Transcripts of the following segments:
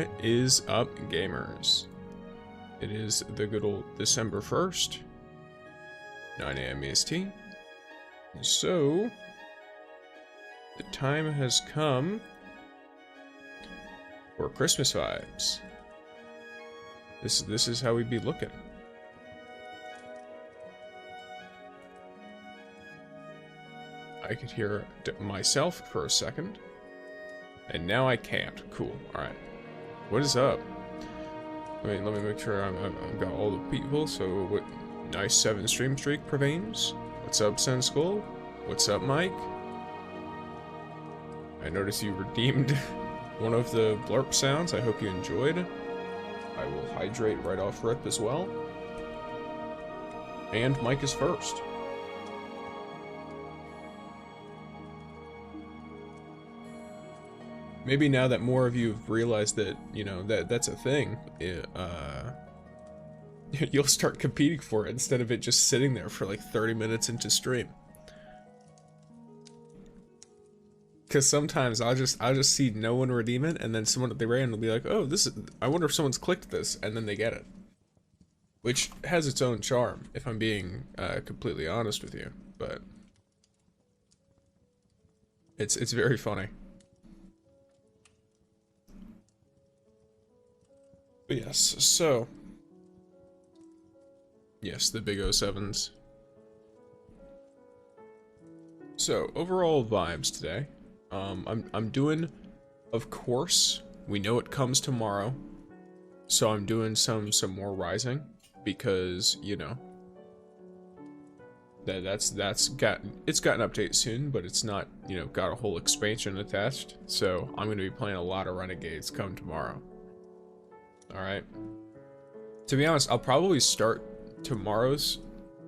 What is up, gamers? It is the good old December 1st, 9 AM EST. So, the time has come for Christmas vibes. This is how we be looking. I could hear myself for a second, and now I can't. Cool. All right. What is up? Let me make sure I've got all the people. So, what? Nice 7 stream streak prevails. What's up, Sen Skull? What's up, Mike? I noticed you redeemed one of the blurp sounds. I hope you enjoyed. I will hydrate right off rip as well. And Mike is first. Maybe now that more of you have realized that, you know, that's a thing, you'll start competing for it instead of it just sitting there for like 30 minutes into stream. Because sometimes I'll just see no one redeem it, and then someone at the random will be like, oh, this is, I wonder if someone's clicked this, and then they get it. Which has its own charm, if I'm being completely honest with you, but it's very funny. But yes, so yes, the big 07s. So overall vibes today. I'm doing, of course, we know it comes tomorrow, so I'm doing some more rising because, you know, it's got an update soon, but it's not, you know, got a whole expansion attached. So I'm gonna be playing a lot of Renegades come tomorrow. All right. To be honest, I'll probably start tomorrow's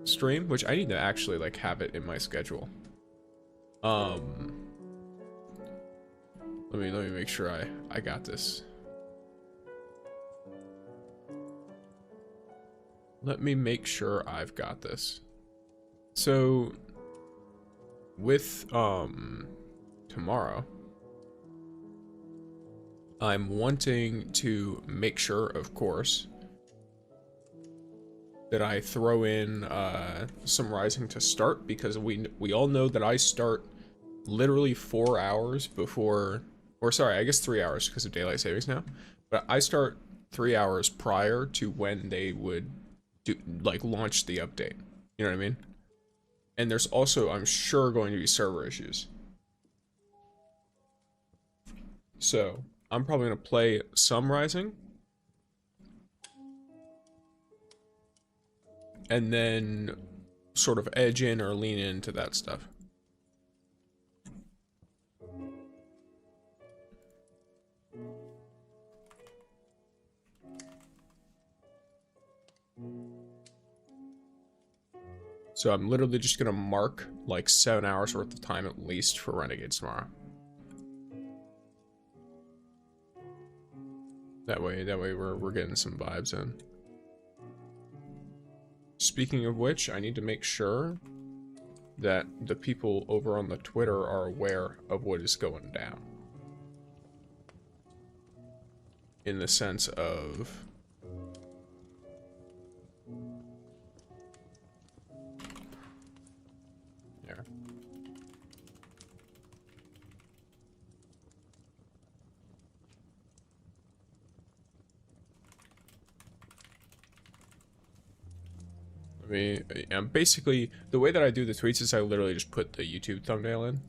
stream, which I need to actually like have it in my schedule. Let me make sure I got this. Let me make sure I've got this. So with tomorrow, I'm wanting to make sure, of course, that I throw in some rising to start, because we all know that I start literally 4 hours before, or sorry, I guess 3 hours because of daylight savings now, but I start 3 hours prior to when they would do, like, launch the update. You know what I mean? And there's also, I'm sure, going to be server issues. So I'm probably going to play some rising, and then sort of edge in or lean into that stuff. So I'm literally just going to mark like 7 hours worth of time at least for Renegades tomorrow. That way we're getting some vibes in. Speaking of which, I need to make sure that the people over on the Twitter are aware of what is going down. In the sense of... There. Basically, the way that I do the tweets is I literally just put the YouTube thumbnail in.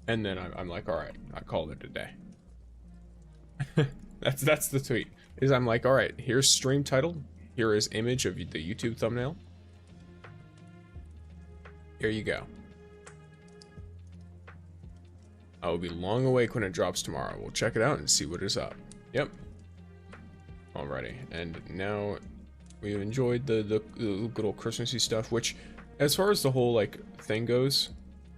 And then I'm like, all right, I called it a day. that's the tweet. Is I'm like, all right, here's stream title, here is image of the YouTube thumbnail. Here you go. I will be long awake when it drops tomorrow. We'll check it out and see what is up. Yep. Alrighty, and now we've enjoyed the good old Christmassy stuff, which, as far as the whole like thing goes,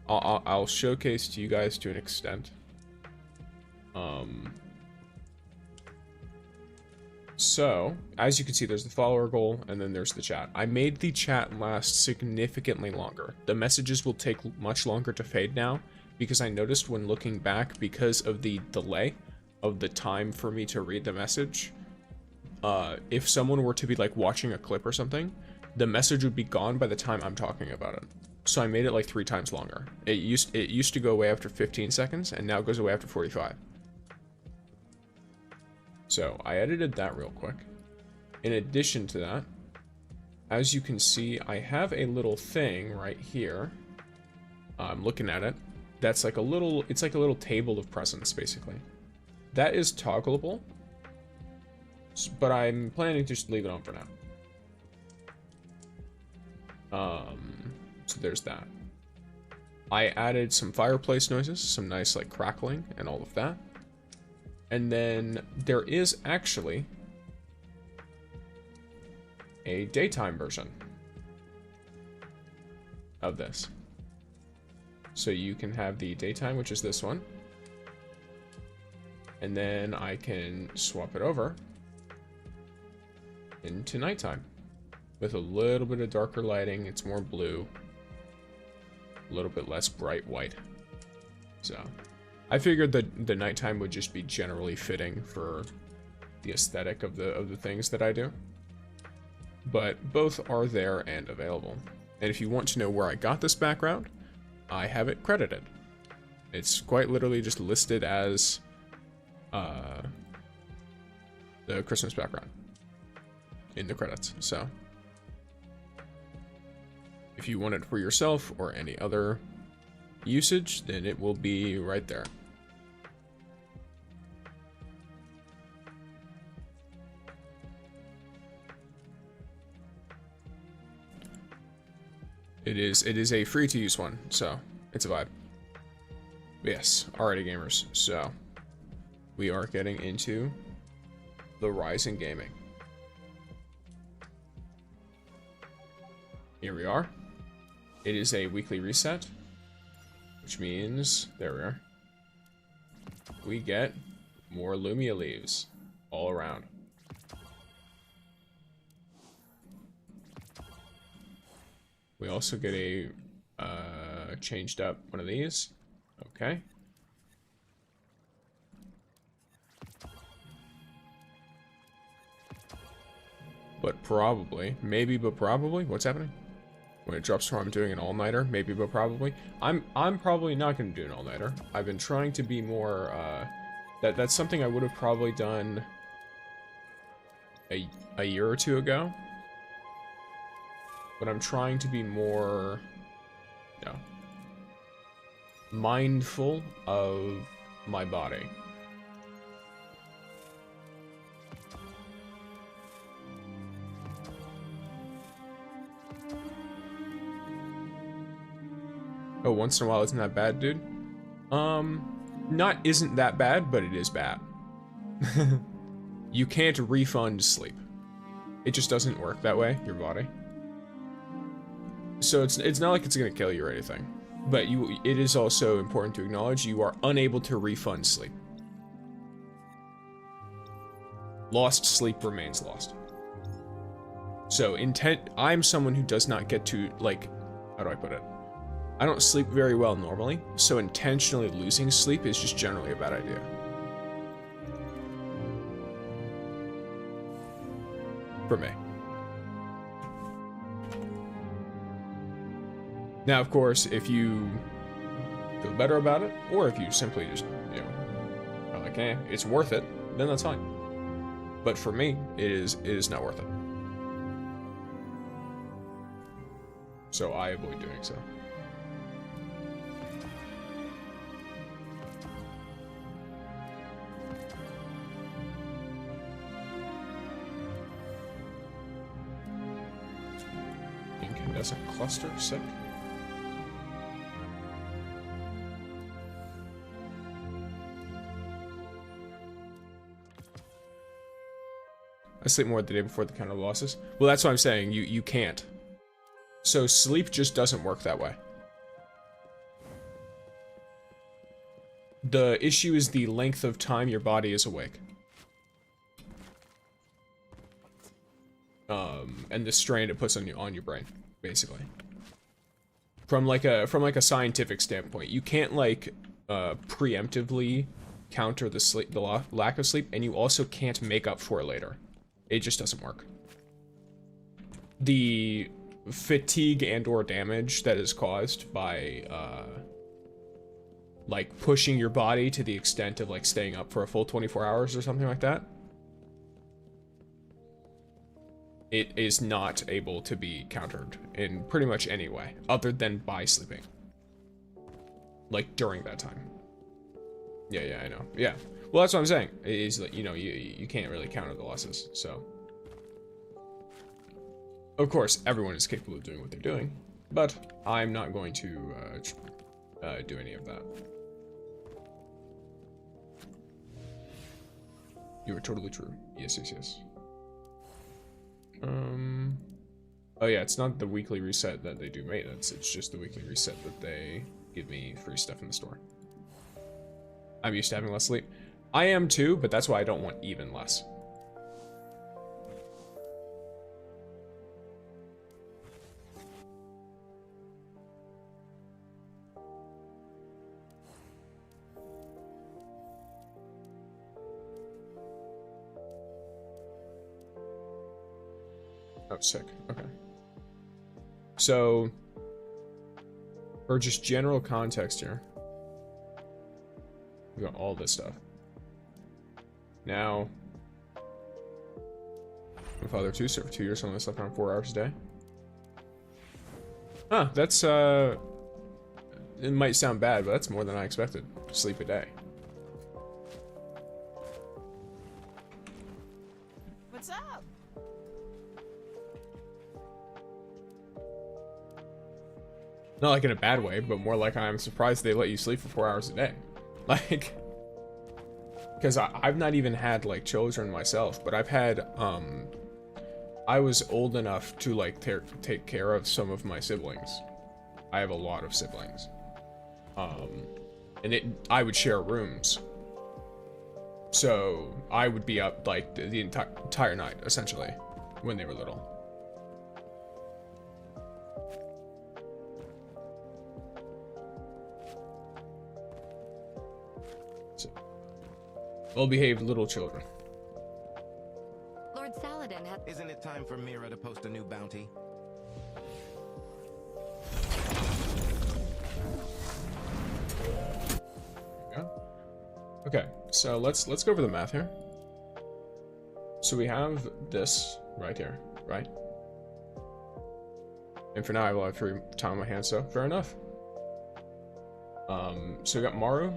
I'll showcase to you guys to an extent. So, as you can see, there's the follower goal, and then there's the chat. I made the chat last significantly longer. The messages will take much longer to fade now, because I noticed when looking back, because of the delay of the time for me to read the message, if someone were to be like watching a clip or something, the message would be gone by the time I'm talking about it. So I made it like 3 times longer. It used to go away after 15 seconds, and now it goes away after 45. So I edited that real quick. In addition to that, as you can see, I have a little thing right here. I'm looking at it. That's like a little, it's like a little table of presents, basically. That is toggleable, but I'm planning to just leave it on for now. So there's that. I added some fireplace noises, some nice like crackling and all of that. And then there is actually a daytime version of this. So you can have the daytime, which is this one. And then I can swap it over into nighttime with a little bit of darker lighting. It's more blue, a little bit less bright white. So I figured that the nighttime would just be generally fitting for the aesthetic of the things that I do. But both are there and available. And if you want to know where I got this background, I have it credited. It's quite literally just listed as the Christmas background in the credits. So if you want it for yourself or any other usage, then it will be right there. It is a free to use one, so it's a vibe. But yes, alrighty gamers, so we are getting into the rise in gaming. Here we are. It is a weekly reset, which means, there we are, we get more Lumia leaves all around. We also get a changed up one of these. Okay. But probably, maybe but probably, what's happening? When it drops to where I'm doing an all-nighter, maybe but probably. I'm probably not going to do an all-nighter. I've been trying to be more, that's something I would have probably done a year or two ago. But I'm trying to be more, you know, mindful of my body. Oh, once in a while isn't that bad, dude? Not isn't that bad, but it is bad. You can't refund sleep. It just doesn't work that way, your body. So it's not like it's gonna kill you or anything. But it is also important to acknowledge you are unable to refund sleep. Lost sleep remains lost. So I'm someone who does not get to, like, how do I put it? I don't sleep very well normally, so intentionally losing sleep is just generally a bad idea. For me. Now, of course, if you feel better about it, or if you simply just, you know, are like, eh, it's worth it, then that's fine. But for me, it is not worth it. So I avoid doing so. Incandescent cluster, sick. I sleep more the day before the counter losses. Well, that's what I'm saying. You can't. So sleep just doesn't work that way. The issue is the length of time your body is awake. and the strain it puts on your brain, basically. From like a scientific standpoint, you can't like preemptively counter the lack of sleep, and you also can't make up for it later. It just doesn't work. The fatigue and or damage that is caused by like pushing your body to the extent of like staying up for a full 24 hours or something like that, it is not able to be countered in pretty much any way other than by sleeping, like during that time. Yeah, I know. Yeah, well, that's what I'm saying, is that, you know, you can't really counter the losses. So of course everyone is capable of doing what they're doing, but I'm not going to do any of that. You are totally true. Yes. Oh yeah, it's not the weekly reset that they do maintenance, it's just the weekly reset that they give me free stuff in the store. I'm used to having less sleep. I am too, but that's why I don't want even less. Oh, sick. Okay. So, for just general context here, we got all this stuff. Now, my father too served 2 years, only slept around 4 hours a day. Huh, that's, it might sound bad, but that's more than I expected. Sleep a day. What's up? Not like in a bad way, but more like I'm surprised they let you sleep for 4 hours a day. Like, because I've not even had like children myself, but I've had, I was old enough to like take care of some of my siblings. I have a lot of siblings. And I would share rooms. So I would be up like the entire night, essentially, when they were little. Well-behaved little children. Lord Saladin had... Isn't it time for Mira to post a new bounty? There we go. Okay, so let's go over the math here. So we have this right here, right? And for now I will have free time on my hands, so fair enough. So we got Maru.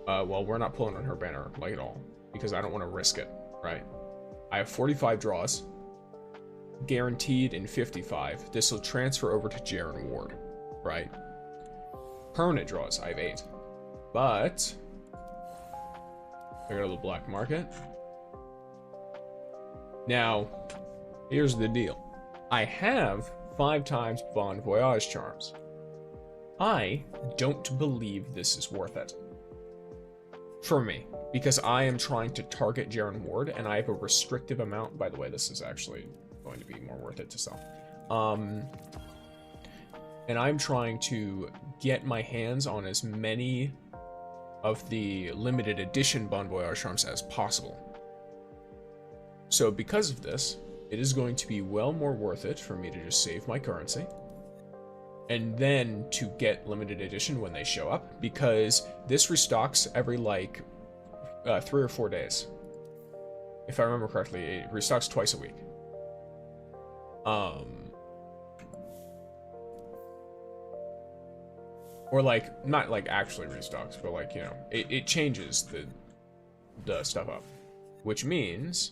Well, we're not pulling on her banner, like, at all, because I don't want to risk it, right? I have 45 draws, guaranteed in 55. This will transfer over to JAREN Ward, right? Permanent draws, I have 8. But, I go to the black market. Now, here's the deal. I have 5 times Bon Voyage charms. I don't believe this is worth it. For me, because I am trying to target JAREN Ward, and I have a restrictive amount. By the way, this is actually going to be more worth it to sell. And I'm trying to get my hands on as many of the limited edition Bon Voyage charms as possible. So because of this, it is going to be well more worth it for me to just save my currency and then to get limited edition when they show up, because this restocks every like 3 or 4 days. If I remember correctly, it restocks twice a week. Or like, not like actually restocks, but like, you know, it changes the stuff up, which means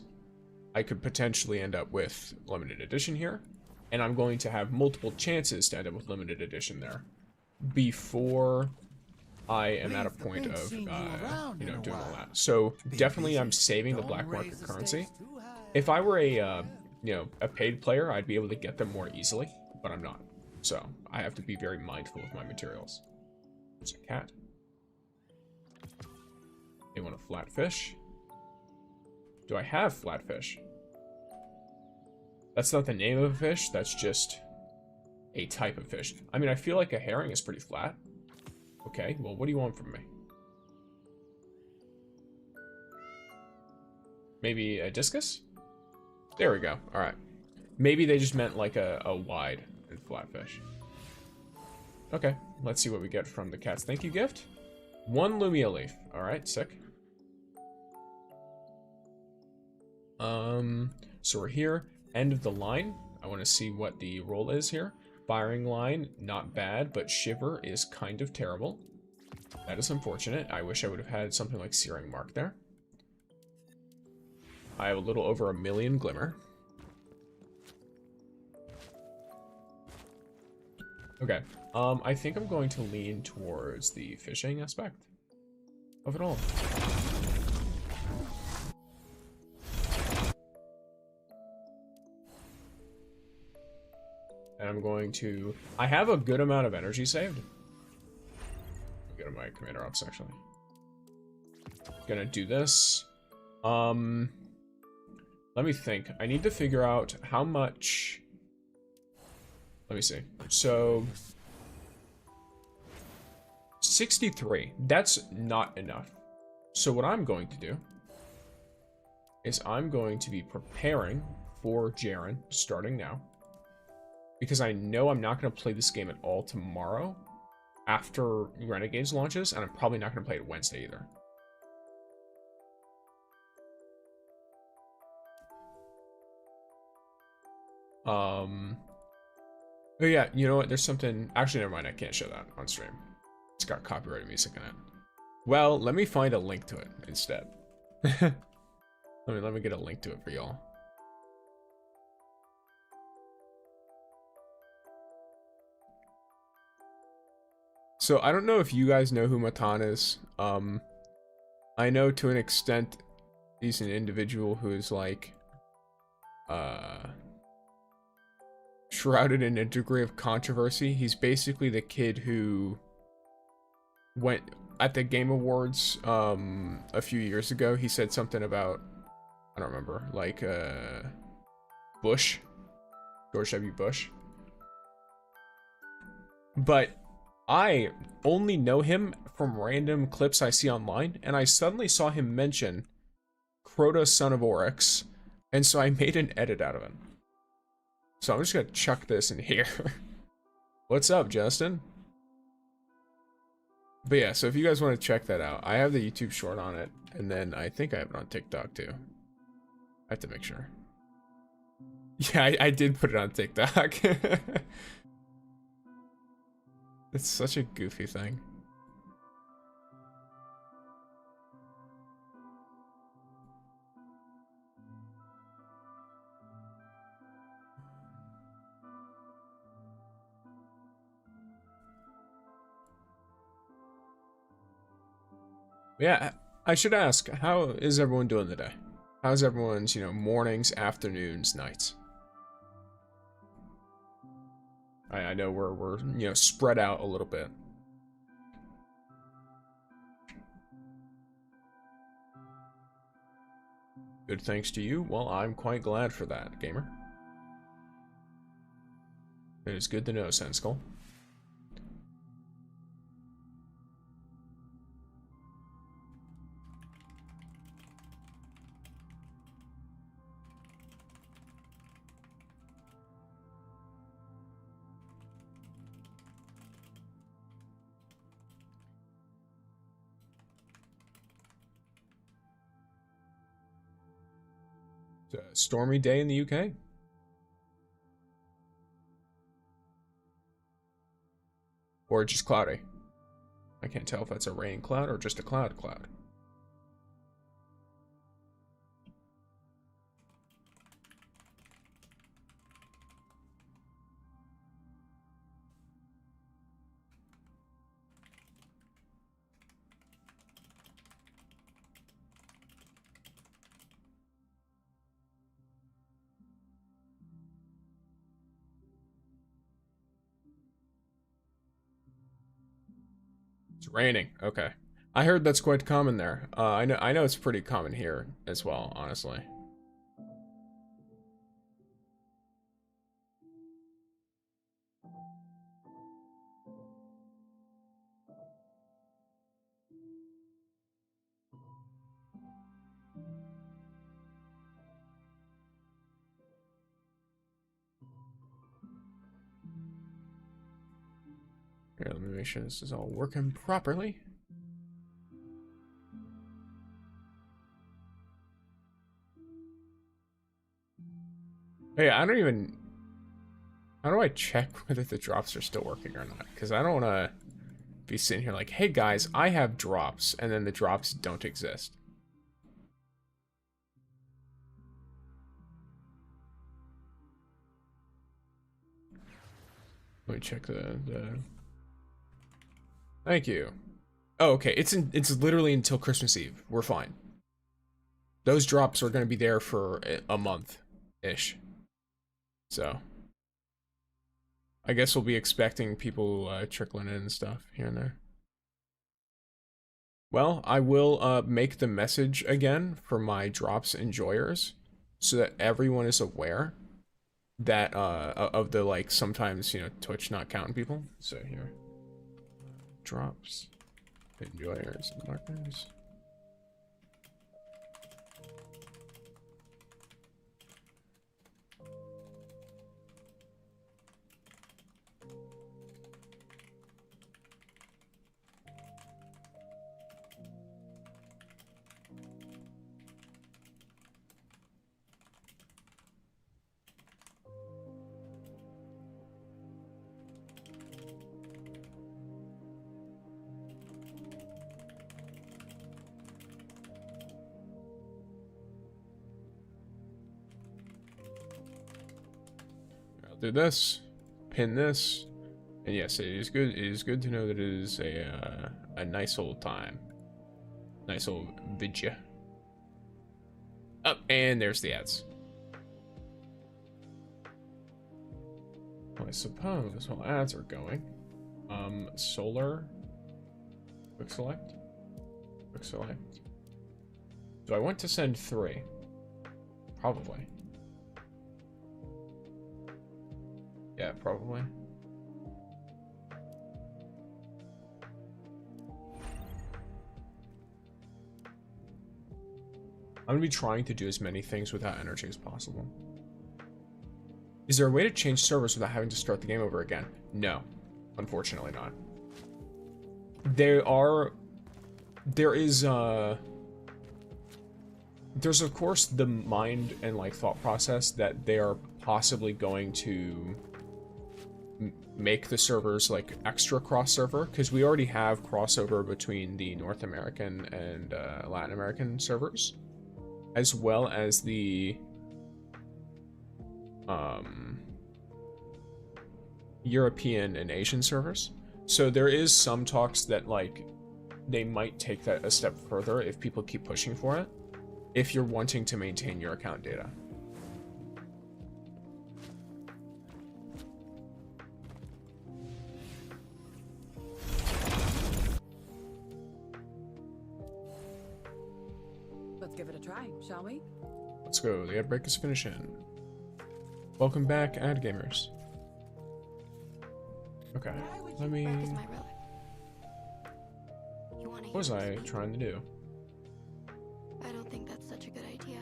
I could potentially end up with limited edition here. And I'm going to have multiple chances to end up with limited edition there before I am at a point of, you know, doing all that. So definitely I'm saving the black market currency. If I were a, you know, a paid player, I'd be able to get them more easily, but I'm not. So I have to be very mindful of my materials. There's a cat. They want a flatfish. Do I have flatfish? That's not the name of a fish, that's just a type of fish. I mean, I feel like a herring is pretty flat. Okay, well, what do you want from me? Maybe a discus? There we go, alright. Maybe they just meant like a wide and flat fish. Okay, let's see what we get from the cat's thank you gift. 1 Lumia leaf. Alright, sick. So we're here. End of the line. I want to see what the roll is here. Firing line, not bad, but shiver is kind of terrible. That is unfortunate. I wish I would have had something like searing mark there. I have a little over 1 million glimmer. Okay. I think I'm going to lean towards the fishing aspect of it all. And I'm going to... I have a good amount of energy saved. I'll go to my commander ops, actually. Gonna do this. Let me think. I need to figure out how much... Let me see. So... 63. That's not enough. So what I'm going to do is I'm going to be preparing for JAREN starting now. Because I know I'm not going to play this game at all tomorrow after Renegades launches, and I'm probably not going to play it Wednesday either. Oh yeah, you know what? There's something... Actually, never mind. I can't show that on stream. It's got copyrighted music in it. Well, let me find a link to it instead. let me get a link to it for y'all. So I don't know if you guys know who Matan is. I know to an extent he's an individual who is like shrouded in a degree of controversy. He's basically the kid who went at the Game Awards a few years ago. He said something about, I don't remember, like Bush, George W. Bush. But I only know him from random clips I see online, and I suddenly saw him mention Crota, son of Oryx, and so I made an edit out of it. So I'm just gonna chuck this in here. What's up, Justin? But yeah, so if you guys want to check that out, I have the YouTube short on it, and then I think I have it on TikTok too. I have to make sure. Yeah, I did put it on TikTok. It's such a goofy thing. Yeah, I should ask, how is everyone doing today? How's everyone's, mornings, afternoons, nights? I know we're spread out a little bit. Good thanks to you. Well, I'm quite glad for that, gamer. It is good to know, Sensical. It's a stormy day in the UK. Or just cloudy. I can't tell if that's a rain cloud or just a cloud. It's raining. Okay. I heard that's quite common there. I know it's pretty common here as well, honestly. Here, let me make sure this is all working properly. Hey, I don't even... How do I check whether the drops are still working or not? Because I don't want to be sitting here like, hey guys, I have drops, and then the drops don't exist. Let me check the... Thank you. Oh, okay. It's literally until Christmas Eve. We're fine. Those drops are going to be there for a month-ish. So, I guess we'll be expecting people trickling in and stuff here and there. Well, I will make the message again for my drops enjoyers so that everyone is aware that of the, like, sometimes, you know, Twitch not counting people. So here, drops enjoyers and markers. Do this, pin this, and yes, it is good. It is good to know that it is a nice old time, nice old vidya. Up and there's the ads. Well, I suppose while ads are going, solar, quick select. Do I want to send 3? Probably. Yeah, probably. I'm gonna be trying to do as many things without energy as possible. Is there a way to change servers without having to start the game over again? No, unfortunately not. There's of course the mind and like thought process that they are possibly going to make the servers like extra cross-server, because we already have crossover between the North American and Latin American servers, as well as the European and Asian servers. So there is some talks that like they might take that a step further if people keep pushing for it, if you're wanting to maintain your account data. Let's give it a try, shall we? Let's go. The ad break is finishing. Welcome back, ad gamers. Okay, let me... Work is my relic. You wanna What was hear I this? trying to do? I don't think that's such a good idea.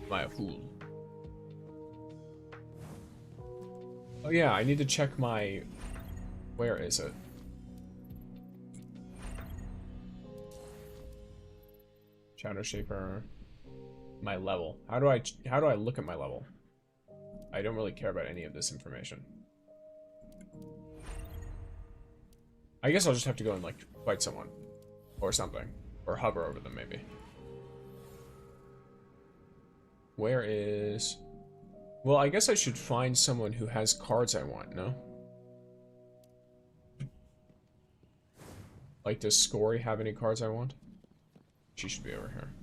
Am I a fool? Oh yeah, I need to check my... Where is it? Shadow Shaper. My level. How do I look at my level? I don't really care about any of this information. I guess I'll just have to go and like fight someone. Or something. Or hover over them maybe. Where is... Well, I guess I should find someone who has cards I want, no? Like, does Scory have any cards I want? She should be over here.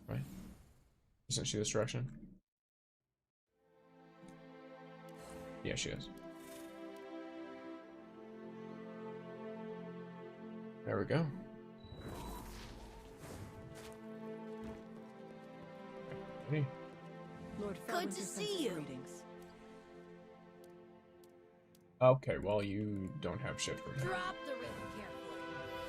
Right? Isn't she this direction? Yeah, she is. There we go. Ready? Lord Good to see you. Greetings. Okay, well, you don't have shit for me. Drop the rhythm carefully.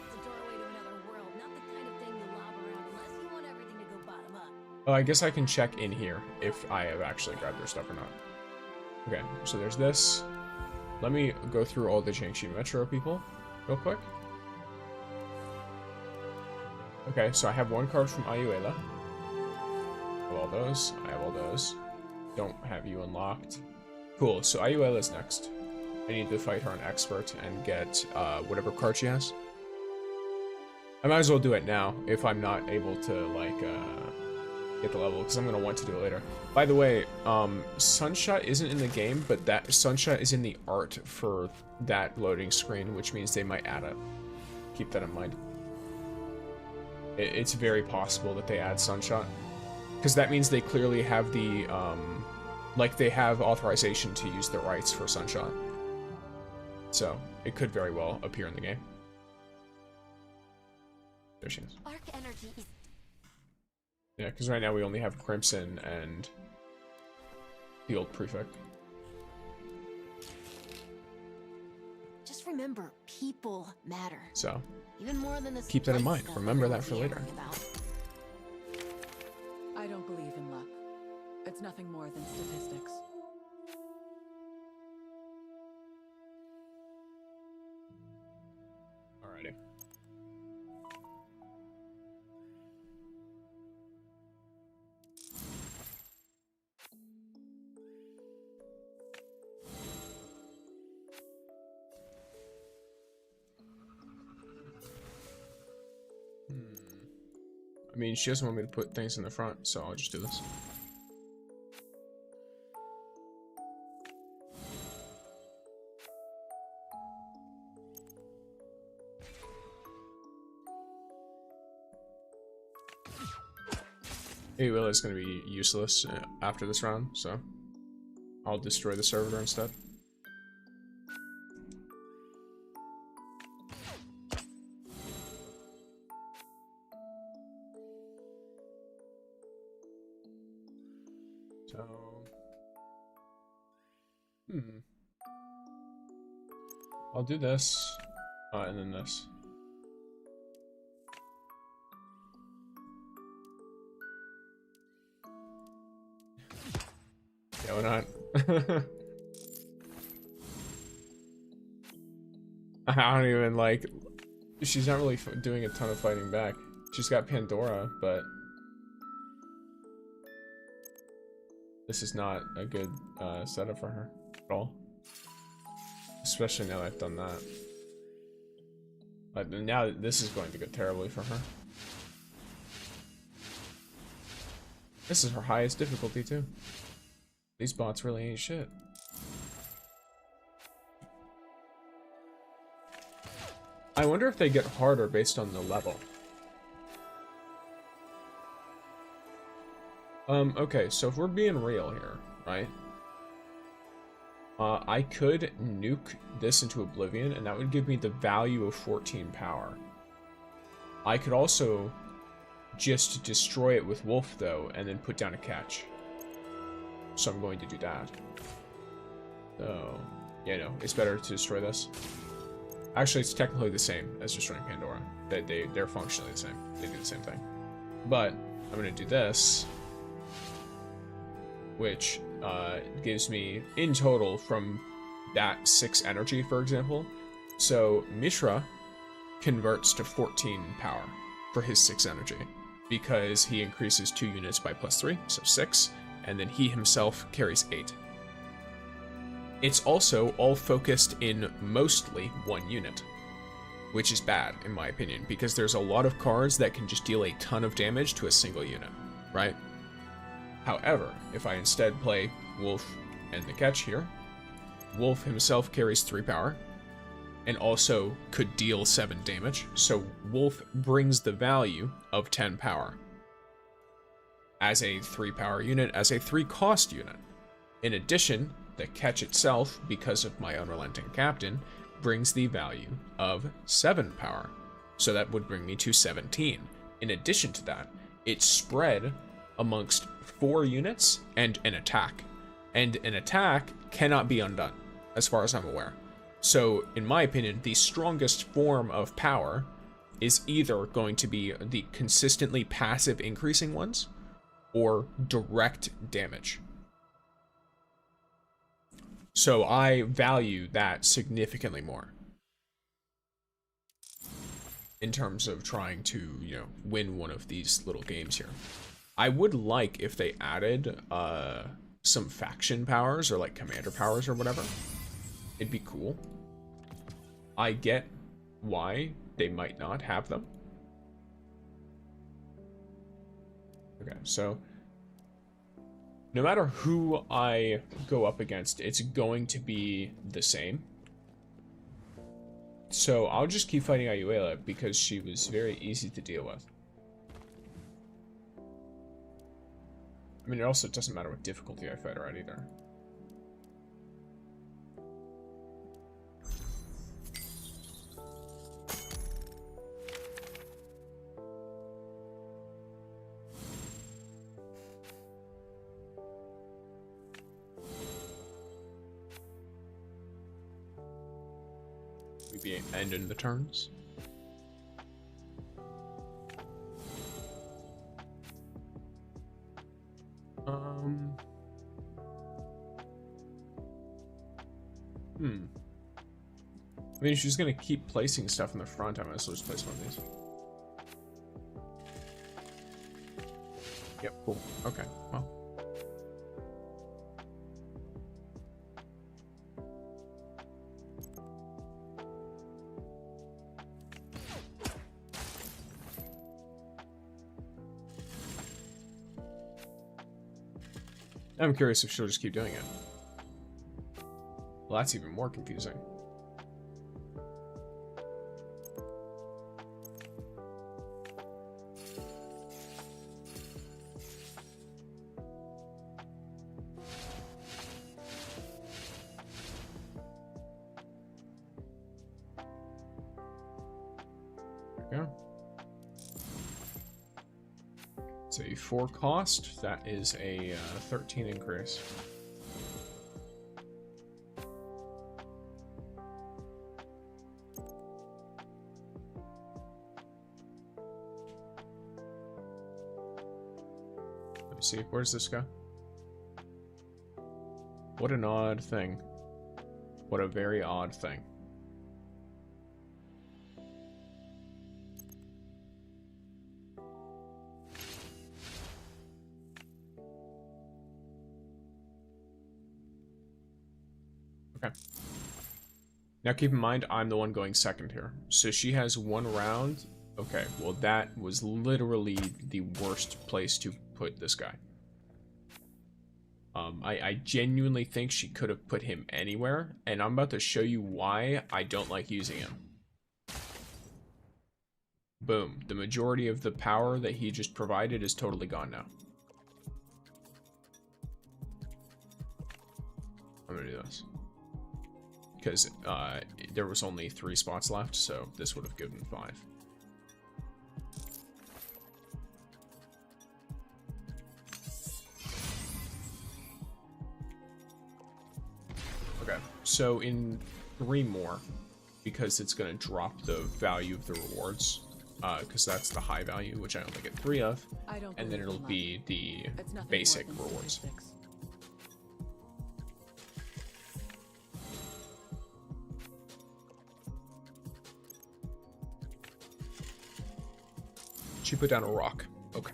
It's a doorway to another world, not the kind of thing you lob around unless you want everything to go bottom up. Oh, I guess I can check in here if I have actually grabbed their stuff or not. Okay, so there's this. Let me go through all the Jiangxi Metro people real quick. Okay, so I have one card from Ayuela. I have all those. I have all those. Don't have you unlocked. Cool, so Ayuela's next. I need to fight her on Expert and get whatever card she has. I might as well do it now if I'm not able to, like, get the level, because I'm going to want to do it later. By the way, Sunshot isn't in the game, but that Sunshot is in the art for that loading screen, which means they might add it. Keep that in mind. It's very possible that they add Sunshot, because that means they clearly have the, like, they have authorization to use their rights for Sunshot. So, it could very well appear in the game. There she is. Arc energy is... Yeah, because right now we only have Crimson and the old Prefect. Just remember, people matter. So, Even more than this keep that in light mind. stuff Remember that everyone's for later. yammering about. I don't believe in luck. It's nothing more than statistics. Alrighty. I mean, she doesn't want me to put things in the front, so I'll just do this. Will is going to be useless after this round, so I'll destroy the servitor instead. So, I'll do this, and then this. Yeah, why not? I don't even, like, she's not really doing a ton of fighting back. She's got Pandora, but this is not a good setup for her at all. Especially now I've done that. But now this is going to go terribly for her. This is her highest difficulty too. These bots really ain't shit. I wonder if they get harder based on the level. Okay, so if we're being real here, right? I could nuke this into oblivion, and that would give me the value of 14 power. I could also just destroy it with Wolf, though, and then put down a catch. So I'm going to do that. So, yeah, no, it's better to destroy this. Actually, it's technically the same as destroying Pandora. They're functionally the same. They do the same thing. But I'm going to do this, which gives me, in total, from that 6 energy, for example. So Mishra converts to 14 power for his 6 energy, because he increases 2 units by +3, so 6, and then he himself carries 8. It's also all focused in mostly 1 unit, which is bad, in my opinion, because there's a lot of cards that can just deal a ton of damage to a single unit, right? However, if I instead play Wolf and the catch here, Wolf himself carries 3 power, and also could deal 7 damage, so Wolf brings the value of 10 power as a 3 power unit, as a 3 cost unit. In addition, the catch itself, because of my Unrelenting Captain, brings the value of 7 power, so that would bring me to 17. In addition to that, it's spread amongst 4 units and an attack, and an attack cannot be undone, as far as I'm aware. So, in my opinion, the strongest form of power is either going to be the consistently passive increasing ones, or direct damage. So I value that significantly more in terms of trying to, you know, win one of these little games here. I would like if they added some faction powers or like commander powers or whatever. It'd be cool. I get why they might not have them. Okay, so no matter who I go up against, it's going to be the same. So I'll just keep fighting Ayuela because she was very easy to deal with. I mean, it also doesn't matter what difficulty I fight her at either. We be ending the turns. I mean, she's gonna keep placing stuff in the front. I might as well just place one of these. Yep, cool. Okay, well. I'm curious if she'll just keep doing it. Well, that's even more confusing. There we go. It's a 4 cost. That is a 13 increase. Let me see. Where's this go? What an odd thing. What a very odd thing. Okay. Now keep in mind, I'm the one going second here. So she has 1 round. Okay, well that was literally the worst place to put this guy. I genuinely think she could have put him anywhere, and I'm about to show you why I don't like using him. Boom. The majority of the power that he just provided is totally gone now. I'm gonna do this. Because there was only 3 spots left, so this would have given 5. Okay, so in 3 more, because it's going to drop the value of the rewards, because that's the high value, which I only get 3 of, and then it'll be the basic rewards. She put down a rock. Okay.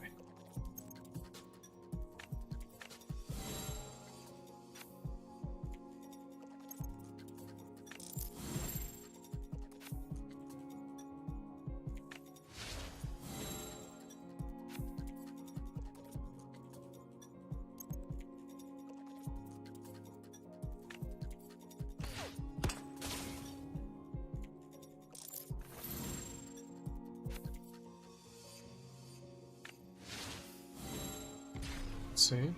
See.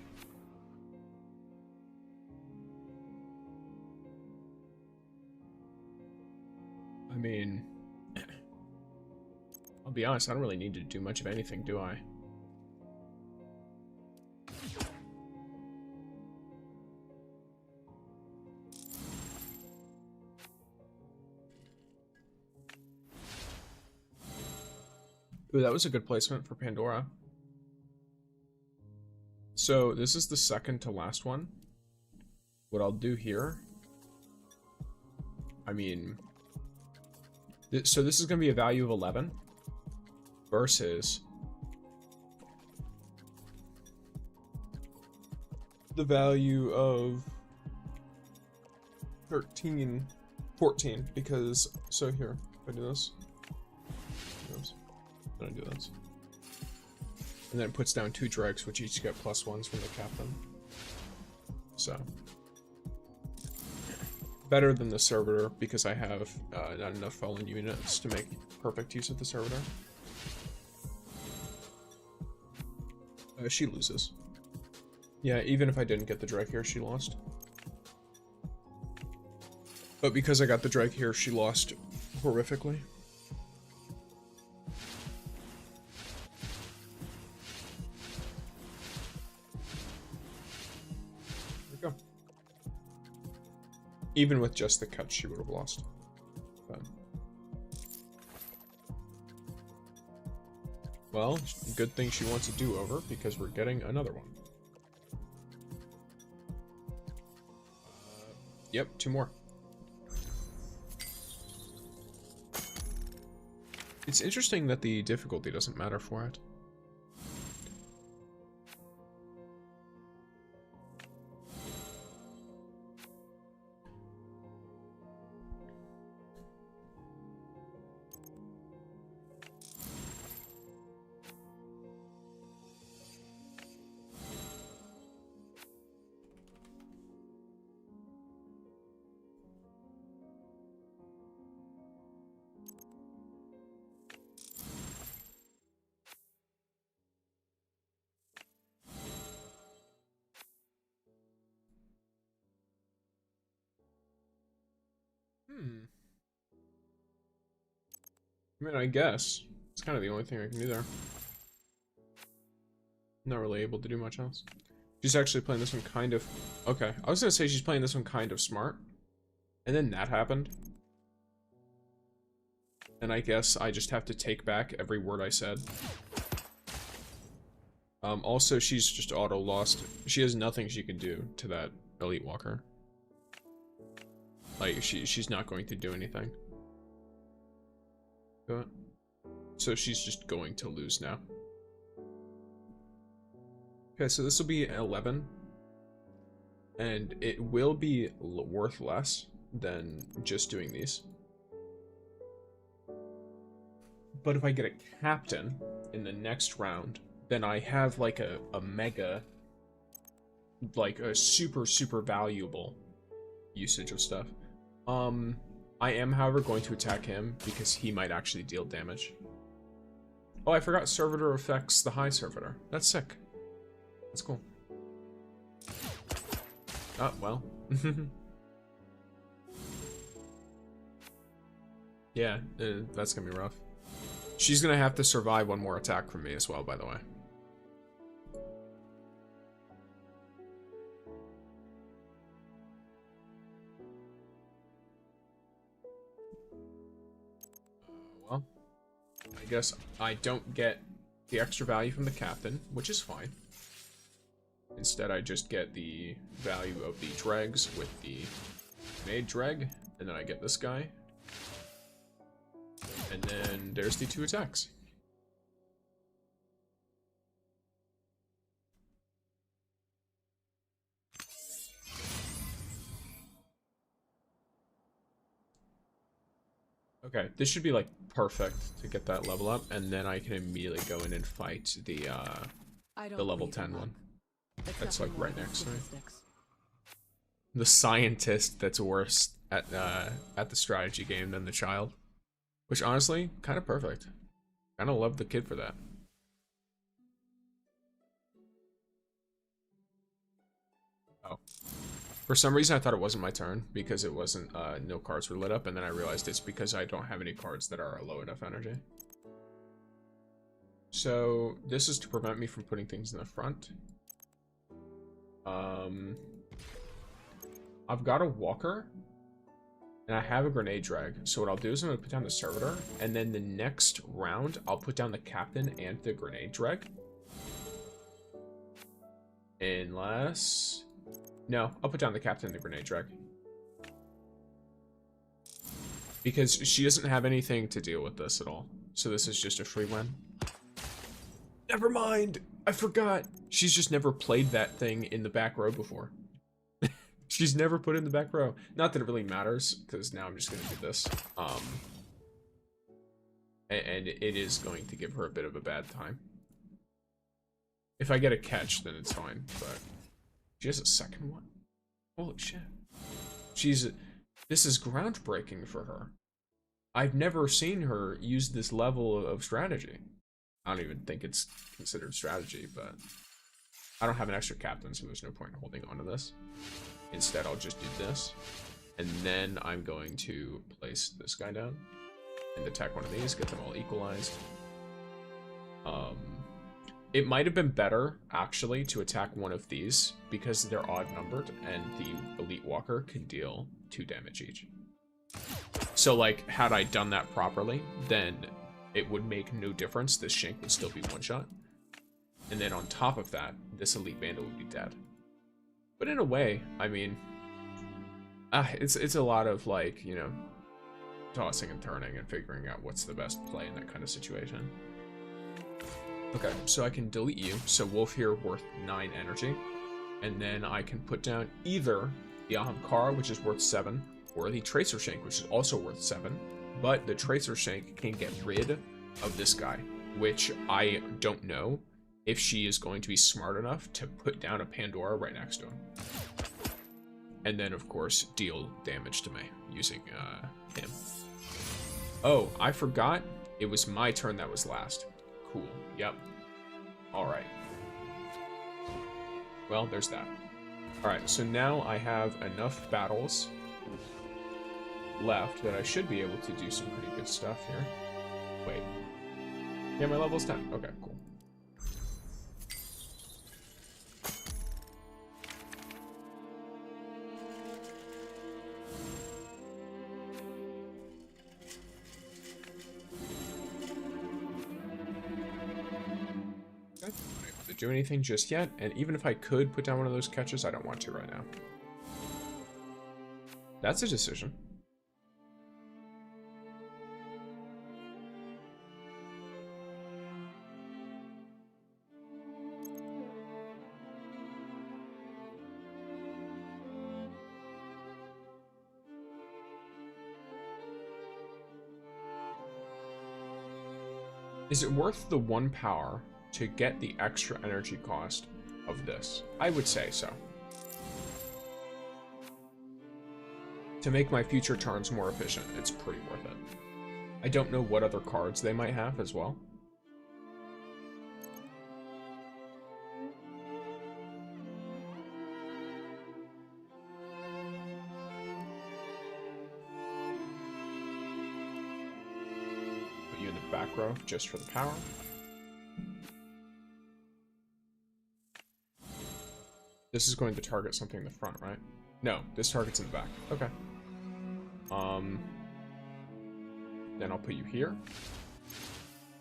I mean, I'll be honest, I don't really need to do much of anything, do I? Ooh, that was a good placement for Pandora. So this is the second to last one. What I'll do here, I mean, so this is going to be a value of 11 versus the value of 14, because, so here, if I do this, then I do this. And then it puts down 2 dregs, which each get +1s from the captain. So. Better than the servitor, because I have not enough fallen units to make perfect use of the servitor. She loses. Yeah, even if I didn't get the dreg here, she lost. But because I got the dreg here, she lost horrifically. Even with just the cuts, she would have lost. But... well, good thing she wants a do-over, because we're getting another one. Yep, 2 more. It's interesting that the difficulty doesn't matter for it. I mean, I guess. It's kind of the only thing I can do there. Not really able to do much else. She's actually playing this one kind of... okay, I was gonna say she's playing this one kind of smart. And then that happened. And I guess I just have to take back every word I said. Also, she's just auto-lost. She has nothing she can do to that Elite Walker. Like, she's not going to do anything. So she's just going to lose now. Okay, so this will be 11. And it will be worth less than just doing these. But if I get a captain in the next round, then I have like a mega, like a super valuable usage of stuff. I am, however, going to attack him because he might actually deal damage. Oh, I forgot Servitor affects the high Servitor. That's sick. That's cool. Oh, well. Yeah, that's gonna be rough. She's gonna have to survive one more attack from me as well, by the way. Well, I guess I don't get the extra value from the captain, which is fine. Instead, I just get the value of the dregs with the grenade dreg, and then I get this guy. And then there's the 2 attacks. Okay, this should be like perfect to get that level up, and then I can immediately go in and fight the level 10 one. That's like right next to me. The scientist that's worse at the strategy game than the child. Which, honestly, kind of perfect. Kind of love the kid for that. Oh. For some reason, I thought it wasn't my turn, because it wasn't, no cards were lit up, and then I realized it's because I don't have any cards that are low enough energy. So, this is to prevent me from putting things in the front. I've got a walker. And I have a grenade drag, so what I'll do is I'm going to put down the servitor, and then the next round, I'll put down the captain and the grenade drag. Unless... No, I'll put down the captain and the grenade drag. Because she doesn't have anything to deal with this at all. So this is just a free win. Never mind! I forgot! She's just never played that thing in the back row before. She's never put it in the back row. Not that it really matters, because now I'm just going to do this. And it is going to give her a bit of a bad time. If I get a catch, then it's fine, but... She has a second one? Holy shit. This is groundbreaking for her. I've never seen her use this level of strategy. I don't even think it's considered strategy, but... I don't have an extra captain, so there's no point in holding on to this. Instead, I'll just do this. And then I'm going to place this guy down. And attack one of these, get them all equalized. It might have been better, actually, to attack one of these, because they're odd-numbered, and the Elite Walker can deal 2 damage each. So, like, had I done that properly, then it would make no difference. This Shank would still be one-shot. And then on top of that, this Elite Vandal would be dead. But in a way, I mean, it's a lot of, like, you know, tossing and turning and figuring out what's the best play in that kind of situation. Okay, so I can delete you. So Wolf here worth 9 energy. And then I can put down either the Ahamkara, which is worth 7, or the Tracer Shank, which is also worth 7. But the Tracer Shank can get rid of this guy, which I don't know if she is going to be smart enough to put down a Pandora right next to him. And then, of course, deal damage to me using him. Oh, I forgot. It was my turn that was last. Cool. Yep. Alright. Well, there's that. Alright, so now I have enough battles left that I should be able to do some pretty good stuff here. Wait. Yeah, my level's 10. Okay, cool. Do anything just yet, and even if I could put down one of those catches, I don't want to right now. That's a decision. Is it worth the 1 power to get the extra energy cost of this? I would say so. To make my future turns more efficient, it's pretty worth it. I don't know what other cards they might have as well. Put you in the back row just for the power. This is going to target something in the front, right? No, this target's in the back. Okay. Then I'll put you here.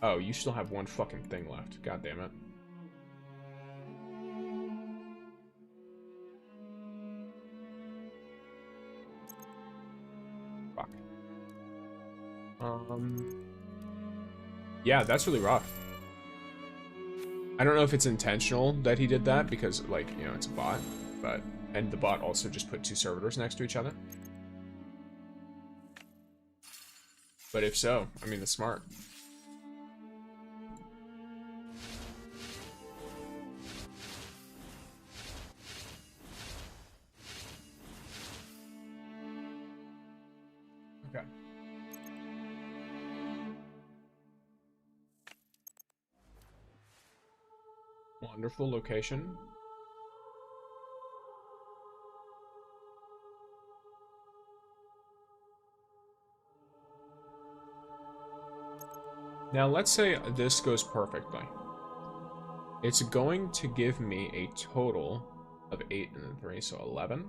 Oh, you still have 1 fucking thing left. God damn it. Fuck. Yeah, that's really rough. I don't know if it's intentional that he did that because, like, you know, it's a bot, but... And the bot also just put 2 servitors next to each other. But if so, I mean, that's smart. Okay. Wonderful location. Now let's say this goes perfectly. It's going to give me a total of 8 and 3, so 11.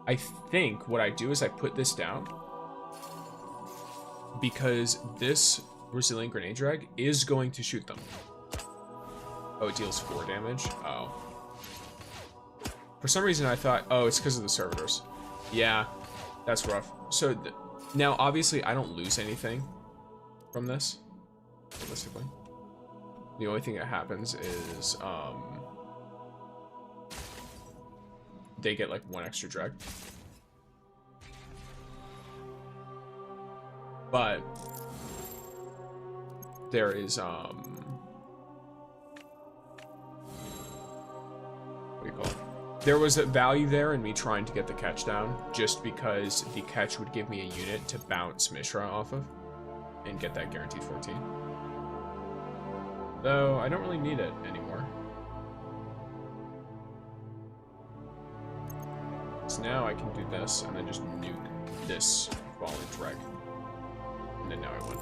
I think what I do is I put this down because this Resilient Grenade Drag is going to shoot them. Oh, it deals 4 damage? Oh. For some reason I thought, oh, it's because of the servitors. Yeah, that's rough. So now, obviously, I don't lose anything from this, realistically. The only thing that happens is, they get, like, 1 extra drag. But there is, what do you call it? There was a value there in me trying to get the catch down, just because the catch would give me a unit to bounce Mishra off of and get that guaranteed 14. Though I don't really need it anymore. So now I can do this and then just nuke this falling drag. And then now I win.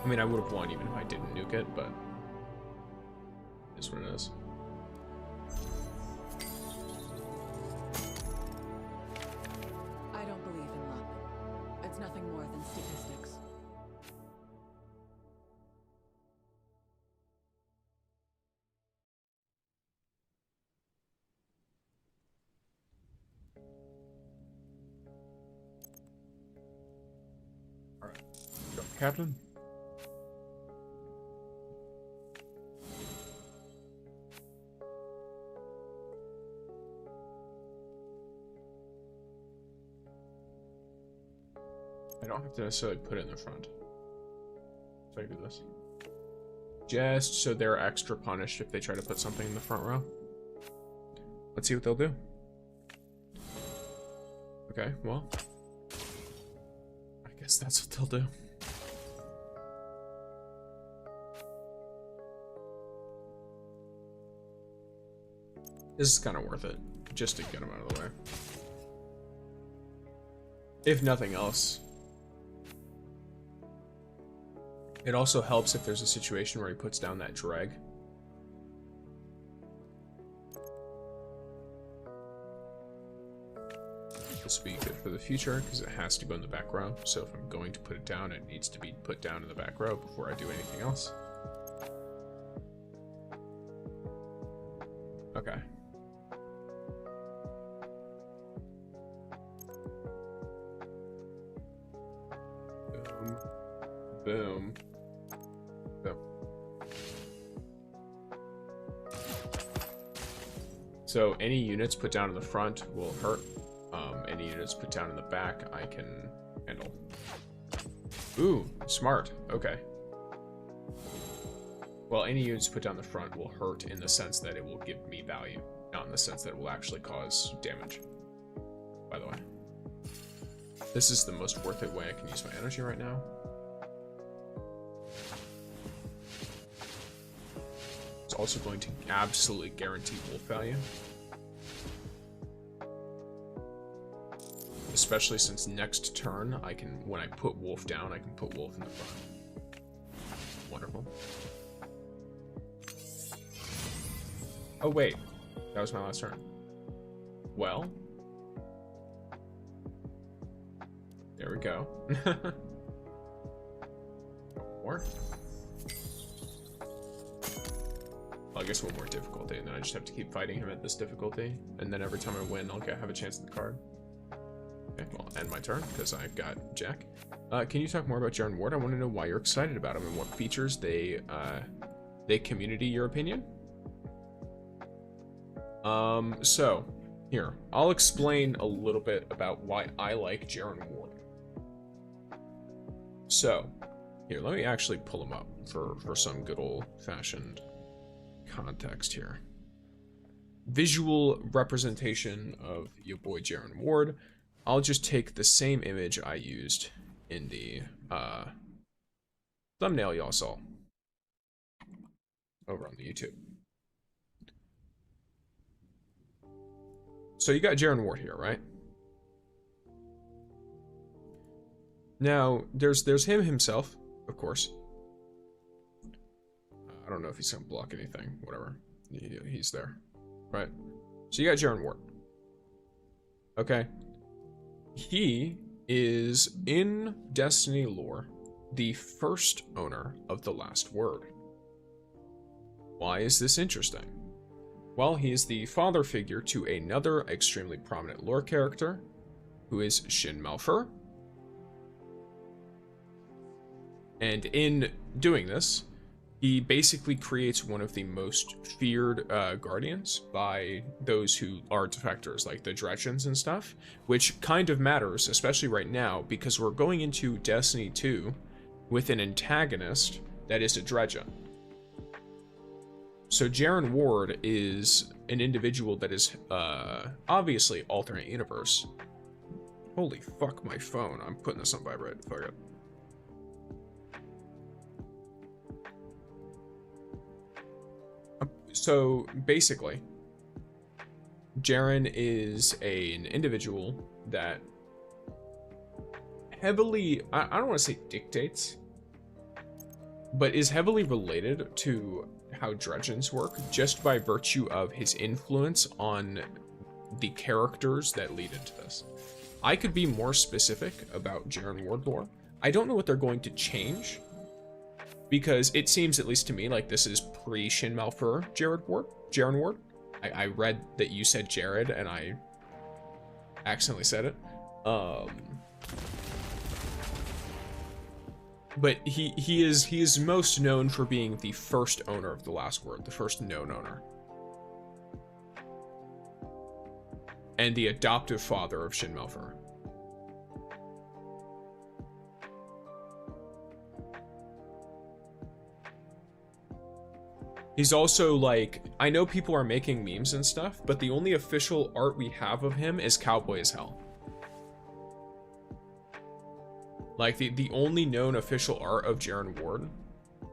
I mean, I would have won even if I didn't nuke it, but it is what it is. I don't believe in luck. It's nothing more than statistics. Alright. Go, Captain. I don't have to necessarily put it in the front. So I do this. Just so they're extra punished if they try to put something in the front row. Let's see what they'll do. Okay, well. I guess that's what they'll do. This is kind of worth it, just to get them out of the way. If nothing else. It also helps if there's a situation where he puts down that drag. This will be good for the future, because it has to go in the back row. So if I'm going to put it down, it needs to be put down in the back row before I do anything else. Okay. Boom. Boom. Boom. So any units put down in the front will hurt. Any units put down in the back, I can handle. Ooh, smart. Okay. Well, any units put down the front will hurt in the sense that it will give me value, not in the sense that it will actually cause damage. By the way. This is the most worth it way I can use my energy right now. It's also going to absolutely guarantee wolf value. Especially since next turn, I can, when I put wolf down, I can put wolf in the front. Wonderful. Oh wait, that was my last turn. Well. There we go. More? Well, I guess one more difficulty, and then I just have to keep fighting him at this difficulty. And then every time I win, I'll have a chance at the card. Okay, well, end my turn, because I got Jack. Can you talk more about JAREN Ward? I want to know why you're excited about him and what features they community your opinion. So, here, I'll explain a little bit about why I like JAREN Ward. So, here, let me actually pull him up for some good old-fashioned context here. Visual representation of your boy JAREN Ward. I'll just take the same image I used in the thumbnail y'all saw over on the YouTube. So you got JAREN Ward here, right? Now, there's him himself, of course. I don't know if he's gonna block anything, whatever. He's there, right? So you got JAREN Ward. Okay. He is, in Destiny lore, the first owner of the last word. Why is this interesting? Well, he is the father figure to another extremely prominent lore character, who is Shin Malphur. And in doing this, he basically creates one of the most feared guardians by those who are defectors, like the Dredgens and stuff, which kind of matters, especially right now, because we're going into Destiny 2 with an antagonist that is a Dredgen. So JAREN Ward is an individual that is obviously alternate universe. Holy fuck, my phone. I'm putting this on vibrate. Fuck it. So basically, JAREN is an individual that heavily, I don't want to say dictates, but is heavily related to how Dredgens work just by virtue of his influence on the characters that lead into this. I could be more specific about JAREN Ward lore. I don't know what they're going to change, because it seems, at least to me, like this is pre-Shin Malphur JAREN Ward. I read that you said Jared, and I accidentally said it. But he is most known for being the first owner of the last word, the first known owner. And the adoptive father of Shin Malphur. He's also like, I know people are making memes and stuff, but the only official art we have of him is Cowboy as Hell. Like, the only known official art of JAREN Ward,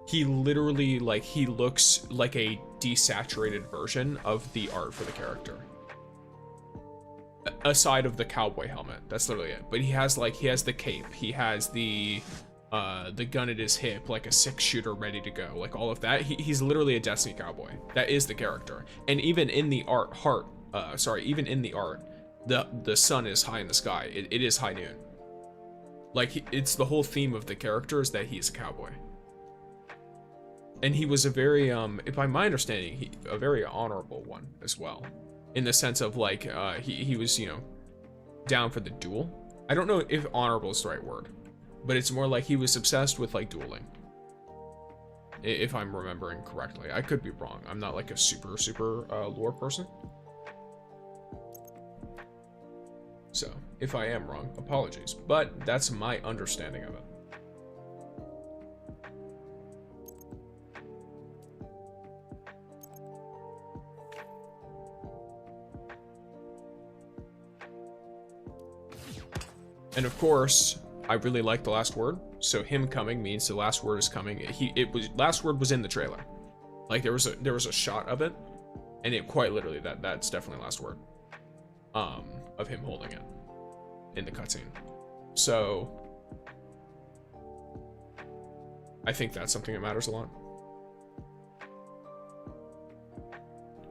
he literally, like, he looks like a desaturated version of the art for the character. Aside of the cowboy helmet, that's literally it. But he has the cape, he has the gun at his hip, like a 6-shooter ready to go, like all of that. He's literally a Destiny cowboy. That is the character. And even in the art, even in the art, the sun is high in the sky. It is high noon. Like, it's the whole theme of the character is that he's a cowboy. And he was a very, by my understanding, a very honorable one as well. In the sense of, like, he was, you know, down for the duel. I don't know if honorable is the right word, but it's more like he was obsessed with, like, dueling. If I'm remembering correctly. I could be wrong. I'm not, like, a super lore person. So, if I am wrong, apologies. But that's my understanding of it. And of course, I really like the last word. So him coming means the last word is coming. Last word was in the trailer. Like there was a shot of it, and it quite literally that's definitely last word. Of him holding it in the cutscene. So I think that's something that matters a lot.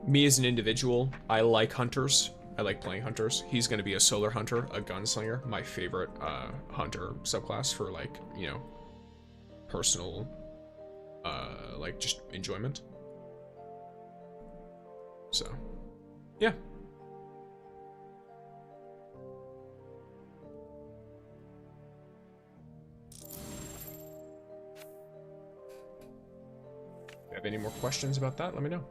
Me as an individual, I like hunters. I like playing hunters. He's going to be a solar hunter, a gunslinger, my favorite hunter subclass for, like, you know, personal like just enjoyment. So yeah. If you have any more questions about that, let me know.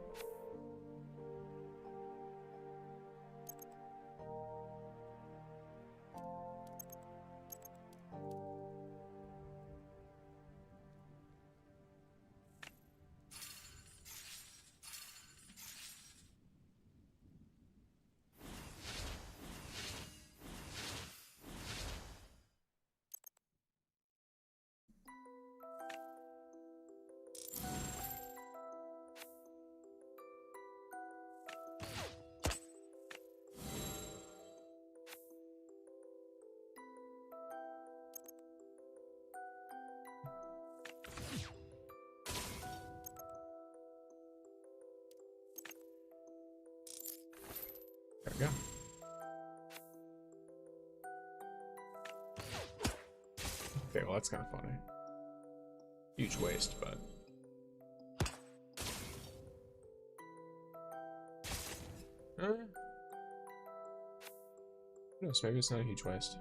There we go. Okay, well that's kind of funny. Huge waste, but... Who knows, maybe it's not a huge waste.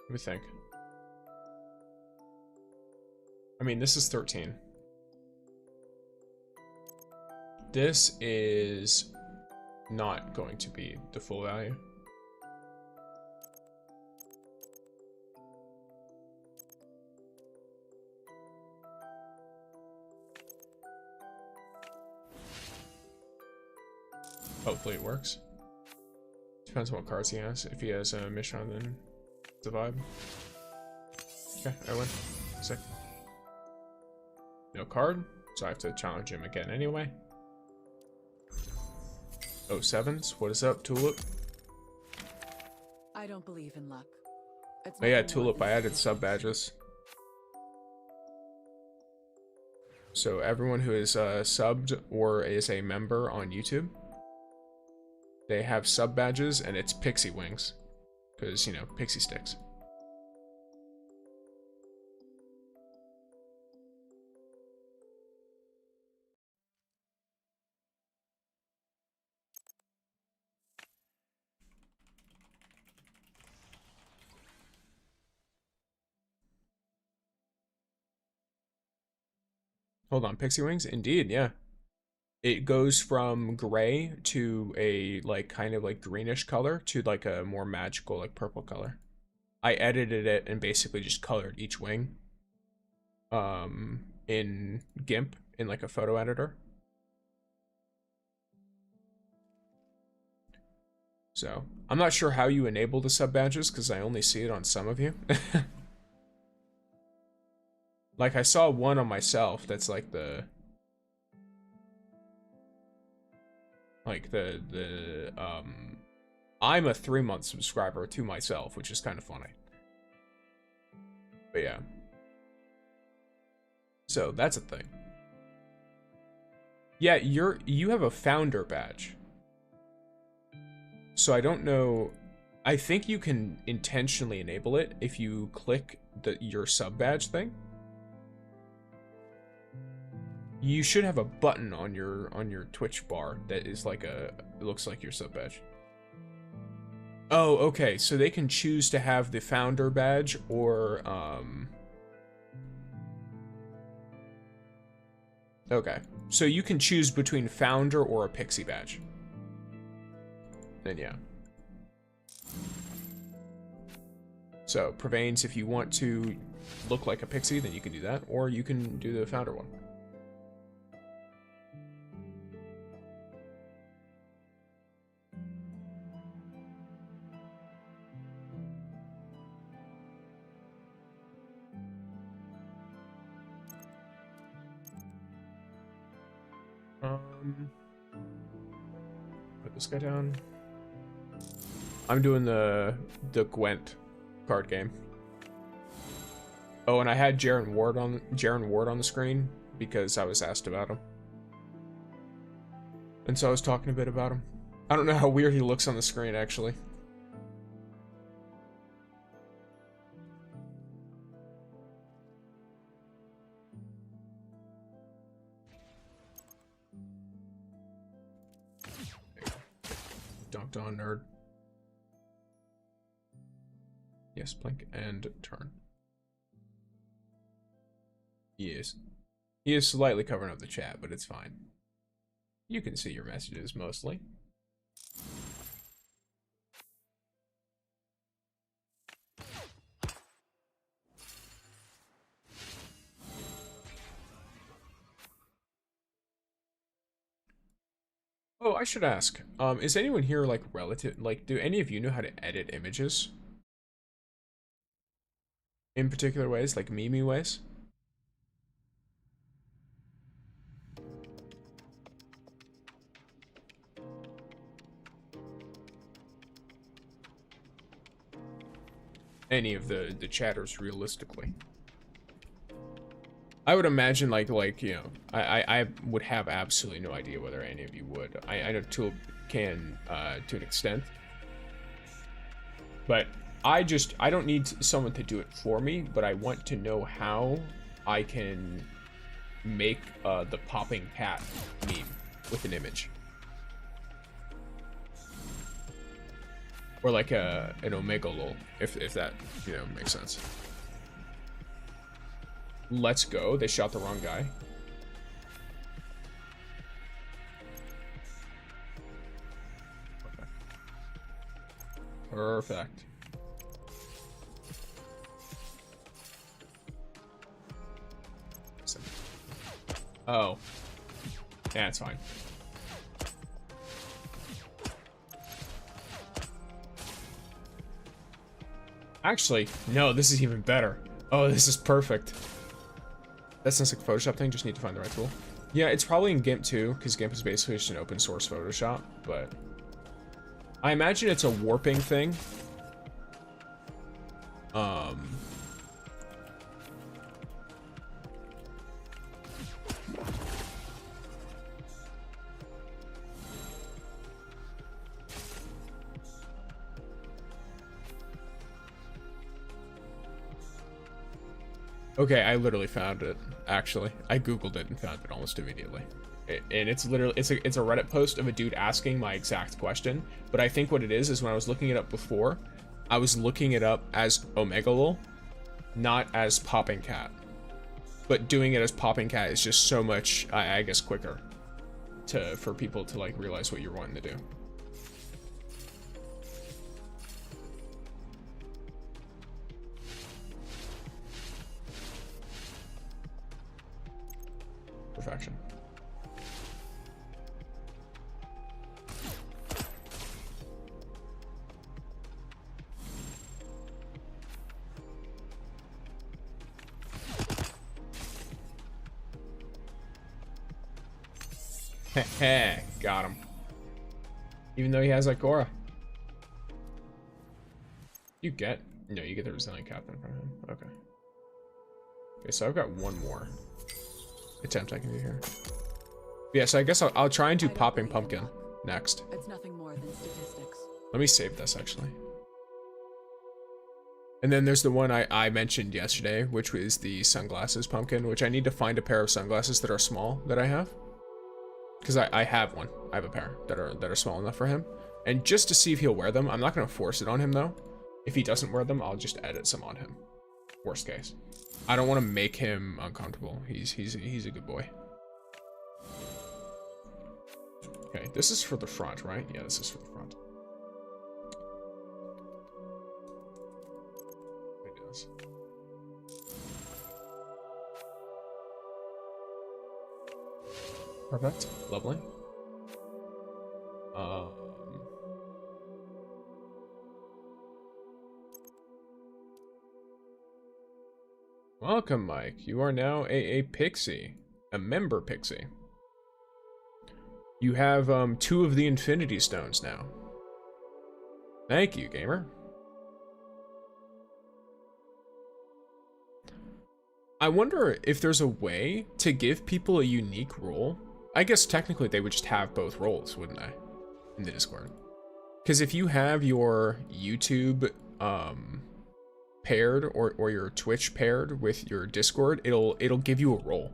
Let me think. I mean, this is 13. This is not going to be the full value. Hopefully it works. Depends on what cards he has. If he has a mission, then it's a vibe. Okay, I win. Sick. No card, so I have to challenge him again anyway. Oh, sevens. What is up, Tulip? I don't believe in luck. It's Oh yeah, nothing more Tulip, than I added statistics. sub badges. So everyone who is subbed or is a member on YouTube, they have sub badges, and it's pixie wings. Because, you know, pixie sticks. Hold on, pixie wings? Indeed, yeah. It goes from gray to a, like, kind of, like, greenish color to, like, a more magical, like, purple color. I edited it and basically just colored each wing. In GIMP, in, like, a photo editor. So, I'm not sure how you enable the sub badges, because I only see it on some of you. Like, I saw one on myself that's, like, I'm a 3-month subscriber to myself, which is kind of funny. But yeah. So, that's a thing. Yeah, you have a founder badge. So I don't know, I think you can intentionally enable it if you click your sub badge thing. You should have a button on your Twitch bar that is like it looks like your sub badge. Oh, okay, so they can choose to have the founder badge or okay. So you can choose between founder or a pixie badge. Then yeah. So, Prevains, if you want to look like a pixie, then you can do that, or you can do the founder one. Put this guy down. I'm doing the Gwent card game. Oh, and I had JAREN Ward on the screen because I was asked about him. And so I was talking a bit about him. I don't know how weird he looks on the screen, actually. Dunked on, nerd. Yes, blink and turn. He is. He is slightly covering up the chat, but it's fine. You can see your messages, mostly. Oh, I should ask. Is anyone here, like, do any of you know how to edit images? In particular ways, like meme ways? Any of the chatters realistically. I would imagine like you know, I would have absolutely no idea whether any of you would. I know Tulip can to an extent. But I don't need someone to do it for me, but I want to know how I can make the popping cat meme with an image. Or like an omega lol, if that, you know, makes sense. Let's go. They shot the wrong guy. Perfect. Oh. Yeah, it's fine. Actually, no, this is even better. Oh, this is perfect. That's not like a Photoshop thing, just need to find the right tool. Yeah, it's probably in GIMP too, because GIMP is basically just an open source Photoshop, but I imagine it's a warping thing. Okay, I literally found it, actually. I googled it and found it almost immediately. And it's literally, it's a Reddit post of a dude asking my exact question, but I think what it is when I was looking it up before, I was looking it up as Omegalol, not as Popping Cat. But doing it as Popping Cat is just so much, I guess, quicker for people to like realize what you're wanting to do. Perfection. Heh, got him. Even though he has like aura. You get the resilient captain from him. Okay. Okay, so I've got one more attempt I can do here. Yeah, so I guess I'll try and do popping pumpkin next. It's nothing more than statistics. Let me save this actually. And then there's the one I mentioned yesterday, which was the sunglasses pumpkin, which I need to find a pair of sunglasses that are small that I have. Because I have one. I have a pair that are small enough for him. And just to see if he'll wear them, I'm not gonna force it on him though. If he doesn't wear them, I'll just edit some on him. Worst case. I don't want to make him uncomfortable. He's a good boy. Okay, this is for the front, right? Yeah, this is for the front. Let me do this. Perfect. Lovely. Welcome, Mike. You are now a pixie. A member pixie. You have 2 of the Infinity Stones now. Thank you, gamer. I wonder if there's a way to give people a unique role. I guess technically they would just have both roles, wouldn't they? In the Discord. Because if you have your YouTube paired or your Twitch paired with your Discord, it'll give you a role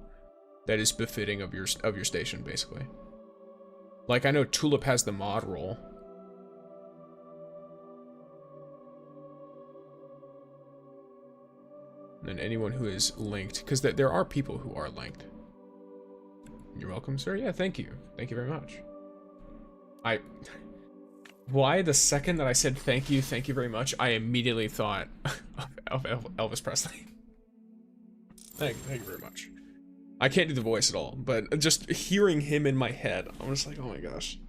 that is befitting of your station, basically. Like I know Tulip has the mod role. And anyone who is linked, because there are people who are linked. You're welcome, sir. Yeah, thank you. Thank you very much. Why the second that I said thank you very much, I immediately thought of Elvis Presley. Thank you very much. I can't do the voice at all, but just hearing him in my head, I'm just like, oh my gosh.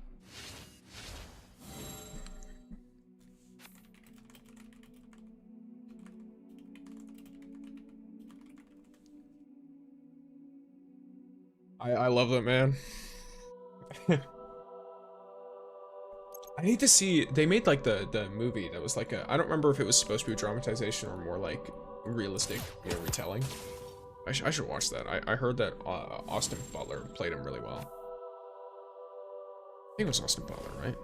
I love that, man. I need to see, they made like the movie that was like I don't remember if it was supposed to be a dramatization or more like realistic, retelling. I should watch that. I heard that Austin Butler played him really well. I think it was Austin Butler, right?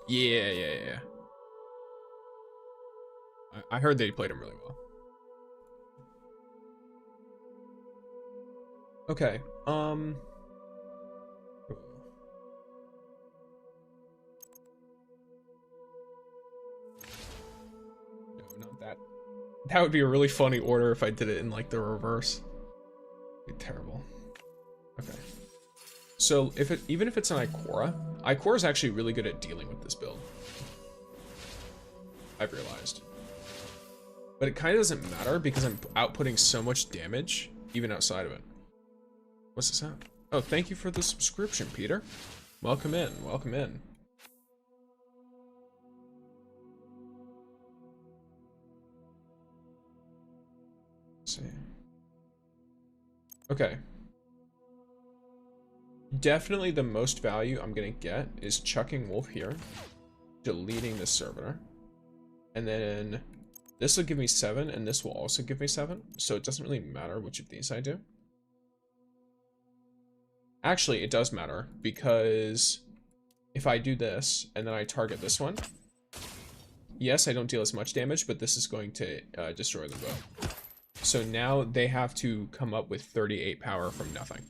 Yeah. I heard they played him really well. Okay, no, not that. That would be a really funny order if I did it in like the reverse. It'd be terrible. Okay. So even if it's an Ikora is actually really good at dealing with this build. I've realized. But it kind of doesn't matter because I'm outputting so much damage even outside of it. What's this at? Oh, thank you for the subscription, Peter. Welcome in, welcome in. Let's see. Okay. Definitely the most value I'm gonna get is chucking Wolf here, deleting this servitor, and then this will give me 7, and this will also give me 7, so it doesn't really matter which of these I do. Actually, it does matter, because if I do this, and then I target this one, yes, I don't deal as much damage, but this is going to destroy them both. So now they have to come up with 38 power from nothing.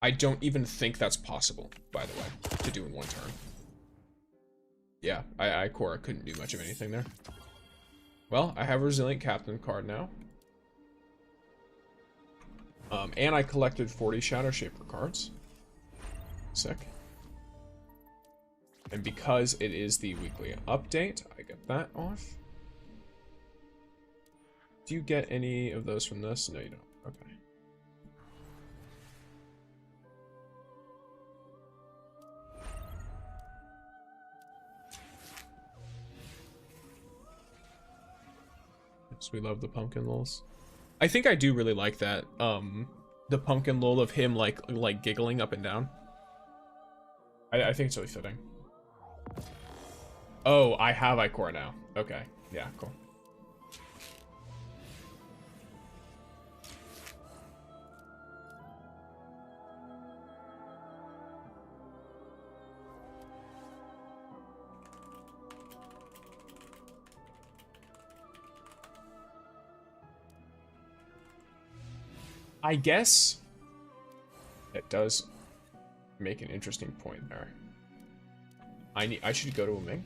I don't even think that's possible, by the way, to do in one turn. Yeah, Ikora couldn't do much of anything there. Well, I have a Resilient Captain card now. And I collected 40 Shadow Shaper cards. Sick. And because it is the weekly update, I get that off. Do you get any of those from this? No, you don't. Okay. Yes, we love the pumpkin lulls. I think I do really like that. The pumpkin lull of him like giggling up and down. I think it's really fitting. Oh, I have Ikora now. Okay. Yeah, cool. I guess it does make an interesting point there. I should go to a Ming.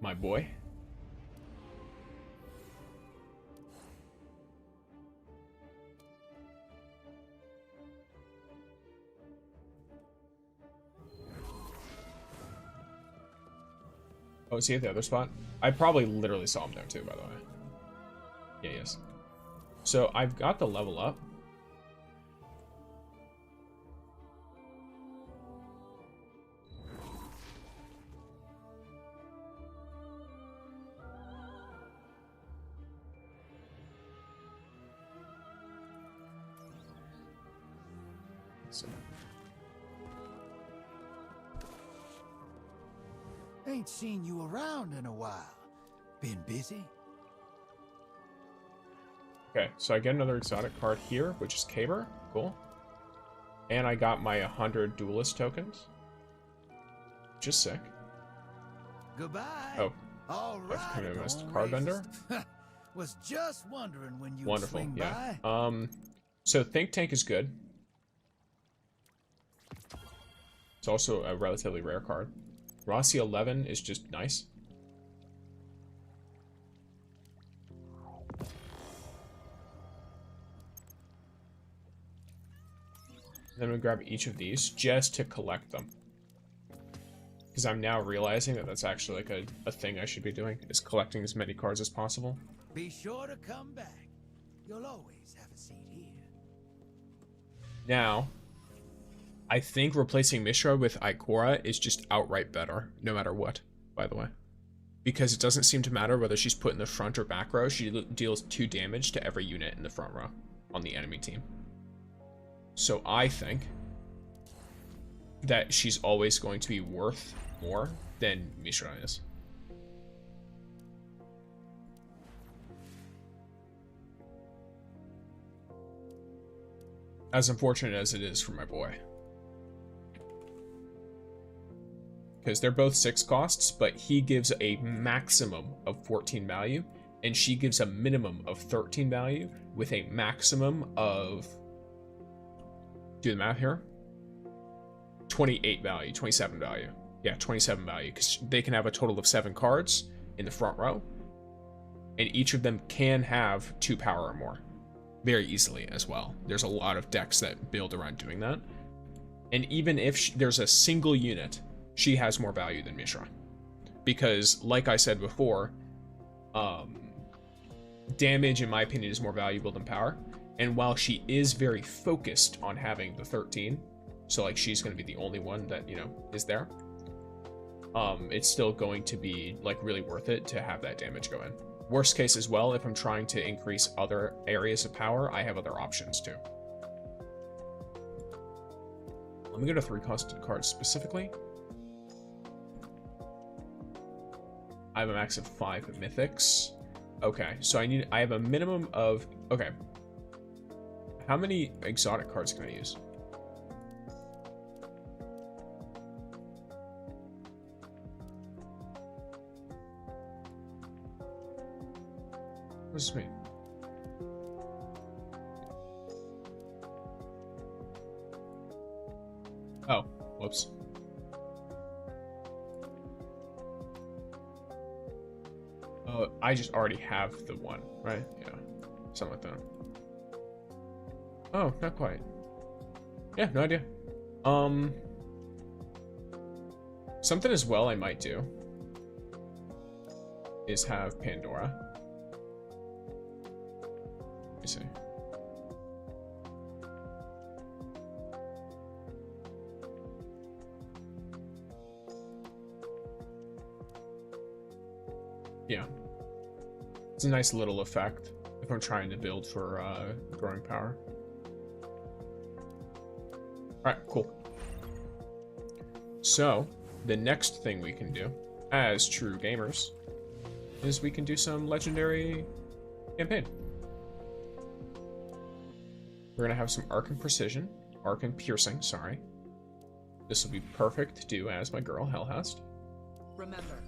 My boy. Oh, is he at the other spot? I probably literally saw him there too, by the way. Yeah, yes. So I've got the level up. So. Ain't seen you around in a while. Been busy? Okay, so I get another exotic card here, which is Caber. Cool. And I got my 100 duelist tokens. Which is sick. Goodbye. Oh. All I've right. committed a Gone card raises. bender. Was just wondering when you Wonderful, swing yeah. by. So Think Tank is good. It's also a relatively rare card. Rossi 11 is just nice. Then we grab each of these just to collect them. Because I'm now realizing that that's actually like a thing I should be doing, is collecting as many cards as possible. Be sure to come back. You'll always have a seat here. Now, I think replacing Mishra with Ikora is just outright better, no matter what, by the way. Because it doesn't seem to matter whether she's put in the front or back row, she deals 2 damage to every unit in the front row on the enemy team. So I think that she's always going to be worth more than Mishra is. As unfortunate as it is for my boy. because they're both 6 costs, but he gives a maximum of 14 value, and she gives a minimum of 13 value with a maximum of, do the math here, 28 value, 27 value. Yeah, 27 value, because they can have a total of 7 cards in the front row, and each of them can have 2 power or more very easily as well. There's a lot of decks that build around doing that. And even if there's a single unit, she has more value than Mishra. Because, like I said before, damage, in my opinion, is more valuable than power. And while she is very focused on having the 13, so like she's going to be the only one that, you know, is there, it's still going to be like really worth it to have that damage go in. Worst case as well, if I'm trying to increase other areas of power, I have other options too. Let me go to 3-costed cards specifically. I have a max of 5 mythics. Okay, so I have a minimum of, okay. How many exotic cards can I use? What does this mean? Oh, whoops. Oh, I just already have the one, right? Yeah, something like that. Oh, not quite. Yeah, no idea. Something as well I might do is have Pandora. Let me see. Yeah. It's a nice little effect if I'm trying to build for growing power. Alright, cool. So, the next thing we can do, as true gamers, is we can do some legendary campaign. We're gonna have some arc and precision, arc and piercing, sorry. This will be perfect to do as my girl, Hellhast. Remember,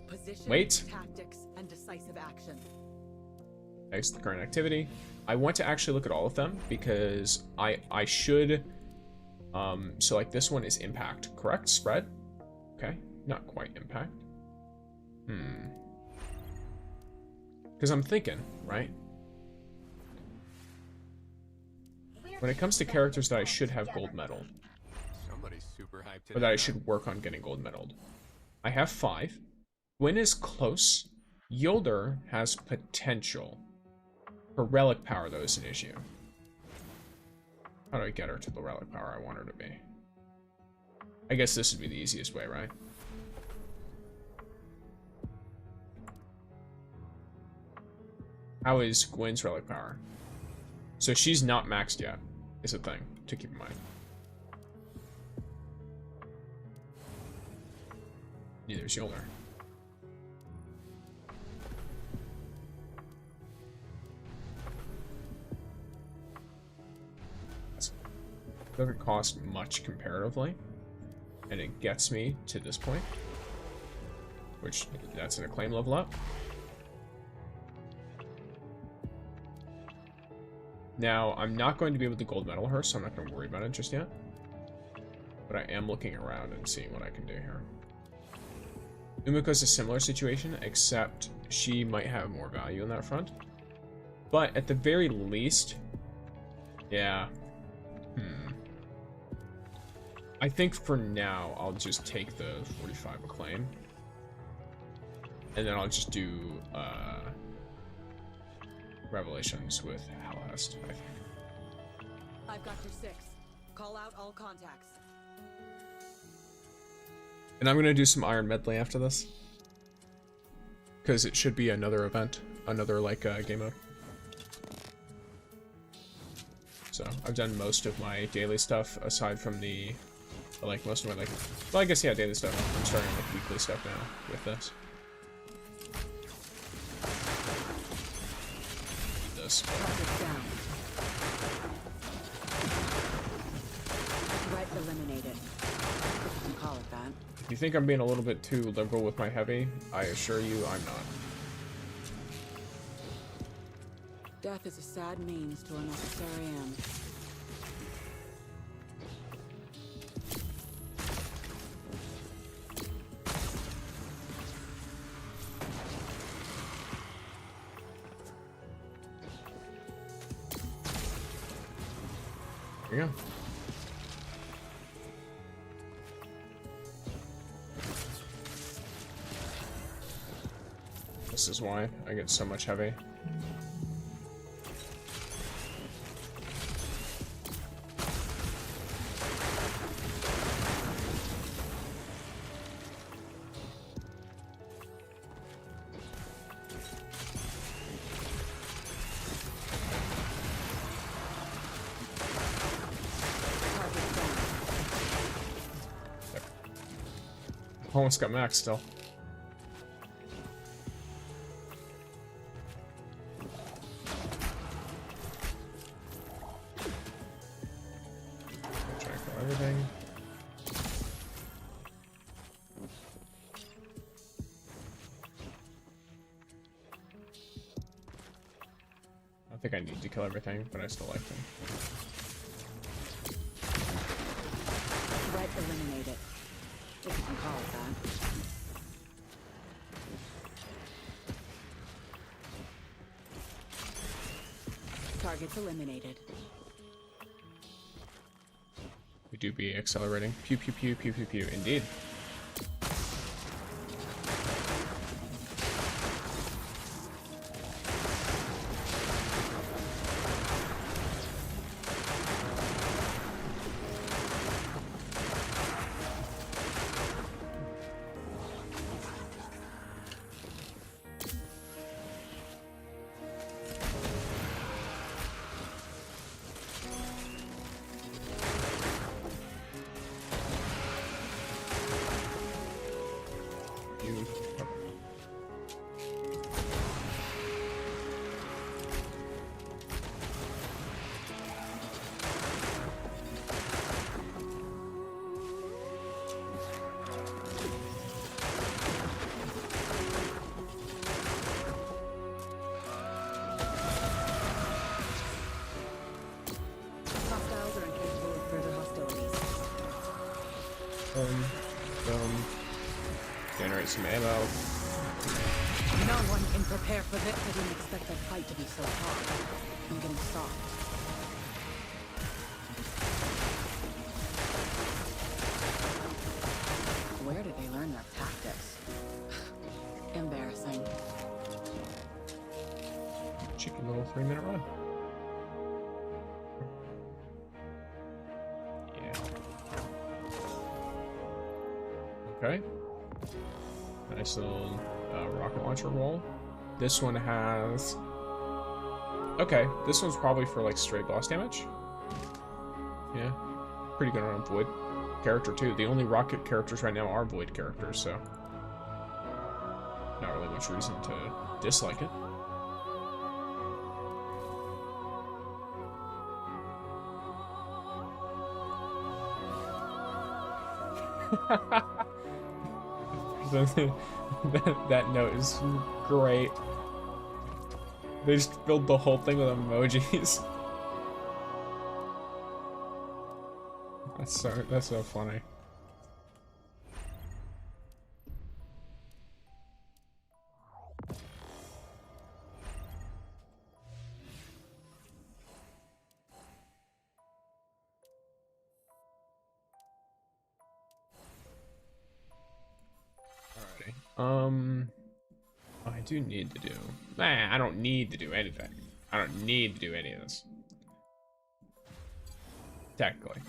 position, Wait. tactics, and decisive action. Next, the current activity. I want to actually look at all of them because I should. So like this one is impact, correct? Spread. Okay, not quite impact. Because I'm thinking, right? When it comes to characters that I should have gold medal, Somebody's super hyped or that I should work on getting gold medaled, I have 5. Gwyn is close. Yolder has potential. Her relic power, though, is an issue. How do I get her to the relic power I want her to be? I guess this would be the easiest way, right? How is Gwyn's relic power? So she's not maxed yet, is a thing to keep in mind. Neither is Yolder. Doesn't cost much comparatively, and it gets me to this point, which that's an acclaim level up. Now, I'm not going to be able to gold medal her, so I'm not going to worry about it just yet. But I am looking around and seeing what I can do here. Umiko's a similar situation, except she might have more value in that front. But at the very least, yeah. I think for now, I'll just take the 45 acclaim. And then I'll just do Revelations with Hellhast, I think. I've got your 6. Call out all contacts. And I'm going to do some Iron Medley after this. Because it should be another event. Another, like, game mode. So, I've done most of my daily stuff, aside from the... like, most of my, like... well, I guess, yeah, daily stuff. I'm starting, like, weekly stuff now with this. Target down. Threat eliminated. If you can call it that. If you think I'm being a little bit too liberal with my heavy, I assure you I'm not. Death is a sad means to a necessary end. There you go. This is why I get so much heavy. Almost got max still. Try to kill everything. I think I need to kill everything, but I still like them. Threat eliminated. If you can call it that. Targets eliminated. We do be accelerating. Pew pew pew pew pew pew. Indeed. Hostiles are incapable of further hostilities. Generate some ammo. No one can prepare for this. I didn't expect that fight to be so hard. I'm getting soft. Where did they learn their tactics? Embarrassing. Cheeky little 3-minute run. Yeah. Okay. Nice little rocket launcher roll. This one has... Okay, this one's probably for like straight boss damage. Yeah. Pretty good on a Void character too. The only rocket characters right now are Void characters, so... Not really much reason to dislike it. that note is great. They just filled the whole thing with emojis. That's so funny. I do need to do... Nah, I don't need to do anything. I don't need to do any of this. Technically.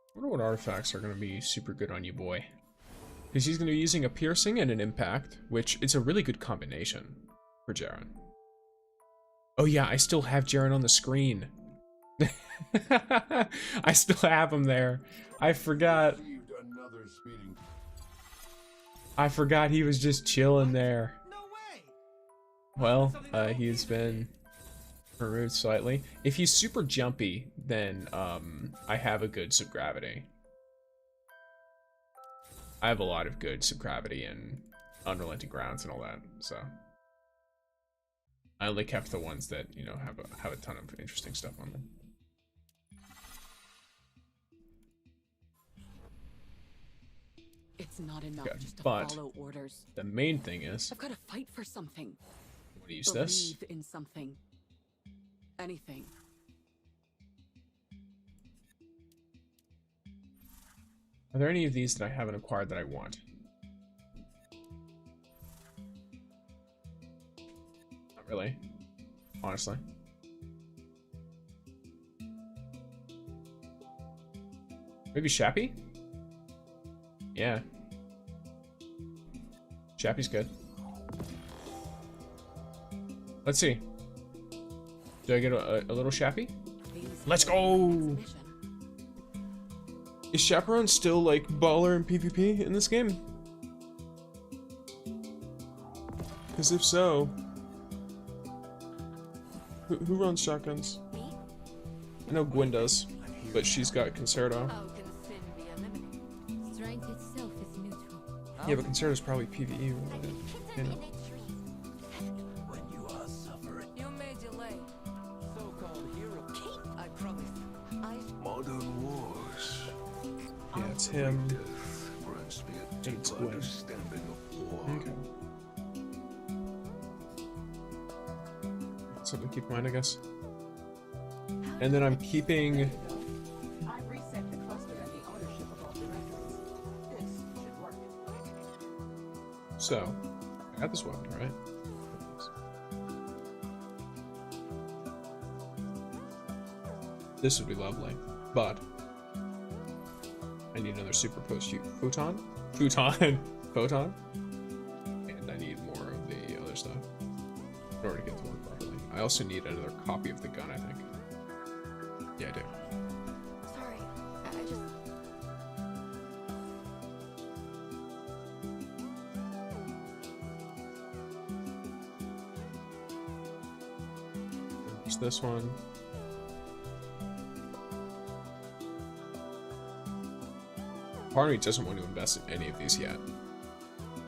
I wonder what artifacts are going to be super good on you, boy. Because he's going to be using a piercing and an impact, which is a really good combination for JAREN. Oh yeah, I still have JAREN on the screen. I still have him there. I forgot. I forgot he was just chilling there. No way. Well, he's been Removed slightly. If he's super jumpy, then I have a good subgravity. I have a lot of good subgravity and unrelenting grounds and all that, so I only kept the ones that, you know, have a ton of interesting stuff on them. It's not enough Okay, just to but follow orders. the main thing is, I've got to fight for something. you want to use this? Believe in something. Anything. Are there any of these that I haven't acquired that I want? Not really, honestly. Maybe Shappy? Yeah. Shappy's good. Let's see. Do I get a little Shappy? Let's go! Is Chaperone still like baller in PvP in this game? Because if so, who runs shotguns? Me? I know Gwen does, but she's got Concerto. How can sin be eliminated? Strength itself is neutral. Yeah, but Concerto's probably PvE I related. mean, You hidden know. in a tree. When you are suffering. You may delay. So-called hero. I promise. Modern wars. Yeah, it's him. Death grants me a deep It's Gwen. understanding of war. Okay. Something to keep in mind, I guess. And then I'm keeping. I've reset the cluster and the ownership of all directories. This should work. So, I got this weapon, right? This would be lovely, but I need another super post photon, photon, and I need more of the other stuff in order to get to work properly. I also need another copy of the gun, I think. Yeah, I do. Sorry, I just... Use this one. Part of me doesn't want to invest in any of these yet.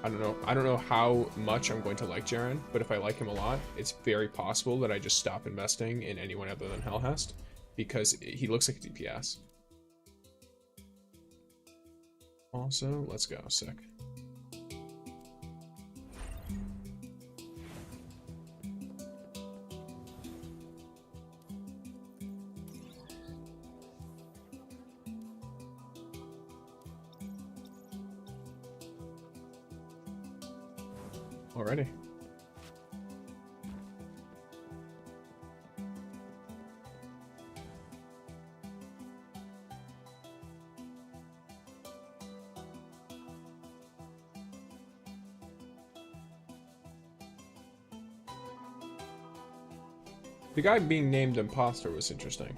I don't know how much I'm going to like JAREN, but if I like him a lot, it's very possible that I just stop investing in anyone other than Hellhest, because he looks like a DPS. Also, let's go, sick. Already. The guy being named imposter was interesting.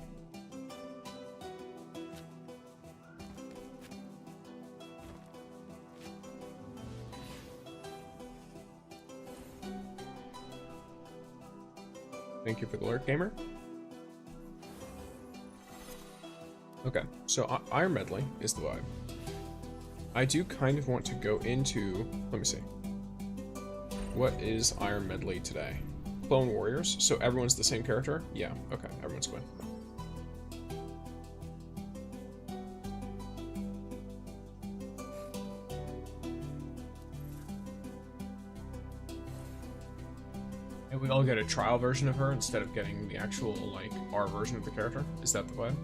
Thank you for the alert, gamer. Okay, so Iron Medley is the vibe. I do kind of want to go into... Let me see. What is Iron Medley today? Clone Warriors? So everyone's the same character? Yeah, okay, everyone's Gwen. And we all get a trial version of her instead of getting the actual, like, our version of the character? Is that the vibe?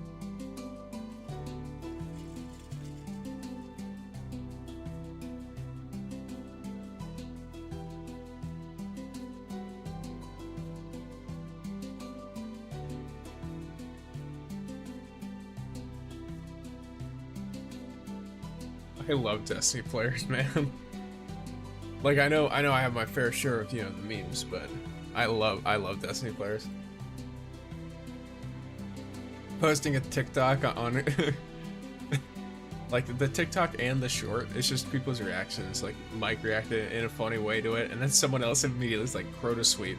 I love Destiny players, man. Like, I know I have my fair share of, you know, the memes, but I love Destiny players. Posting a TikTok on like the TikTok and the short, it's just people's reactions. Like Mike reacted in a funny way to it, and then someone else immediately is like Crota sweep.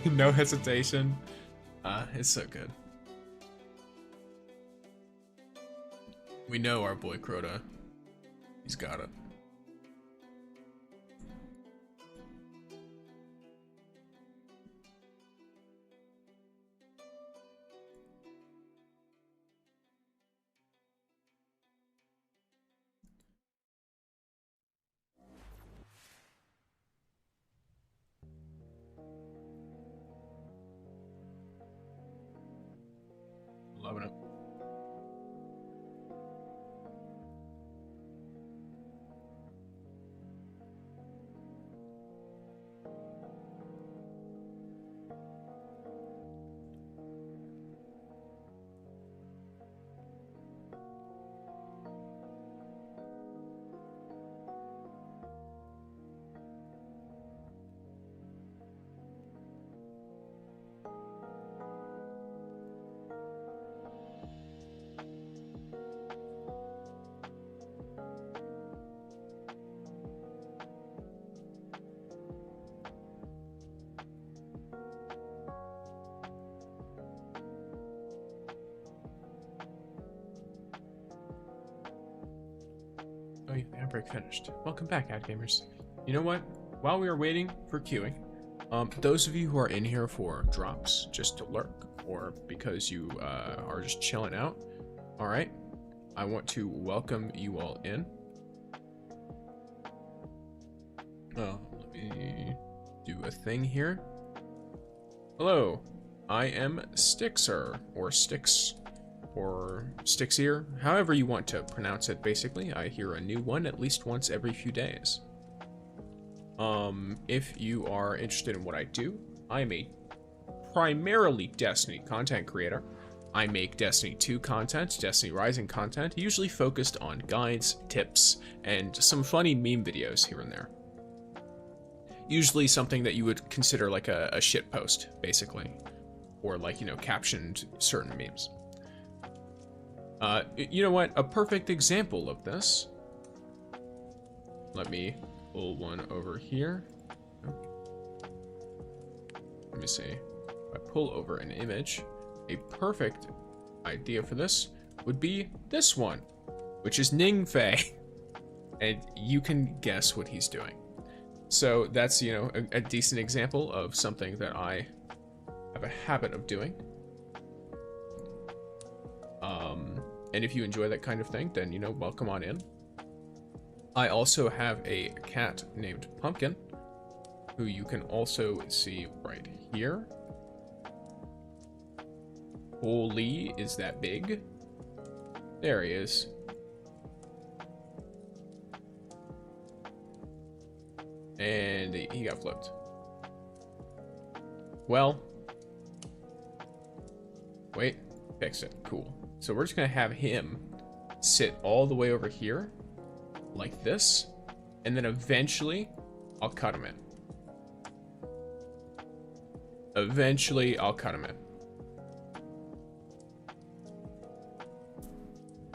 No hesitation. It's so good. We know our boy Crota. He's got it. Loving it. Oh yeah, the outbreak finished. Welcome back, ad gamers. You know what? While we are waiting for queuing, those of you who are in here for drops, just to lurk, or because you are just chilling out, all right, I want to welcome you all in. Oh, let me do a thing here. Hello, I am Stixer, or Stix, or Stixier, however you want to pronounce it. Basically, I hear a new one at least once every few days. If you are interested in what I do, I am a primarily Destiny content creator. I make Destiny 2 content, Destiny Rising content, usually focused on guides, tips, and some funny meme videos here and there. Usually something that you would consider like a shit post, basically. Or like, you know, captioned certain memes. You know what? A perfect example of this. Let me pull one over here. Let me see. If I pull over an image, a perfect idea for this would be this one, which is Ningfei. And you can guess what he's doing. So that's, you know, a decent example of something that I have a habit of doing. And if you enjoy that kind of thing, then, you know, welcome on in. I also have a cat named Pumpkin, who you can also see right here. Holy, is that big? There he is. And he got flipped. Well. Wait, fix it, cool. So we're just gonna have him sit all the way over here, like this, and then eventually I'll cut him in. Eventually I'll cut him in.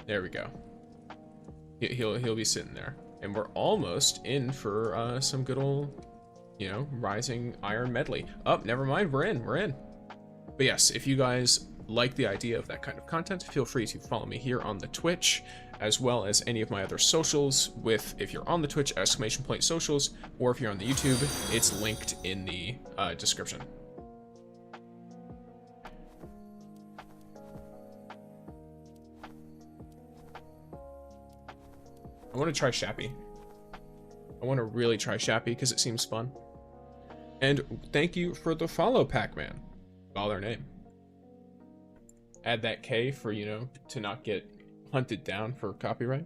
There we go. He'll be sitting there. And we're almost in for some good old, you know, Rising Iron medley. Oh, never mind, we're in. But yes, if you guys like the idea of that kind of content, feel free to follow me here on the Twitch, as well as any of my other socials with, if you're on the Twitch, !socials, or if you're on the YouTube, it's linked in the description. I want to try Shappy. I want to really try Shappy because it seems fun. And thank you for the follow, Pac-Man. Follow their name. Add that K for, you know, to not get hunted down for copyright.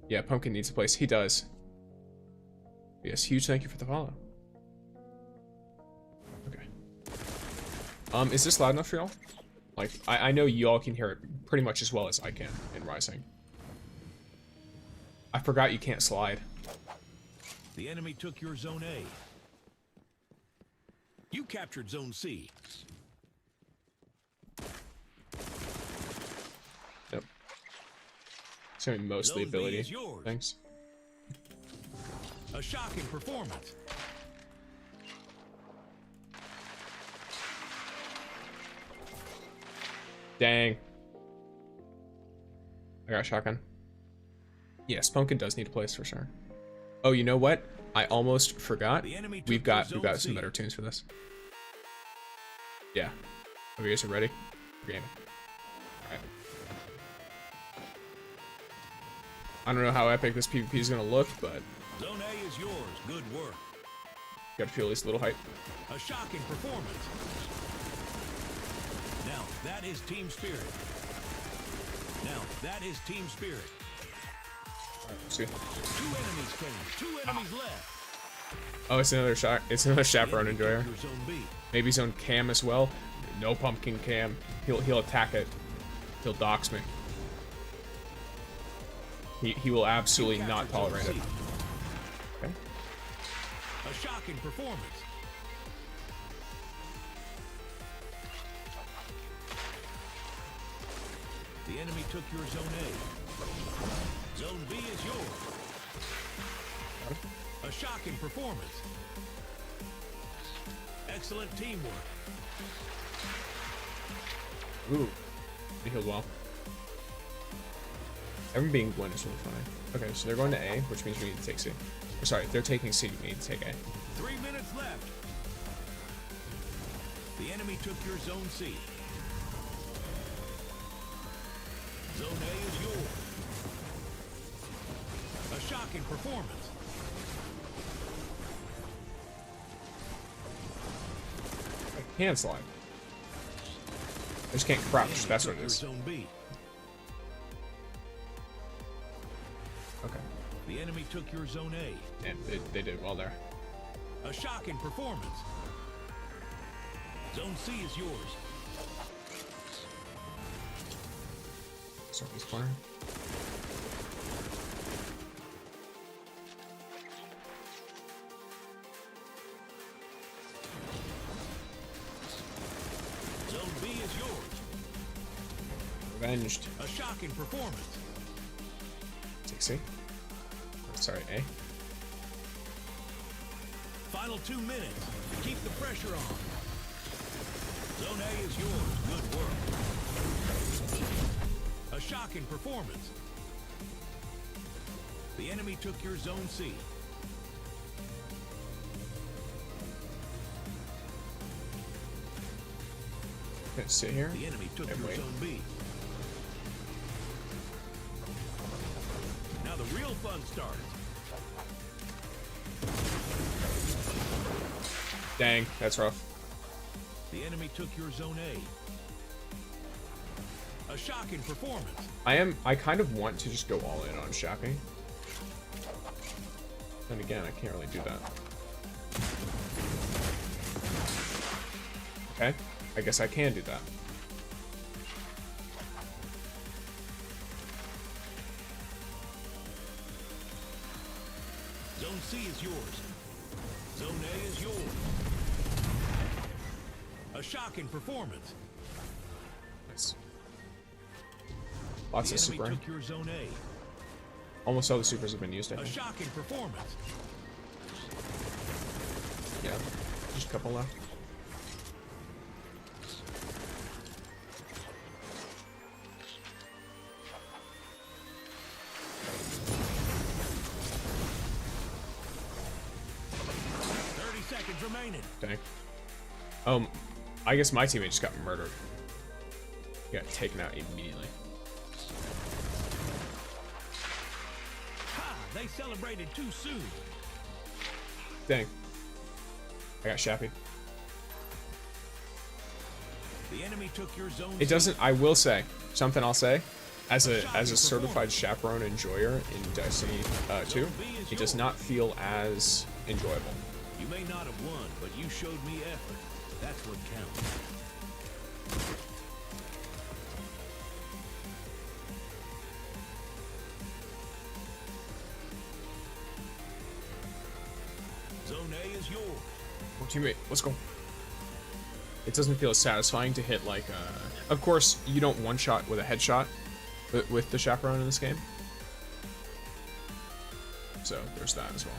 Yeah, Pumpkin needs a place. He does. Yes, huge thank you for the follow. Okay. Is this loud enough for y'all? Like, I know y'all can hear it pretty much as well as I can in Rising. I forgot you can't slide. The enemy took your Zone A. You captured Zone C. Yep. It's gonna be mostly Zone B ability. is yours. Thanks. A shocking performance. Dang. I got a shotgun. Yes, Pumpkin does need a place for sure. Oh, you know what? I almost forgot. We've got some better tunes for this. Yeah. Oh, you guys are ready? We're gaming. Alright. I don't know how epic this PvP is gonna look, but Zone A is yours. Good work. gotta feel at least a little hype. A shocking performance. Now, that is team spirit. Now, that is team spirit. Alright, let's see. 2 enemies came. 2 enemies left. Oh, it's another shot. It's another chaperone Enemy enjoyer. took your zone B. Maybe zone Cam as well. No Pumpkin Cam. He'll attack it. He'll dox me. He will absolutely You not captured zone tolerate it. C. Okay. A shocking performance. The enemy took your zone A. Zone B is yours. A shocking performance. Excellent teamwork. Ooh. He healed well. Everyone being Gwen is really funny. Okay, so they're going to A, which means we need to take C. Or sorry, they're taking C, we need to take A. 3 minutes left. The enemy took your zone C. Zone A is yours. A shocking performance. I can slide. I just can't crouch, that's what it Took your is. Zone B. Okay. The enemy took your zone A. And they did well there. A shocking performance. Zone C is yours. Circle's corner. Zone B is yours. Revenged. A shocking performance. Take C. Oh, sorry, A. Final 2 minutes to keep the pressure on. Zone A is yours. Good work. A shocking performance. The enemy took your zone C. Gonna sit here. The enemy took And your wait. zone B. Now the real fun starts. Dang, that's rough. The enemy took your zone A. A shocking performance. I kind of want to just go all in on shocking. Then again, I can't really do that. Okay, I guess I can do that. Zone C is yours. Zone A is yours. A shocking performance. Nice. Lots The of enemy super. took your zone A. Almost all the supers have been used, I A think. shocking performance. Yeah, just a couple left. Seconds remaining. Dang. I guess my teammate just got murdered. He got taken out immediately. Ha! They celebrated too soon. Dang. I got shappy. The enemy took your zone. It doesn't. I will say something. I'll say, as a certified chaperone enjoyer in Destiny 2, it does not feel as enjoyable. You may not have won, but you showed me effort. That's what counts. Zone A is yours. Oh, teammate, let's go. It doesn't feel as satisfying to hit like. Of course, you don't one-shot with a headshot with the chaperone in this game. So there's that as well.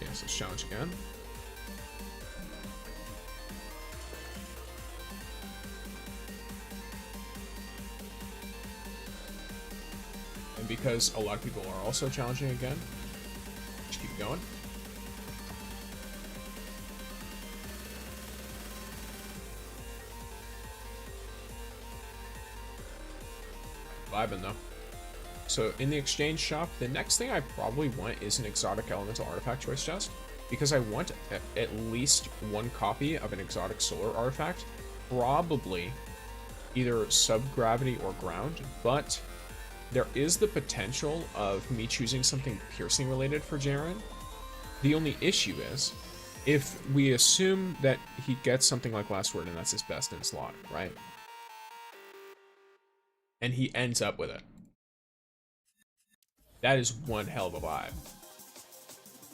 Yes, let's challenge again. because a lot of people are also challenging again. Just keep going. Vibing though. So in the exchange shop, the next thing I probably want is an exotic elemental artifact choice chest, because I want at least one copy of an exotic solar artifact, probably either sub-gravity or ground, but there is the potential of me choosing something piercing related for JAREN. The only issue is, if we assume that he gets something like Last Word and that's his best in slot, right? And he ends up with it. That is one hell of a vibe.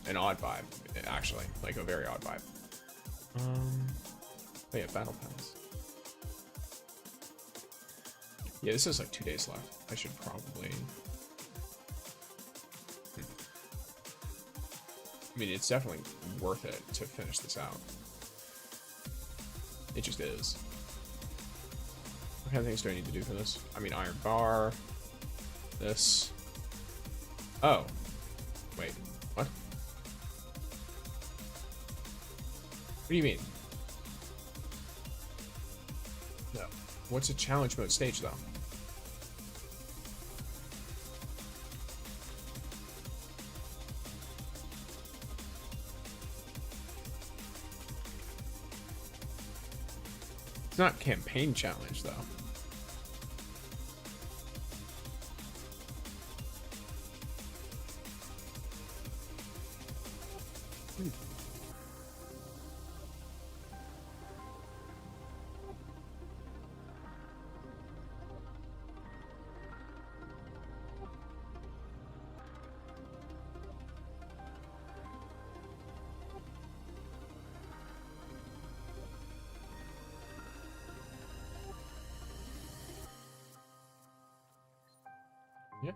An odd vibe, actually. Like a very odd vibe. Oh yeah, battle pass. Yeah, this is like 2 days left. I should probably... I mean, it's definitely worth it to finish this out. It just is. What kind of things do I need to do for this? I mean, iron bar. This. Oh. Wait. What? What do you mean? No. What's a challenge mode stage, though? It's not campaign challenge, though. Yeah.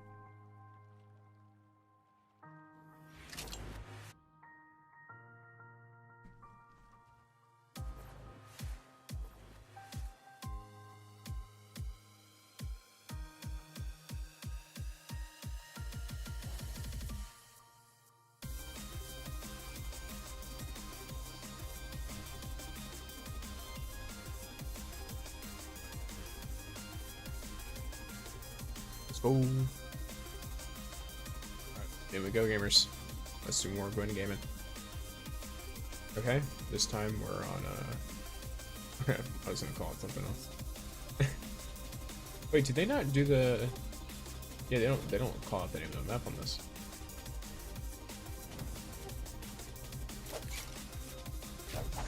Let's go. Here we go, gamers. Let's do more going gaming. Okay, this time we're on I was gonna call it something else. Wait, did they not do the? Yeah, they don't call out the name of the map on this.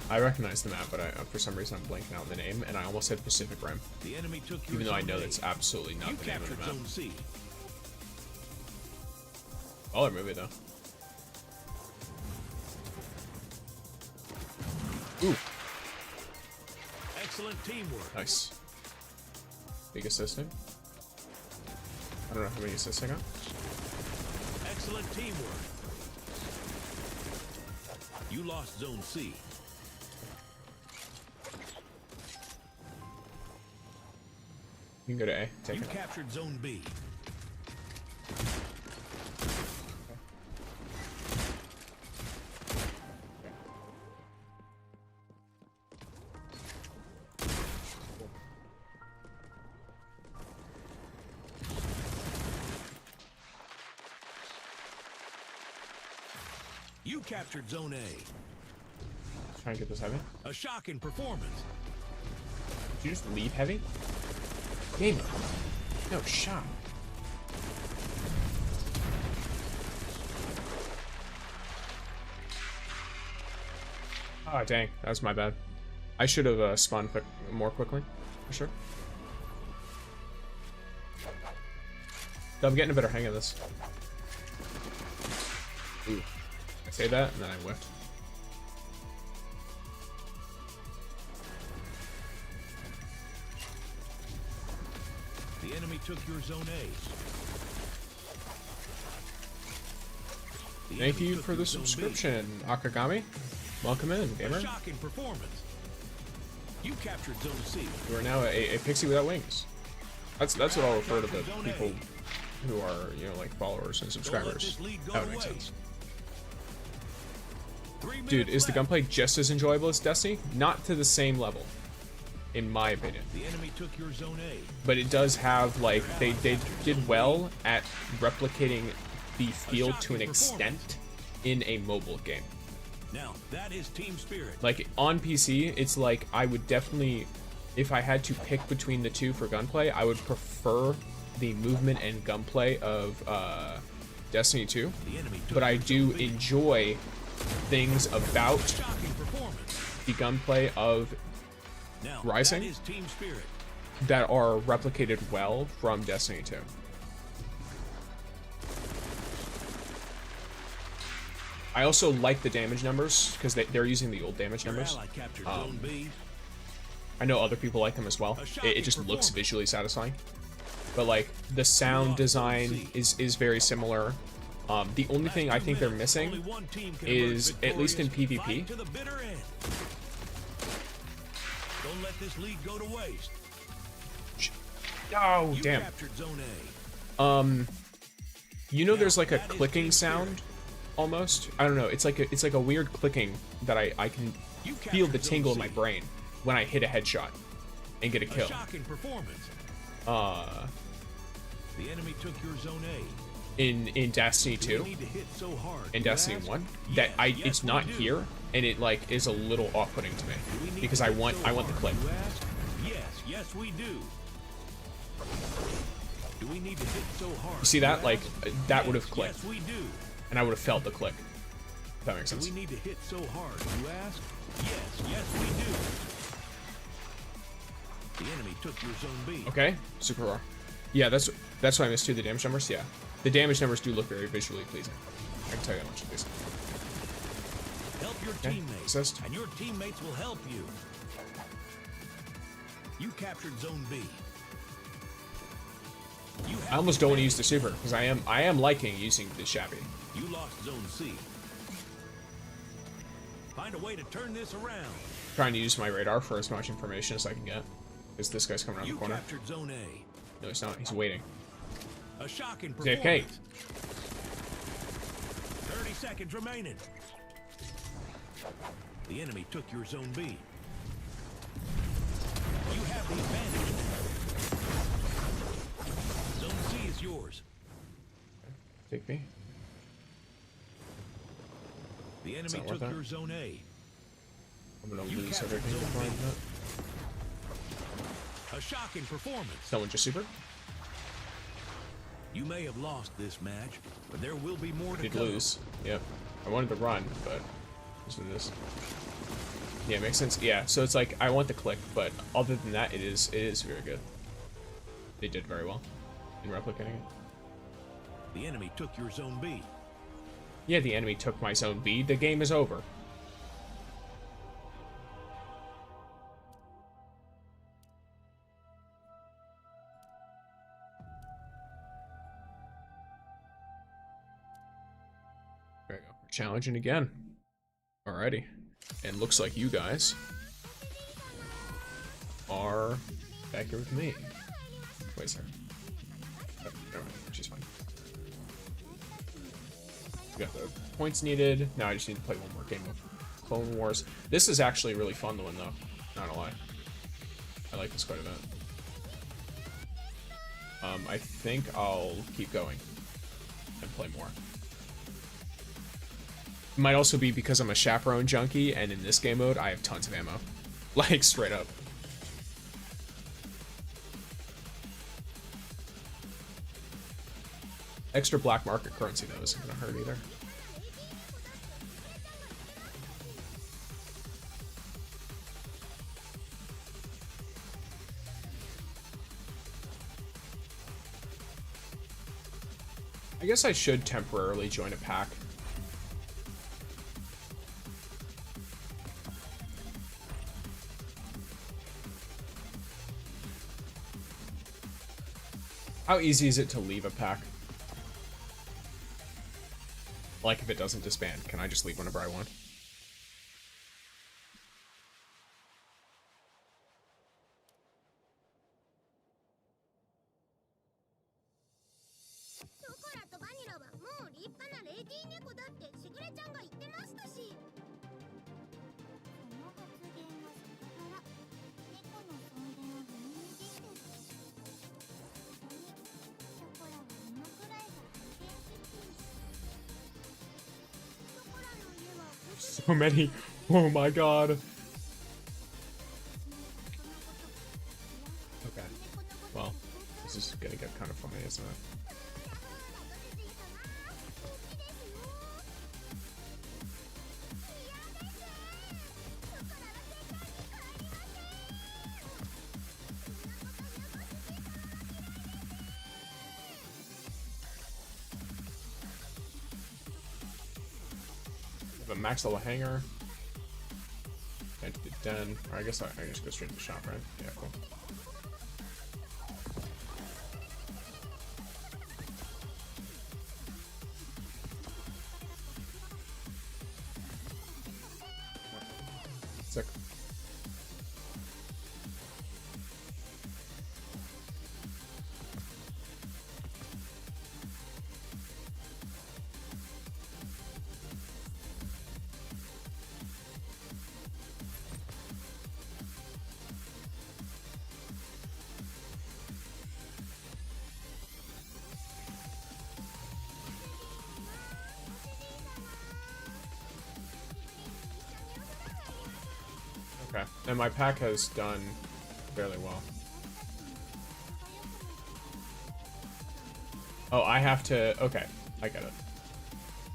I recognize the map, but for some reason I'm blanking out the name, and I almost said Pacific Rim, The enemy took your even though I zone know A. that's absolutely not You the name of the captured map. zone C. Baller movie though. Ooh, Excellent teamwork. nice. Big assisting. I don't know how many assists I got. Excellent teamwork. You lost zone C. You can go to A. Take You it. captured zone B. You captured zone A. Try and get this heavy. A shocking performance. Did you just leave heavy? Game it. No shot. Oh dang, that was my bad. I should have spawned more quickly, for sure. I'm getting a better hang of this. Ooh. I say that, and then I whiffed. The enemy took your zone A. The Thank enemy you took for your the zone B. subscription, Akagami. Welcome in, A gamer. shocking performance. You captured zone C. You are now a pixie without wings. That's what I'll refer to the people who are, you know, like followers and subscribers, that would make sense. Dude, is the gunplay just as enjoyable as Destiny? Not to the same level, in my opinion. The enemy took your zone A. But it does have, like, they did well at replicating the feel to an extent in a mobile game. Now, that is team spirit. Like, on PC, it's like, I would definitely, if I had to pick between the two for gunplay, I would prefer the movement and gunplay of Destiny 2. But I do enjoy things about the gunplay of Rising that are replicated well from Destiny 2. I also like the damage numbers because they're using the old damage numbers. I know other people like them as well. It just looks visually satisfying. But like the sound design is very similar. The only thing I think they're missing is, at least in PvP, Don't let this lead go to waste. oh You damn. captured zone A. You know, there's like a clicking sound, almost. I don't know. It's like a weird clicking that I can feel the tingle in my brain when I hit a headshot and get a kill. Shocking performance. The enemy took your zone A. In Destiny 2 and Destiny 1, that it's not here, and it like is a little off-putting to me because I want the click. Yes, we do. Do we need to hit so hard? You see that? Like that would have clicked, Yes, we do. and I would have felt the click. If that makes Do sense. we need to hit so hard? You ask. Yes, we do. The enemy took your zone B. Okay, super raw. Yeah, that's what I missed too. The damage numbers. Yeah, the damage numbers do look very visually pleasing. I can tell you that much at least. Help your Okay, teammates, assist. and your teammates will help you. You captured zone B. I almost don't want to use the super because I am liking using the shabby. You lost zone C. Find a way to turn this around. Trying to use my radar for as much information as I can get. Because this guy's coming around You the corner. captured zone A. No, he's not. He's waiting. A shocking He's AFK. performance. 30 seconds remaining. The enemy took your zone B. You have the advantage. Zone C is yours. Take me. The enemy not took worth it. your zone A. I'm gonna You lose captured everything zone before I B. do that. A shocking performance. Someone just super? You may have lost this match, but there will be more to Did come. lose. Yep. I wanted to run, but this is this. Yeah, makes sense. Yeah, so it's like I want the click, but other than that, it is very good. They did very well in replicating it. The enemy took your zone B. Yeah, the enemy took my zone B. The game is over. There we go. We're challenging again. Alrighty. And looks like you guys are back here with me. Wait, sir. Oh, never mind. She's fine. Got the points needed. Now I just need to play one more game of Clone Wars. This is actually really fun to win, though. Not gonna lie. I like this quite a bit. I think I'll keep going and play more. Might also be because I'm a chaperone junkie, and in this game mode, I have tons of ammo. Like, straight up. Extra black market currency, though, isn't gonna hurt either. I guess I should temporarily join a pack. How easy is it to leave a pack? Like, if it doesn't disband, can I just leave whenever I want? So many. Oh my god. Okay. Well, this is gonna get kind of funny, isn't it? A max level hanger. And to the den. Or I guess I just go straight to the shop, right? Yeah, cool. Sick. Okay, and my pack has done fairly well. Oh, I have to... Okay, I get it.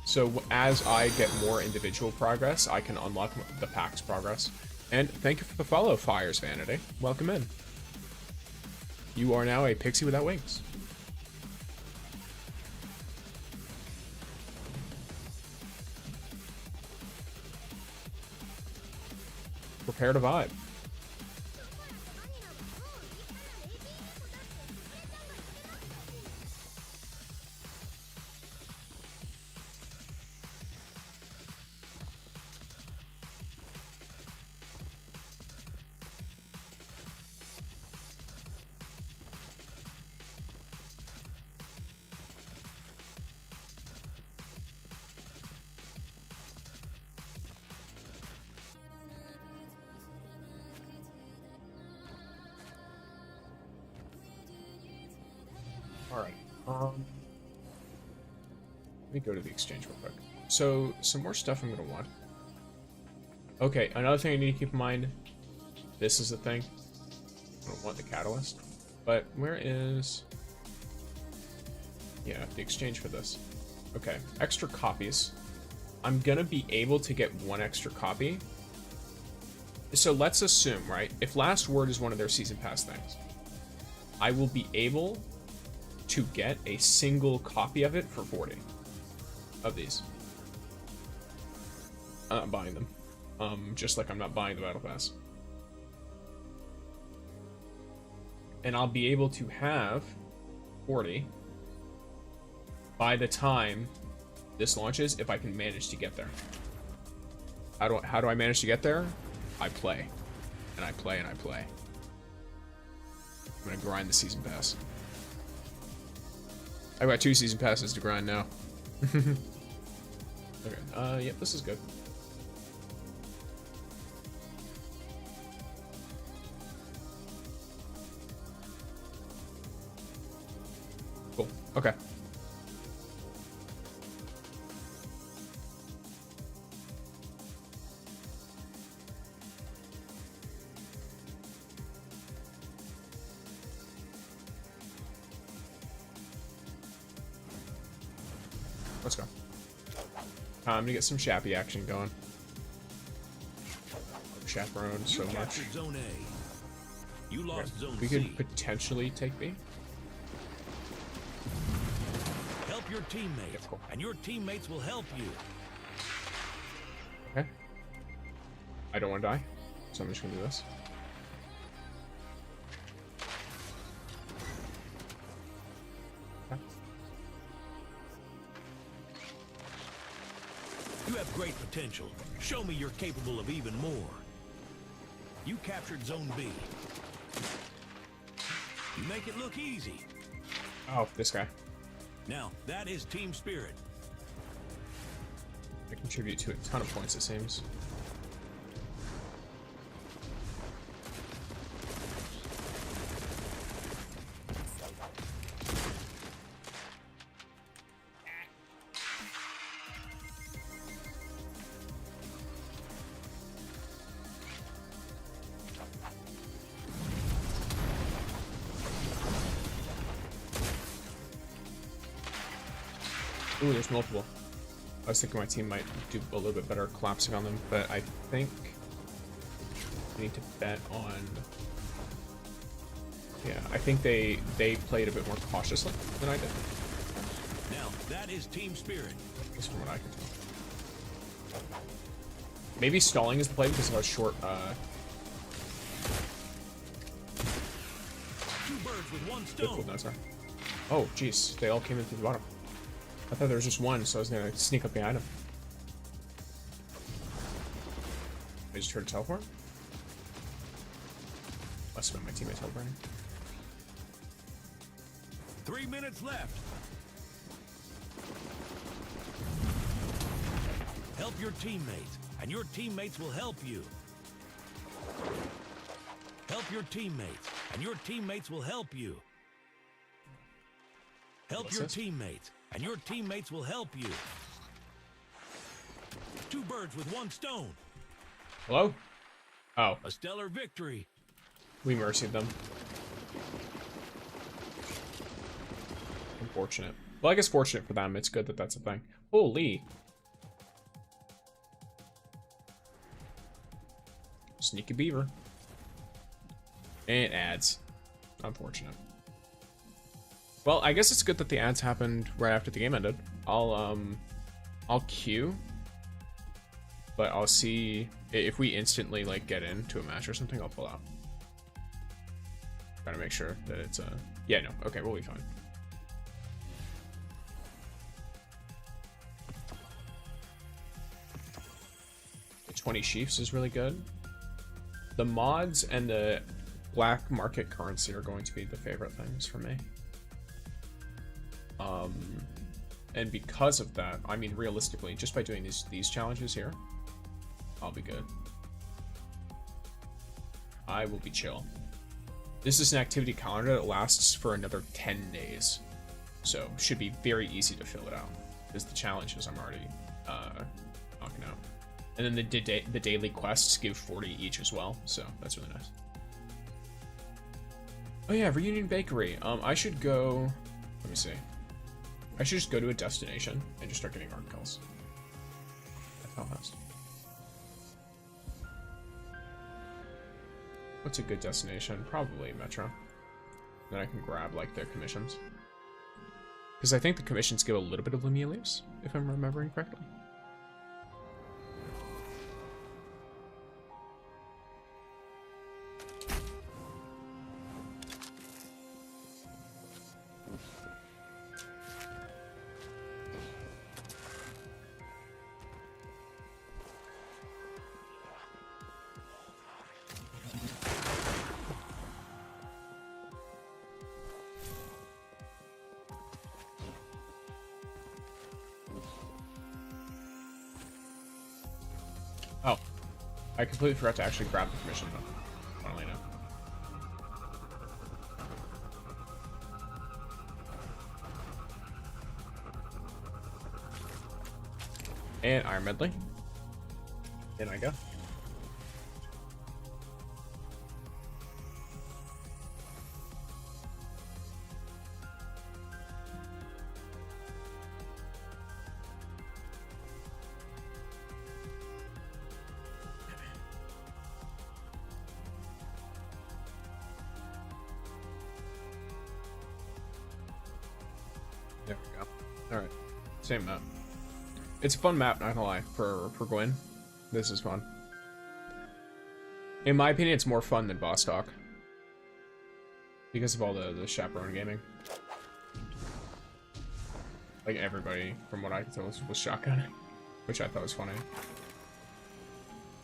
So as I get more individual progress, I can unlock the pack's progress. And thank you for the follow, Fire's Vanity. Welcome in. You are now a pixie without wings. Prepare to vibe. Alright, let me go to the exchange real quick. So, some more stuff I'm gonna want. Okay, another thing I need to keep in mind, this is the thing. I don't want the catalyst. But where is... Yeah, the exchange for this. Okay, extra copies. I'm gonna be able to get one extra copy. So let's assume, right, if Last Word is one of their Season Pass things, I will be able to get a single copy of it for 40 of these. I'm not buying them. Just like I'm not buying the Battle Pass. And I'll be able to have 40 by the time this launches, if I can manage to get there. How do I manage to get there? I play. And I play and I play. I'm gonna grind the Season Pass. I've got 2 Season Passes to grind now. Okay, yep, this is good. Cool, okay. Let's go. Time to get some Shappy action going. Chaperone so much. Zone A. You lost Zone We C. could potentially take B. Help your teammates, Yeah, cool. and your teammates will help you. Okay. I don't want to die, so I'm just gonna do this. Okay. You have great potential. Show me you're capable of even more. You captured Zone B. You make it look easy. Oh, this guy. Now, that is team spirit. I can contribute to a ton of points, it seems. Ooh, there's multiple. I was thinking my team might do a little bit better collapsing on them, but I think I need to bet on... Yeah, I think they played a bit more cautiously than I did. Now, that is team spirit. At least from what I can tell. Maybe stalling is the play because of our short, Two birds with one stone. no, sorry. Oh, jeez, they all came in through the bottom. I thought there was just one, so I was gonna sneak up behind him. I just heard a teleport. Must have been my teammate teleporting. 3 minutes left. Help your teammates, and your teammates will help you. Help your teammates, and your teammates will help you. Help your teammates, and your teammates will help you. Two birds with one stone. Hello? Oh, A stellar victory. we mercied them. Unfortunate. Well, I guess fortunate for them. It's good that that's a thing. Holy. Sneaky beaver. And ads. Unfortunate. Well, I guess it's good that the ads happened right after the game ended. I'll queue, but I'll see if we instantly like get into a match or something. I'll pull out. Try to make sure that it's yeah, no, okay, we'll be fine. The 20 sheafs is really good. The mods and the black market currency are going to be the favorite things for me. And because of that, I mean, realistically, just by doing these challenges here, I'll be good. I will be chill. This is an activity calendar that lasts for another 10 days. So, should be very easy to fill it out. Because the challenges I'm already knocking out. And then the daily quests give 40 each as well, so that's really nice. Oh yeah, Reunion Bakery. I should go... Let me see. I should just go to a destination and just start getting art kills. That's how fast. What's a good destination? Probably Metro. Then I can grab, like, their commissions. Because I think the commissions give a little bit of Lumia leaves, if I'm remembering correctly. Oh, I completely forgot to actually grab the commission though. Finally now. And Iron Medley. In I go. There we go. Alright. Same map. It's a fun map, not gonna lie, for Gwyn. This is fun. In my opinion, it's more fun than Boss Talk. Because of all the chaperone gaming. Like everybody, from what I can tell, was shotgunning. Which I thought was funny.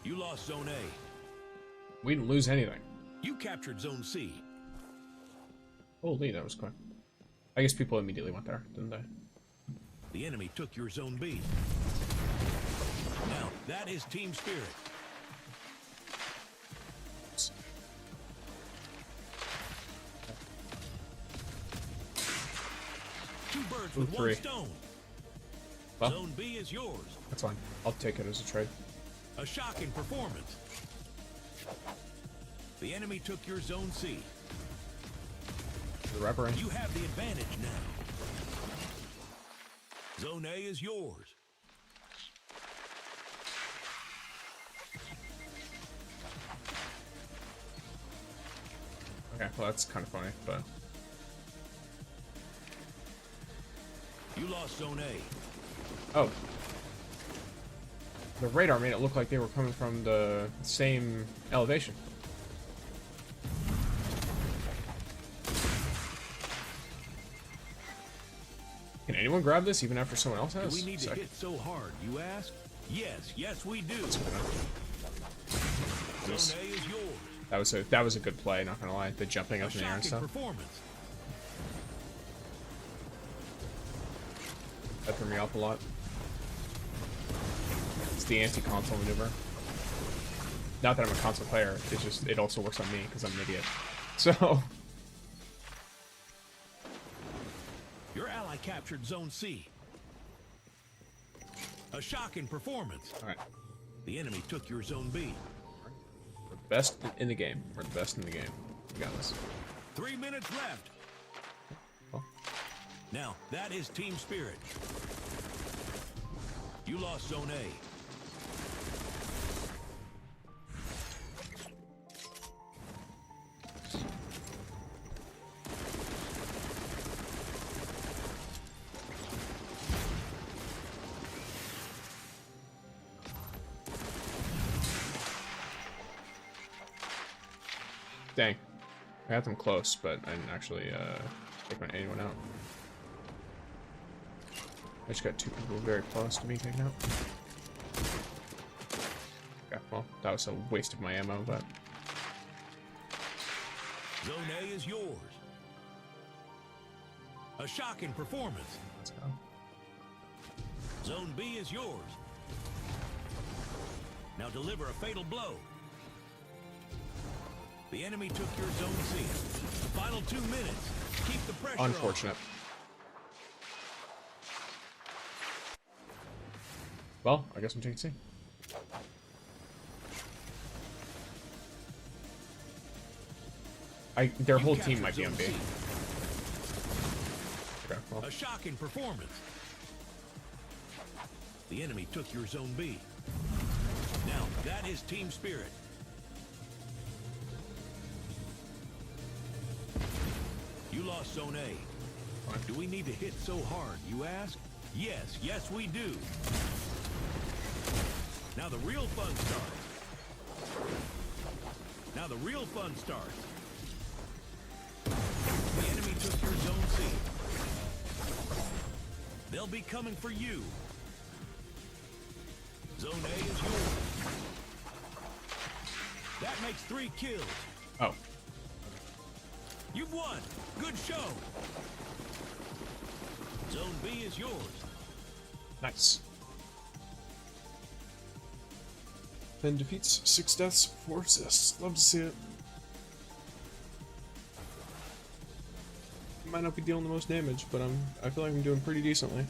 You lost Zone A. We didn't lose anything. You captured Zone C. Holy, that was quick. I guess people immediately went there, didn't they? The enemy took your Zone B. Now, that is team spirit. Two birds with three. one stone. Well. Zone B is yours. That's fine. I'll take it as a trade. A shocking performance. The enemy took your zone C. The wrapper in. You have the advantage now. Zone A is yours. Okay, well that's kind of funny, but You lost zone A. oh, the radar made it look like they were coming from the same elevation. Can anyone grab this even after someone else Do has? we need to Sick. hit so hard, you ask? Yes, yes we do. Yes. Zone A is yours. That was a good play, not gonna lie. The jumping A up in the air and shocking stuff. performance. That threw me off a lot. It's the anti-console maneuver. Not that I'm a console player, it's just, it also works on me because I'm an idiot. So, Your ally captured zone C. A shocking performance. alright. The enemy took your zone B. We're the best in the game. We're the best in the game. We got this. 3 minutes left. Well, Now, that is team spirit. You lost zone A. dang. I had them close, but I didn't actually take anyone out. I just got two people very close to me taken out. Okay, well, that was a waste of my ammo, but Zone A is yours. A shocking performance. let's go. Zone B is yours. Now deliver a fatal blow. The enemy took your zone C. Final 2 minutes. Keep the pressure on. Unfortunate. Well, I guess I'm taking C. Their You whole team captured might be on zone B. C. Okay, well, A shocking performance. The enemy took your zone B. Now, that is team spirit. You lost zone A. fine. Do we need to hit so hard, you ask? Yes, yes we do. Now the real fun starts. Now the real fun starts. The enemy took your zone C. They'll be coming for you. Zone A is yours. That makes 3 kills. Oh, You've won. Good show. Zone B is yours. nice. 10 defeats, 6 deaths, 4 assists. Love to see it. Might not be dealing the most damage, but I feel like I'm doing pretty decently.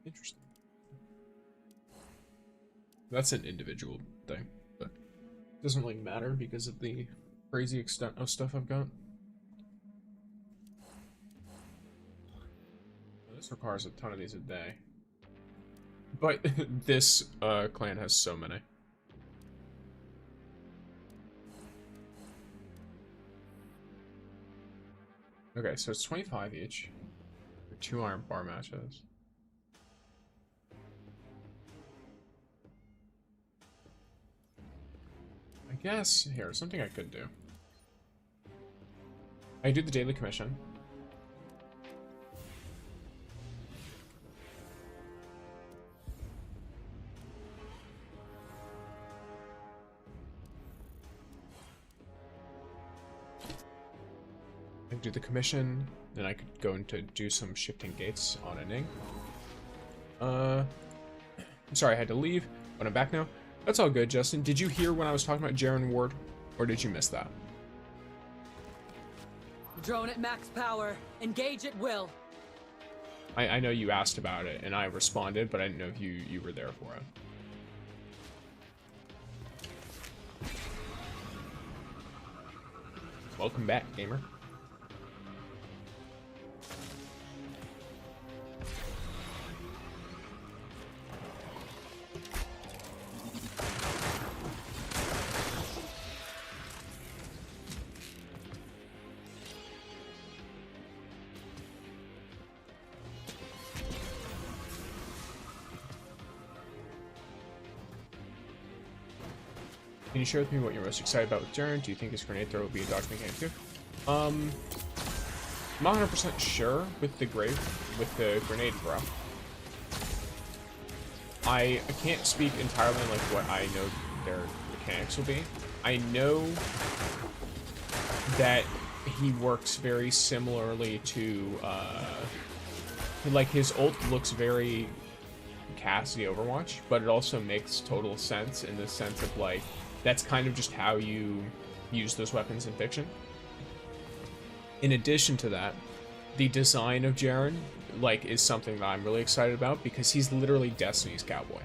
Interesting. That's an individual thing, but it doesn't really matter because of the crazy extent of stuff I've got. This requires a ton of these a day. But this clan has so many. Okay, so it's 25 each. 2 iron bar matches. I guess, here, something I could do. I do the daily commission. I could do the commission, then I could go into do some shifting gates on ending. I'm sorry, I had to leave, but I'm back now. That's all good, Justin. Did you hear when I was talking about JAREN Ward, or did you miss that? Drone at max power. Engage at will. I know you asked about it, and I responded, but I didn't know if you were there for it. Welcome back, gamer. Can you share with me what you're most excited about with JAREN? Do you think his grenade throw will be a dodge mechanic too? I'm not 100% sure with the grenade throw. I can't speak entirely on like what I know their mechanics will be. I know that he works very similarly to like his ult looks very Cassidy Overwatch, but it also makes total sense in the sense of like that's kind of just how you use those weapons in fiction. In addition to that, the design of JAREN like is something that I'm really excited about because he's literally Destiny's cowboy.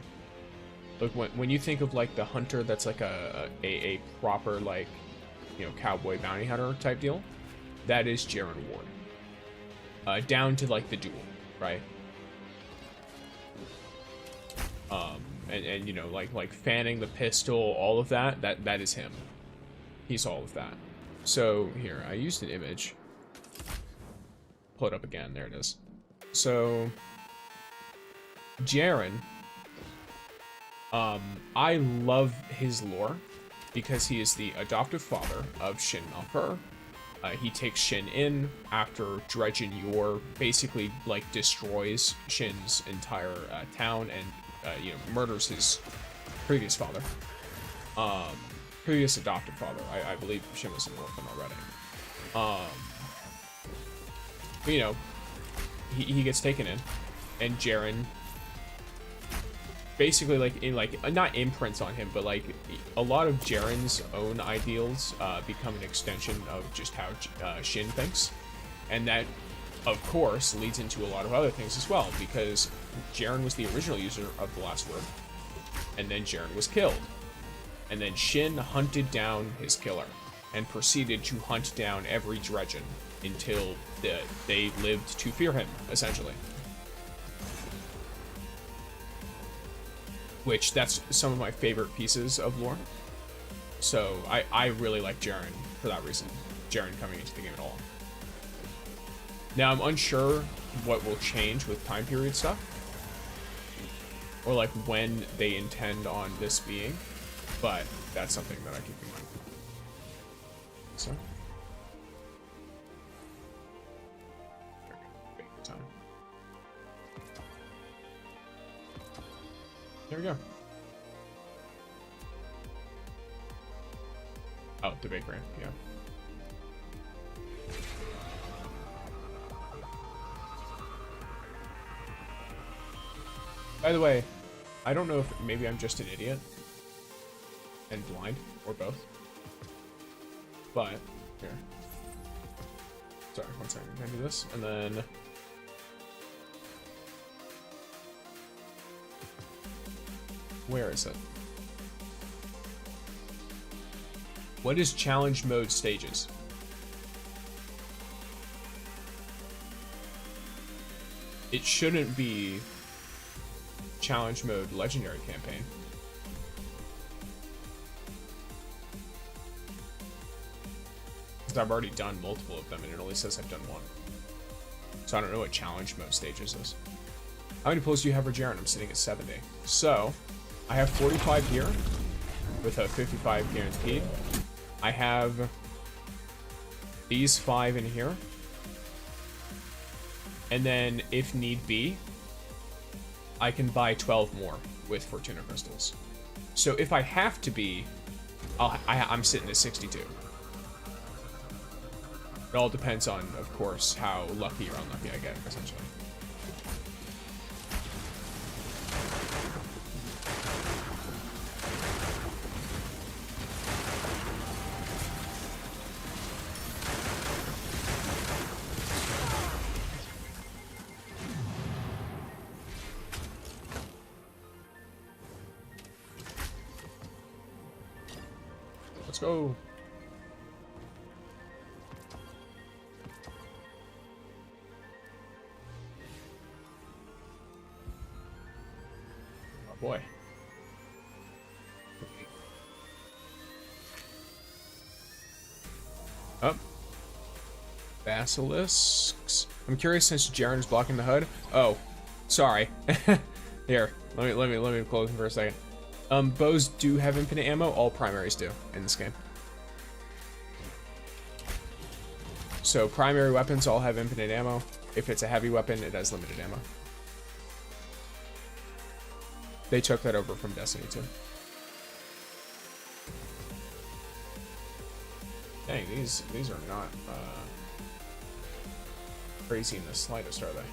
Like when you think of like the hunter that's like a proper like, you know, cowboy bounty hunter type deal, that is JAREN Ward. Down to like the duel, right? And you know, like fanning the pistol, all of that is him. He's all of that. So here, I used an image. Pull it up again, there it is. So JAREN, I love his lore because he is the adoptive father of Shin Malphur. He takes Shin in after Dredgen Yor basically like destroys Shin's entire town and you know, murders his previous father, previous adoptive father. I believe Shin was an orphan already. But, you know, he gets taken in, and JAREN basically not imprints on him, but like a lot of JAREN's own ideals become an extension of just how Shin thinks, and that of course leads into a lot of other things as well, because JAREN was the original user of the last word, and then JAREN was killed, and then Shin hunted down his killer and proceeded to hunt down every Dredgen until they lived to fear him, essentially. Which, that's some of my favorite pieces of lore. So I really like JAREN for that reason. JAREN coming into the game at all. Now I'm unsure what will change with time period stuff, or like when they intend on this being, but that's something that I keep in mind. So time. There we go. Oh, the bakery, yeah. By the way, I don't know if maybe I'm just an idiot and blind, or both. But, here. Sorry, one second. Can I do this? And then... Where is it? What is challenge mode stages? It shouldn't be challenge mode legendary campaign. Because I've already done multiple of them and it only says I've done one. So I don't know what challenge mode stages is. How many pulls do you have for JAREN? I'm sitting at 70. So I have 45 here with a 55 guaranteed. I have these 5 in here. And then, if need be, I can buy 12 more with Fortuna Crystals. So if I have to be, I'm sitting at 62. It all depends on, of course, how lucky or unlucky I get, essentially. Let's go. Oh boy. Up. Basilisks. I'm curious since JAREN is blocking the HUD. Oh, sorry. Here, let me close them for a second. Bows do have infinite ammo. All primaries do in this game. So primary weapons all have infinite ammo. If it's a heavy weapon, it has limited ammo. They took that over from Destiny 2. Dang, these are not crazy in the slightest, are they?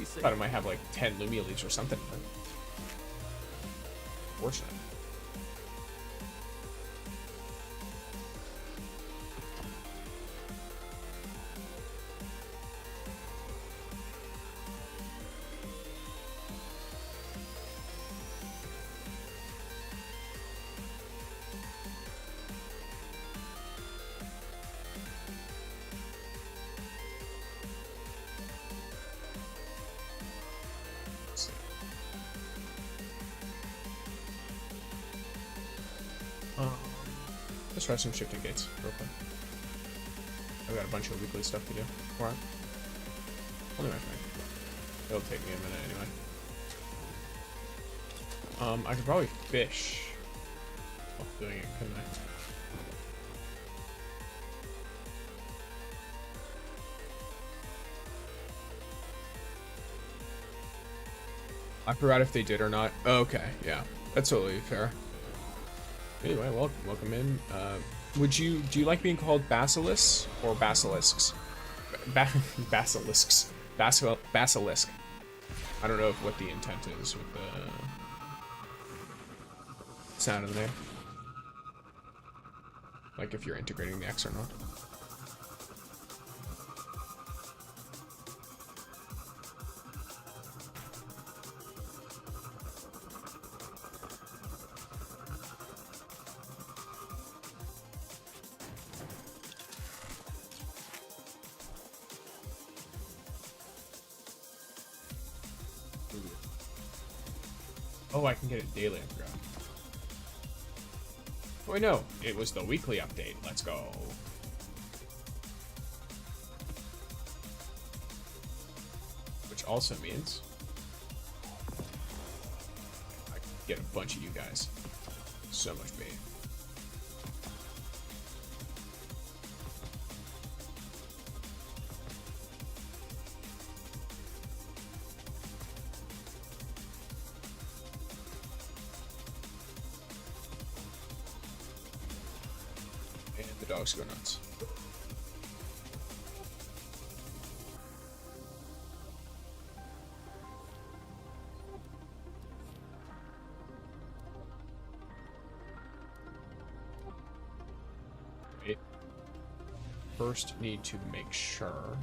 Thought it might have like 10 Lumia leads or something. Fortunate. Let's try some shifting gates real quick. I've got a bunch of weekly stuff to do. Alright. Only my friend. It'll take me a minute anyway. I could probably fish while doing it, couldn't I? I forgot if they did or not. Okay, yeah. That's totally fair. Anyway, welcome in. Do you like being called basilisks or basilisks? Basilisks. Basilisk. I don't know what the intent is with the sound of the name. Like if you're integrating the X or not. Oh, I can get it daily, I forgot. Oh, wait, no. It was the weekly update. Let's go. Which also means I can get a bunch of you guys. So much bait. The dogs go nuts. Wait. First, need to make sure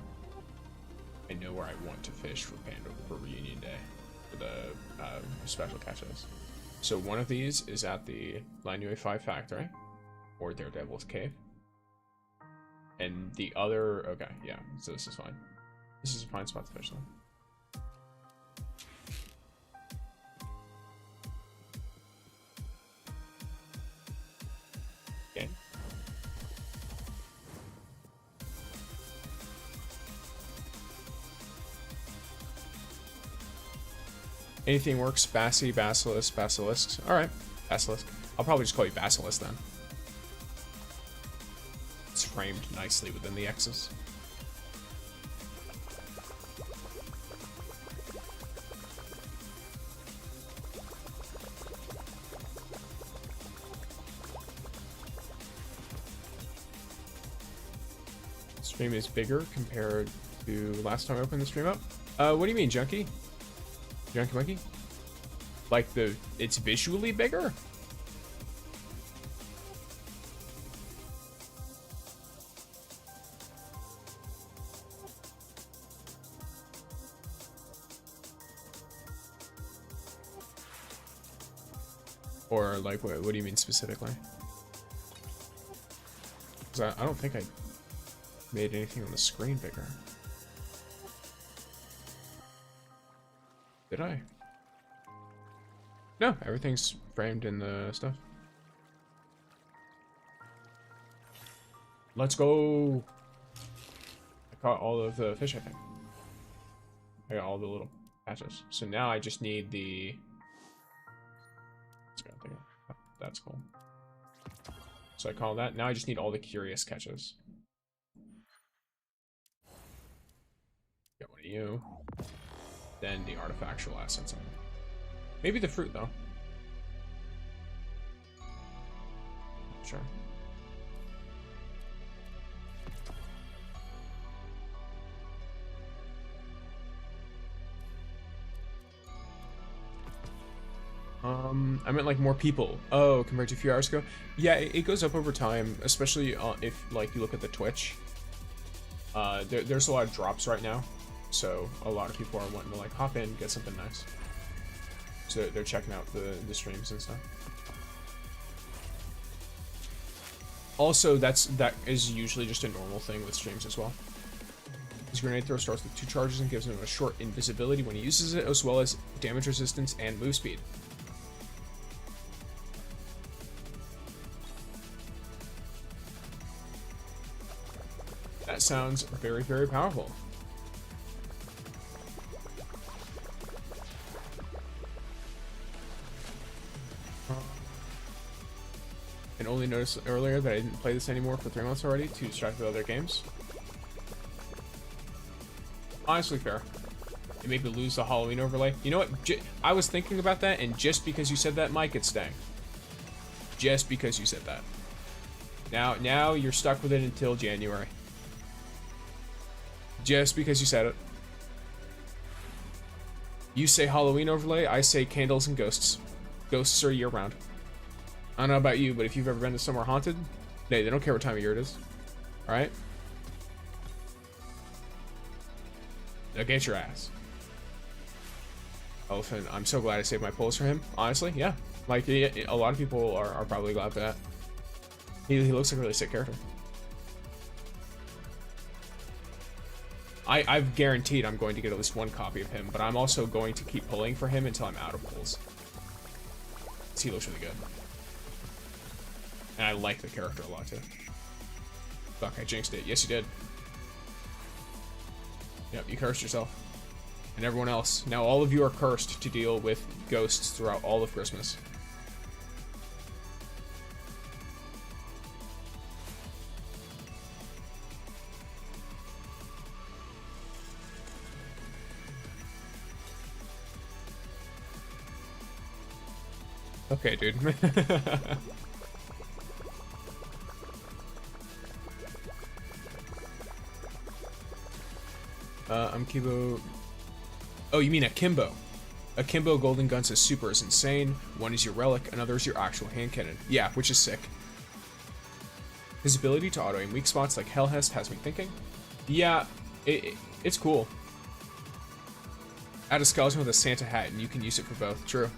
I know where I want to fish for Reunion Day for the special catches. So one of these is at the Line UA5 factory, or Daredevil's cave. And the other, okay, yeah, so this is fine. This is a fine spot to fish though. Okay. Anything works. Bassy, Basilisk, Basilisks. Alright, Basilisk. I'll probably just call you Basilisk then. It's framed nicely within the X's. Stream is bigger compared to last time I opened the stream up. What do you mean, Junkie? Junkie Monkey? Like it's visually bigger? Or like, what do you mean specifically? Because I don't think I made anything on the screen bigger. Did I? No, everything's framed in the stuff. Let's go. I caught all of the fish, I think. I got all the little patches. So now I just need the... That's cool. So I call that. Now I just need all the curious catches. Get one of you. Then the artifactual assets. Maybe the fruit, though. Sure. I meant like more people. Oh, compared to a few hours ago. Yeah, it goes up over time, especially if like you look at the Twitch. There's a lot of drops right now, so a lot of people are wanting to like hop in, get something nice. So they're checking out the streams and stuff. Also, that is usually just a normal thing with streams as well. His grenade throw starts with 2 charges and gives him a short invisibility when he uses it, as well as damage resistance and move speed. That sounds very, very powerful. And only noticed earlier that I didn't play this anymore for 3 months already to distract with other games. Honestly fair. It made me lose the Halloween overlay. You know what? I was thinking about that, and just because you said that, Mike, it's staying. Just because you said that. Now you're stuck with it until January. Just because you said it. You say Halloween overlay, I say candles and ghosts. Ghosts are year-round. I don't know about you, but if you've ever been to somewhere haunted, they don't care what time of year it is. Alright? They'll get your ass. Elephant, I'm so glad I saved my pulls for him. Honestly, yeah. Like, a lot of people are probably glad for that. He looks like a really sick character. I've guaranteed I'm going to get at least 1 copy of him, but I'm also going to keep pulling for him until I'm out of pulls. He looks really good. And I like the character a lot, too. Fuck, I jinxed it. Yes, you did. Yep, you cursed yourself. And everyone else. Now all of you are cursed to deal with ghosts throughout all of Christmas. Okay, dude. I'm Kibo. Oh, you mean Akimbo. Akimbo Golden Gun says super is insane. One is your relic, another is your actual hand cannon. Yeah, which is sick. His ability to auto-aim weak spots like Hellhest has me thinking. Yeah, it's cool. Add a skeleton with a Santa hat and you can use it for both. True.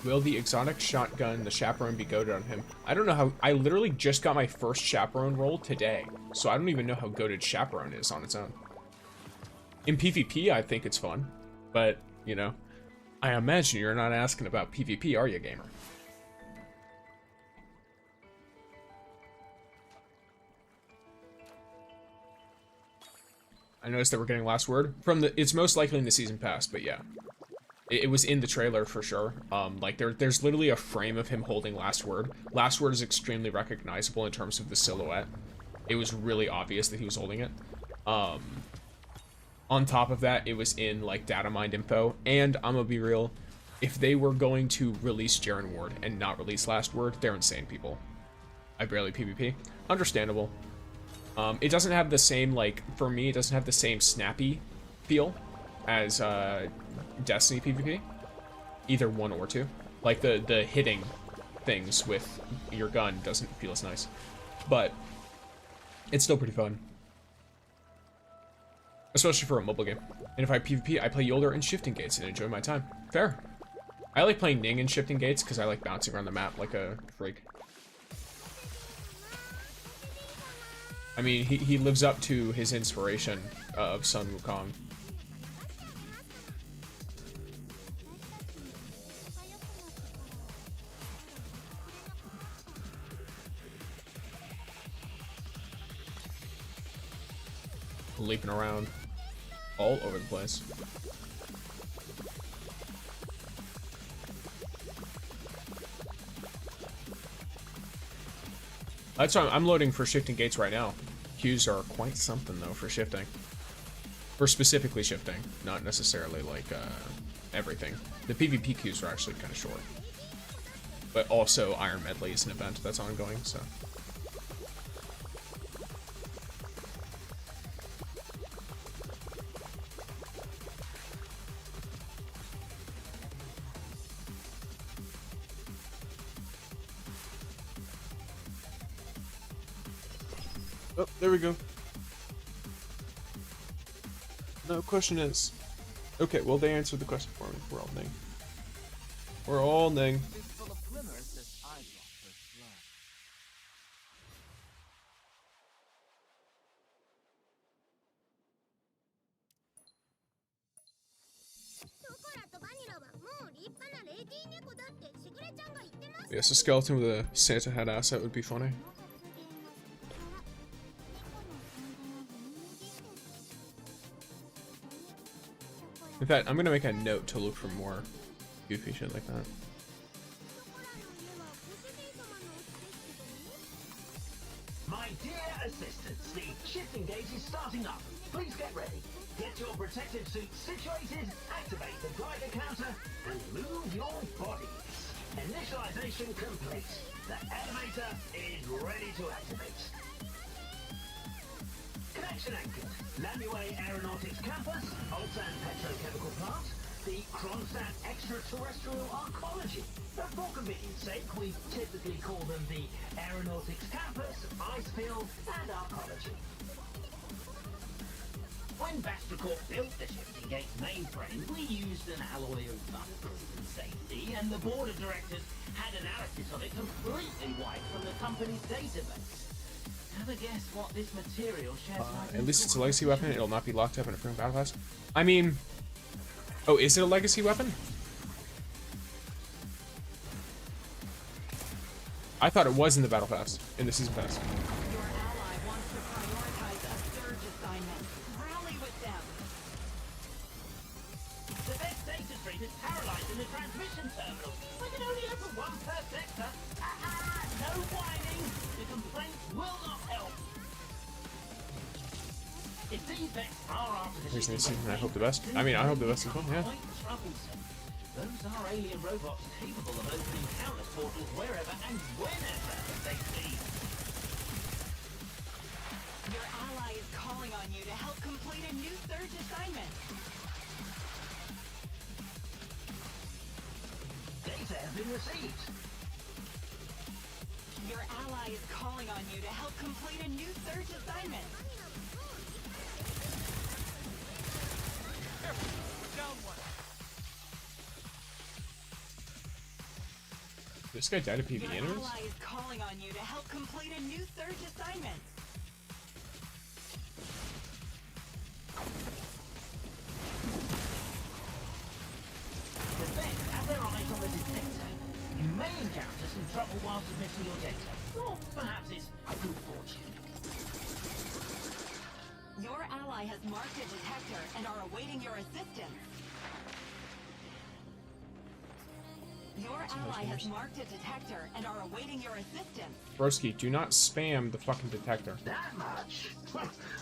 will the exotic shotgun, the chaperone, be goated on him? I don't know how. I literally just got my first chaperone roll today, so I don't even know how goated chaperone is on its own. In PvP, I think it's fun, but, you know, I imagine you're not asking about PvP, are you, gamer? I noticed that we're getting last word from the. It's most likely in the season pass, but yeah, it was in the trailer for sure. Like there's literally a frame of him holding last word. Last word is extremely recognizable in terms of the silhouette. It was really obvious that he was holding it. On top of that, it was in like data mined info. And I'm gonna be real, if they were going to release JAREN ward and not release last word, they're insane people. I barely PvP. Understandable. It doesn't have the same, like, for me, it doesn't have the same snappy feel as Destiny PvP. Either 1 or 2. Like, the hitting things with your gun doesn't feel as nice. But it's still pretty fun. Especially for a mobile game. And if I PvP, I play Yolder and Shifting Gates and enjoy my time. Fair. I like playing Ning and Shifting Gates because I like bouncing around the map like a freak. I mean, he lives up to his inspiration of Sun Wukong. Leaping around all over the place. That's why I'm loading for Shifting Gates right now. Queues are quite something though for shifting. For specifically shifting, not necessarily like everything. The PvP queues are actually kind of short. But also Iron Medley is an event that's ongoing, so. Oh, there we go. No, question is. Okay, well, they answered the question for me. We're all Ning. We're all Ning. Yes, a skeleton with a Santa hat asset would be funny. In fact, I'm gonna make a note to look for more goofy shit like that. My dear assistants, the shifting gate is starting up. Please get ready. Get your protective suit situated, activate the glider counter, and move your bodies. Initialization complete. The elevator is ready to activate. Connection anchored. Lanue Aeronautics Campus, Ulsan Petrochemical Plant, the Kronstadt Extraterrestrial Arcology. But for convenience sake, we typically call them the Aeronautics Campus, Ice Field, and Arcology. When Bastracorp built the Shifting Gate mainframe, we used an alloy of bunkers and safety, and the board of directors had analysis of it completely wiped from the company's database. Have a guess what this material shares. At least it's a legacy weapon. It'll not be locked up in a free battle pass. I mean, oh, is it a legacy weapon? I thought it was in the battle pass, in the season pass. Your ally wants to prioritize a surge assignment. Rally with them. The best data stream is paralyzed in the transmission terminal. We can only open one per sector. No whining. The complaints will not help. If defects are after the Here's the season. I hope the best. I mean, I hope the best as well. Yeah. Those are alien robots capable of opening countless portals wherever and whenever they please. Your ally is calling on you to help complete a new surge assignment. Data has been received. Your ally is calling on you to help complete a new surge assignment. Down one. This guy died of PvE Your enemies? ally is calling on you to help complete a new surge assignment. Defend have their eyes on the detector. You may encounter some trouble while submitting your data. Or perhaps it's good fortune. Your ally has marked a detector and are awaiting your assistance. Your ally has marked a detector and are awaiting your assistance. Broski, do not spam the fucking detector. That much?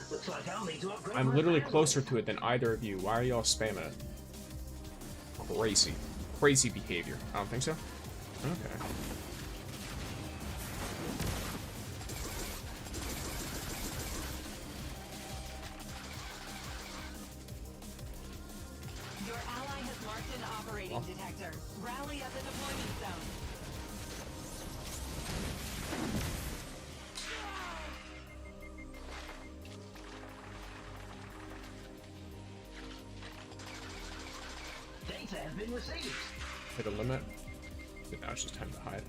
Looks like I'll need to upgrade I'm my literally bandwidth. closer to it than either of you. Why are y'all spamming it? Crazy. Crazy behavior. I don't think so. Okay. Your ally has marked an operating detector. Rally at the deployment zone. Data has been received. Hit a limit. But now it's just time to hide.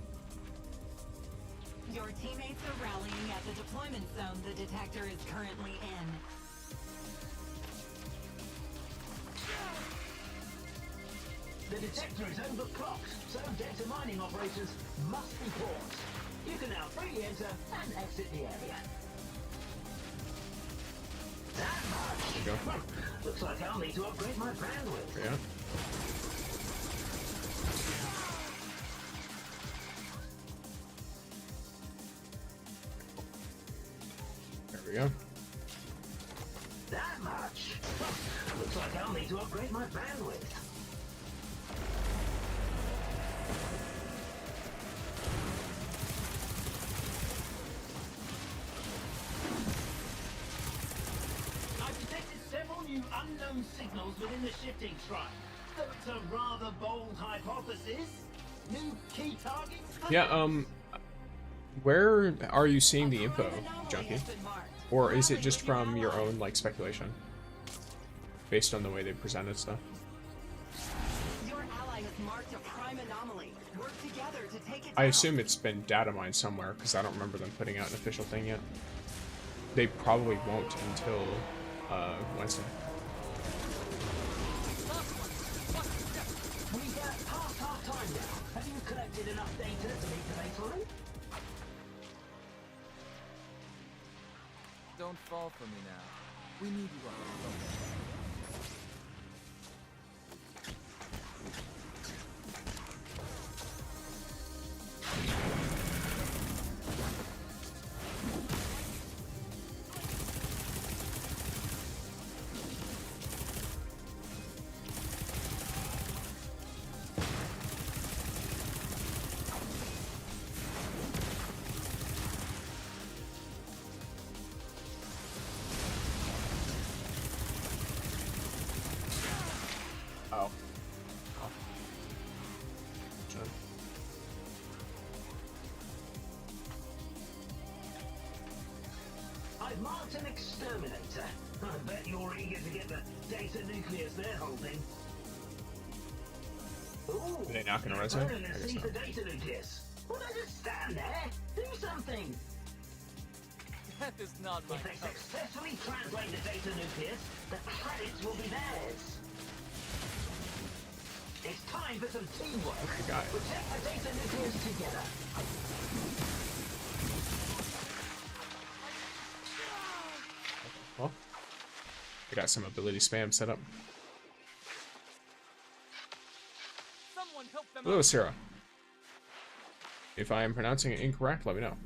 Your teammates are rallying at the deployment zone the detector is currently in. The detector is overclocked, so data mining operations must be paused. You can now freely enter and exit the area. That much? There you go. Looks like I'll need to upgrade my bandwidth. Yeah. There we go. That much? Looks like I'll need to upgrade my bandwidth. I've detected several new unknown signals within the shifting shrine. Though it's a rather bold hypothesis. New key targets? Yeah, where are you seeing the info, Junkie? Or is it just from your own, like, speculation? Based on the way they presented stuff? Your ally has marked a prime anomaly. Work together to take it I down. assume it's been data mined somewhere, because I don't remember them putting out an official thing yet. They probably won't until, Wednesday. We get past half time now. Have you collected enough data to meet the baseline? Don't fall for me now. We need you on the phone. Oh. I've marked an exterminator. I bet you're eager to get the data nucleus they're holding. Ooh, Are they not gonna res it? burn I and guess seize not. the data nucleus. Well, don't just stand there. Do something. That is not my If they color. successfully translate the data nucleus, the credits will be theirs. It's time for some teamwork. Got it. Protect the data nucleus together. Well, I got some ability spam set up. Someone help them Hello, out. Sarah. If I am pronouncing it incorrect, let me know.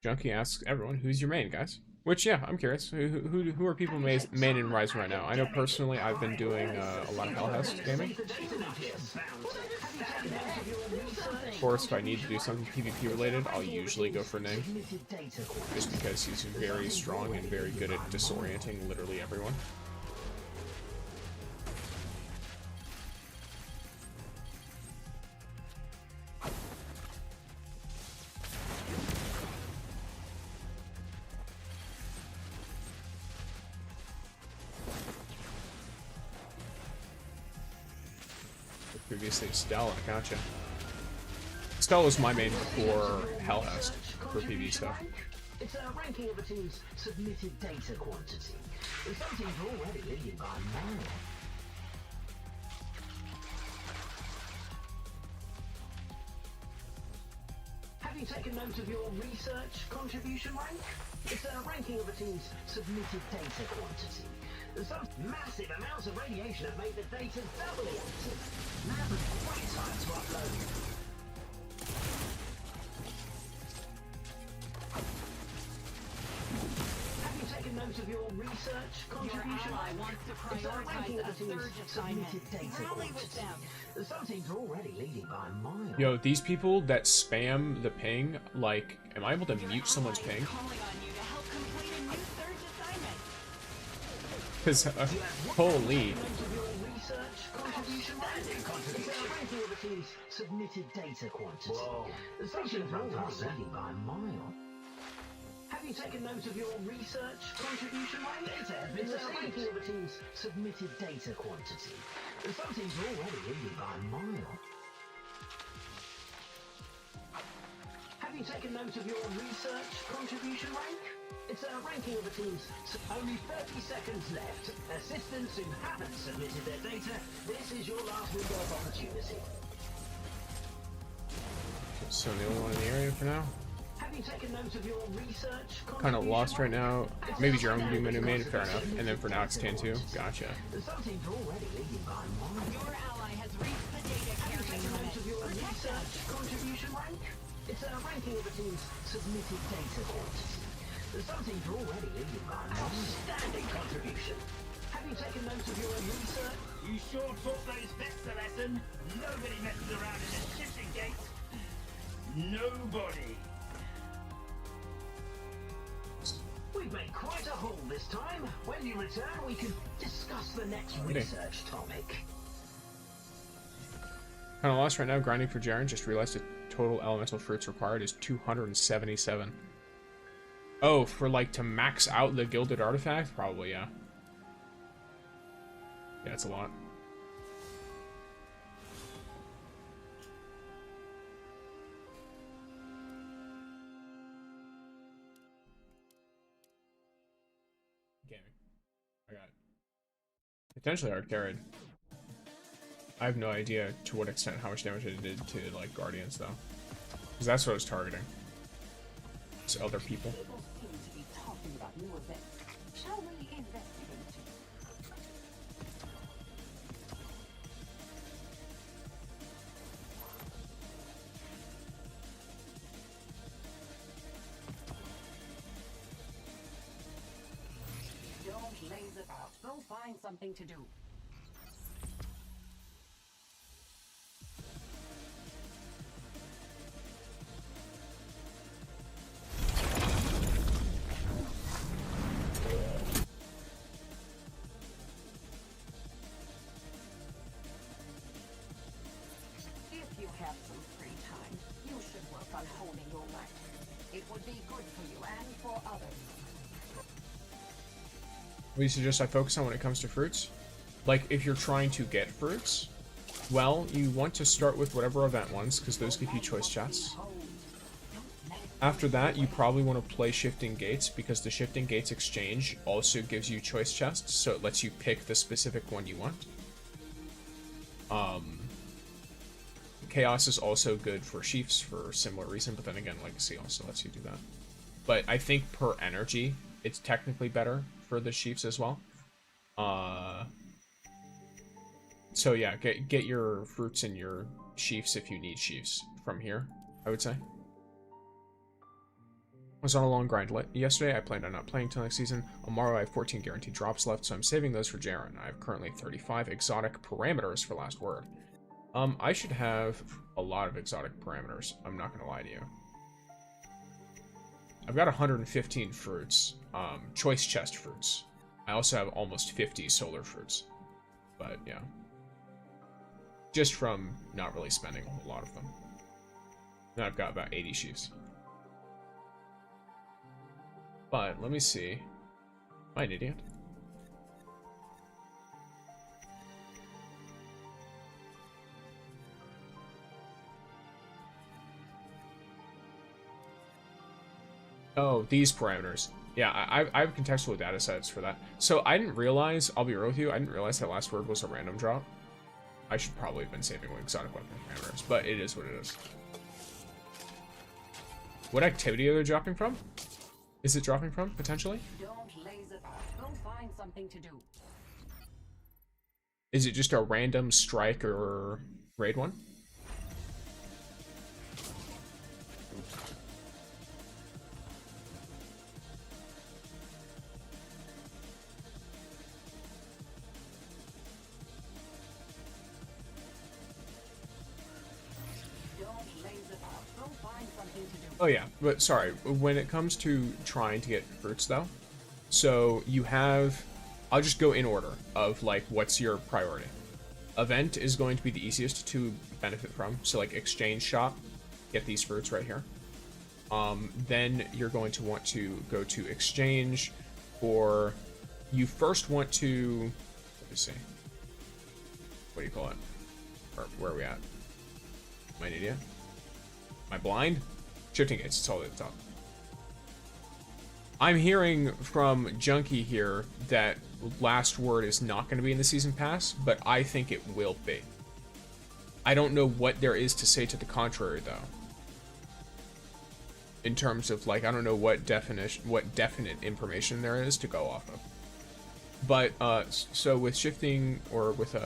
Junkie asks everyone, who's your main, guys? Which, yeah, I'm curious. Who are people main in Rise right now? I know personally I've been doing a lot of Hellhouse gaming. Of course, if I need to do something PvP related, I'll usually go for Ning. Just because he's very strong and very good at disorienting literally everyone. previously. Stella, gotcha. Stella was my main before Hellhouse for PV stuff. It's a ranking of a team's submitted data quantity. And some teams are already leading by a mile. Have you taken note of your research contribution rank? It's a ranking of a team's submitted data quantity. And some massive amounts of radiation have made the data doubly active. Now the right time to upload. Have you taken note of your research contribution? ally wants to It's a ranking prioritize of a a team's surge assignment. submitted data Rally with quantity. them. Some teams are already leading by a mile. Yo, these people that spam the ping, like, am I able to mute someone's ping? Calling on you to help complete a new surge assignment. Because, holy. Research contribution It's a ranking of a team's submitted data quantity. Some teams are already leading by a mile. Have you taken note of your research contribution rank? It's a ranking of a team's submitted data quantity. Some teams are already leading by a mile. Have you taken note of your research contribution rank? It's a ranking of a team's... Only 30 seconds left. Assistants who haven't submitted their data, this is your last window of opportunity. So the only one in the area for now. Have you taken note of your research? Kind of lost right now. Maybe Jerome will be my new main, fair enough. And then for now it's Tan2. Gotcha. Some teams are already leading by a mile. Your ally has reached the data Have you carrying taken note limit. of your Protect them. research contribution rank? It's a ranking of a team's submitted data quantity. Some teams are already leading by an outstanding contribution. Have you taken note of your research? You sure taught those vets a lesson. Nobody messes around in a shifting gate. Nobody. We've made quite a haul this time. When you return, we can discuss the next research topic. Kind of lost right now, grinding for Jaren. Just realized the total elemental fruits required is 277. Oh, for like to max out the gilded artifact? Probably, yeah. Yeah, it's a lot. Gaming. I got it. Potentially hard carried. I have no idea to what extent how much damage it did to like Guardians though. Because that's what I was targeting. It's other people. Shall we investigate? Don't laze about. Go find something to do. If you have some free time, you should work on honing your life. It would be good for you and for others. What do you suggest I focus on when it comes to fruits? Like, if you're trying to get fruits, well, you want to start with whatever event ones, because those give you choice chests. After that, you probably want to play Shifting Gates, because the Shifting Gates exchange also gives you choice chests, so it lets you pick the specific one you want. Chaos is also good for sheaths for a similar reason, but then again, Legacy also lets you do that. But I think per energy, it's technically better for the sheaths as well. So yeah, get your fruits and your sheaths if you need sheaths from here, I would say. I was on a long grind yesterday. I planned on not playing till next season. Tomorrow I have 14 guaranteed drops left, so I'm saving those for Jaren. I have currently 35 exotic parameters for Last Word. I should have a lot of exotic parameters. I'm not gonna lie to you. I've got 115 fruits, choice chest fruits. I also have almost 50 solar fruits, but yeah. Just from not really spending a whole lot of them. And I've got about 80 sheaves. But, let me see. Am I an idiot? Oh, these parameters. Yeah, I have contextual data sets for that. So I didn't realize, I'll be real with you, I didn't realize that last word was a random drop. I should probably have been saving exotic weapon parameters, but it is what it is. What activity are they dropping from? Is it dropping from, potentially? Don't laze about. Go find something to do. Is it just a random strike or raid one? Oh yeah, but sorry, when it comes to trying to get fruits though, so you have, I'll just go in order of like what's your priority. Event is going to be the easiest to benefit from, so like exchange shop, get these fruits right here. Then you're going to want to go to exchange, or you first want to, let me see, what do you call it? Or where are we at? Am I an idiot? Am I blind? Shifting gates, it's all at the top. I'm hearing from Junkie here that last word is not going to be in the season pass, but I think it will be. I don't know what there is to say to the contrary though. In terms of like, I don't know what definite information there is to go off of. But so with shifting, or with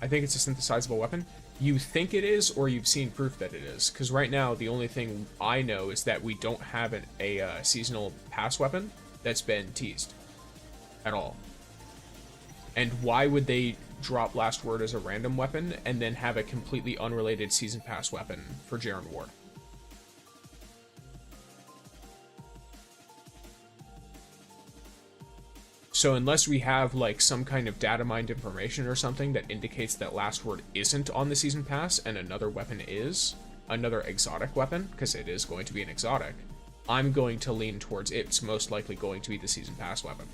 I think it's a synthesizable weapon. You think it is, or you've seen proof that it is. Because right now, the only thing I know is that we don't have a seasonal pass weapon that's been teased at all. And why would they drop last word as a random weapon and then have a completely unrelated season pass weapon for JAREN Ward? So unless we have like some kind of data mined information or something that indicates that last word isn't on the season pass and another weapon is, another exotic weapon, because it is going to be an exotic, I'm going to lean towards it's most likely going to be the season pass weapon.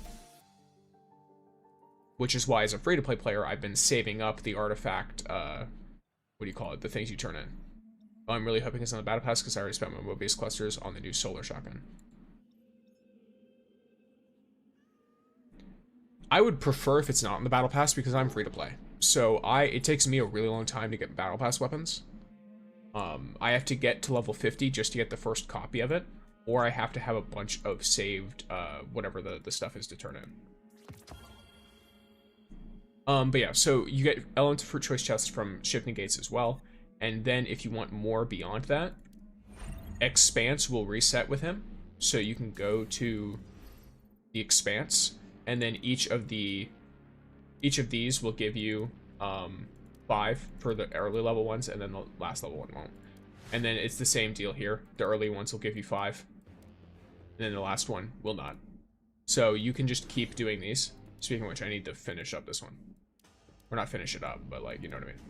Which is why as a free-to-play player, I've been saving up the artifact, what do you call it, the things you turn in. I'm really hoping it's on the battle pass because I already spent my mobile-based clusters on the new solar shotgun. I would prefer if it's not in the battle pass because I'm free to play. So it takes me a really long time to get battle pass weapons. I have to get to level 50 just to get the first copy of it, or I have to have a bunch of saved whatever the stuff is to turn in. But yeah, so you get element of fruit choice chests from shifting gates as well, and then if you want more beyond that, expanse will reset with him, so you can go to the expanse. And then each of these will give you 5 for the early level ones, and then the last level one won't. And then it's the same deal here. The early ones will give you 5, and then the last one will not. So you can just keep doing these. Speaking of which, I need to finish up this one. Or not finish it up, but like, you know what I mean.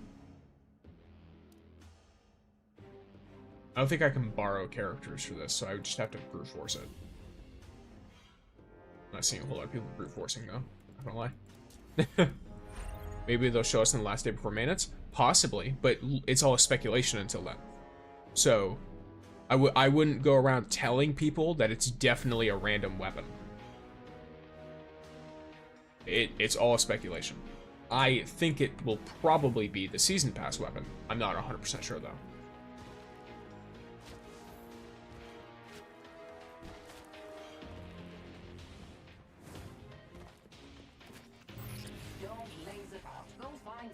I don't think I can borrow characters for this, so I would just have to brute force it. Not seeing a whole lot of people brute forcing though, not gonna lie. Maybe they'll show us in the last day before maintenance, possibly, but it's all speculation until then. So I wouldn't go around telling people that it's definitely a random weapon. It's all speculation. I think it will probably be the season pass weapon. I'm not 100% sure though.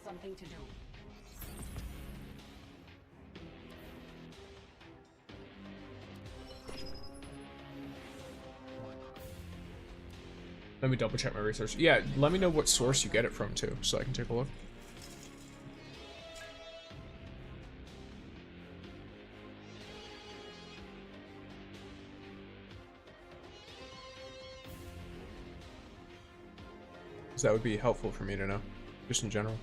Something to do. Let me double check my research. Yeah, let me know what source you get it from too, so I can take a look. So that would be helpful for me to know. Just in general.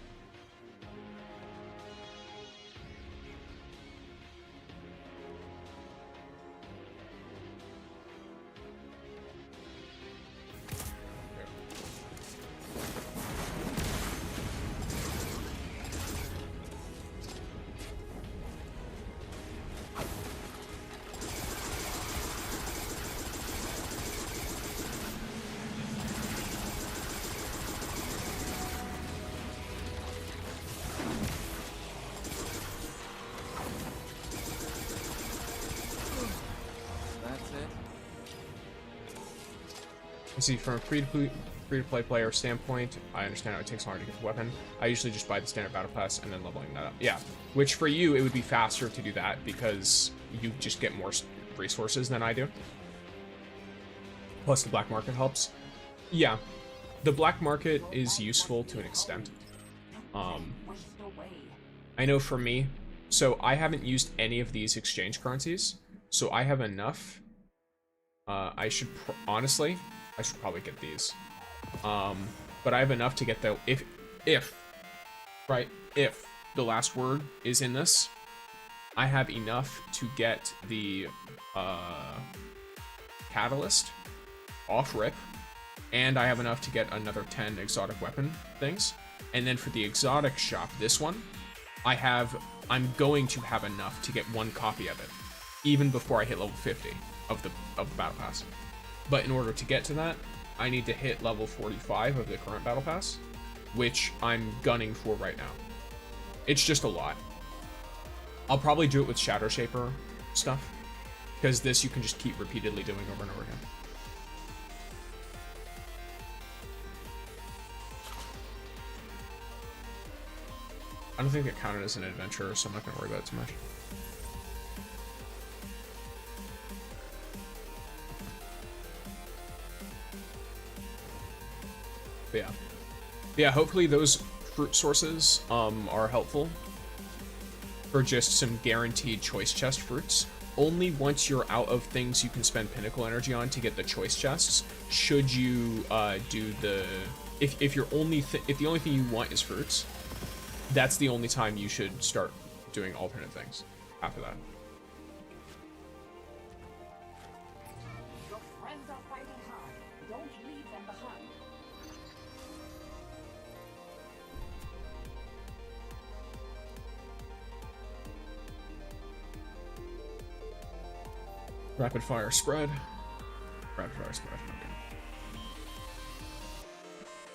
See, from a free-to-play player standpoint, I understand how it takes longer to get the weapon. I usually just buy the standard battle pass and then leveling that up. Yeah, which for you, it would be faster to do that because you just get more resources than I do. Plus the black market helps. Yeah, the black market is useful to an extent. I know for me, so I haven't used any of these exchange currencies, so I have enough. I should honestly, I should probably get these. But I have enough to get the if the last word is in this, I have enough to get the catalyst off rip, and I have enough to get another 10 exotic weapon things. And then for the exotic shop, this one, I'm going to have enough to get one copy of it, even before I hit level 50 of the battle pass. But in order to get to that, I need to hit level 45 of the current battle pass, which I'm gunning for right now. It's just a lot. I'll probably do it with Shadow Shaper stuff, because this you can just keep repeatedly doing over and over again. I don't think it counted as an adventure, so I'm not going to worry about it too much. But yeah, hopefully those fruit sources are helpful for just some guaranteed choice chest fruits. Only once you're out of things you can spend pinnacle energy on to get the choice chests should you do the if the only thing you want is fruits, that's the only time you should start doing alternate things after that. Your friends are fighting hard. Don't leave them behind. Rapid fire spread. Rapid fire spread. Okay.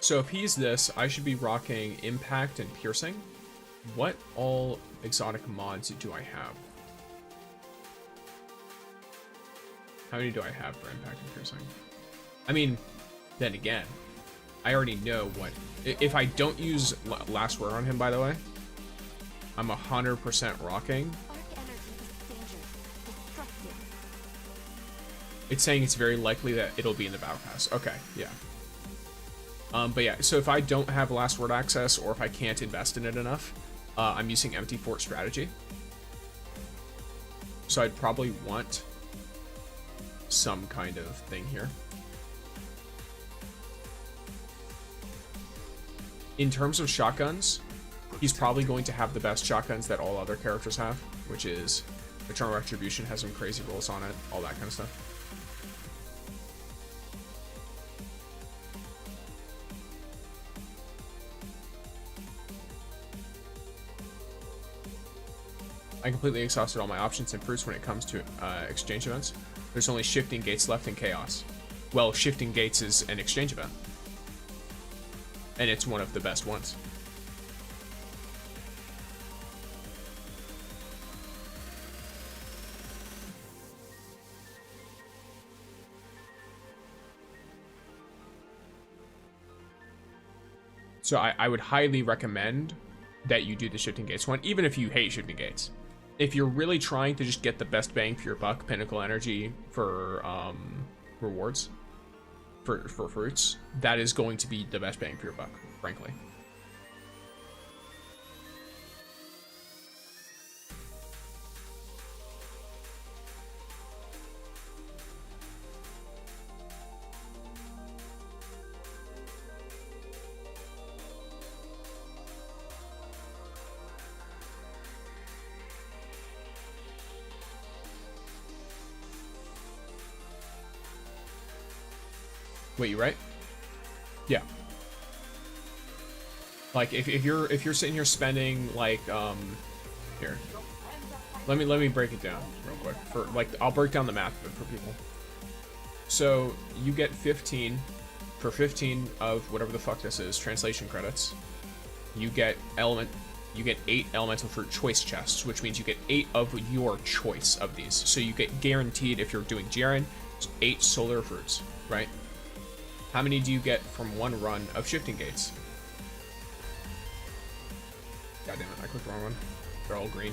So if he's this, I should be rocking impact and piercing. What all exotic mods do I have? How many do I have for impact and piercing? I mean, then again, I already know what. If I don't use last word on him, by the way, I'm 100% rocking. It's saying it's very likely that it'll be in the battle pass. Okay, yeah. But yeah, so if I don't have last word access, or if I can't invest in it enough, I'm using empty fort strategy. So I'd probably want some kind of thing here. In terms of shotguns, he's probably going to have the best shotguns that all other characters have, which is Eternal Retribution has some crazy rolls on it, all that kind of stuff. I completely exhausted all my options and fruits when it comes to exchange events. There's only Shifting Gates left in Chaos. Well, Shifting Gates is an exchange event. And it's one of the best ones. So I would highly recommend that you do the Shifting Gates one, even if you hate Shifting Gates. If you're really trying to just get the best bang for your buck, pinnacle energy for rewards, for fruits, that is going to be the best bang for your buck, frankly. Wait, you right? Yeah. Like if you're sitting here spending like here. Let me break it down real quick. For like I'll break down the math for people. So you get 15 for 15 of whatever the fuck this is, translation credits. You get 8 elemental fruit choice chests, which means you get 8 of your choice of these. So you get guaranteed, if you're doing JAREN, 8 solar fruits, right? How many do you get from one run of shifting gates? God damn it, I clicked the wrong one. They're all green.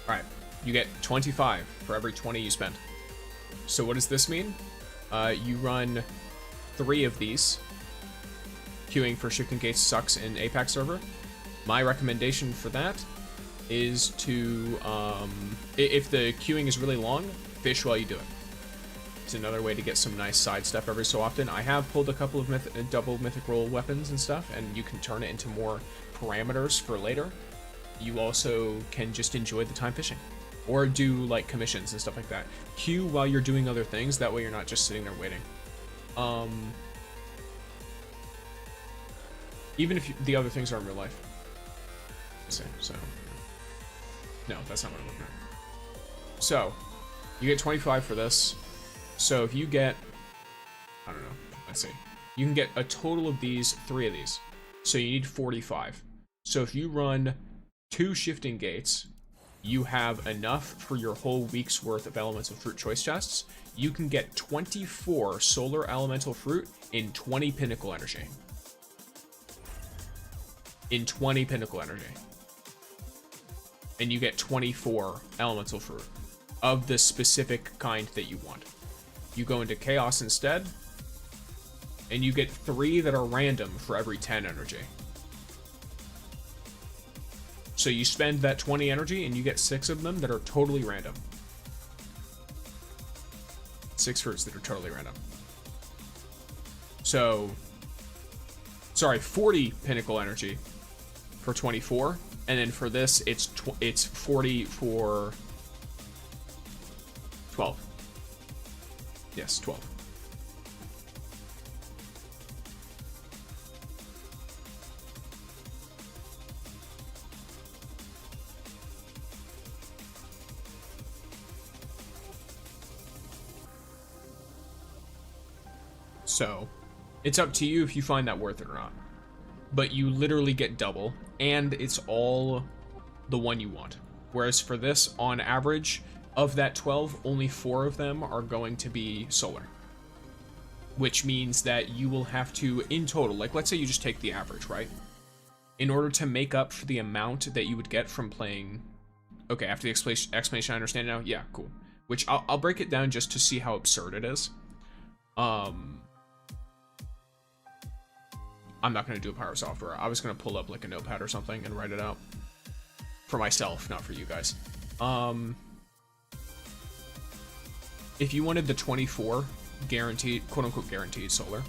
Alright, you get 25 for every 20 you spend. So what does this mean? You run 3 of these. Queuing for shifting gates sucks in Apex server. My recommendation for that is to, if the queuing is really long, fish while you do it. It's another way to get some nice side stuff every so often. I have pulled a couple of double mythic roll weapons and stuff, and you can turn it into more parameters for later. You also can just enjoy the time fishing, or do like commissions and stuff like that. Queue while you're doing other things, that way you're not just sitting there waiting. Even if the other things are in real life. So, no, that's not what I'm looking at. So, you get 25 for this. So if you get, I don't know, let's see. You can get a total of these, 3 of these. So you need 45. So if you run 2 shifting gates, you have enough for your whole week's worth of elemental fruit choice chests. You can get 24 solar elemental fruit in 20 pinnacle energy. In 20 pinnacle energy. And you get 24 elemental fruit of the specific kind that you want. You go into chaos instead, and you get 3 that are random for every 10 energy. So you spend that 20 energy and you get 6 of them that are totally random. 6 fruits that are totally random. So, sorry, 40 pinnacle energy for 24, and then for this it's 40 for 12. Yes, 12. So, it's up to you if you find that worth it or not. But you literally get double, and it's all the one you want. Whereas for this, on average, of that 12, only 4 of them are going to be solar. Which means that you will have to, in total, like let's say you just take the average, right? In order to make up for the amount that you would get from playing... Okay, after the explanation I understand now? Yeah, cool. Which, I'll break it down just to see how absurd it is. I'm not going to do a power software. I was going to pull up like a notepad or something and write it out. For myself, not for you guys. If you wanted the 24 guaranteed, quote-unquote guaranteed solar,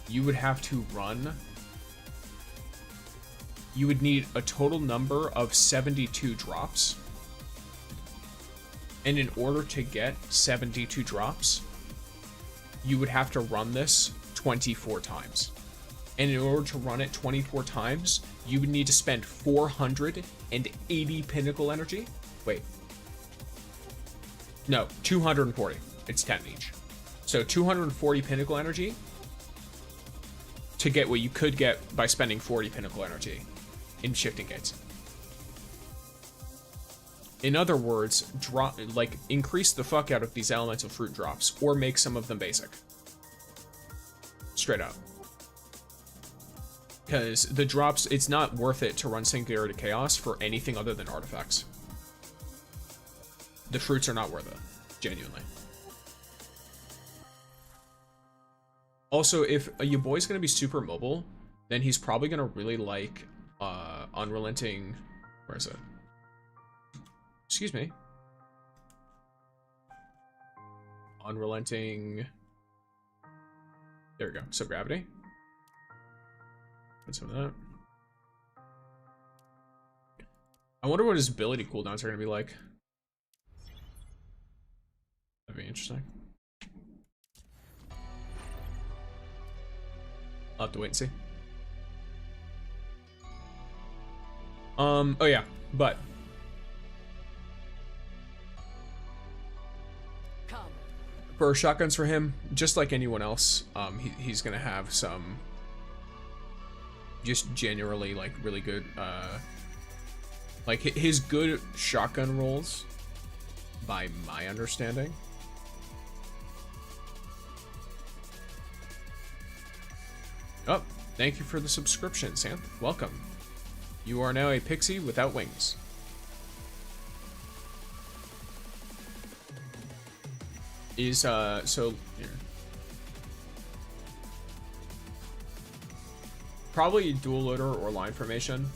you would have to run... You would need a total number of 72 drops. And in order to get 72 drops, you would have to run this 24 times. And in order to run it 24 times, you would need to spend 480 pinnacle energy. Wait. No, 240. It's 10 each. So 240 pinnacle energy to get what you could get by spending 40 pinnacle energy in shifting gates. In other words, increase the fuck out of these elemental fruit drops, or make some of them basic. Straight up. Because the drops, it's not worth it to run Singularity Chaos for anything other than artifacts. The fruits are not worth it, genuinely. Also, if your boy's gonna be super mobile, then he's probably gonna really like Unrelenting... Where is it? Excuse me. Unrelenting... There we go. Subgravity. Get some of that. I wonder what his ability cooldowns are going to be like. That'd be interesting. I'll have to wait and see. Oh yeah, but... For shotguns for him, just like anyone else, he's gonna have some just generally like really good like his good shotgun rolls, by my understanding, Oh, thank you for the subscription, Santh. Welcome. You are now a pixie without wings. So here. Probably dual loader or line formation.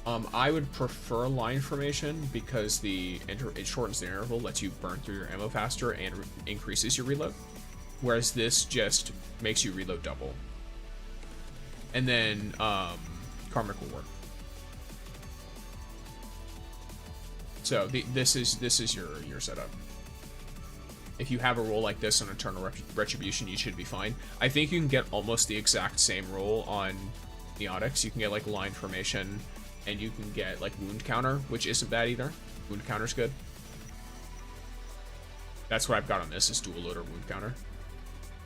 I would prefer line formation because it shortens the interval, lets you burn through your ammo faster, and increases your reload. Whereas this just makes you reload double. And then Karmic Reward. So this is your setup. If you have a roll like this on Eternal Retribution, you should be fine. I think you can get almost the exact same roll on Neotics. You can get like line formation, and you can get like wound counter, which isn't bad either. Wound counter's good. That's what I've got on this, is dual loader wound counter.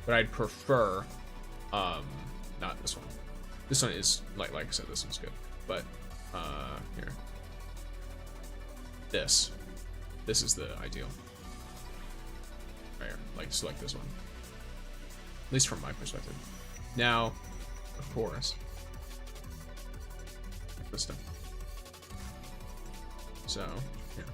But I'd prefer not this one. This one is like I said, this one's good. But here. This is the ideal. Right here. Like select this one. At least from my perspective. Now, of course. This stuff. So, here.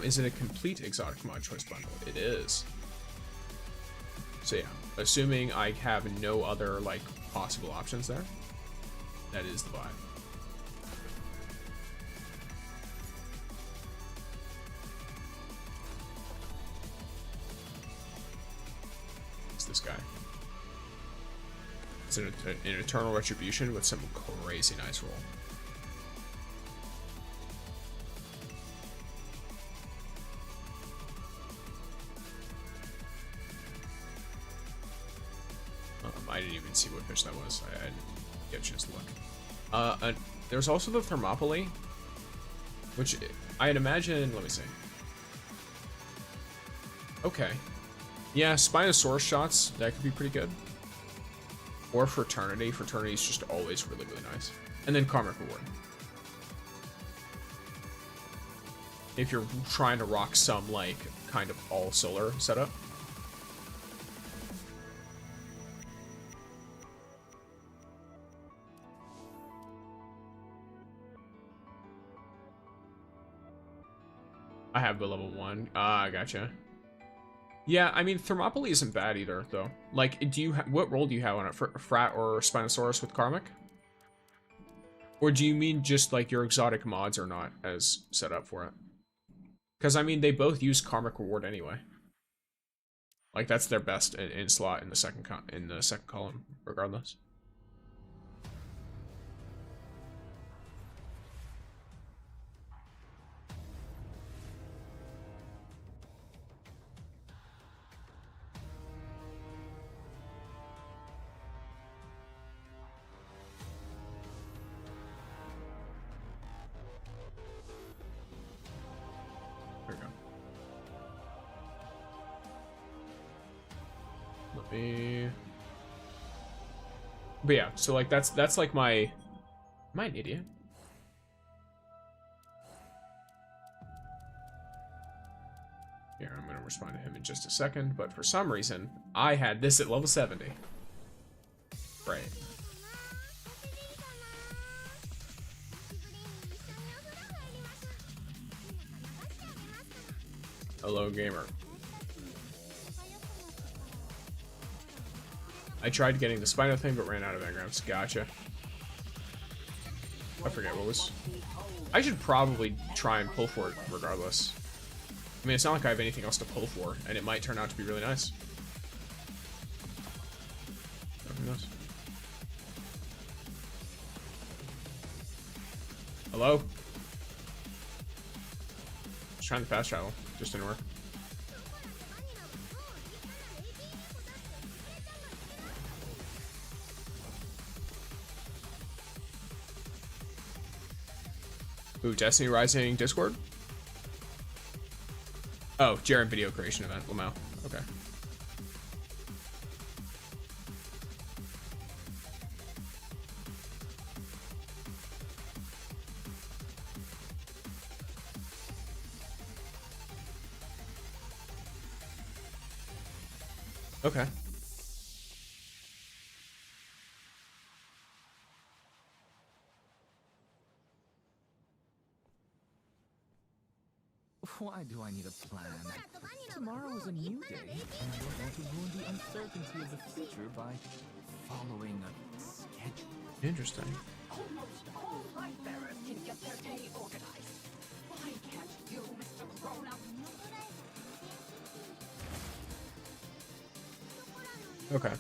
Is it a complete exotic mod choice bundle? It is. So yeah, assuming I have no other like possible options there, that is the vibe. It's this guy. It's an Eternal Retribution with some crazy nice roll. I didn't even see what fish that was. I didn't get a chance to look. There's also the Thermopylae, which I'd imagine. Let me see. Okay, yeah, Spinosaurus shots, that could be pretty good. Or Fraternity. Fraternity is just always really nice. And then Karmic Reward. If you're trying to rock some like kind of all solar setup. I have the level 1. I gotcha. Yeah, I mean, Thermopylae isn't bad either, though. Like, what role do you have on it? Frat or Spinosaurus with Karmic? Or do you mean just, like, your exotic mods are not as set up for it? Because, I mean, they both use Karmic Reward anyway. Like, that's their best in slot in the second column, regardless. But yeah, so like that's like my... Am I an idiot? Here, I'm gonna respond to him in just a second, but for some reason, I had this at level 70. Right. Hello, gamer. I tried getting the Spino thing, but ran out of engrams. Gotcha. I forget what was... I should probably try and pull for it regardless. I mean, it's not like I have anything else to pull for, and it might turn out to be really nice. Who knows? Hello? Just trying to fast travel. Just didn't work. Ooh, Destiny Rising Discord? Oh, JAREN video creation event, Lamau. Okay. Okay. Why do I need a plan? Tomorrow is a new day, and I don't want to ruin the uncertainty of the future by following a schedule. Interesting. Almost all light bearers can get their day organized. Why can't you, Mr. Grown-Up? Okay.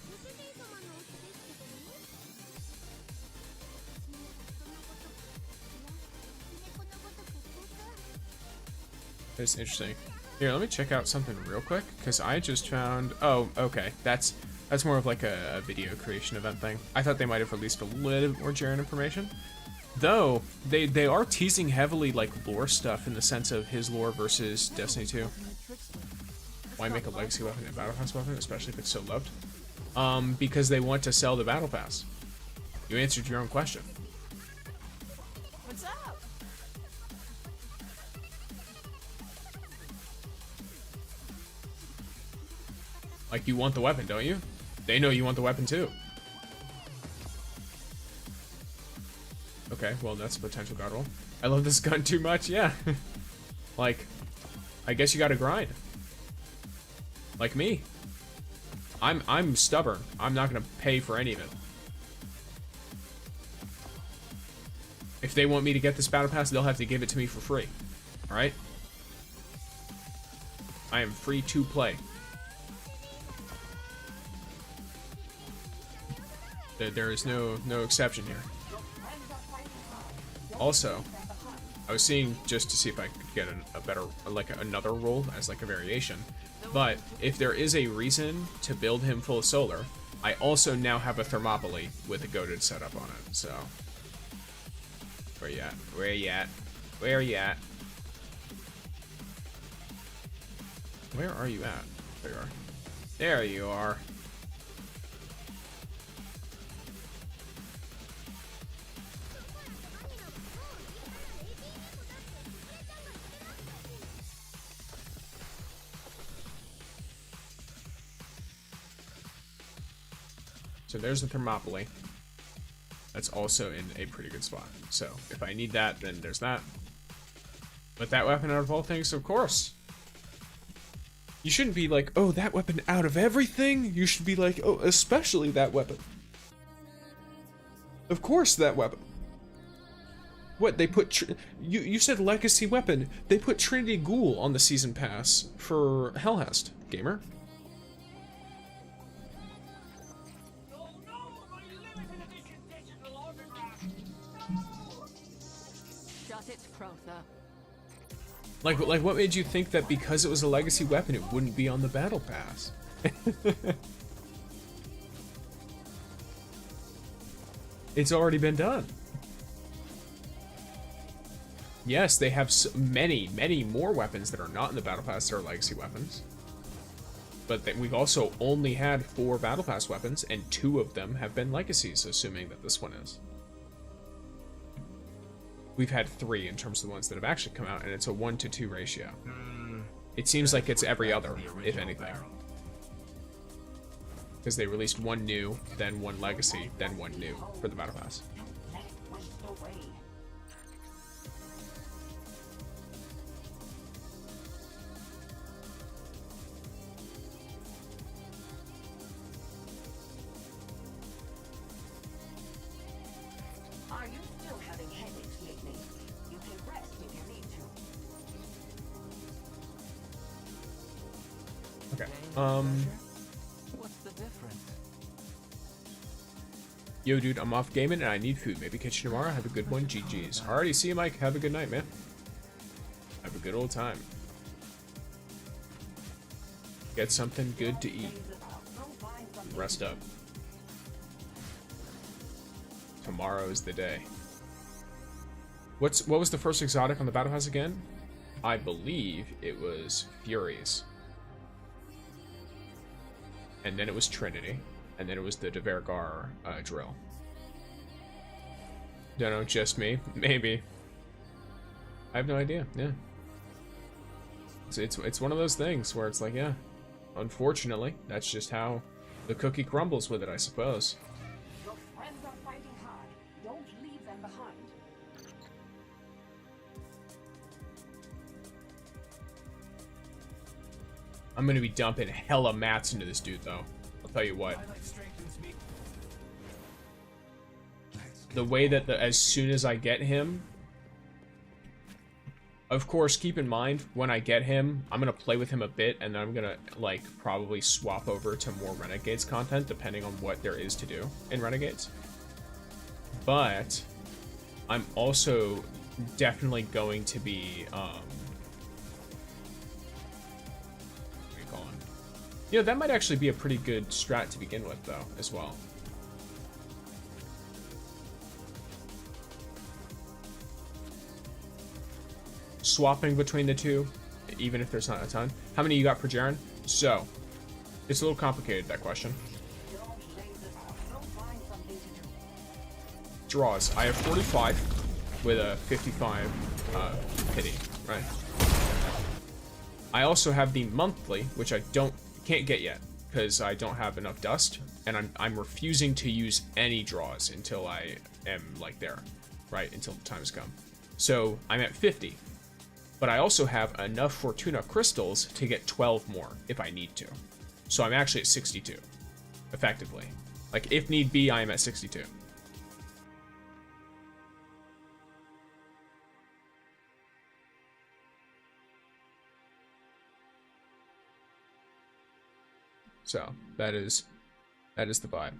It's interesting. Here, let me check out something real quick, because I just found... Oh, okay. That's more of like a video creation event thing. I thought they might have released a little bit more JAREN information. Though, they are teasing heavily like lore stuff in the sense of his lore versus Destiny 2. Why make a legacy weapon and a battle pass weapon, especially if it's so loved? Because they want to sell the battle pass. You answered your own question. What's up? Like, you want the weapon, don't you? They know you want the weapon too. Okay, well, that's a potential god roll. I love this gun too much, yeah. Like, I guess you gotta grind. Like me. I'm stubborn. I'm not gonna pay for any of it. If they want me to get this battle pass, they'll have to give it to me for free. Alright? I am free to play. There is no exception here. Also, I was seeing just to see if I could get a better, like another roll as like a variation. But if there is a reason to build him full of solar, I also now have a Thermopylae with a goaded setup on it. So, where you at? Where you at? Where you at? Where are you at? There you are. There you are. So there's the Thermopylae. That's also in a pretty good spot. So if I need that, then there's that. But that weapon out of all things, of course. You shouldn't be like, oh, that weapon out of everything? You should be like, oh, especially that weapon. Of course that weapon. What, they put... You said legacy weapon. They put Trinity Ghoul on the season pass for Hellhest, gamer. Like what made you think that because it was a legacy weapon, it wouldn't be on the battle pass? It's already been done. Yes, they have many more weapons that are not in the battle pass that are legacy weapons. But we've also only had 4 battle pass weapons, and 2 of them have been legacies, assuming that this one is. We've had 3 in terms of the ones that have actually come out, and it's a 1-to-2 ratio. It seems like it's every other, if anything. Because they released 1 new, then 1 legacy, then 1 new for the battle pass. Are you still having headaches lately? You can rest if you need to. Okay. What's the difference? Yo, dude, I'm off gaming and I need food. Maybe catch you tomorrow. Have a good one. GG's. Alrighty, see you, Mike. Have a good night, man. Have a good old time. Get something good to eat. Rest up. Tomorrow's the day. What was the first exotic on the battle pass again? I believe it was Furies. And then it was Trinity. And then it was the Devergar drill. Don't know, just me? Maybe. I have no idea, yeah. It's one of those things where it's like, yeah. unfortunately, that's just how the cookie crumbles with it, I suppose. Your friends are fighting hard. Don't leave them behind. I'm gonna be dumping hella mats into this dude, though. I'll tell you what. The way that as soon as I get him, of course, keep in mind, when I get him, I'm gonna play with him a bit, and then I'm gonna, like, probably swap over to more Renegades content, depending on what there is to do in Renegades. But I'm also definitely going to be, what do you call him? You know, that might actually be a pretty good strat to begin with, though, as well. Swapping between the two, even if there's not a ton. How many you got for JAREN? So, it's a little complicated, that question. Draws. I have 45 with a 55 pity, right? I also have the monthly, which I can't get yet because I don't have enough dust, and I'm refusing to use any draws until I am like there, right? Until the time has come. So I'm at 50. But I also have enough Fortuna crystals to get 12 more if I need to. So I'm actually at 62, effectively. Like, if need be, I am at 62. So, that is the vibe.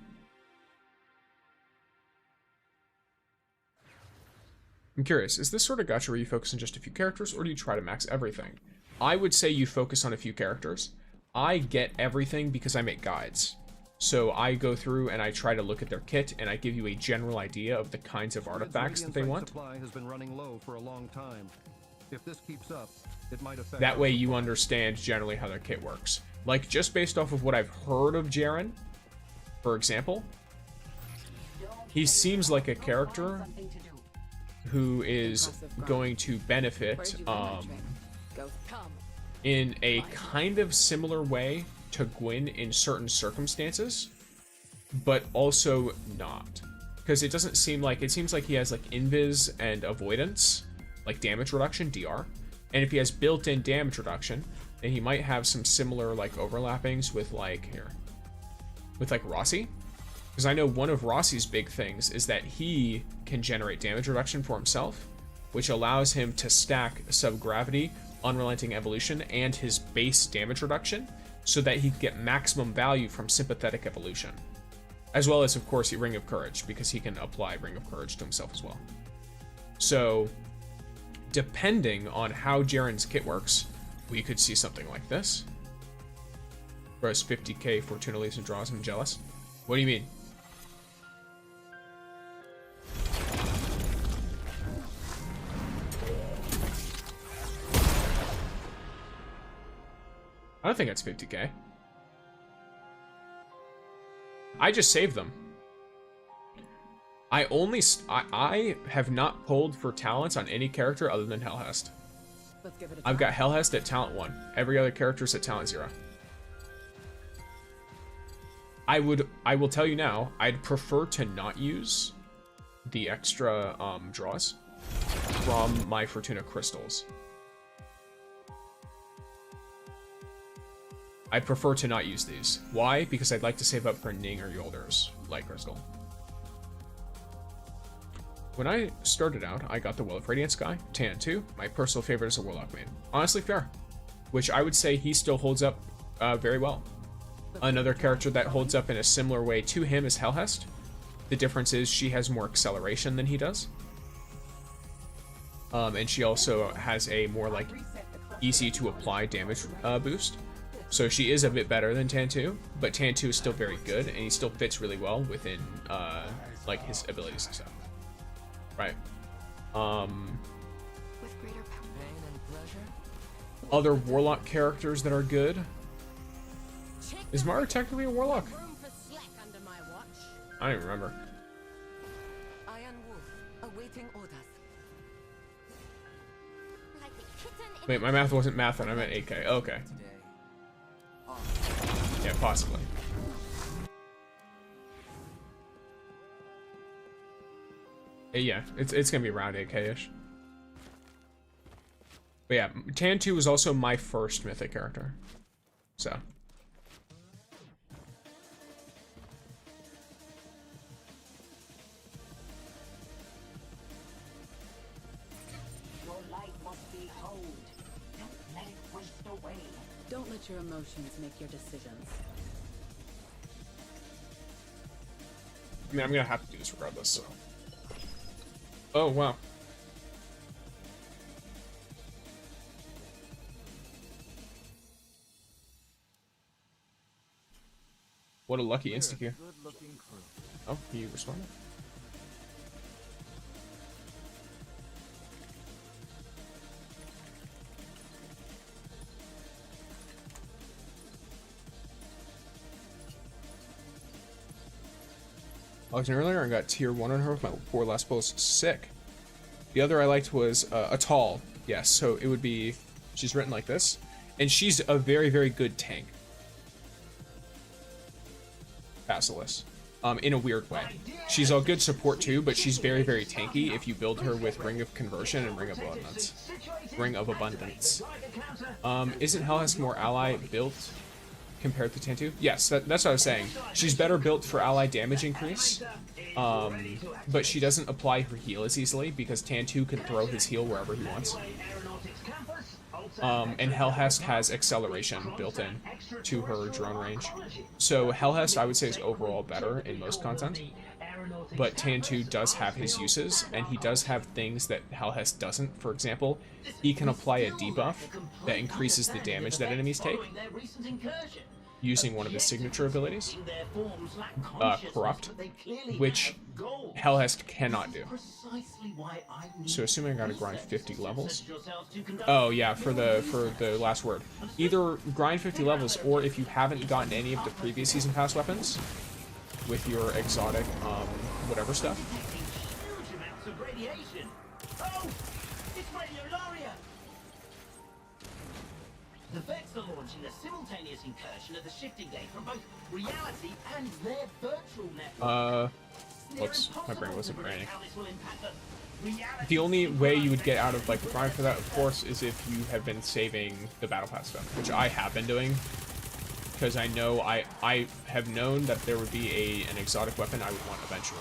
I'm curious, is this sort of gacha where you focus on just a few characters, or do you try to max everything? I would say you focus on a few characters. I get everything because I make guides. So I go through and I try to look at their kit, and I give you a general idea of the kinds of artifacts that they want. Supply has been running low for a long time. If this keeps up, it might affect. That way you understand generally how their kit works. Like, just based off of what I've heard of JAREN, for example, he seems like a character who is going to benefit in a kind of similar way to Gwyn in certain circumstances, but also not. Because it doesn't seem like, it seems like he has like invis and avoidance, like damage reduction, DR. And if he has built-in damage reduction, then he might have some similar like overlappings with like, with like Rossi. Because I know one of Rossi's big things is that he can generate damage reduction for himself, which allows him to stack Subgravity, Unrelenting Evolution, and his base damage reduction, so that he can get maximum value from Sympathetic Evolution. As well as, of course, Ring of Courage, because he can apply Ring of Courage to himself as well. So, depending on how JAREN's kit works, we could see something like this. Whereas 50k Fortuna leaves and draws him jealous. What do you mean? I don't think it's 50k. I just saved them. I have not pulled for talents on any character other than Hellhest. I've got Hellhest at talent 1. Every other character's at talent 0. I will tell you now, I'd prefer to not use the extra draws from my Fortuna crystals. I'd prefer to not use these. Why? Because I'd like to save up for Ning or Yolder's light crystal. When I started out, I got the Will of Radiance guy, Tan 2. My personal favorite is a Warlock main. Honestly, fair. Which I would say he still holds up very well. Another character that holds up in a similar way to him is Hellhest. The difference is she has more acceleration than he does. And she also has a more like easy to apply damage boost. So she is a bit better than Tan 2, but Tan 2 is still very good, and he still fits really well within like his abilities and stuff. Right. With greater power. Pain and pleasure. Other Warlock characters that are good. Is Mara technically a Warlock? I don't even remember. Iron Wolf, awaiting orders. Wait, my math wasn't math, and I meant 8k. Okay. Today. Yeah, possibly. Yeah, it's gonna be around 8K-ish. But yeah, Tan2 was also my first mythic character. So. Your light must be honed. Don't let it waste away. Don't let your emotions make your decisions. I mean, I'm gonna have to do this regardless, so. Oh, wow. What a lucky insta-Q. Oh, he responded. I logged in earlier and got tier 1 on her with my 4 last pulls. Sick. The other I liked was a tall. Yes, so it would be... She's written like this. And she's a very, very good tank. Basilisk. In a weird way. She's a good support too, but she's very, very tanky if you build her with Ring of Conversion and Ring of Abundance. Ring of Abundance. Isn't Hellhusk more ally built compared to Tan2? Yes, that's what I was saying. She's better built for ally damage increase, but she doesn't apply her heal as easily because Tan2 can throw his heal wherever he wants. And Hellhusk has acceleration built in to her drone range. So Hellhusk, I would say, is overall better in most content. But Tan2 does have his uses, and he does have things that Hellhusk doesn't. For example, he can apply a debuff that increases the damage that enemies take, using one of his signature abilities, Corrupt, which Hellhusk cannot do. So assuming I gotta grind 50 levels. Oh yeah, for the last word. Either grind 50 levels, or if you haven't gotten any of the previous season pass weapons, with your exotic, whatever stuff. The Vex are launching a simultaneous incursion of the shifting day from both reality and their virtual network. Whoops, my brain wasn't braining. The only way you would get out of like the grind for that, of course, is if you have been saving the battle pass stuff, which I have been doing, because I know I have known that there would be an exotic weapon I would want eventually.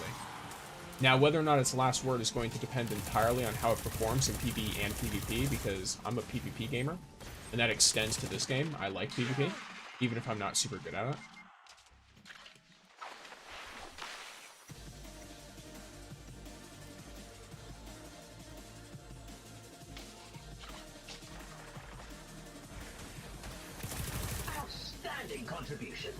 Now, whether or not its last word is going to depend entirely on how it performs in PvE and PvP, because I'm a PvP gamer. And that extends to this game. I like PvP, even if I'm not super good at it. Outstanding contribution.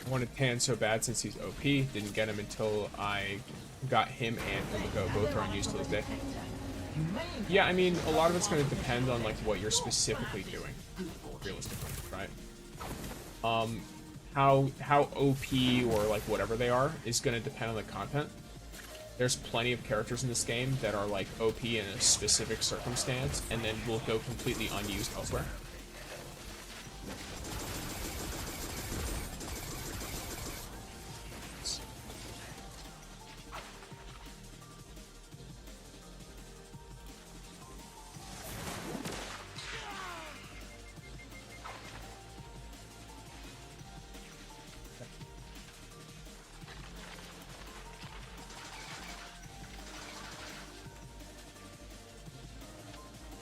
I wanted Tan so bad since he's OP. Didn't get him until I got him and Umiko. Both are unused to this day. Yeah, I mean, a lot of it's going to depend on like what you're specifically doing, realistically, right? How OP or like whatever they are is going to depend on the content. There's plenty of characters in this game that are like OP in a specific circumstance and then will go completely unused elsewhere.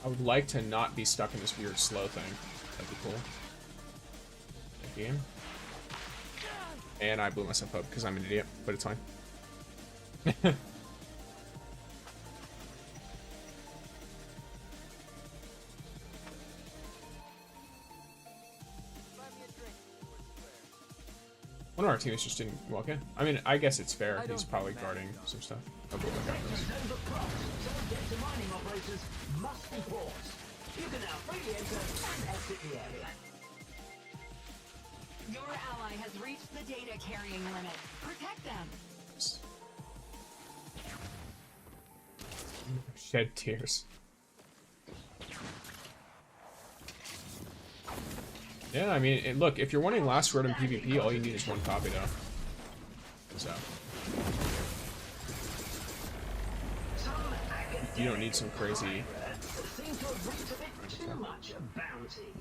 I would like to not be stuck in this weird slow thing. That'd be cool. Thank you. And I blew myself up because I'm an idiot, but it's fine. One of our teammates just didn't walk in. I mean, I guess it's fair. He's probably guarding some stuff. Oh, but look at this. Your ally has reached the data carrying limit. Protect them. Shed tears. Yeah, I mean, look, if you're wanting last word in PvP, all you need is one copy, though. So. You don't need some crazy... Seem to have reached a bit too much bounty.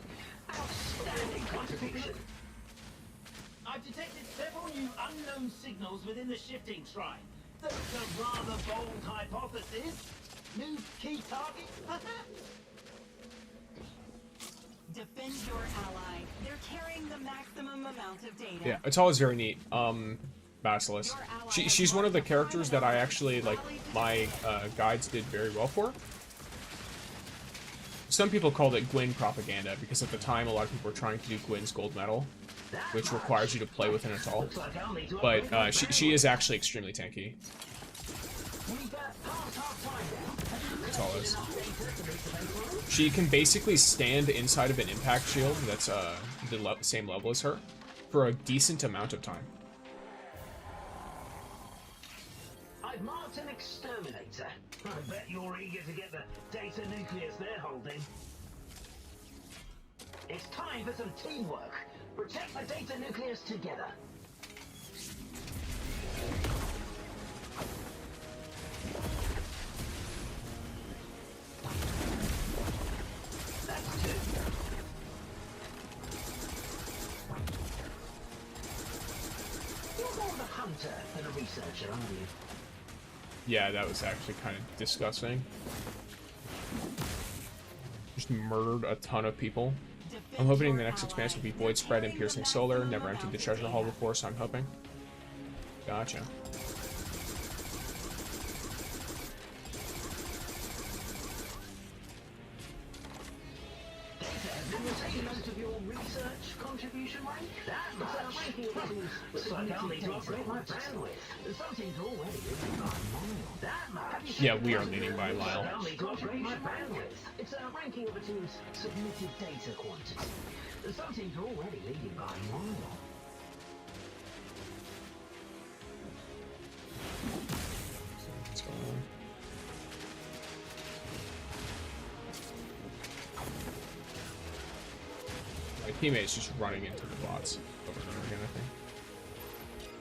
Outstanding contribution. I've detected several new unknown signals within the shifting shrine. That's a rather bold hypothesis. New key target? Defend your ally. They're carrying the maximum amount of data. Yeah, it's always very neat. Basilisk. She's one of the characters that I actually, like, my guides did very well for. Some people called it Gwyn propaganda, because at the time a lot of people were trying to do Gwyn's gold medal, which requires you to play within its all. But she is actually extremely tanky. That's all it is. She can basically stand inside of an impact shield that's the same level as her for a decent amount of time. I've marked an exterminator. I bet you're eager to get the data nucleus they're holding. It's time for some teamwork. Protect the data nucleus together. That's two. You're more of a hunter than a researcher, aren't you? Yeah, that was actually kind of disgusting. Just murdered a ton of people. I'm hoping the next expansion will be Void Spread and Piercing Solar. Never emptied the treasure hall before, so I'm hoping. Gotcha. Contribution rank? That much? Looks like I'll need to upgrade my bandwidth. Something's already in my mile. That much? Yeah, we are leading by a mile. I'll need to upgrade my bandwidth. It's a ranking of a team's submitted data quantity. Something's already leading by a mile. What's going on? My teammate's just running into the bots over and over again, I think.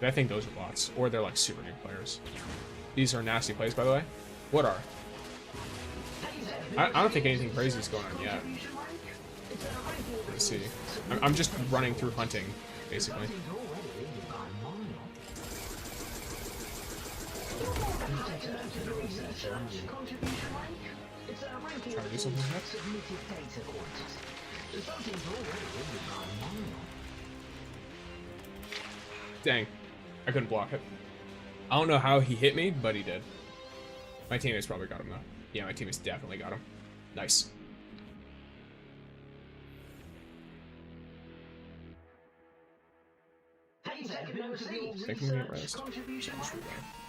But I think those are bots, or they're like super new players. These are nasty plays, by the way. What are? I don't think anything crazy is going on yet. Let's see. I'm just running through hunting, basically. Trying to do something like that? Dang. I couldn't block it. I don't know how he hit me, but he did. My teammates probably got him, though. Yeah, my teammates definitely got him. Nice. Think I'm gonna get rest.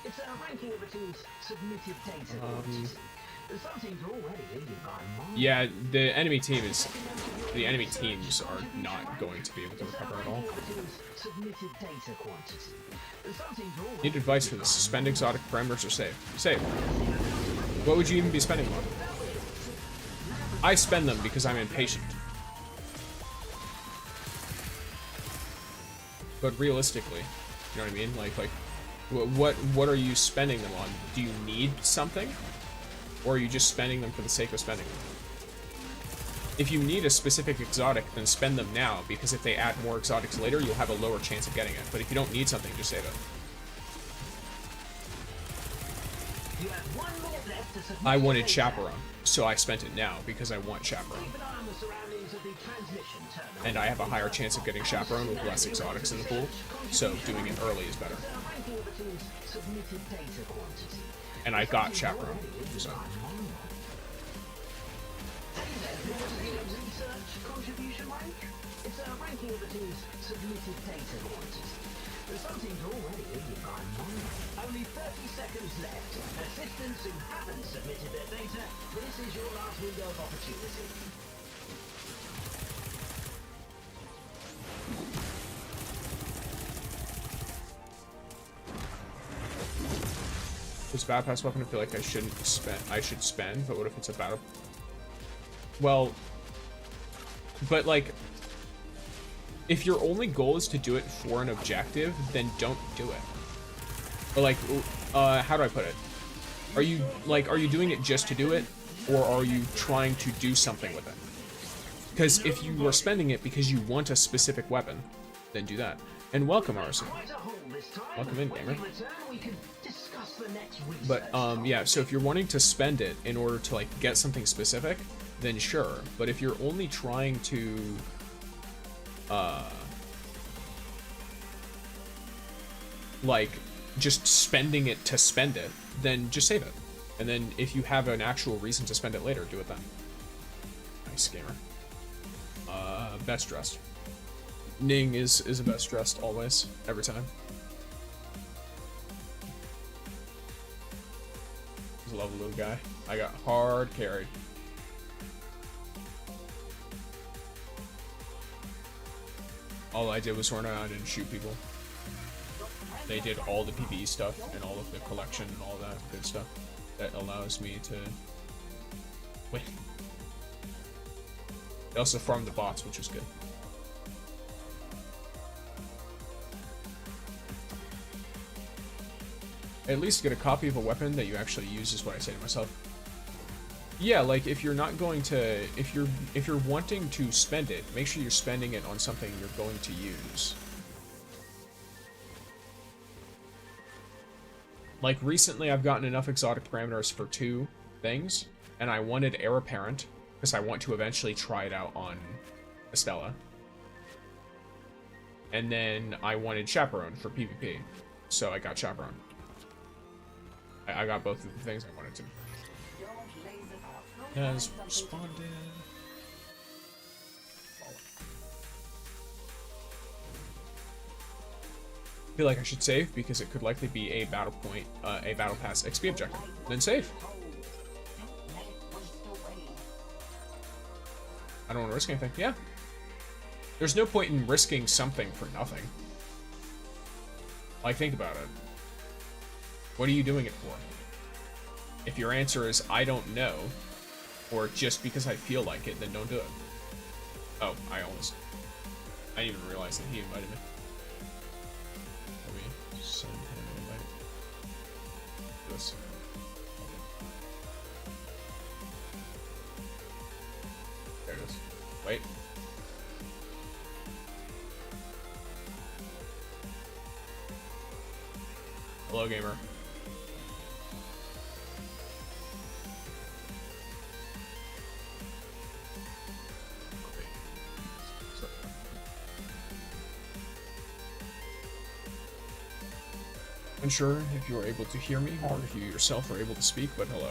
It's a ranking of a team's submitted data. Yeah, the enemy teams are not going to be able to recover at all. Need advice for this. Spend exotic parameters or save? Save. What would you even be spending them on? I spend them because I'm impatient. But realistically, you know what I mean? Like, what are you spending them on? Do you need something? Or are you just spending them for the sake of spending them? If you need a specific exotic, then spend them now, because if they add more exotics later, you'll have a lower chance of getting it. But if you don't need something, just save it. I wanted Chaperone, so I spent it now, because I want Chaperone. And I have a higher chance of getting Chaperone with less exotics in the pool, so doing it early is better. And I got Chaperone, so. It's a ranking of the team's submitted data quantity. Something's already leading by mile. Only 30 seconds left. Assistants who haven't submitted their data, this is your last window of opportunity. It's a bad pass weapon. I feel like I shouldn't spend. I should spend, but what if it's a battle? Well, but like, if your only goal is to do it for an objective, then don't do it. Or like, how do I put it? Are you doing it just to do it, or are you trying to do something with it? Because if you are spending it because you want a specific weapon, then do that. And welcome, Arson. Welcome in, gamer. But yeah, so if you're wanting to spend it in order to like get something specific, then sure. But if you're only trying to like just spending it to spend it, then just save it. And then if you have an actual reason to spend it later, do it then. Nice, gamer. Best dressed. Ning is a best dressed always, every time. He's a lovely little guy. I got hard carried. All I did was run around and shoot people. They did all the PvE stuff and all of the collection and all that good stuff that allows me to win. They also farmed the bots, which is good. At least get a copy of a weapon that you actually use is what I say to myself. Yeah, like if you're not going to, if you're wanting to spend it, make sure you're spending it on something you're going to use. Like recently I've gotten enough exotic parameters for 2 things, and I wanted Heir Apparent, because I want to eventually try it out on Estella. And then I wanted Chaperone for PvP, so I got Chaperone. I got both of the things I wanted to. Has responded. I feel like I should save because it could likely be a battle point, a battle pass XP objective. Then save. I don't want to risk anything. Yeah. There's no point in risking something for nothing. Like, think about it. What are you doing it for? If your answer is, I don't know, or just because I feel like it, then don't do it. Oh, I didn't even realize that he invited me. Let me send him an invite. This. There it is. Wait. Hello, gamer. Unsure if you are able to hear me or if you yourself are able to speak, but hello.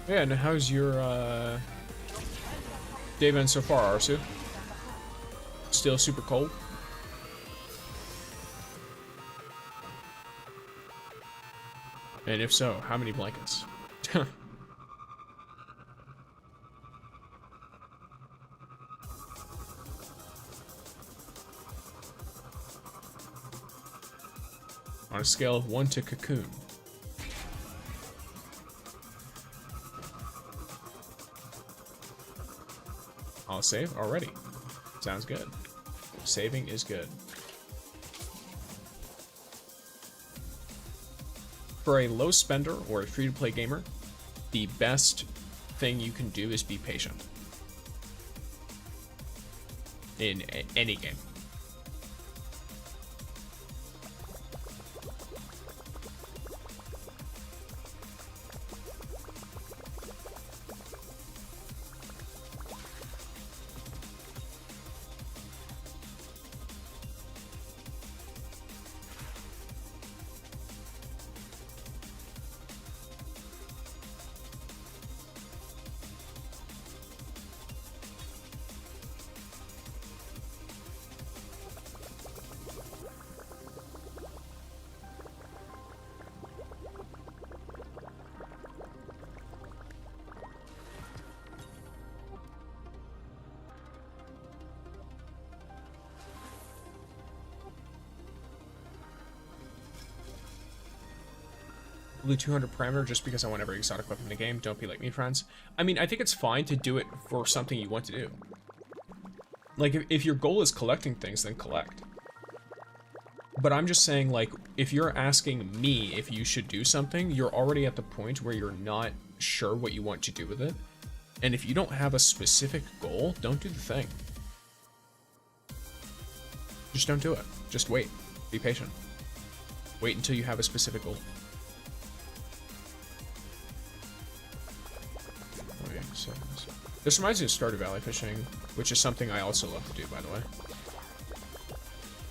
Yeah, and how's your day been so far, Arsu? Still super cold? And if so, how many blankets? On a scale of 1 to cocoon. I'll save already. Sounds good. Saving is good. For a low spender or a free-to-play gamer, the best thing you can do is be patient. In any game. Blue 200 parameter just because I want every exotic weapon in the game. Don't be like me, friends. I mean, I think it's fine to do it for something you want to do. Like, if your goal is collecting things, then collect. But I'm just saying, like, if you're asking me if you should do something, you're already at the point where you're not sure what you want to do with it. And if you don't have a specific goal, don't do the thing. Just don't do it. Just wait. Be patient. Wait until you have a specific goal. Okay, so this reminds me of Stardew Valley fishing, which is something I also love to do, by the way.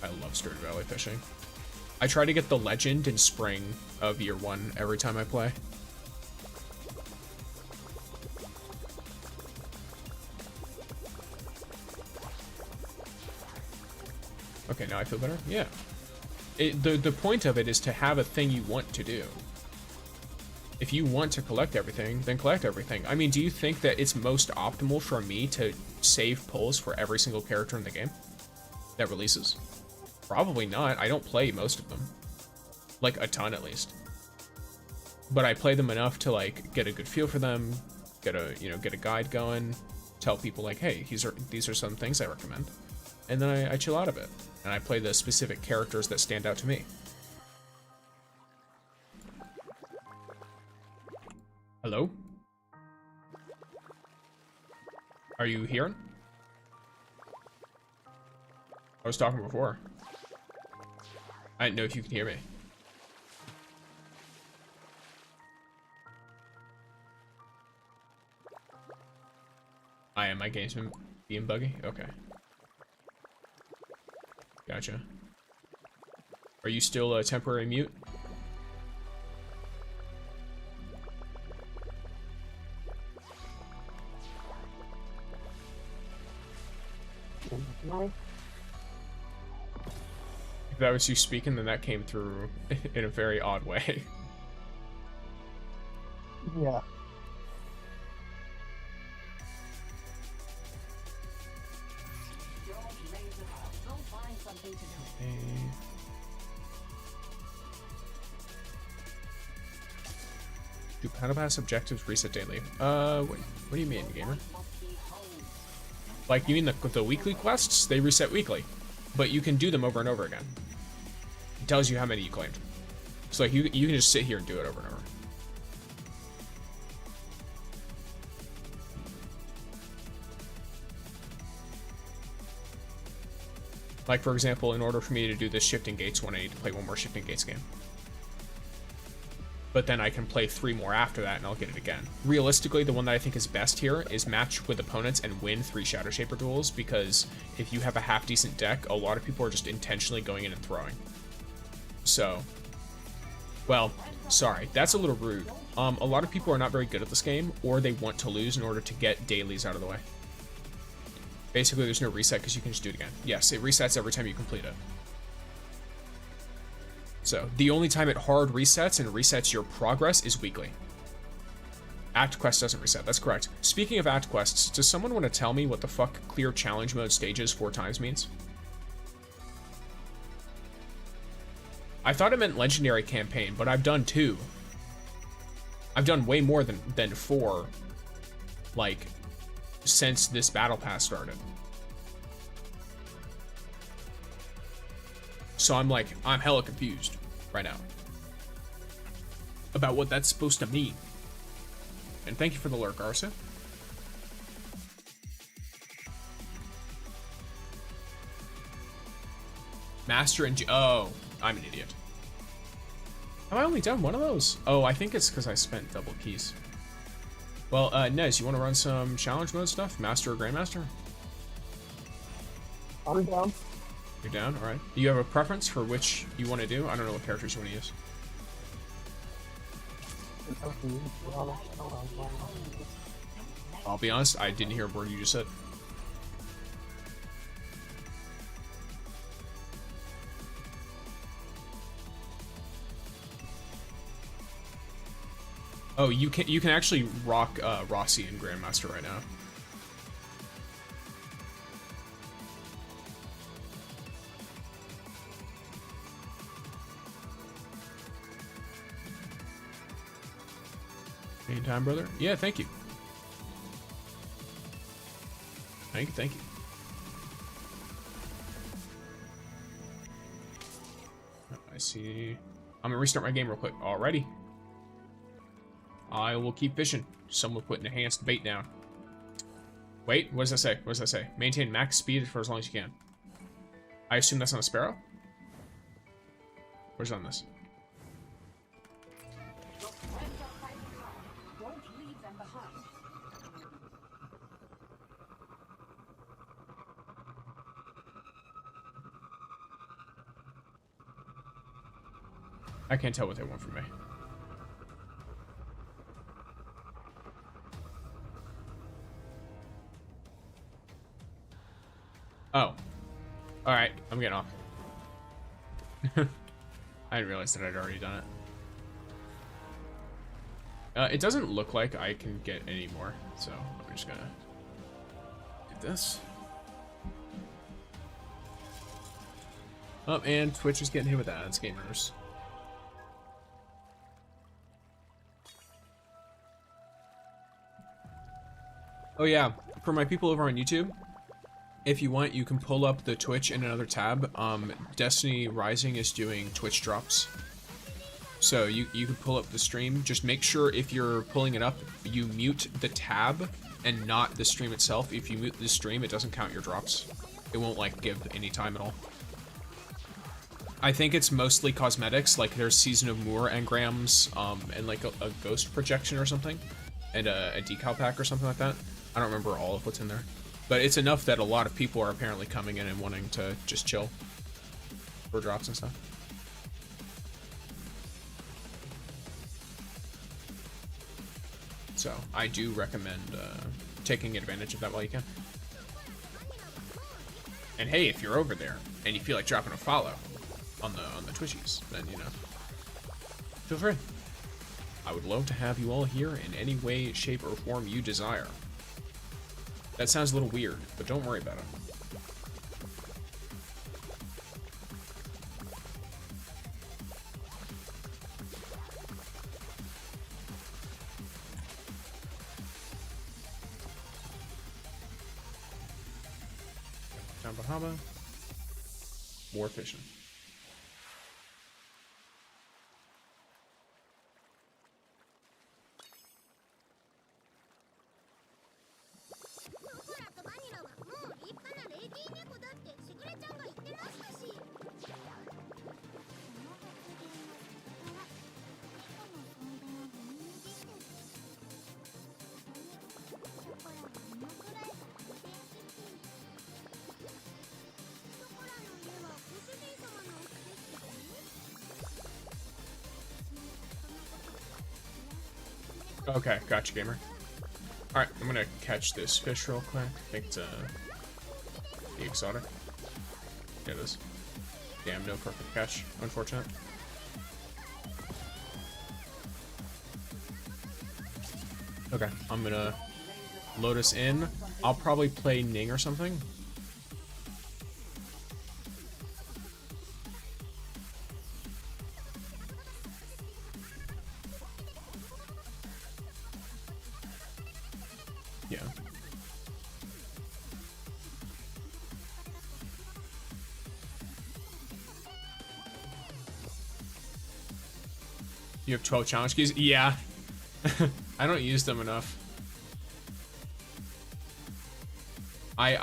I love Stardew Valley fishing. I try to get the legend in spring of year 1 every time I play. Okay, now I feel better? Yeah. The point of it is to have a thing you want to do. If you want to collect everything, then collect everything. I mean, do you think that it's most optimal for me to save pulls for every single character in the game that releases? Probably not. I don't play most of them. Like, a ton at least. But I play them enough to, like, get a good feel for them, get a guide going, tell people, like, hey, these are some things I recommend. And then I chill out a bit. And I play the specific characters that stand out to me. Hello? Are you hearing? I was talking before. I didn't know if you can hear me. My game's been being buggy? Okay. Gotcha. Are you still a temporary mute? If that was you speaking, then that came through in a very odd way. Yeah. Do Battle Pass objectives reset daily? What do you mean, gamer? Like, you mean the weekly quests? They reset weekly, but you can do them over and over again. It tells you how many you claimed. So like, you can just sit here and do it over and over. Like, for example, in order for me to do this Shifting Gates one, I need to play one more Shifting Gates game. But then I can play 3 more after that and I'll get it again. Realistically, the one that I think is best here is match with opponents and win 3 Shadow Shaper duels, because if you have a half-decent deck, a lot of people are just intentionally going in and throwing. So, well, sorry, that's a little rude. A lot of people are not very good at this game, or they want to lose in order to get dailies out of the way. Basically, there's no reset because you can just do it again. Yes, it resets every time you complete it. So, the only time it hard resets and resets your progress is weekly. Act Quest doesn't reset, that's correct. Speaking of Act Quests, does someone want to tell me what the fuck clear challenge mode stages 4 times means? I thought it meant legendary campaign, but I've done 2. I've done way more than 4, like, since this Battle Pass started. So I'm hella confused right now about what that's supposed to mean. And thank you for the lurk, Arsa. Master and oh, I'm an idiot. Have I only done one of those? Oh, I think it's because I spent double keys. Well, Nez, you want to run some challenge mode stuff? Master or Grandmaster? I'm down. You're down? Alright. Do you have a preference for which you want to do? I don't know what characters you want to use. I'll be honest, I didn't hear a word you just said. Oh, you can actually rock Rossi and Grandmaster right now. Meantime, brother. Yeah, thank you. Thank you, thank you. I see. I'm gonna restart my game real quick. Alrighty. I will keep fishing. Someone put enhanced bait down. Wait, what does that say? What does that say? Maintain max speed for as long as you can. I assume that's on a sparrow? Where's on this? Your friends are fighting hard. Don't leave them behind. I can't tell what they want from me. Oh. Alright, I'm getting off. I didn't realize that I'd already done it. It doesn't look like I can get any more, so I'm just gonna do this. Oh, and Twitch is getting hit with ads, gamers. Oh yeah, for my people over on YouTube, if you want, you can pull up the Twitch in another tab. Destiny Rising is doing Twitch drops. So you can pull up the stream. Just make sure if you're pulling it up, you mute the tab and not the stream itself. If you mute the stream, it doesn't count your drops. It won't like give any time at all. I think it's mostly cosmetics, like there's Season of Moor engrams, and like a ghost projection or something, and a decal pack or something like that. I don't remember all of what's in there. But it's enough that a lot of people are apparently coming in and wanting to just chill for drops and stuff. So I do recommend taking advantage of that while you can. And hey, if you're over there and you feel like dropping a follow on the Twitchies, then you know, feel free. I would love to have you all here in any way, shape, or form you desire. That sounds a little weird, but don't worry about it. Down Bahama. More fishing. Okay, gotcha, gamer. Alright, I'm gonna catch this fish real quick. I think it's the exotic. Yeah, it is. Damn, no perfect catch. Unfortunate. Okay, I'm gonna load us in. I'll probably play Ning or something. Yeah. You have 12 challenge keys? Yeah. I don't use them enough. I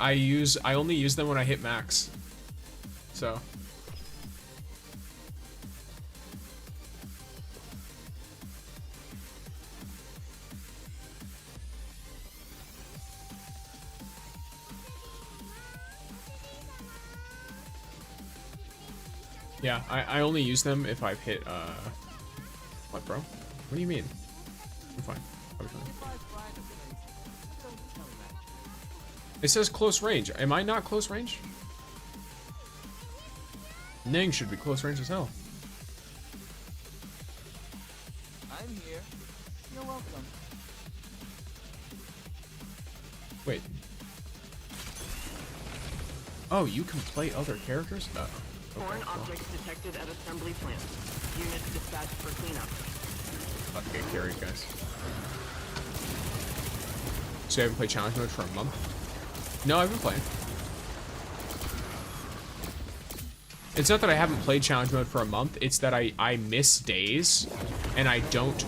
only use them when I hit max. So. Yeah, I only use them if I've hit, what, bro? What do you mean? I'm fine. I'm fine. It says close range. Am I not close range? Ning should be close range as hell. I'm here. You're welcome. Wait. Oh, you can play other characters? Oh. Foreign objects detected at assembly plant. Units dispatched for cleanup. about to get carried, guys. So you haven't played challenge mode for a month? No, I've been playing. It's not that I haven't played challenge mode for a month, it's that I miss days, and I don't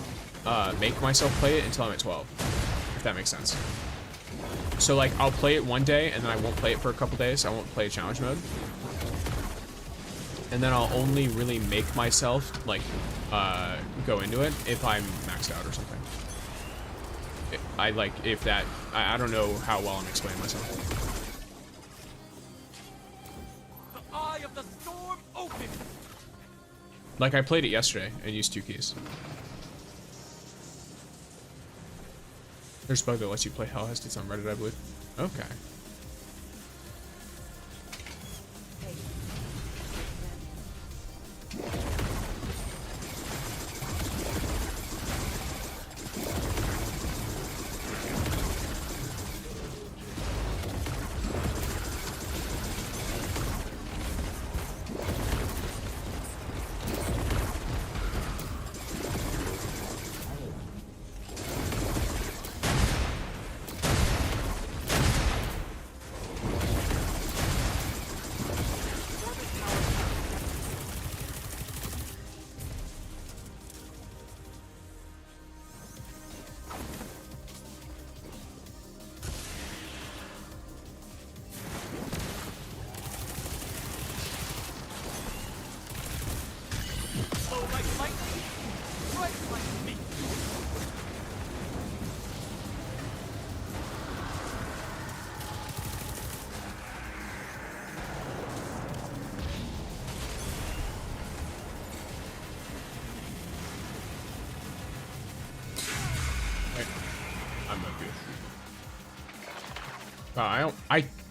make myself play it until I'm at 12, if that makes sense. So like, I'll play it one day, and then I won't play it for a couple days. I won't play challenge mode. And then I'll only really make myself, like, go into it if I'm maxed out or something. I don't know how well I'm explaining myself. The eye of the storm open. Like, I played it yesterday and used 2 keys. There's a bug that lets you play Hellheist. It's on Reddit, I believe. Okay.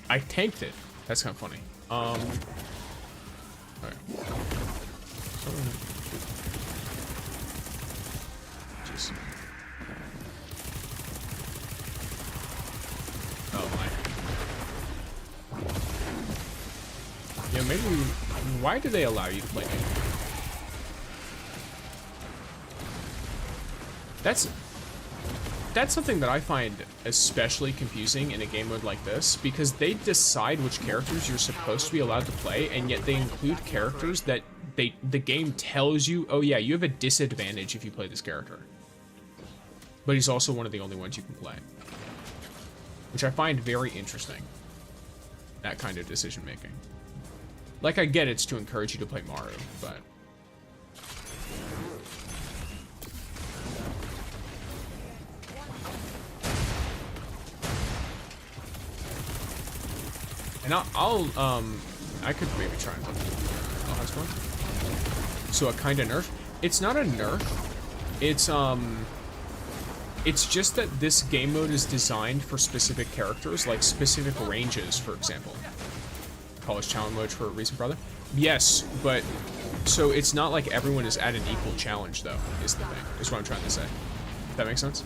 I tanked it. That's kind of funny. Alright. Jeez. Oh my. Yeah, maybe. Why do they allow you to play naked? That's something that I find especially confusing in a game mode like this, because they decide which characters you're supposed to be allowed to play, and yet they include characters that the game tells you, oh yeah, you have a disadvantage if you play this character. But he's also one of the only ones you can play. Which I find very interesting. That kind of decision making. Like, I get it's to encourage you to play Maru, but... And I could maybe try and I'll have one. So a kind of nerf. It's not a nerf. It's just that this game mode is designed for specific characters, like specific ranges, for example. College challenge mode for a reason, brother. Yes, but so it's not like everyone is at an equal challenge, though. Is the thing? Is what I'm trying to say. If that makes sense.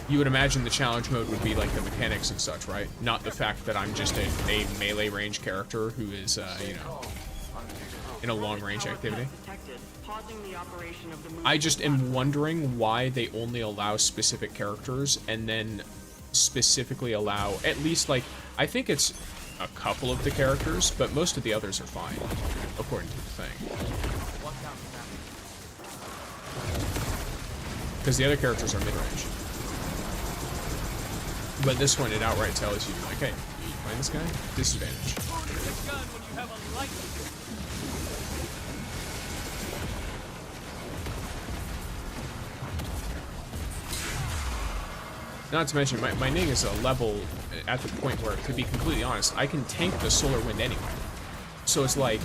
You would imagine the challenge mode would be like the mechanics and such, right? Not the fact that I'm just a melee range character who is, you know, in a long range activity. I just am wondering why they only allow specific characters and then specifically allow, at least like, I think it's a couple of the characters, but most of the others are fine, according to the thing. Because the other characters are mid-range. But this one, it outright tells you, like, hey, you find this guy? Disadvantage. Not to mention, my Ning is a level at the point where, to be completely honest, I can tank the Solar Wind anyway. So it's like,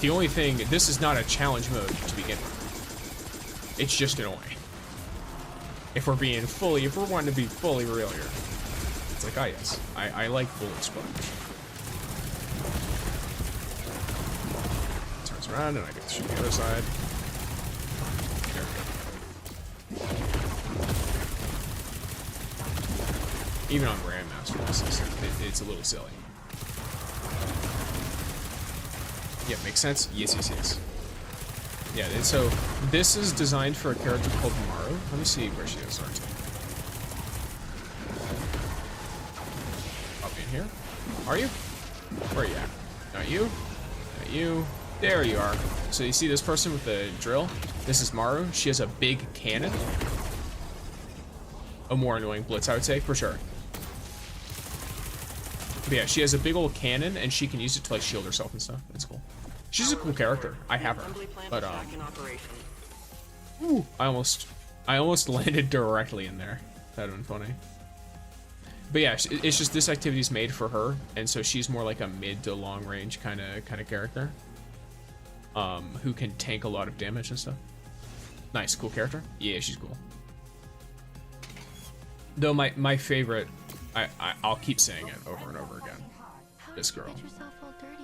the only thing, this is not a challenge mode to begin with. It's just annoying. If we're wanting to be fully real here. It's like, ah yes, I like bullet sponge. Turns around and I get to shoot the other side. There we go. Even on Grandmaster, it's a little silly. Yeah, makes sense. Yes, yes, yes. Yeah, and so this is designed for a character called Maru. Let me see where she is. Up in here? Are you? Where are you at? Not you. Not you. There you are. So you see this person with the drill? This is Maru. She has a big cannon. A more annoying blitz, I would say, for sure. But yeah, she has a big old cannon, and she can use it to like shield herself and stuff. That's cool. She's a cool character. I have her, but ooh, I almost landed directly in there. That'd been funny. But yeah, it's just this activity is made for her, and so she's more like a mid to long range kind of character, who can tank a lot of damage and stuff. Nice, cool character. Yeah, she's cool. Though my favorite, I'll keep saying it over and over again. This girl,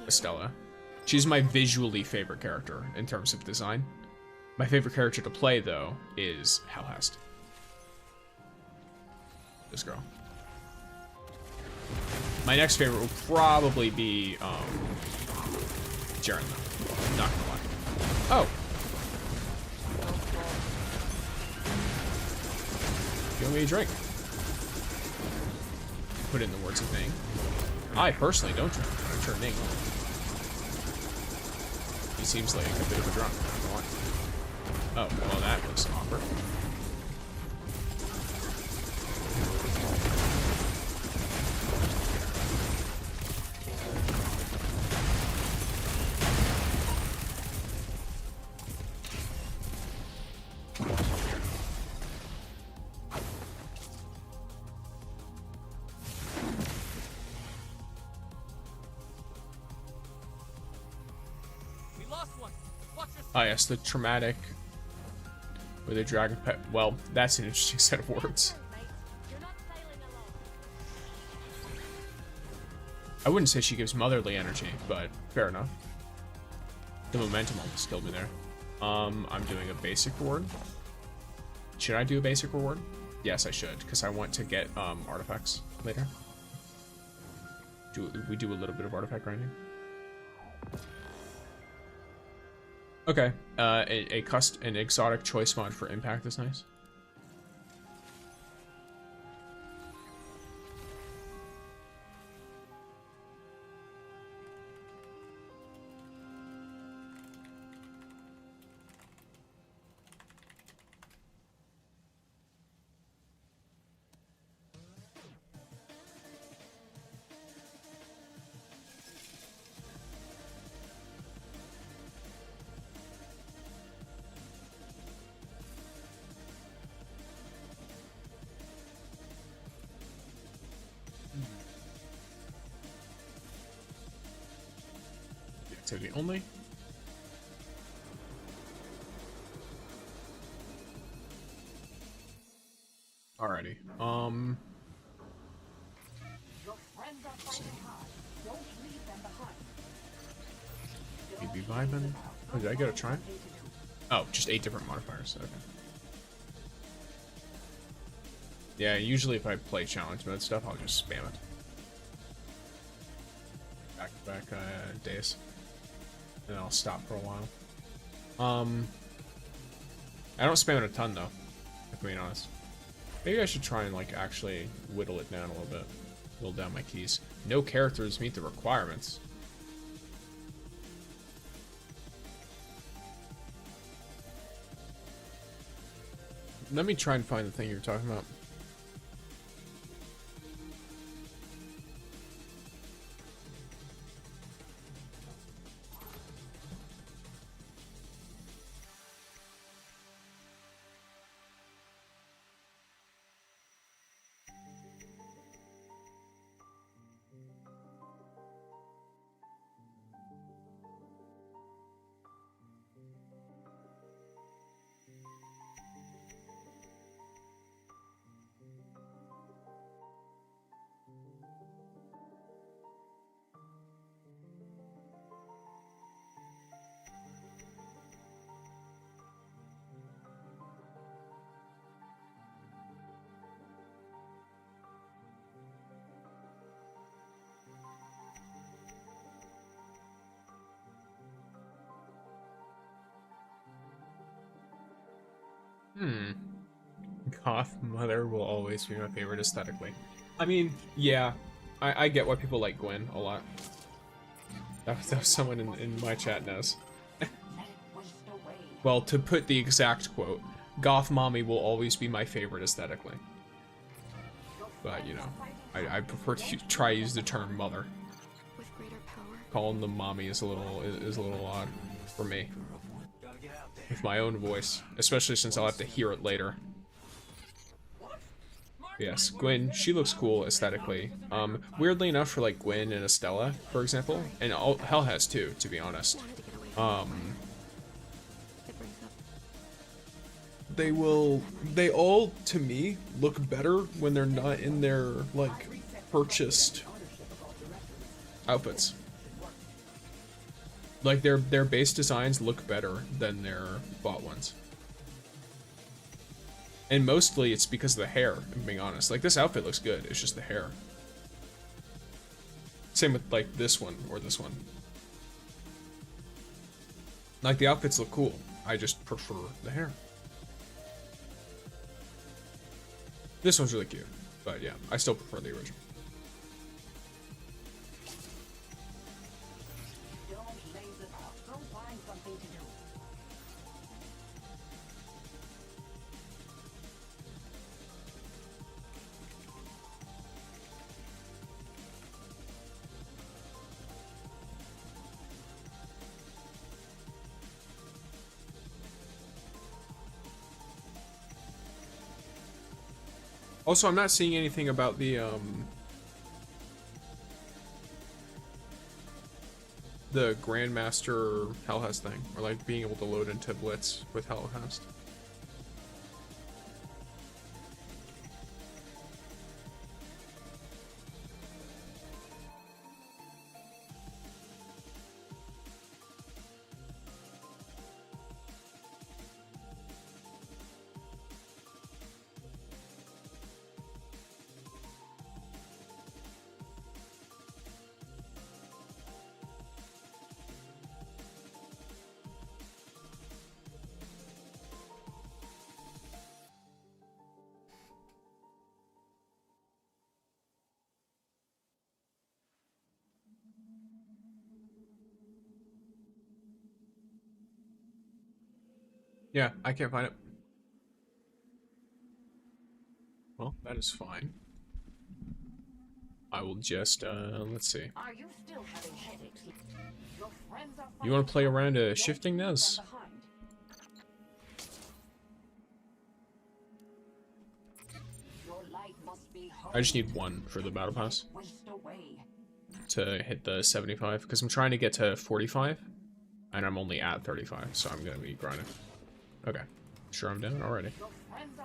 Estella. She's my visually favorite character in terms of design. My favorite character to play though is Halhast. This girl. My next favorite will probably be JAREN though. Not gonna lie. Oh. Give me a drink. Put in the words of Ning. I personally don't drink. I turn Ning. He seems like a bit of a drunk. Oh, well that looks awkward. Ah, yes, the traumatic with a dragon pet. Well, that's an interesting set of words. I wouldn't say she gives motherly energy, but fair enough. The momentum almost killed me there. I'm doing a basic reward. Should I do a basic reward? Yes, I should, because I want to get artifacts later. We do a little bit of artifact grinding. Okay, an exotic choice mod for impact is nice. Activity only. Alrighty. You'd be vibing. Oh, did I get a try? Oh, just 8 different modifiers. Okay. Yeah, usually if I play challenge mode stuff, I'll just spam it. Back to back days. And I'll stop for a while. I don't spam it a ton though, if I'm being honest. Maybe I should try and like actually whittle it down a little bit. Whittle down my keys. No characters meet the requirements. Let me try and find the thing you were talking about. Goth Mother will always be my favorite aesthetically. I mean, yeah, I get why people like Gwen a lot. That was someone in my chat knows. Well, to put the exact quote, Goth Mommy will always be my favorite aesthetically. But, you know, I prefer to try use the term mother. Calling them mommy is a little odd for me. With my own voice, especially since I'll have to hear it later. Yes, Gwen, she looks cool aesthetically. Weirdly enough, for like Gwen and Estella, for example, and Hell has too, to be honest. They all, to me, look better when they're not in their, like, purchased outfits. Like, their base designs look better than their bought ones. And mostly it's because of the hair, if I'm being honest. Like, this outfit looks good, it's just the hair. Same with, like, this one or this one. Like, the outfits look cool, I just prefer the hair. This one's really cute, but yeah, I still prefer the original. Also, I'm not seeing anything about the Grandmaster Hellhest thing, or like being able to load into Blitz with Hellhest. Yeah, I can't find it. Well, that is fine. I will just, let's see. Are you still having headaches? Your friends are You want to play around shifting those? Your light must be I just need one for the battle pass waste away. to hit the 75, because I'm trying to get to 45, and I'm only at 35, so I'm gonna be grinding. Okay, sure I'm down already.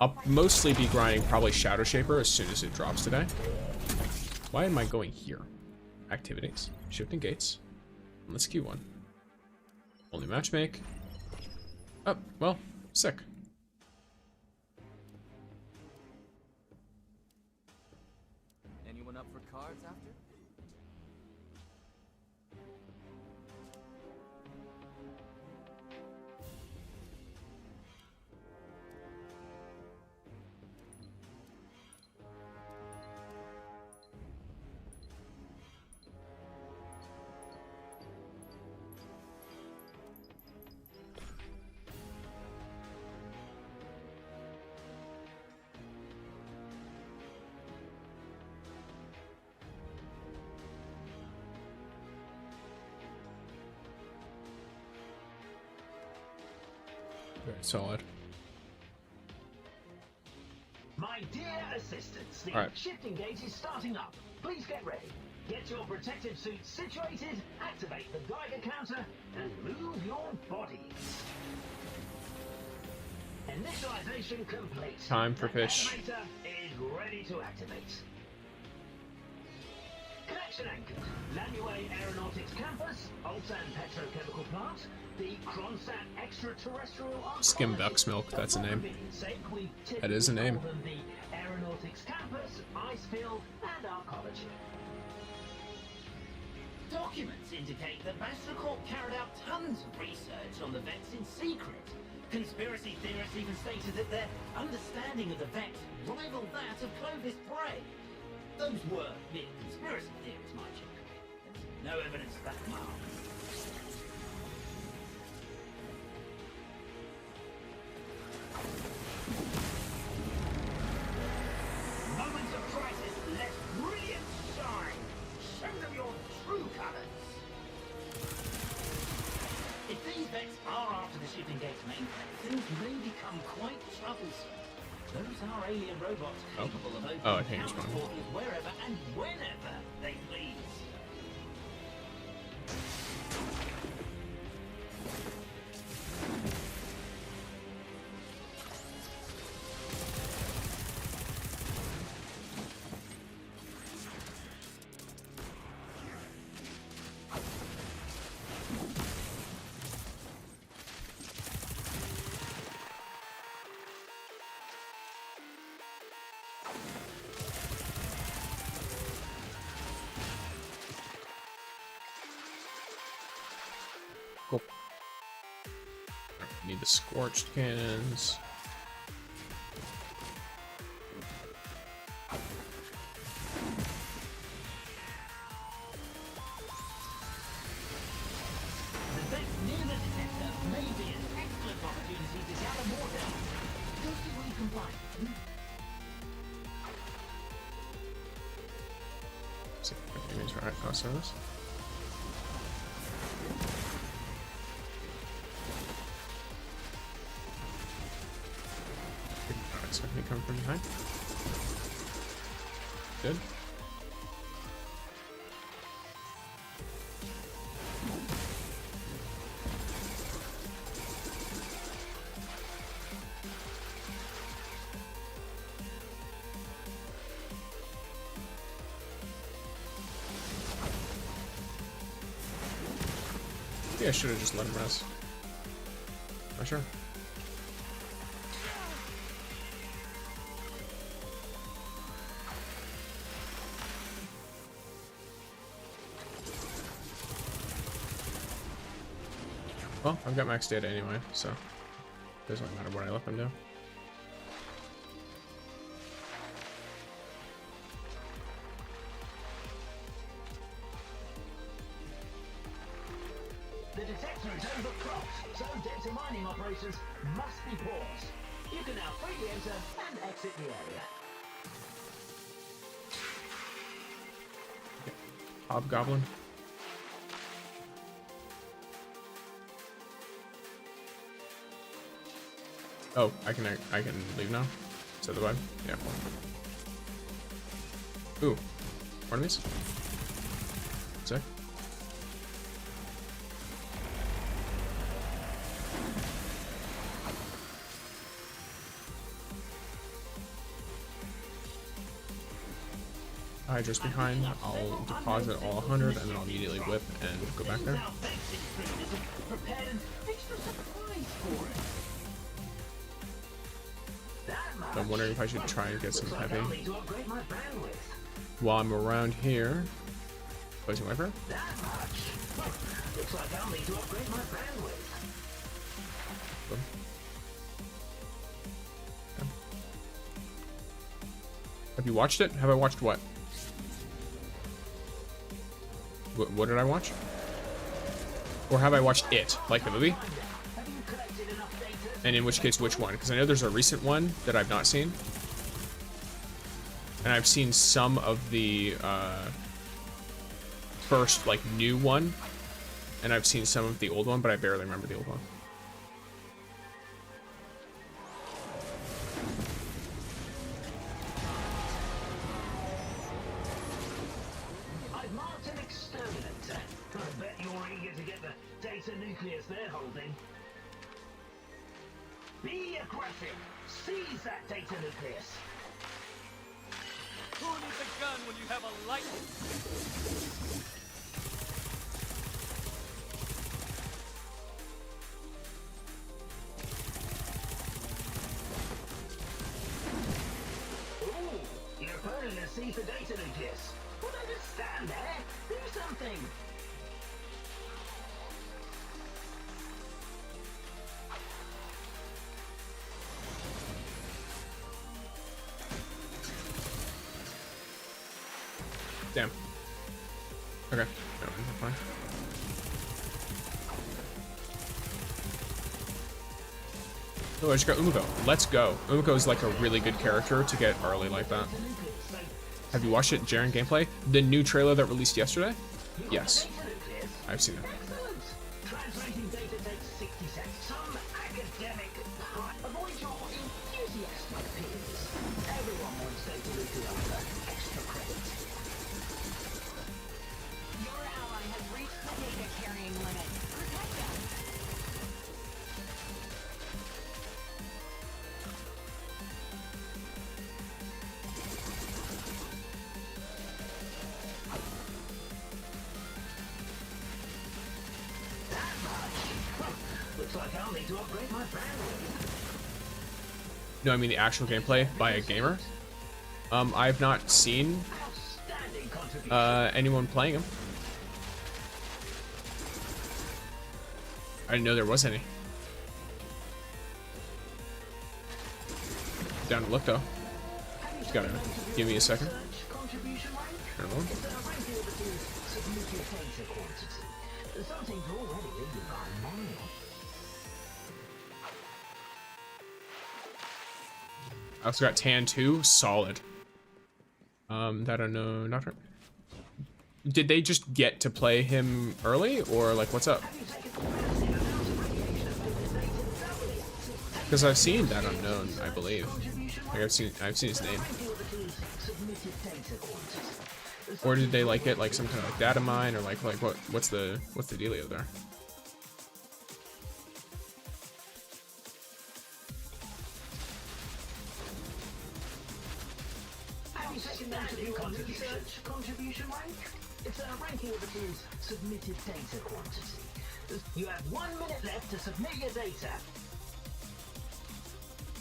I'll mostly be grinding probably Shadow Shaper as soon as it drops today. Why am I going here? Activities, shifting gates. Let's queue one. Only matchmake. Oh, well, sick. Anyone up for cards after? Very solid. My dear assistants, the Alright. shifting gate is starting up. Please get ready. Get your protective suits situated, activate the Geiger counter, and move your bodies. Initialization complete. Time for The fish. detonator is ready to activate. Connection anchored. Lanue Aeronautics Campus, Ulsan Petrochemical Plant, the Kronsat Extraterrestrial Skim Duck's Milk, that's a name. That is a name. The Aeronautics Campus, Icefield, and Arcology. Documents indicate that Bastracorp carried out tons of research on the vents in secret. Conspiracy theorists even stated that their understanding of the Vex rivaled that of Clovis Bray. Those were mere conspiracy theories, mind you. There's no evidence of that now. Moments of crisis, let brilliance shine. Show them your true colors. If these Vex are after the Shifting Gates mainframe, things may become quite troublesome. Those are alien robots capable of opening I think it's countless fine. portals wherever and whenever they please. Cool. Need the scorched cannons. The Vex near the detector may be an excellent opportunity to gather more data. Go see what you can find. See if everything's right outside this. Alright, so he come from behind. Good. Yeah, I should have just let him rest. Not sure. Well, I've got max data anyway, so it doesn't really matter what I let them do. The detector is overclocked, so data mining operations must be paused. You can now freely enter and exit the area. Hobgoblin. Oh, I can leave now. Is that the vibe? Yeah. Ooh, one of these. Sick. Hydra's behind. I'll deposit all 100 and then I'll immediately whip and go back there. Prepared an extra surprise for it. I'm wondering if I should try and get some heavy I'll need to upgrade my bandwidth. while I'm around here. Placing wiper. That much? Looks like I'll need to upgrade my bandwidth. Boom. Okay. Have you watched it? Have I watched what? What did I watch? Or have I watched it, like the movie? And in which case, which one? Because I know there's a recent one that I've not seen. And I've seen some of the first, like, new one. And I've seen some of the old one, but I barely remember the old one. I've marked an exterminator. I bet you're eager to get the data nucleus they're holding. Be aggressive. Seize that data nucleus. Who needs a gun when you have a light? Ooh, your opponent has seized the data nucleus. Well, don't just stand there. Do something. Damn. Okay. No, I'm fine. Oh, I just got Umiko. Let's go. Umiko is like a really good character to get early like that. Have you watched it, JAREN gameplay? The new trailer that released yesterday? Yes. I've seen it. Translating data takes 60 seconds. Some academic avoid your enthusiastic peers. Everyone wants data leaked over extra credit. Your ally has reached the data carrying limit. Protect them. Looks like I'll need to upgrade my bandwidth. No, I mean the actual gameplay by a gamer. I've not seen anyone playing him. I didn't know there was any. Down to look though. Just gotta give me a second. I don't know. I also got Tan 2, solid. That I know, not right. Did they just get to play him early, or like what's up? Because I've seen that unknown, I believe. Like I've seen his name. Or did they like get like some kind of like data mine, or like what's the dealio there? Contribution rank? It's a ranking of the team's submitted data quantity. You have 1 minute left to submit your data.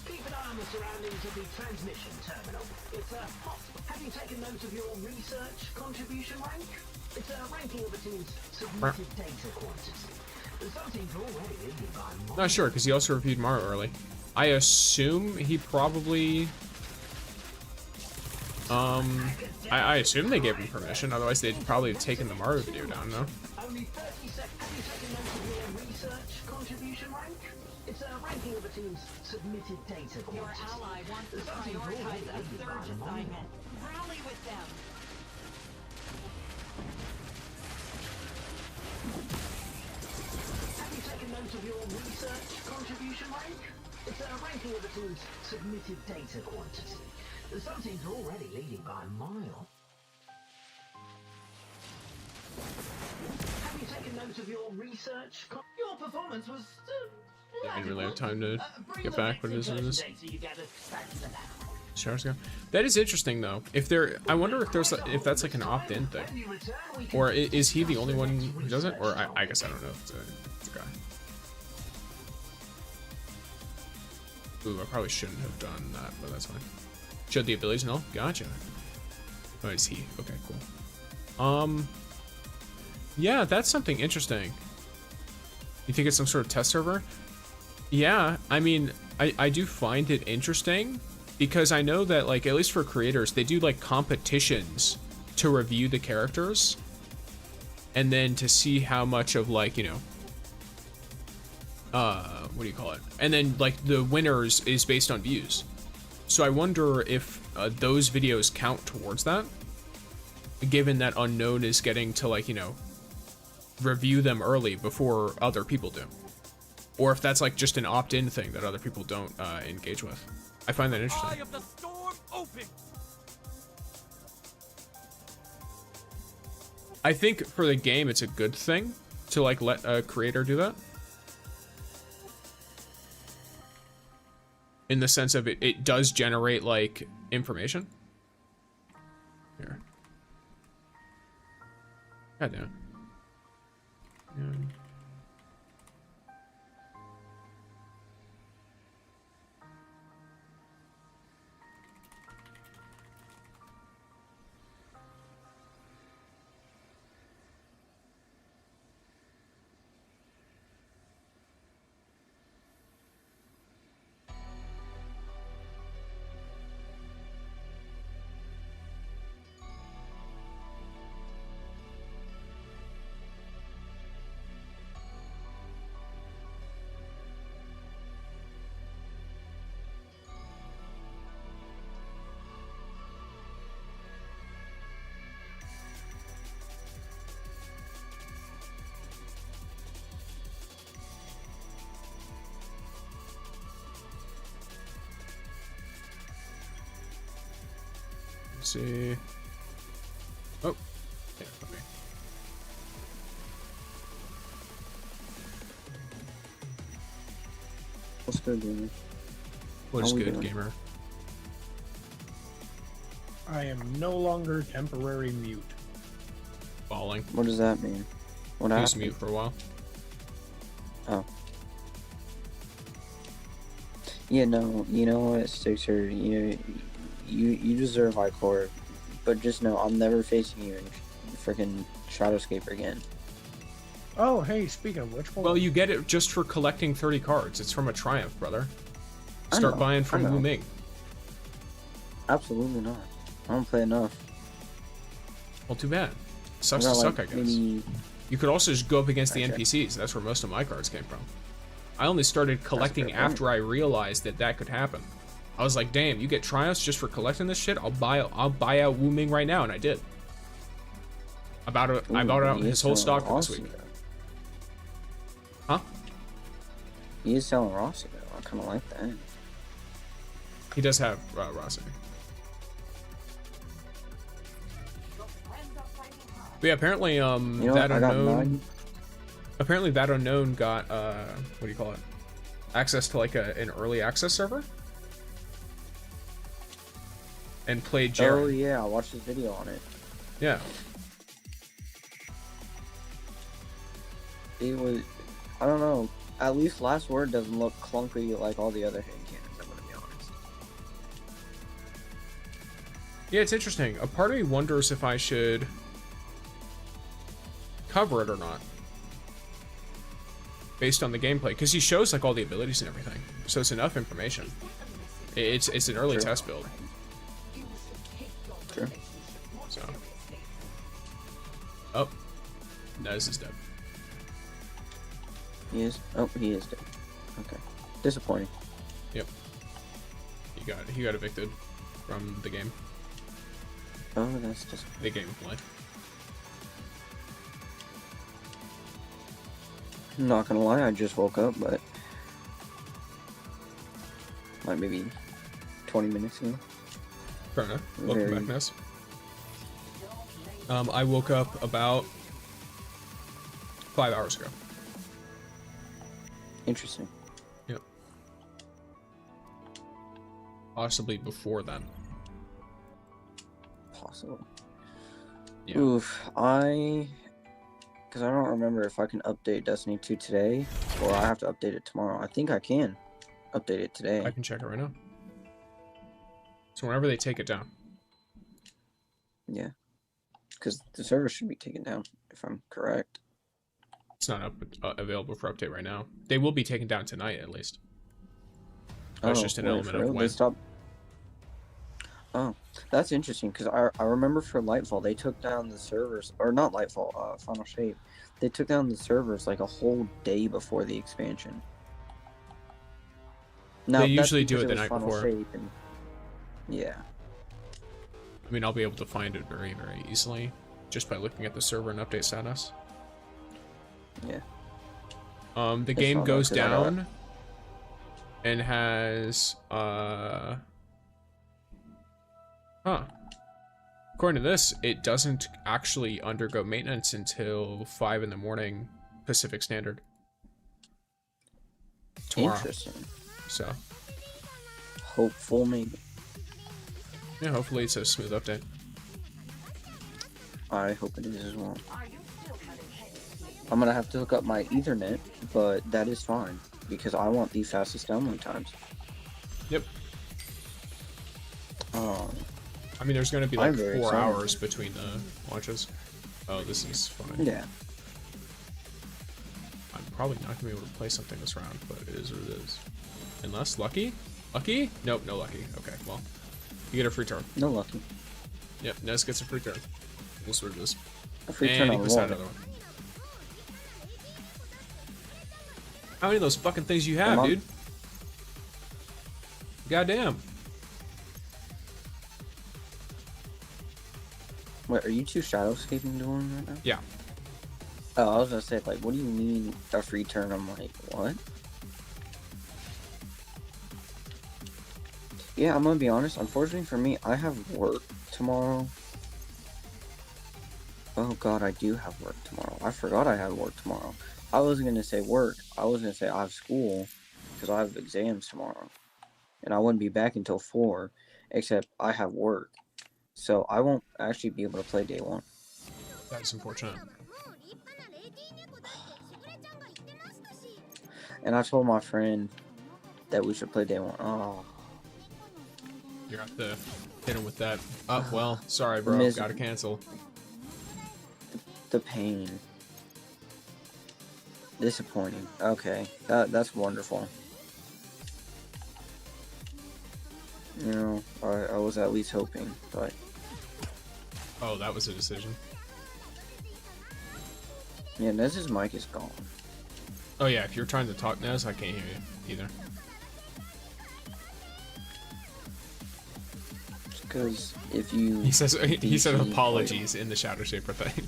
Keep an eye on the surroundings of the transmission terminal. It's a hot. Have you taken note of your research contribution rank? It's a ranking of the team's submitted data quantity. Some teams are already leading by more. Not sure, because he also reviewed Mario early. I assume he probably... I assume they gave him permission, otherwise they'd probably have taken the Mario video down, no? Only 30 seconds. Have you taken note of your research contribution rank? It's a ranking of the team's submitted data quantity. Your ally wants to prioritize a surge assignment. Rally with them. Have you taken note of your research contribution rank? It's a ranking of the team's submitted data quantity. Some teams are already leading by a mile. Have you taken note of your research? Your performance was. I didn't really have time to get back what it is in this. Showers ago. That is interesting though. I wonder if that's like an opt-in thing, or is he the only one who does it? Or I guess I don't know if it's a guy. Ooh, I probably shouldn't have done that, but that's fine. Showed the abilities, no? Gotcha. Oh, it's he. Okay, cool. Yeah, that's something interesting. You think it's some sort of test server? Yeah, I mean, I do find it interesting because I know that, like, at least for creators, they do, like, competitions to review the characters and then to see how much of, like, you know, what do you call it? And then, like, the winners is based on views. So I wonder if those videos count towards that, given that Unknown is getting to, like, you know, review them early before other people do. Or if that's, like, just an opt-in thing that other people don't engage with. I find that interesting. Eye of the storm open. I think for the game, it's a good thing to, like, let a creator do that. In the sense of it does generate, like, information. Here. God damn it. Yeah. see. Oh, yeah, okay. What's good, gamer? What is How we good, doing? gamer? I am no longer temporary mute. Falling. What does that mean? What He was happened? mute for a while. Oh. Yeah, no, you know what, Stixer, you deserve iCore, but just know I'm never facing you in freaking Shadowscape again. Oh, hey, speaking of which, Well, you get it just for collecting 30 cards. It's from a Triumph, brother. I Start know, buying I from know. Wu Ming. Absolutely not. I don't play enough. Well, too bad. Sucks I to got, suck, I like, guess. maybe- You could also just go up against the Okay. NPCs. That's where most of my cards came from. I only started collecting fair point. after I realized that that could happen. I was like, damn, you get Triumphs just for collecting this shit? I'll buy out Wu Ming right now, and I did. I bought out he his is whole selling stock for this Rossi, week. though. Huh? He is selling Rossi, though. I kind of like that. He does have Rossi. But yeah, apparently, You know that what, I got unknown. mine. Apparently, that unknown got what do you call it? Access to like an early access server, and played JAREN. Oh, yeah, I watched his video on it. Yeah. It was, I don't know, at least Last Word doesn't look clunky like all the other hand cannons, I'm gonna be honest. Yeah, it's interesting. A part of me wonders if I should cover it or not, based on the gameplay, because he shows like all the abilities and everything, so it's enough information. It's an early True. test build. True. So. Oh, Nez is dead. He is? Oh, he is dead. Okay. Disappointing. Yep. He got evicted from the game. Oh, that's just... The game of life. I'm not gonna lie, I just woke up, but... like maybe 20 minutes ago. Fair enough. Welcome Very- back, Ness. I woke up about 5 hours ago. Interesting. Yep. Possibly before then. Possible. Yeah. Oof, because I don't remember if I can update Destiny 2 today, or I have to update it tomorrow. I think I can update it today. I can check it right now. So whenever they take it down. Yeah. Because the server should be taken down, if I'm correct. It's not up available for update right now. They will be taken down tonight, at least. That's just an wait, element for of real? when. They stopped... Oh, that's interesting, because I remember for Lightfall, they took down the servers, or not Lightfall, Final Shape. They took down the servers like a whole day before the expansion. Now, They that's usually do because it the was night Final before. Shape and... Yeah. I mean, I'll be able to find it very, very easily just by looking at the server and update status. Yeah. The I game saw that goes 'cause I got- down and has according to this, it doesn't actually undergo maintenance until 5 in the morning Pacific Standard tomorrow. Interesting. So Hopeful, maybe. yeah, hopefully it's a smooth update. I hope it is as well. I'm gonna have to hook up my Ethernet, but that is fine because I want the fastest download times. Yep. I mean, there's going to be I'm like very 4 excited. hours between the launches. Oh, this is fine. Yeah. I'm probably not going to be able to play something this round, but it is what it is. Unless lucky? Lucky? Nope, no lucky. Okay, well, you get a free turn. No lucky. Yep, Nez gets a free turn. That's what it is. A free and turn he on puts out what? another one. How many of those fucking things you have, dude? Goddamn. Wait, are you two shadowscaping doing right now? Yeah. Oh, I was gonna say, like, what do you mean a free turn? I'm like, what? Yeah, I'm gonna be honest. Unfortunately for me, I have work tomorrow. Oh god, I do have work tomorrow. I forgot I had work tomorrow. I wasn't gonna say work. I was gonna say I have school because I have exams tomorrow, and I wouldn't be back until 4. Except I have work, so I won't actually be able to play day 1. That's unfortunate. And I told my friend that we should play day 1. Oh. You have to hit him with that. Oh, well, sorry, bro. Gotta cancel. The pain. Disappointing. Okay, that's wonderful. You know, I was at least hoping, but... Oh, that was a decision. Yeah, Nez's mic is gone. Oh yeah, if you're trying to talk, Nez, I can't hear you either. Because if you... He said apologies in the Shadow Shaper thing.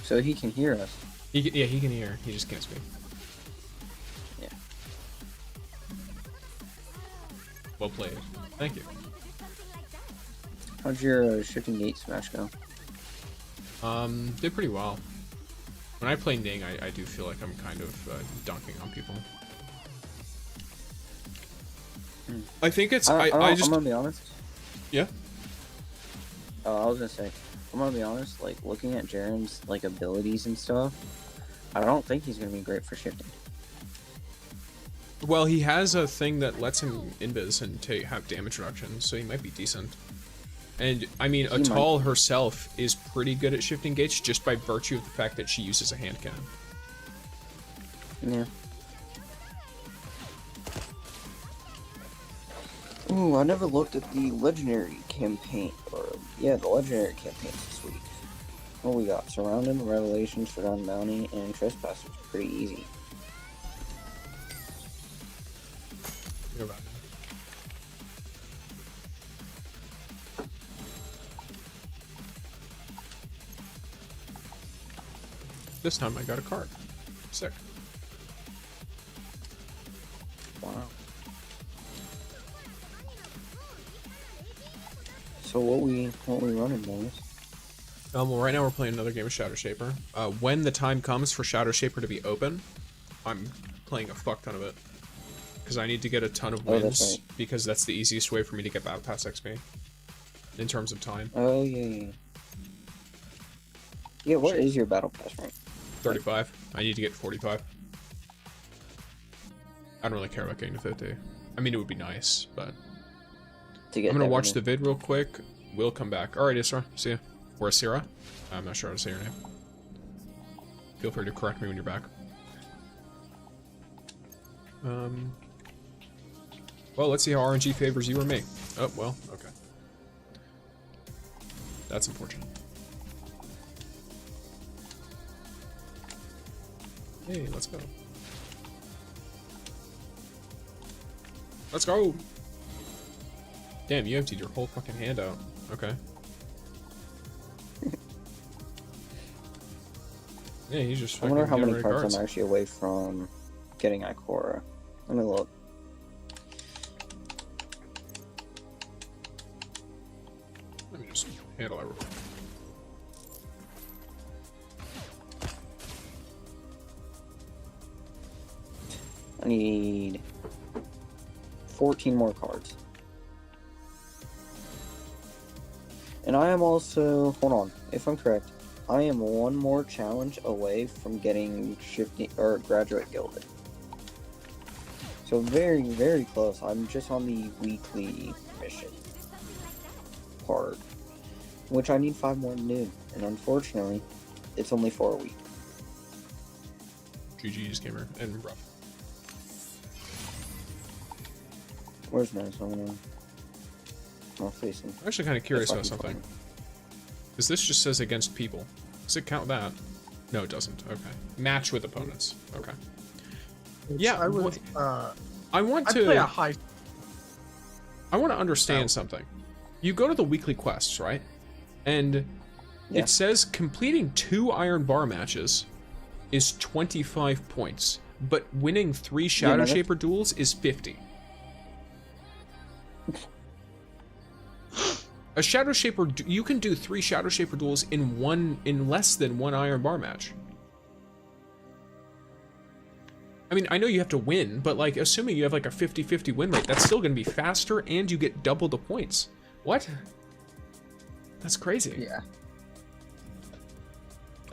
So he can hear us. Yeah, he can hear. He just can't speak. Yeah. Well played. Thank you. How'd your shifting gate smash go? Did pretty well. When I play Ning, I do feel like I'm kind of dunking on people. I think it's... I just... I'm gonna be honest. Yeah? I was gonna say, I'm gonna be honest, like, looking at JAREN's, like, abilities and stuff, I don't think he's gonna be great for shifting. Well, he has a thing that lets him invis and have damage reduction, so he might be decent. And, I mean, Atal herself is pretty good at shifting gates just by virtue of the fact that she uses a hand cannon. Yeah. Ooh, I never looked at the legendary campaign, the legendary campaigns this week. What we got? Surrounded, Revelations, Forgotten Bounty, and Trespassers. Pretty easy. You're right. This time I got a card. Sick. Wow. So what we running, boys? Well, right now we're playing another game of Shadow Shaper. When the time comes for Shadow Shaper to be open, I'm playing a fuck ton of it. Because I need to get a ton of wins, that's right. because that's the easiest way for me to get Battle Pass XP. In terms of time. Oh, yeah. Yeah, what is your Battle Pass rank? 35. I need to get 45. I don't really care about getting to 50. I mean, it would be nice, but... I'm gonna watch the vid real quick. We'll come back. Alright, Isra. See ya. Or Asira. I'm not sure how to say your name. Feel free to correct me when you're back. Well, let's see how RNG favors you or me. Oh, well, okay. That's unfortunate. Hey, let's go. Let's go! Damn, you emptied your whole fucking hand out. Okay. Yeah, he's just I fucking wonder how many getting rid of cards I'm actually away from getting Ikora. Let me look. Let me just handle that real quick. I need 14 more cards. And I am also, hold on, if I'm correct, I am one more challenge away from getting shifting or graduate gilded. So very, very close. I'm just on the weekly mission part, which I need 5 more to do. And unfortunately, it's only 4 a week. GG's gamer and rough. Where's Nez? I'll face him. I'm actually kind of curious about something. Because this just says against people. Does it count that? No, it doesn't. Okay. Match with opponents. Okay. Yeah, I would. I want I'd to. play a high. I want to understand something. You go to the weekly quests, right? And it says completing 2 Iron Bar matches is 25 points, but winning 3 Shadow Shaper duels is 50. A Shadow Shaper, you can do 3 Shadow Shaper duels in less than 1 Iron Bar match. I mean, I know you have to win, but like, assuming you have like a 50-50 win rate, that's still gonna be faster and you get double the points. What? That's crazy. Yeah.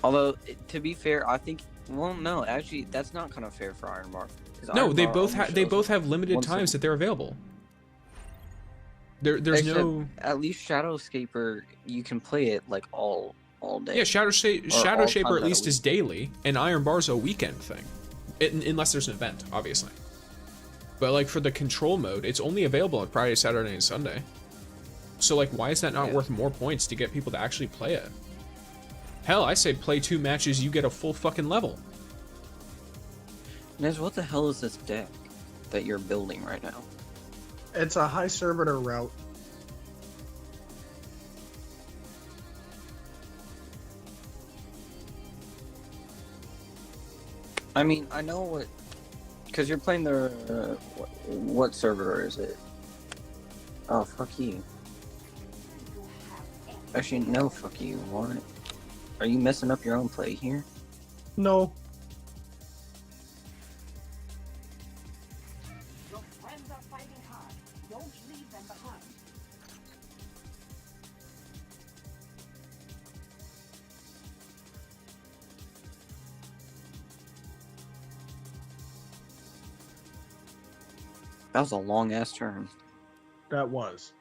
Although, to be fair, I think, well, no, actually, that's not kind of fair for Iron Bar. No, Iron they Bar both only they shows both have limited once a- times that they're available. There's Except, no. At least Shadow Scaper, you can play it like all day. Yeah, Shadow Or Shadow all Shaper times at out least of is daily, and Iron Bar's a weekend thing, unless there's an event, obviously. But like for the control mode, it's only available on Friday, Saturday, and Sunday. So like, why is that not worth more points to get people to actually play it? Hell, I say play 2 matches, you get a full fucking level. Nez, what the hell is this deck that you're building right now? It's a high servitor route. I mean, I know what, because you're playing the, what server is it? Oh, fuck you. Actually, no, fuck you. What? Are you messing up your own play here? No. Your friends are fighting hard. Don't leave them behind. That was a long-ass turn. That was.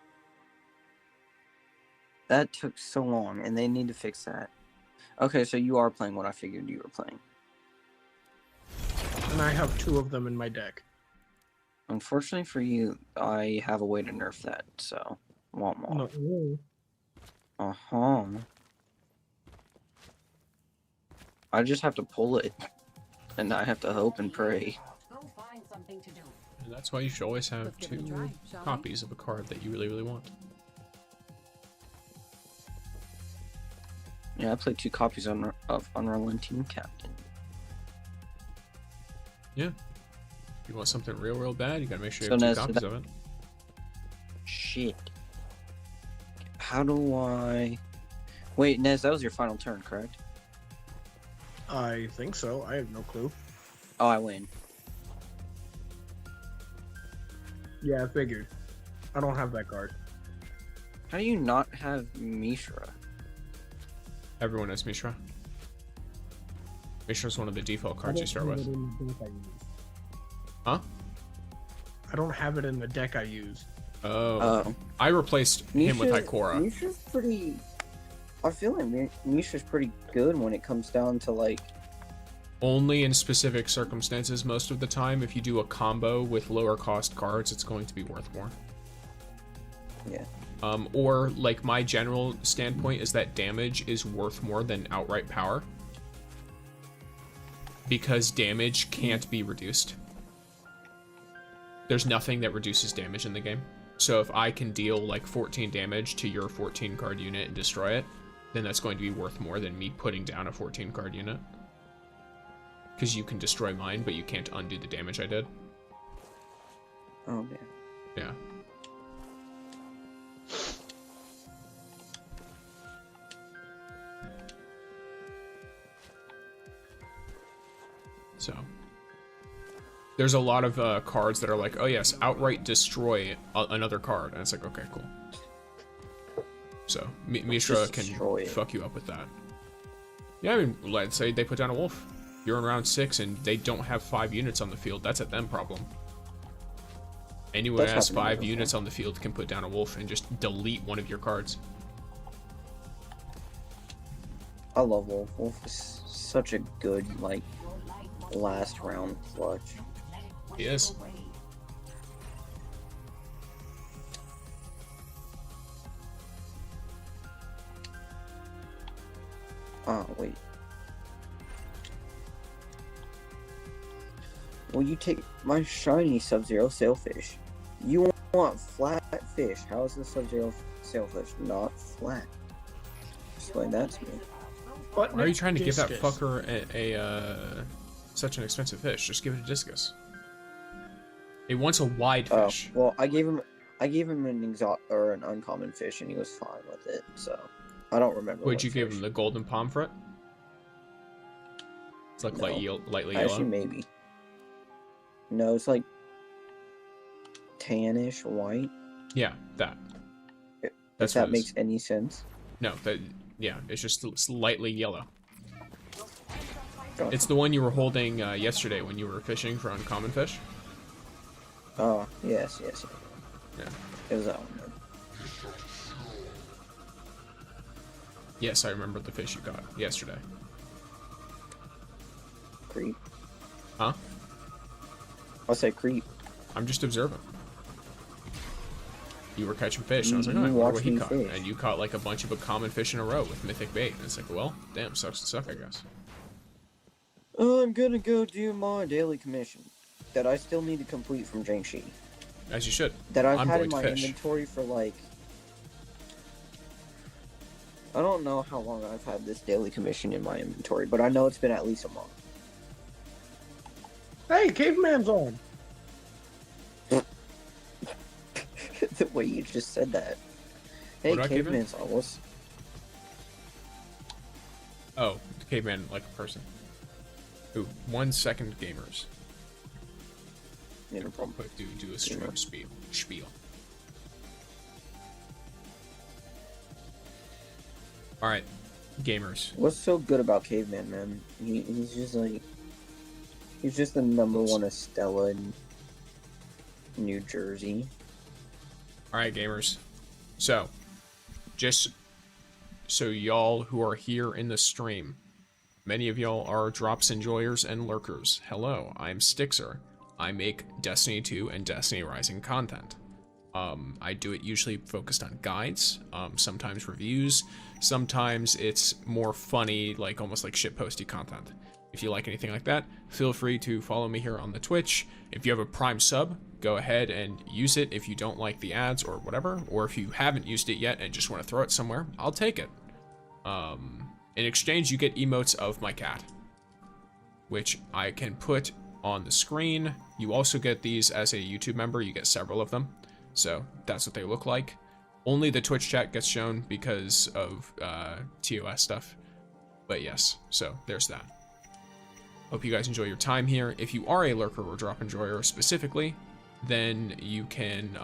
That took so long, and they need to fix that. Okay, so you are playing what I figured you were playing. And I have 2 of them in my deck. Unfortunately for you, I have a way to nerf that, so... Womp womp. Not really. Uh-huh. I just have to pull it. And I have to hope and pray. Go find something to do. And that's why you should always have Let's give it a 2 try, shall we? copies of a card that you really, really want. Yeah, I played 2 copies of Unrelenting Captain. Yeah. If you want something real, real bad, you gotta make sure you So have 2 Nez, copies of it. Shit. How do I... Wait, Nez, that was your final turn, correct? I think so. I have no clue. Oh, I win. Yeah, I figured. I don't have that card. How do you not have Mishra? Everyone has Mishra. Mishra's one of the default cards you start with. Huh? I don't have it in the deck I use. Oh. I replaced him with Ikora. Mishra's pretty... I feel like Mishra's pretty good when it comes down to, like... Only in specific circumstances most of the time. If you do a combo with lower cost cards, it's going to be worth more. Yeah. Or, like, my general standpoint is that damage is worth more than outright power. Because damage can't be reduced. There's nothing that reduces damage in the game. So if I can deal, like, 14 damage to your 14 card unit and destroy it, then that's going to be worth more than me putting down a 14 card unit. Because you can destroy mine, but you can't undo the damage I did. Oh, man. Yeah. So, there's a lot of cards that are like, oh yes, outright destroy another card, and it's like, okay, cool. So, Mishra can fuck you up with that. Yeah, I mean, let's say they put down a wolf. You're in round 6 and they don't have 5 units on the field. That's a them problem. Anyone who has 5 units on the field can put down a wolf and just delete one of your cards. I love Wolf. Wolf is such a good, like, last round clutch. He is. Oh, wait. Will you take my shiny Sub-Zero Sailfish? You want flat fish. How is the Sub-Zero Sailfish not flat? Explain that to me. Why are you trying to give that fucker such an expensive fish? Just give it a discus. It wants a wide fish. Well, I gave him I gave him an an uncommon fish, and he was fine with it. So I don't remember. Would you give him the golden pomfret? It's like No. lightly Actually, yellow. maybe. No, it's like tannish white. Yeah, that. If that makes any sense. No, yeah, it's just lightly yellow. Gotcha. It's the one you were holding yesterday when you were fishing for uncommon fish. Oh, yes. Yeah. It was that one. Then. Yes, I remember the fish you got yesterday. Creep. Huh? I say creep. I'm just observing. You were catching fish, and I was like, You oh, I wonder what watched he me caught. fish. And you caught like a bunch of uncommon fish in a row with mythic bait. And it's like, well, damn, sucks to suck, I guess. I'm gonna go do my daily commission that I still need to complete from Jiangxi. As you should. That I've I'm had going in to my fish. inventory for like... I don't know how long I've had this daily commission in my inventory, but I know it's been at least a month. Hey, caveman's on. The way you just said that. Hey, What about caveman? caveman's on. What's... Oh, the caveman like a person. Ooh, 1 second gamers. Yeah, no problem. Do a stream spiel. Alright, gamers. What's so good about caveman, man? He's just like... He's just the #1 Estella in New Jersey. Alright, gamers. So, just so y'all who are here in the stream, many of y'all are drops enjoyers and lurkers. Hello, I'm Stixer. I make Destiny 2 and Destiny Rising content. I do it usually focused on guides, sometimes reviews, sometimes it's more funny, like almost like shitposty content. If you like anything like that, feel free to follow me here on the Twitch. If you have a Prime sub, go ahead and use it if you don't like the ads or whatever, or if you haven't used it yet and just want to throw it somewhere, I'll take it. In exchange, you get emotes of my cat, which I can put on the screen. You also get these as a YouTube member. You get several of them, so that's what they look like. Only the Twitch chat gets shown because of TOS stuff, but yes, so there's that. Hope you guys enjoy your time here. If you are a lurker or drop enjoyer specifically, then you can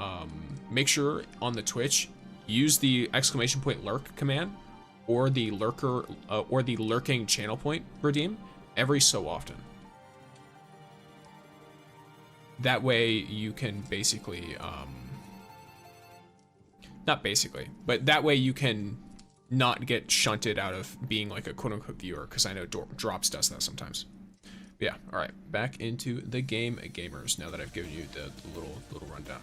make sure on the Twitch, use the !lurk command or the lurker or the lurking channel point redeem every so often. That way you can basically, not basically, but that way you can not get shunted out of being like a quote-unquote viewer, because I know Drops does that sometimes. Yeah, alright, back into the game, gamers, now that I've given you the little rundown.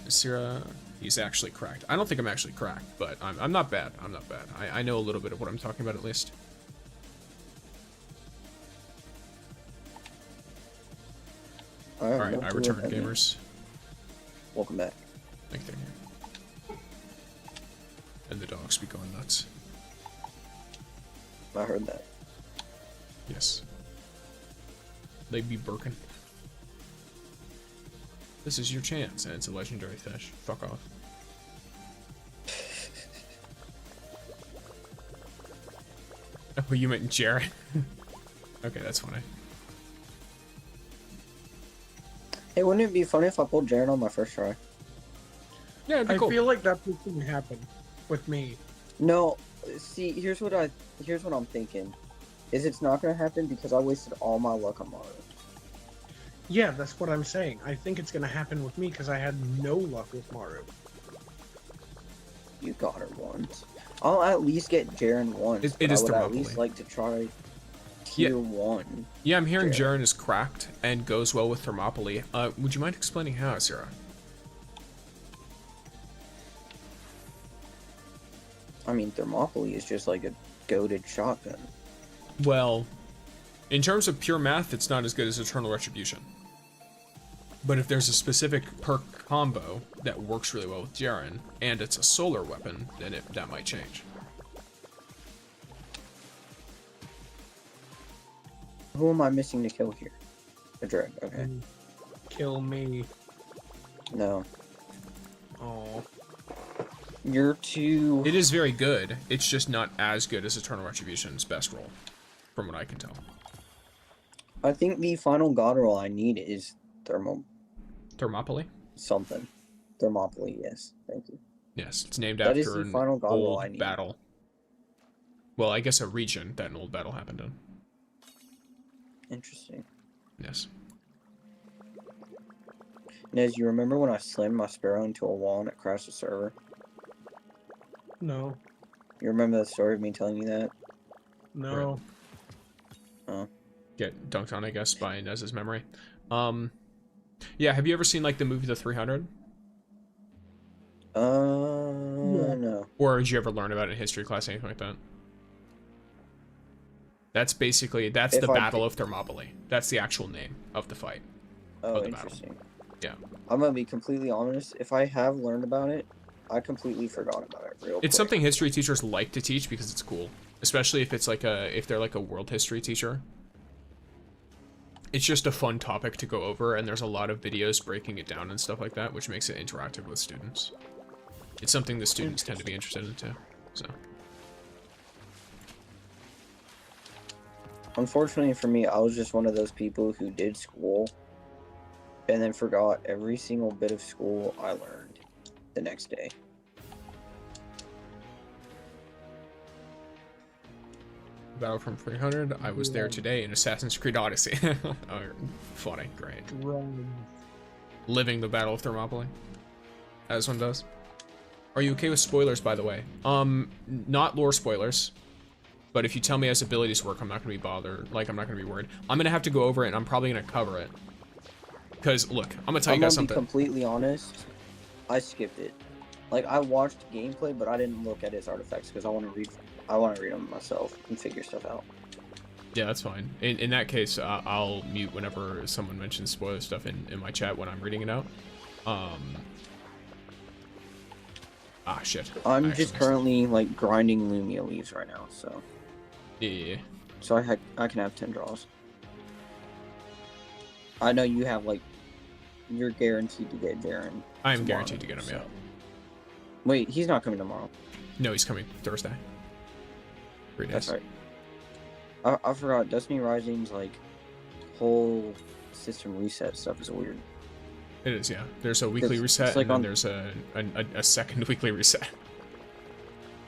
Syrah, he's actually cracked. I don't think I'm actually cracked, but I'm not bad. I'm not bad. I know a little bit of what I'm talking about, at least. Alright, I returned, gamers. Welcome back. Thank you. And the dogs be going nuts. I heard that. Yes. They be burking. This is your chance, and it's a legendary fish. Fuck off. Oh, you meant Jaren? Okay, that's funny. Hey, wouldn't it be funny if I pulled Jaren on my first try? Yeah, it'd be I cool. feel like that's what's gonna happen with me. No, see, here's what I'm thinking. Is it's not gonna happen because I wasted all my luck on Maru. Yeah, that's what I'm saying. I think it's gonna happen with me because I had no luck with Maru. You got her once. I'll at least get Jaren once. It is I would at Thermopylae. least like to try tier 1. Yeah, I'm hearing Jaren. Jaren is cracked and goes well with Thermopylae. Would you mind explaining how, Sarah? I mean, Thermopylae is just like a goated shotgun. Well, in terms of pure math, it's not as good as Eternal Retribution. But if there's a specific perk combo that works really well with Jaren, and it's a solar weapon, then that might change. Who am I missing to kill here? A Dreg, okay. Kill me. No. Oh. You're too... It is very good. It's just not as good as Eternal Retribution's best role, from what I can tell. I think the final god roll I need is Thermopylae? Something. Thermopylae, yes. Thank you. Yes, it's named That is after the an final god roll I old need. battle. Well, I guess a region that an old battle happened in. Interesting. Yes. Nez, you remember when I slammed my Sparrow into a wall and it crashed the server? No. You remember the story of me telling you that? No. Oh. Get dunked on, I guess, by Nez's memory. Yeah, have you ever seen, like, the movie The 300? No. Or did you ever learn about it in history class, anything like that? That's basically, that's the Battle of Thermopylae. That's the actual name of the fight. Oh, of the interesting. battle. Yeah. I'm gonna be completely honest. If I have learned about it, I completely forgot about it real quick. It's something history teachers like to teach because it's cool. Especially if it's like if they're like a world history teacher. It's just a fun topic to go over, and there's a lot of videos breaking it down and stuff like that, which makes it interactive with students. It's something the students tend to be interested in too, so. Unfortunately for me, I was just one of those people who did school and then forgot every single bit of school I learned the next day. Battle from 300, I was there today in Assassin's Creed Odyssey. Oh, funny, great. Living the Battle of Thermopylae, as one does. Are you okay with spoilers, by the way? Not lore spoilers, but if you tell me as abilities work, I'm not gonna be bothered. Like, I'm not gonna be worried. I'm gonna have to go over it, and I'm probably gonna cover it. Because, look, I'm gonna tell you guys something. I'm gonna be completely honest, I skipped it. Like, I watched gameplay, but I didn't look at its artifacts, because I want to read them myself and figure stuff out. Yeah, that's fine. In that case, I'll mute whenever someone mentions spoiler stuff in my chat when I'm reading it out. Ah, shit. I'm just currently, like, grinding Lumia leaves right now, so... Yeah. So I can have 10 draws. I know you have, like... You're guaranteed to get JAREN. I am guaranteed to get him, so. yeah. Wait, he's not coming tomorrow. No, he's coming Thursday. 3 days. That's right. I forgot, Destiny Rising's, like, whole system reset stuff is weird. It is, yeah. There's a weekly reset, like and then there's a second weekly reset.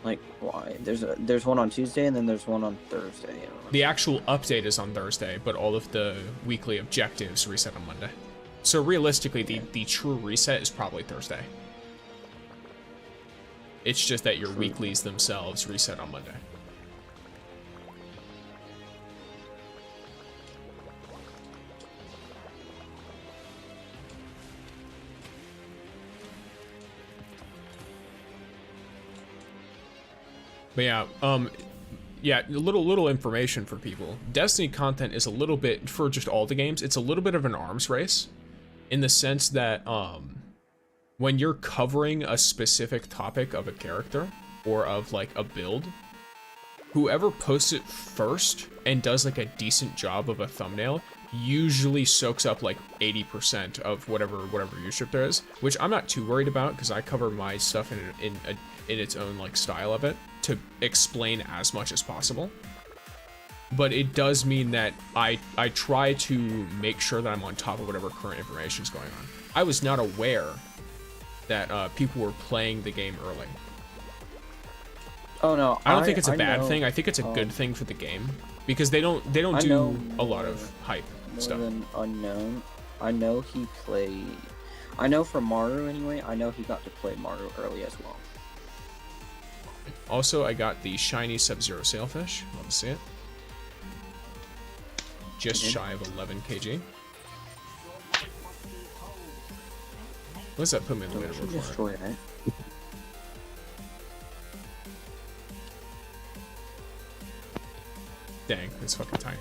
Like, why? There's one on Tuesday, and then there's one on Thursday. The actual update is on Thursday, but all of the weekly objectives reset on Monday. So realistically, the true reset is probably Thursday. It's just that your weeklies themselves reset on Monday. But yeah, little information for people. Destiny content is a little bit, for just all the games, it's a little bit of an arms race, in the sense that when you're covering a specific topic of a character or of like a build, whoever posts it first and does like a decent job of a thumbnail usually soaks up like 80% of whatever viewership there is, which I'm not too worried about because I cover my stuff in its own like style of it to explain as much as possible. But it does mean that I try to make sure that I'm on top of whatever current information is going on. I was not aware that people were playing the game early. Oh no, I don't think it's a bad thing. I think it's a good thing for the game because they don't do a lot of hype stuff. More than unknown. I know he played. I know for Maru anyway. I know he got to play Maru early as well. Also, I got the shiny Sub-Zero Sailfish. Love to see it. Just shy of 11 kg. What does that put me in the leaderboard for? Dang, it's fucking tiny.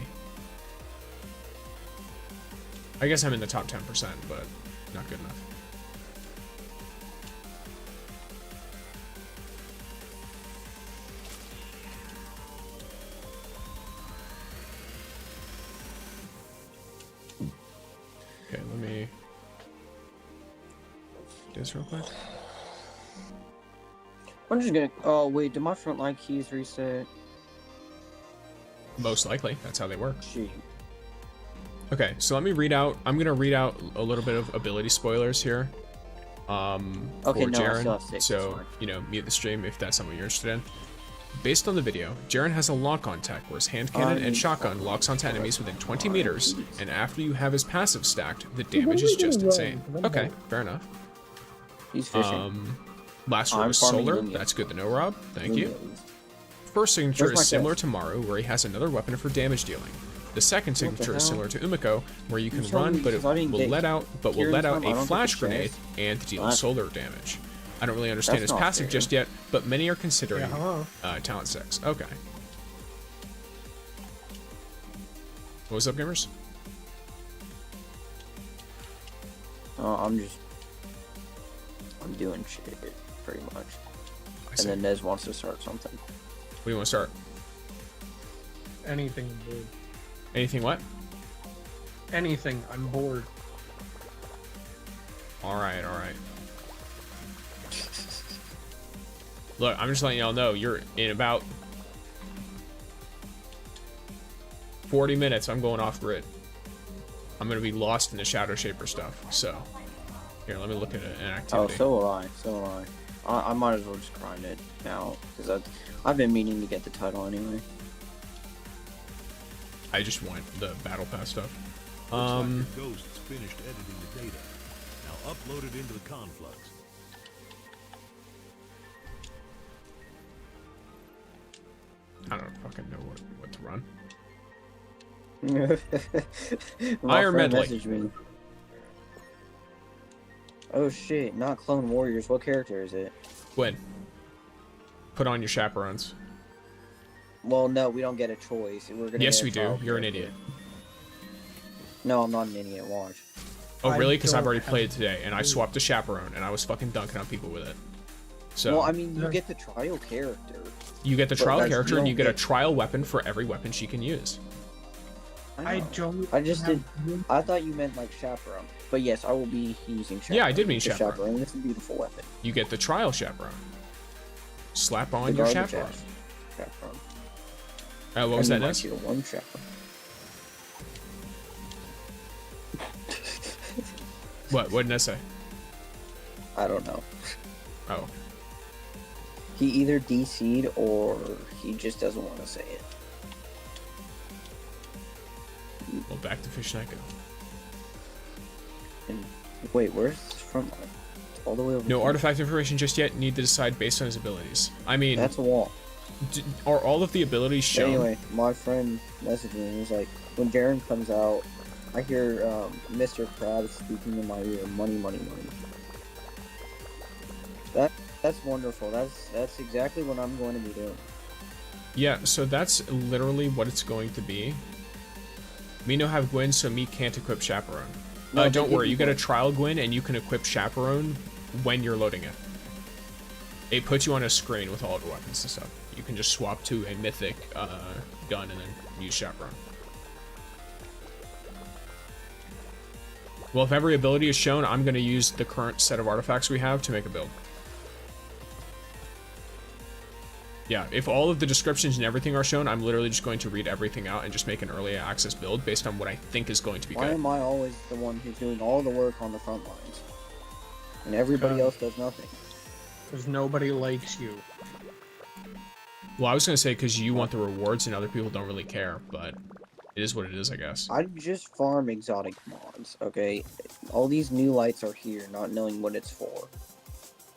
I guess I'm in the top 10%, but not good enough. Okay, let me do this real quick. I'm just gonna. Oh wait, did my front line keys reset? Most likely, that's how they work. Gee. Okay, so let me read out. I'm gonna read out a little bit of ability spoilers here. Okay, For no, I still JAREN. have 6, So that's fine. you know, mute the stream if that's something you're interested in. Based on the video, JAREN has a lock-on tech where his hand cannon and shotgun locks onto enemies within 20 meters, and after you have his passive stacked, the damage is just insane. Okay, fair enough. He's fishing. Last I'm row is farming solar. Lumias. That's good to know, Rob. Thank you. Lumias. First signature Where's my is similar chest? to Maru, where he has another weapon for damage dealing. The second What the signature is hell? similar to Umiko, where you can telling run, me but it because I didn't will get let out here in time, I a don't flash get the grenade chest? and deal What? solar damage. I don't really understand That's his not passive fair. just yet, but many are considering Yeah, hello. talent 6. Okay. What's up, gamers? I'm doing shit, pretty much. And see. then Nez wants to start something. What do you want to start? Anything, dude. Anything what? Anything. I'm bored. Alright, alright. Look, I'm just letting y'all know, you're in about 40 minutes, I'm going off grid. I'm gonna be lost in the Shadow Shaper stuff, so. Here, let me look at an Oh, activity. so will I. So will I. I might as well just grind it now, because I've been meaning to get the title anyway. I just want the Battle Pass stuff. Looks like the Ghost's finished editing the data. Now upload it into the Conflux. I don't fucking know what to run. My Iron friend Medley. messaged me. Oh shit, not Clone Warriors. What character is it? Gwen. Put on your chaperones. Well, no, we don't get a choice. We're gonna Yes, get a we do. trial You're an character. idiot. No, I'm not an idiot. Watch. Oh, I really? Because I've don't already have- played today, and I swapped a chaperone, and I was fucking dunking on people with it. So, Well, I mean, you get the trial character. you get the but, trial like, character, you and you don't get a get- trial weapon for every weapon she can use. I know. don't. I just have- I thought you meant like chaperone. But yes, I will be using chaperone. Yeah, I did mean The chaperone. It's a beautiful weapon. You get the trial chaperone. Slap on The your garbage chaperone. ass chaperone. What was And that, my Ness? tier 1 chaperone. What did Ness say? I don't know. Oh. He either DC'd or he just doesn't want to say it. Well, back to Fish Night go. And wait, where's this front line? It's all the way over No here. artifact information just yet. Need to decide based on his abilities. I mean, That's a wall. Are all of the abilities shown? Anyway, my friend messaged me and he was like, when Jaren comes out, I hear Mr. Krabs speaking in my ear, money, money, money. That's wonderful. That's exactly what I'm going to be doing. Yeah, so that's literally what it's going to be. Me no have Gwen, so me can't equip Chaperone. No, they don't give worry, you you get a Gwen. trial Gwen, and you can equip Chaperone when you're loading it. It puts you on a screen with all of the weapons and stuff. You can just swap to a mythic gun and then use Chaperone. Well, if every ability is shown, I'm going to use the current set of artifacts we have to make a build. Yeah, if all of the descriptions and everything are shown, I'm literally just going to read everything out and just make an early access build based on what I think is going to be Why good. am I always the one who's doing all the work on the front lines? And everybody else does nothing. Because nobody likes you. Well, I was going to say because you want the rewards and other people don't really care, but it is what it is, I guess. I just farm exotic mods, okay? All these new lights are here, not knowing what it's for.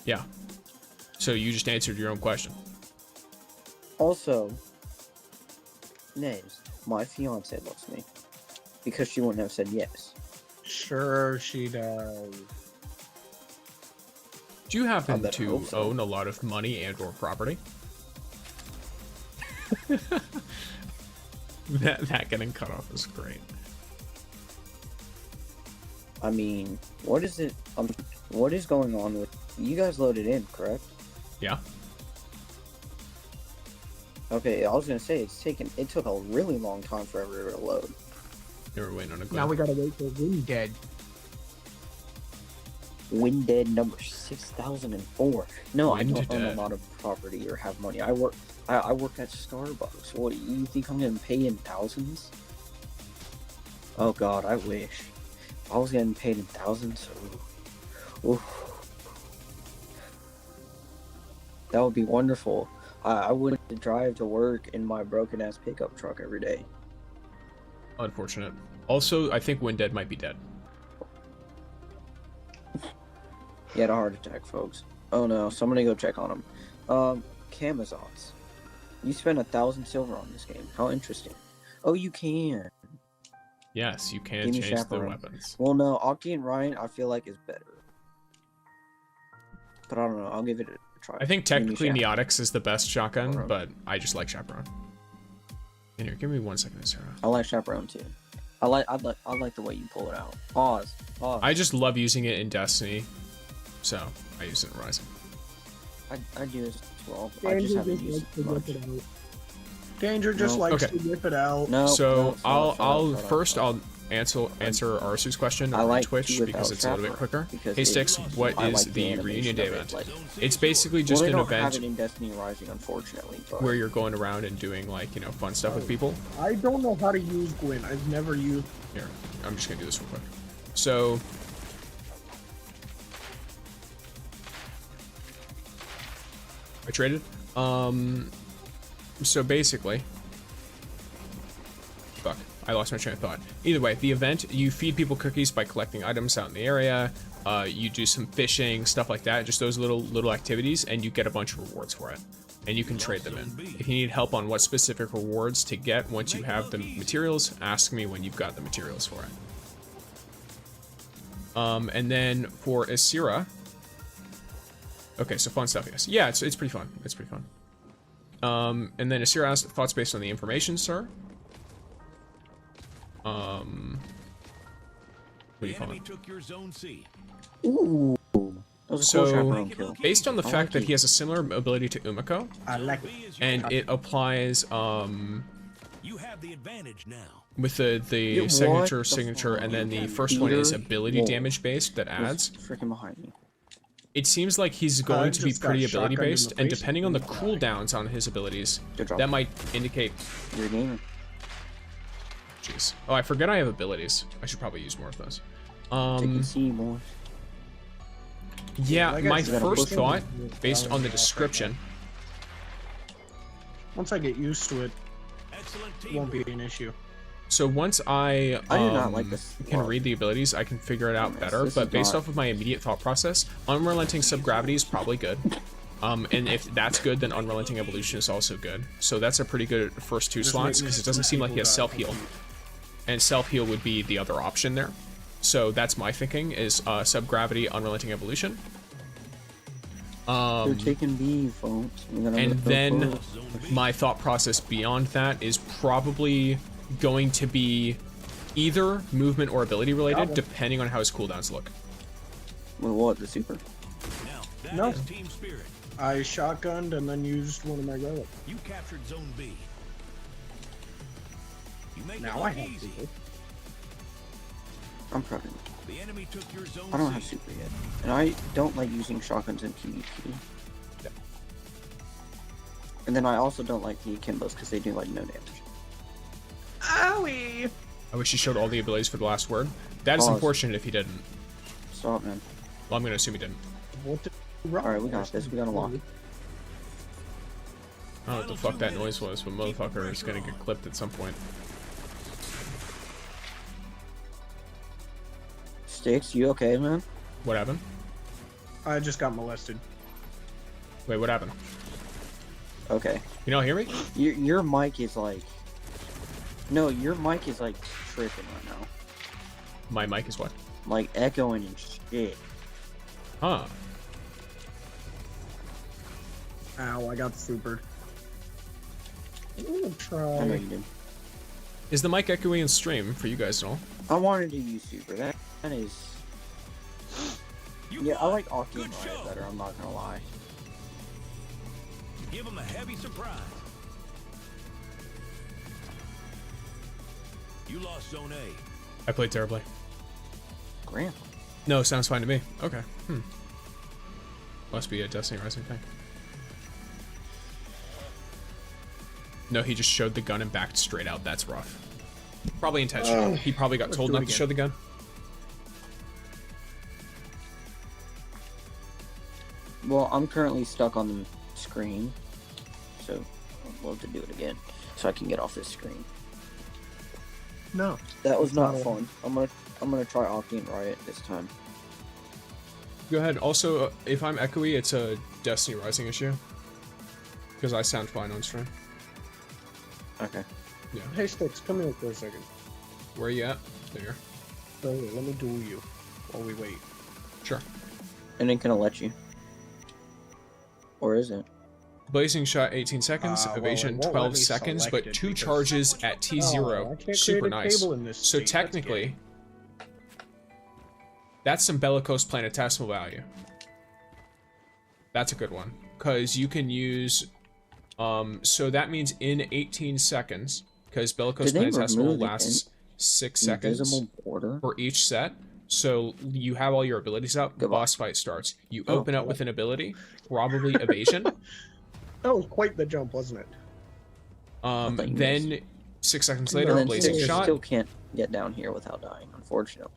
Yeah. So you just answered your own question. Also, Nez, my fiance loves me. Because she wouldn't have said yes. Sure, she does. Do you happen better to hope so. own a lot of money and or property? that getting cut off is great. I mean, what is it? What is going on with... You guys loaded in, correct? Yeah. Okay, I was gonna say, it took a really long time for everyone to load. They were waiting on a Now Gwen. we gotta wait for Wind Dead. Wind Dead number 6004. No, I Wind don't own a Dead. lot of property or have money. I work at Starbucks. What, you think I'm getting paid in thousands? Oh god, I wish. If I was getting paid in thousands, ooh. That would be wonderful. I wouldn't drive to work in my broken ass pickup truck every day. Unfortunate. Also, I think Wind Dead might be dead. He had a heart attack, folks. Oh no, somebody go check on him. Camazons. You spent 1,000 silver on this game. How interesting. Oh, you can. Yes, you can Give me change the Chaperone. weapons. Well, no, Octi and Ryan, I feel like is better. But I don't know. I'll give it a try. I think Give me technically Chaperone. Neotix is the best shotgun, but I just like Chaperone. In here, give me 1 second, Sarah. I like Chaperone too. I like the way you pull it out. Pause. I just love using it in Destiny, so I use it in Rising. I do as well. I just haven't used it much. Danger just No. likes Okay. to whip it out. No. So no, I'll first answer Arsu's question on like Twitch to because without it's a little bit Chaperone, quicker. because Hey it- Sticks, what I is like the animation reunion day of it, event? like- It's basically Well, just they an don't have event it in Destiny Rising, unfortunately. But where you're going around and doing like, you know, fun stuff with people. I don't know how to use Gwyn. I've never used. Here, I'm just gonna do this real quick. So I traded. So basically, fuck, I lost my train of thought. Either way, the event, you feed people cookies by collecting items out in the area. You do some fishing, stuff like that, just those little activities, and you get a bunch of rewards for it. And you can trade them in. If you need help on what specific rewards to get once you have the materials, ask me when you've got the materials for it. And then for Asira, okay, so fun stuff, yes. Yeah, it's pretty fun. It's pretty fun. And then Asira asked thoughts based on the information, sir. What do you call it? Took your zone C. Ooh. That was a cool Chaperone kill. Based on the I fact like that it. he has a similar ability to Umiko, I like it. and it applies You have the advantage now. with the Yeah, what signature, the and then the fuck? first one is Peter ability Wolf damage based that was adds. freaking behind me. It seems like he's going to be just got pretty shotgunned ability in the based, and face depending on the and cooldowns on his abilities, Good job. that might indicate. You're a gamer. Jeez. Oh, I forget I have abilities. I should probably use more of those. Taking C, boys. Yeah, Like I my said, first I'm thought, looking- based on the description, Once I get used to it, Excellent it won't be an issue. so once I I do not like this can lot. read the abilities, I can figure it out Yes, better. this But is based not- off of my immediate thought process, unrelenting subgravity is probably good. And if that's good, then unrelenting evolution is also good. So that's a pretty good first two Just slots make because me it doesn't seem like he has people self-heal, and self-heal would be the other option there. So that's my thinking is subgravity, unrelenting evolution. They're taking B, folks. We're gonna And go then first. my thought process beyond that is probably going to be either movement or ability related, depending on how his cooldowns look. Well, what, the super? Now, that No. is team spirit. I shotgunned and then used one of my relics. You captured zone B. You make Now it I look have easy. people. Oh, I'm proud of you. The enemy took your zone I don't C. have super yet. And I don't like using shotguns in PvP. Yeah. And then I also don't like the Akimbos because they do like no damage. Owie! I wish he showed all the abilities for the last word. That is Pause. unfortunate if he didn't. Stop, man. Well, I'm going to assume he didn't. What the Alright, we got this. We got a lock. I don't know what the fuck that noise was, but motherfucker is going to get clipped at some point. Sticks, you okay, man? What happened? I just got molested. Wait, what happened? Okay. You don't hear me? Your mic is like... No, your mic is like tripping right now. My mic is what? Like echoing and shit. Huh. Ow, I got supered. I'm gonna I know try. you did. Is the mic echoey in stream for you guys at all? I wanted to use super. That is... Yeah, I like Aki and Good Riot show. better, I'm not gonna lie. Give him a heavy surprise. You lost zone A. I played terribly. Graham. No, sounds fine to me. Okay. Must be a Destiny Rising thing. No, he just showed the gun and backed straight out. That's rough. Probably intentional. He probably got told not to show the gun. Well, I'm currently stuck on the screen, so I'd love to do it again, so I can get off this screen. No, that was not fun. I'm gonna try Octane Riot this time. Go ahead. Also, if I'm echoey, it's a Destiny Rising issue. Because I sound fine on stream. Okay. Yeah. Hey, Sticks, come here for a second. Where are you at? There. So, let me duel you while we wait. Sure. And then can I let you? Or is it? Blazing shot 18 seconds, well, evasion it won't let 12 me seconds, select but it 2 because- charges at T0. I can't Super create a nice. table in this So state. That's technically, that's some bellicose planetesimal value. That's a good one. Because you can use... so that means in 18 seconds, because bellicose planetesimal lasts 6 seconds for each set. So you have all your abilities up, the boss fight starts. You open up with an ability, probably evasion. That was quite the jump, wasn't it? Then 6 seconds later, And then blazing Sticks shot. still can't get down here without dying, unfortunately.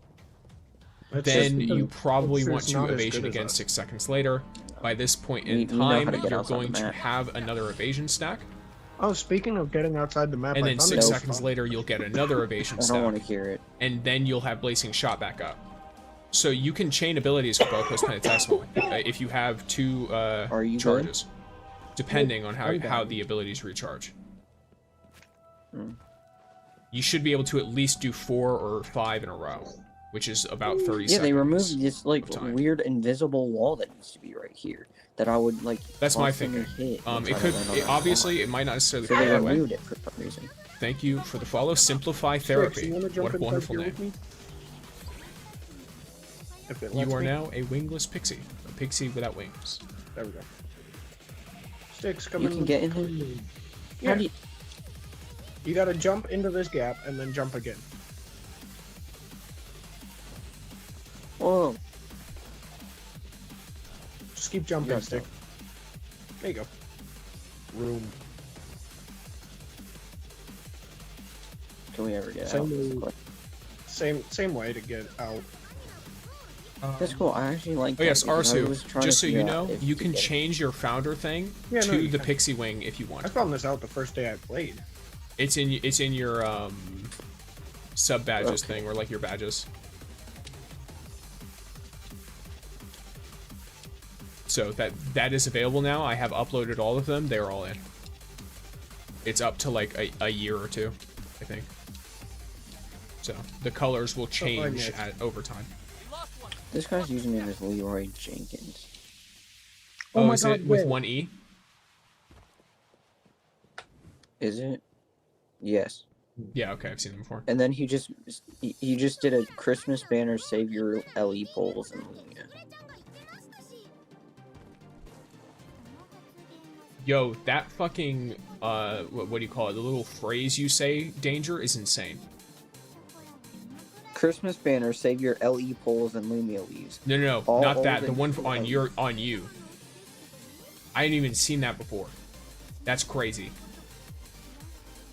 Then you probably it's want to not as evasion good as again us. 6 seconds later. By this point in We know how time, to get you're outside the going to map. have another evasion stack. Oh, speaking of getting outside the map, And I then found 6 a seconds later, you'll get another evasion I stack. don't want to hear it. And then you'll have blazing shot back up. So you can chain abilities with bellicose planetesimal if you have 2 Are you charges, depending on I'm how down. the abilities recharge. Mm. You should be able to at least do 4 or 5 in a row, which is about 30 Yeah, seconds. they removed this like of time. weird invisible wall that used to be right here that I would like. That's my constantly thinking. hit and It try to could, run around obviously, the it might not necessarily wall. So be they that way. removed it for some reason. Thank you for the follow. Simplify Sticks, Therapy. you wanna jump What a inside wonderful here name. with me? If it lets You are me. now a wingless pixie. A pixie without wings. There we go. Sticks, come You in. can get in there. Yeah. How do you... You gotta jump into this gap and then jump again. Whoa! Just keep jumping, got Stick. There you go. Room. Can we ever get Same out? way, same way to get out. That's cool. I actually like. Oh yes, that because I was Arsu. trying Just to so you figure out know, if you to can get it. change your founder thing Yeah, no, to you the can. pixie wing if you want. I found this out the first day I played. It's in your sub badges Okay. thing, or like your badges. So that is available now. I have uploaded all of them. They're all in. It's up to like a year or 2, I think. So the colors will change over time. This guy's using me as Leroy Jenkins. Oh my is God, it with where? 1 E? Is it? Yes. Yeah, okay, I've seen them before. And then he just did a Christmas banner, save your LE poles and Lumia. Yo, that fucking what do you call it? The little phrase you say, danger, is insane. Christmas banner, save your LE poles and Lumia leaves. No, All not that. old The and one new on you. I hadn't even seen that before. That's crazy.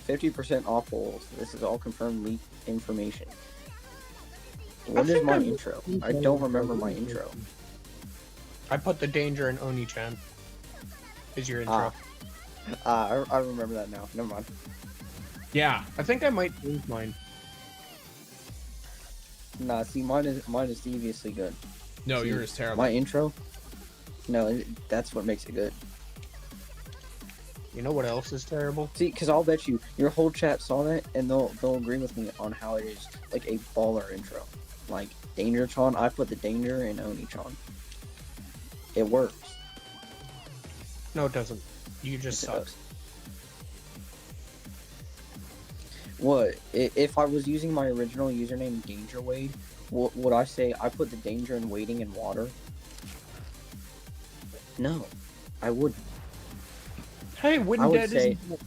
50% off poles. This is all confirmed leaked information. What is my intro? I don't remember my intro. I put the danger in Oni-chan. Is your intro? I remember that now. Never mind. Yeah. I think I might lose mine. Nah, see, mine is deviously good. No, See, yours is terrible. My intro? No, that's what makes it good. You know what else is terrible? See, because I'll bet you your whole chat saw that, and they'll agree with me on how it is like a baller intro. Like Danger-chan, I put the Danger in Oni-chan. It works. No, it doesn't. You just It suck. does. What? If I was using my original username, Danger Wade, would I say I put the danger in wading in water? No, I wouldn't. Hey, I Wooden would Dead say, isn't...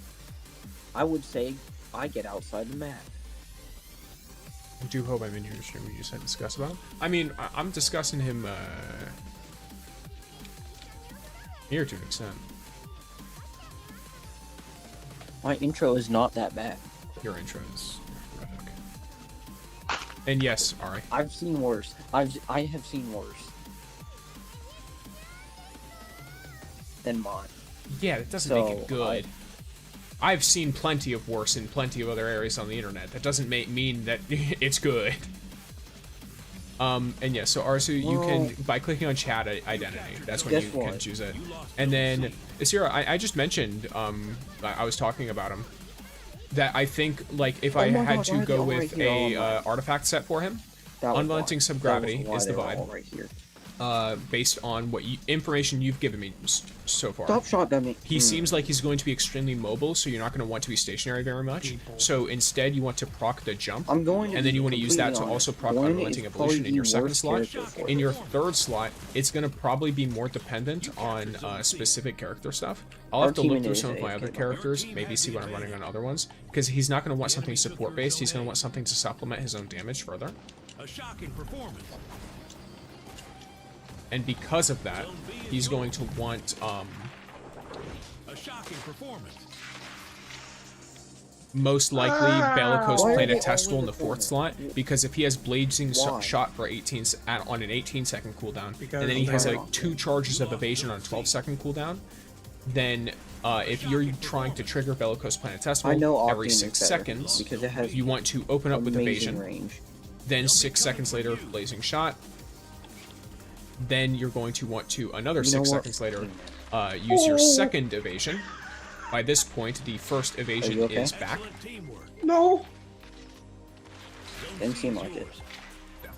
I would say I get outside the map. I do hope I'm in your stream. You said discuss about him. I mean, I'm discussing him here to an extent. My intro is not that bad. Your intro is horrific. And yes, Ari. I've seen worse. I have seen worse than mine. Yeah, that doesn't make it good. I've seen plenty of worse in plenty of other areas on the internet. That doesn't mean that it's good. And yeah, so Arsu, you can, by clicking on chat identity, that's when you can choose it. And then, Isira, I just mentioned, I was talking about him, that I think, like, if I had to go with a artifact set for him, Unrelenting Subgravity is the vibe. Based on what information you've given me so far. Stop shotgunning. He seems like he's going to be extremely mobile, so you're not going to want to be stationary very much. So instead, you want to proc the jump, and then you want to use that to also proc Unrelenting Evolution in your second slot. In your third slot, it's going to probably be more dependent on specific character stuff. I'll have to look through some of my other characters, maybe see what I'm running on other ones, because he's not going to want something support-based. He's going to want something to supplement his own damage further. A shocking performance. And because of that, he's going to want a shocking performance. Most likely Bellicose Planet Testral in the fourth slot, because if he has Blazing Shot for 18 on an 18-second cooldown, and then he has like 2 charges of evasion on a 12-second cooldown, then if you're trying to trigger Bellicose Planet Testral every 6 seconds, you want to open up with evasion, then 6 seconds later Blazing Shot. Then you're going to want to, another 6 seconds later, use your second evasion. By this point, the first evasion is back. No! Didn't seem like it.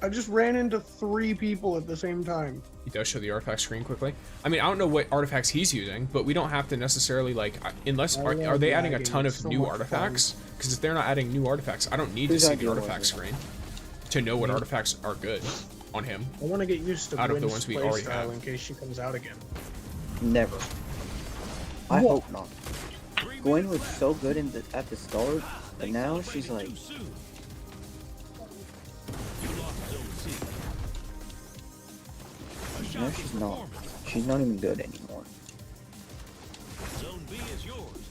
I just ran into 3 people at the same time. He does show the artifact screen quickly. I mean, I don't know what artifacts he's using, but we don't have to necessarily, like, unless, are they adding a ton of new artifacts? Because if they're not adding new artifacts, I don't need to see the artifact screen to know what artifacts are good on him. I want to get used to out of the ones we already have in case she comes out again. Never. I hope not. Gwen was so good at the start, but now she's like. No, she's not. She's not even good anymore. Zone B is yours.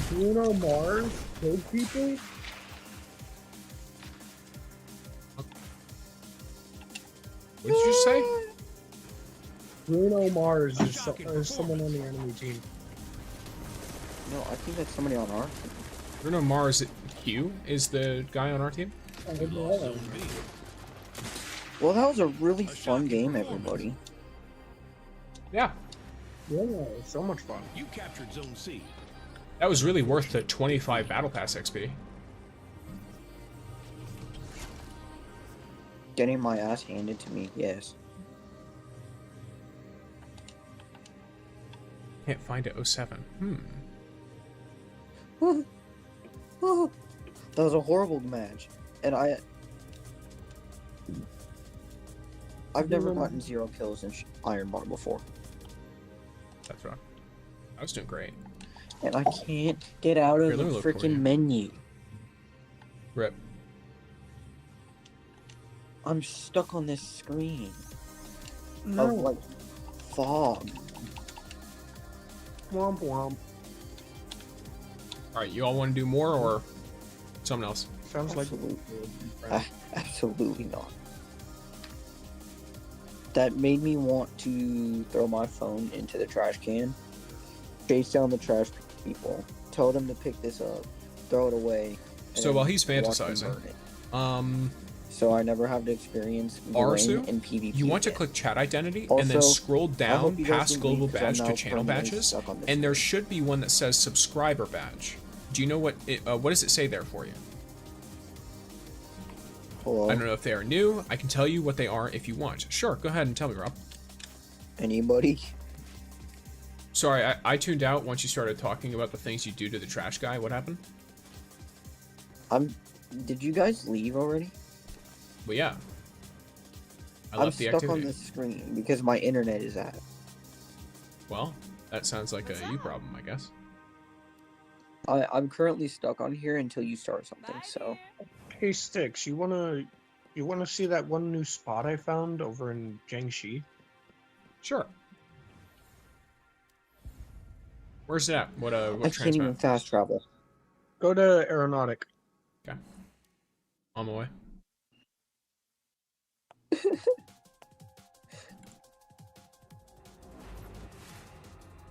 Bruno Mars killed people? What did you say? Bruno Mars is someone on the enemy team. No, I think that's somebody on our team. Bruno Mars, Q, is the guy on our team? I don't know. Well, that was a really fun game, everybody. Yeah. Yeah, so much fun. You captured Zone C. That was really worth the 25 Battle Pass XP. Getting my ass handed to me, yes. Can't find it. 07. That was a horrible match, and I've never gotten 0 kills in Iron Bar before. That's right. I was doing great. And I can't get out of the freaking menu. Rip. I'm stuck on this screen. No. Of like fog. Womp womp. Alright, you all want to do more or something else? Sounds like absolutely not. That made me want to throw my phone into the trash can, chase down the trash people, tell them to pick this up, throw it away. So while he's fantasizing, so I never have to experience Arsu, in PvP. you want to click chat identity and then scroll down past global badge to channel badges, and there should be one that says subscriber badge. Do you know what does it say there for you? Hello? I don't know if they are new. I can tell you what they are if you want. Sure, go ahead and tell me, Rob. Anybody? Sorry, I tuned out once you started talking about the things you do to the trash guy. What happened? Did you guys leave already? Well, yeah. I'm stuck on the screen because my internet is out. Well, that sounds like a you problem, I guess. I'm currently stuck on here until you start something, so. Hey Sticks, you wanna see that one new spot I found over in Jiangxi? Sure. Where's that? What I can't transmit? even fast travel. Go to Aeronautic. Okay. On my way.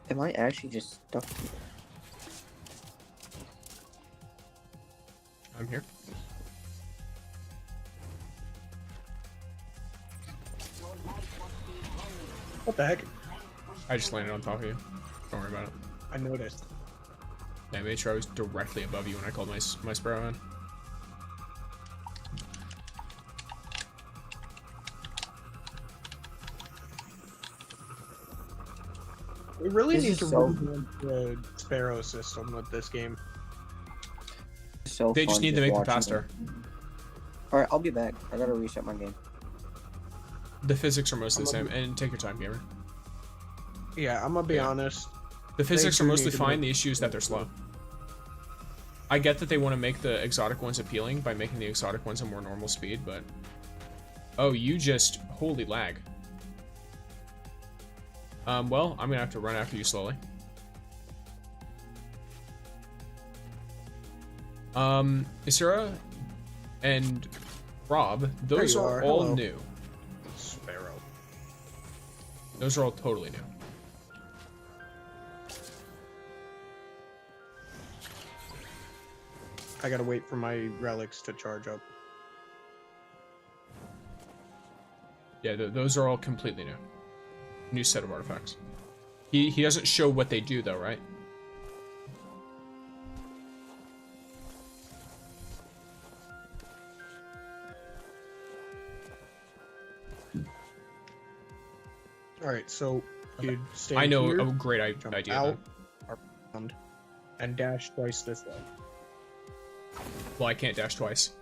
Am I actually just stuck here? I'm here. What the heck? I just landed on top of you. Don't worry about it. I noticed. I made sure I was directly above you when I called my sparrow in. We really This need is to so- run the Sparrow system with this game. So They just fun need to make them watching faster. Alright, I'll be back. I gotta reset my game. The physics are mostly the same, and take your time, gamer. Yeah, I'm gonna be honest. The physics They are do mostly need to fine, make- the issue is that they're slow. I get that they want to make the exotic ones appealing by making the exotic ones a more normal speed, but... Oh, you just... Holy lag. Well, I'm gonna have to run after you slowly. Isura and Rob, those you are are. all Hello. new. Sparrow. Those are all totally new. I gotta wait for my relics to charge up. Yeah, those are all completely new. New set of artifacts. He doesn't show what they do though, right? Alright, so you stand I know here, a great jump idea. out, though. around, and dash twice this way. Well, I can't dash twice.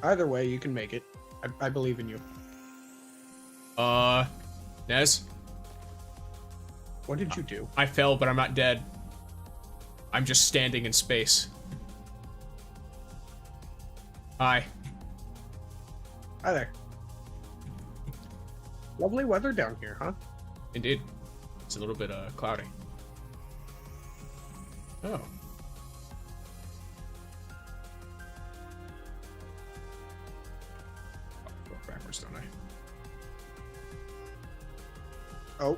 Either way, you can make it. I believe in you. Nez? What did you do? I fell, but I'm not dead. I'm just standing in space. Hi. Hi there. Lovely weather down here, huh? Indeed. It's a little bit, cloudy. Oh. Go backwards, don't I? Oh.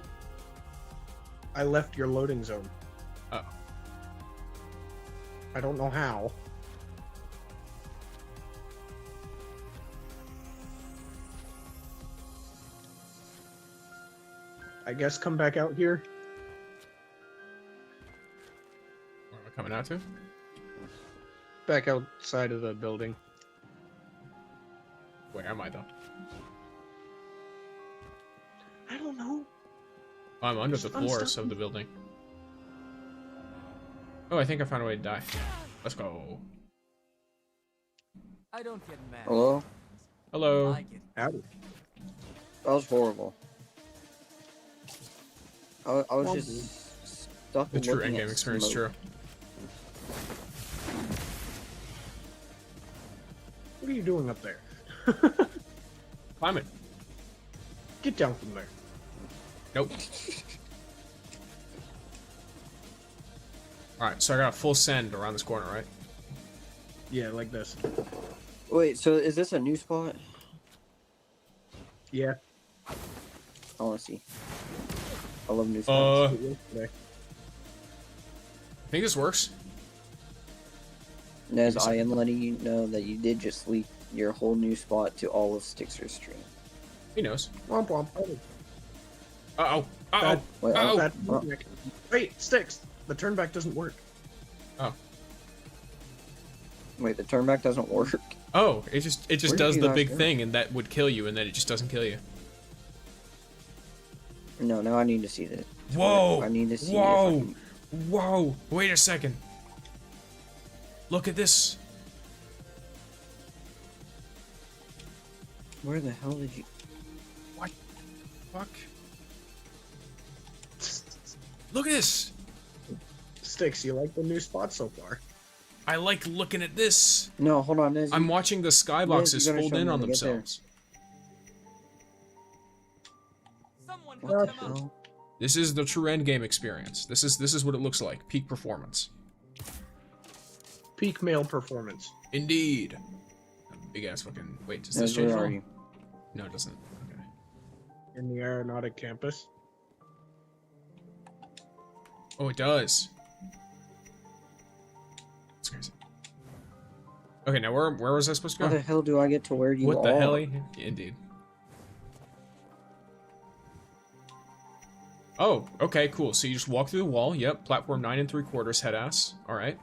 I left your loading zone. Oh. I don't know how. I guess come back out here. Where am I coming out to? Back outside of the building. Where am I, though? I don't know. I'm under the I'm floors stuck. of the building. Oh, I think I found a way to die. Let's go. I don't get mad. Hello? Hello. Howdy. That was horrible. I was Well, just stuck The true looking endgame at experience, smoke. true. What are you doing up there? Climate. Get down from there. Nope. Alright, so I got a full send around this corner, right? Yeah, like this. Wait, so is this a new spot? Yeah. I wanna see. I love new spots. I think this works. Nez, I am letting you know that you did just leak your whole new spot to all of Stixer's stream. He knows. Womp womp. Uh-oh. Uh-oh. Wait, Uh-oh. Wait, Sticks. The turn back doesn't work. Oh. Wait, the turn back doesn't work. Oh, it just Where did does you the guys big go? thing, and that would kill you, and then it just doesn't kill you. No, now I need to see this. Whoa! I need to see Whoa! if I can... Whoa! Wait a second. Look at this. Where the hell did you... What? Fuck. Look at this. Sticks, you like the new spot so far? I like looking at this. No, hold on. Nez, I'm watching the skyboxes you gotta fold show in me on how to get there. themselves. Someone What hook the them up. hell? This is the true endgame experience. This is what it looks like. Peak performance. Peak male performance. Indeed. Big ass fucking. Wait, does this Nez, change where at are all? you? No, it doesn't. Okay. In the aeronautic campus. Oh, it does. That's crazy. Okay, now where was I supposed to How go? the hell do I get to where you What the are? hell? Indeed. Oh, okay, cool. So you just walk through the wall. Yep, platform 9 3/4 head ass. All right.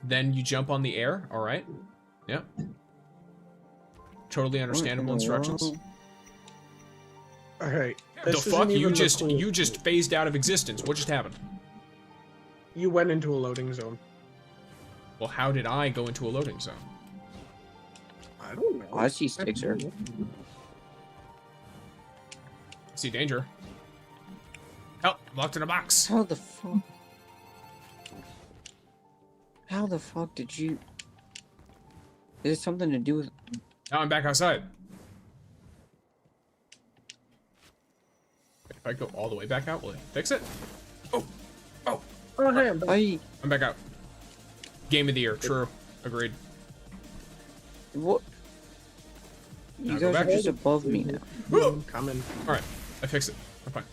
Then you jump on the air. All right. Yep. Totally understandable instructions. Alright. The fuck? You just phased out of existence. What just happened? You went into a loading zone. Well, how did I go into a loading zone? I don't know. I see Stixer. I see danger. Help! I'm locked in a box. How the fuck? How the fuck did you? Is it something to do with? Now I'm back outside. If I go all the way back out, will it fix it? Oh! Oh! Oh, hey, I'm back. I'm back out. Game of the year. True. Agreed. What? Now You go guys are back. just above me now. Woo! Coming. Alright. I fixed it. I'm fine.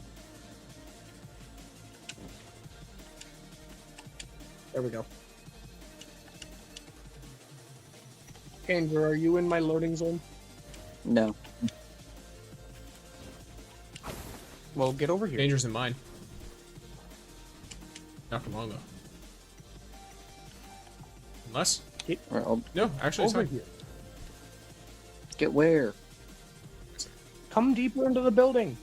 There we go. Andrew, are you in my loading zone? No. Well, get over here. Danger's in mine. Not for long though. Unless? Right, I'll No, actually it's over fine. here. get where? Come deeper into the building.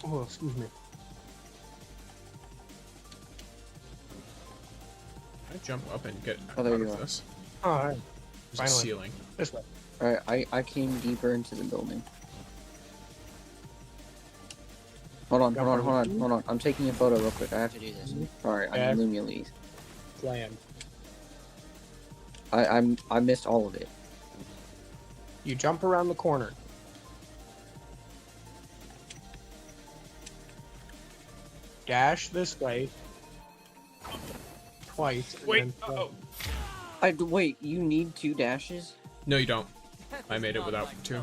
Oh, excuse me. Can I jump up and get Oh, there out you of are. this? Oh, all right. There's a Finally. ceiling. This way. Alright, I came deeper into the building. Hold on. I'm taking a photo real quick. I have to do this. Sorry, Okay. I'm Lumulise. Plan. I missed all of it. You jump around the corner. Dash this way. Twice. and Wait. then Oh. Wait, you need 2 dashes? No, you don't. I made it without 2.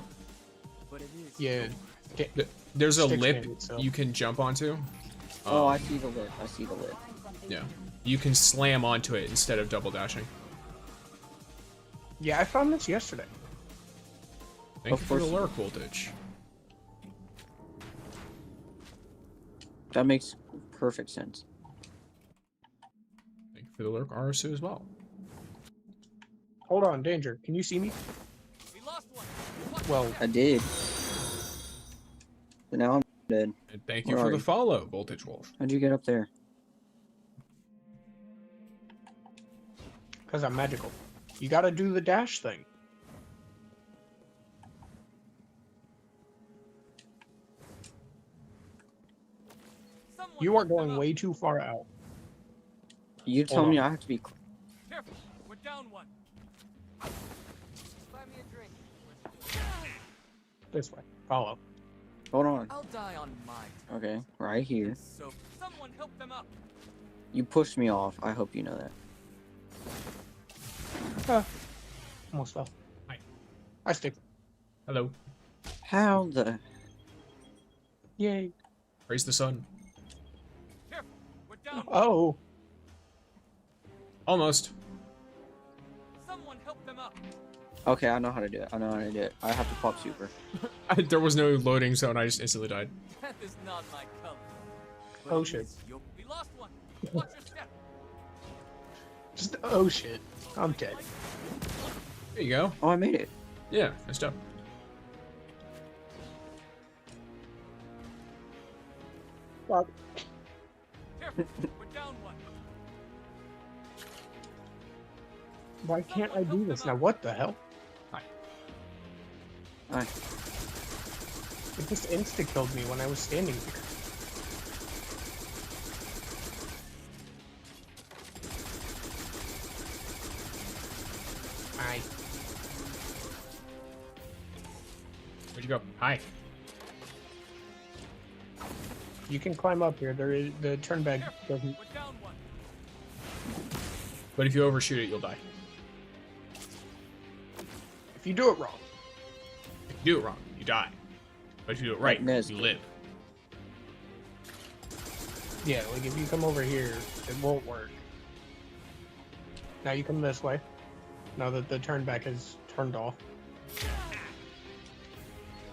Yeah. There's a Stick lip handed, so. you can jump onto. Oh, I see the lip. Yeah. You can slam onto it instead of double dashing. Yeah, I found this yesterday. Thank Of you for the course. lurk voltage. That makes perfect sense. Thank you for the lurk RSU as well. Hold on, danger. Can you see me? We lost one. Well, I did. But now I'm dead. And thank you Where for are the you? follow, Voltage Wolf. How'd you get up there? because I'm magical. You gotta do the dash thing. You are going way too far out. You tell me I have to be. Careful, we're down one. Buy me a drink. This way. Follow. Hold on. I'll die on mine. Okay, right here. So someone help them up. You pushed me off. I hope you know that. Almost fell. Hi. I stick. Hello. How the? Yay. Praise the sun. Careful, we're down. Oh. Almost. Someone help them up. Okay, I know how to do it. I have to pop super. There was no loading zone. I just instantly died. That is not my color. Oh shit. We lost one. Watch your step. Just oh shit. I'm dead. There you go. Oh, I made it. Yeah, nice job. Fuck. Careful, we're down one. Why can't I do this now? What the hell? Alright. It just insta-killed me when I was standing here. Hi. Where'd you go? Hi. You can climb up here. There is the turn back doesn't. We're down one. But if you overshoot it, you'll die. If you do it wrong. If you do it wrong, you die. But if you do it right, Nez. you live. Yeah, like if you come over here, it won't work. Now you come this way. Now that the turn back is turned off.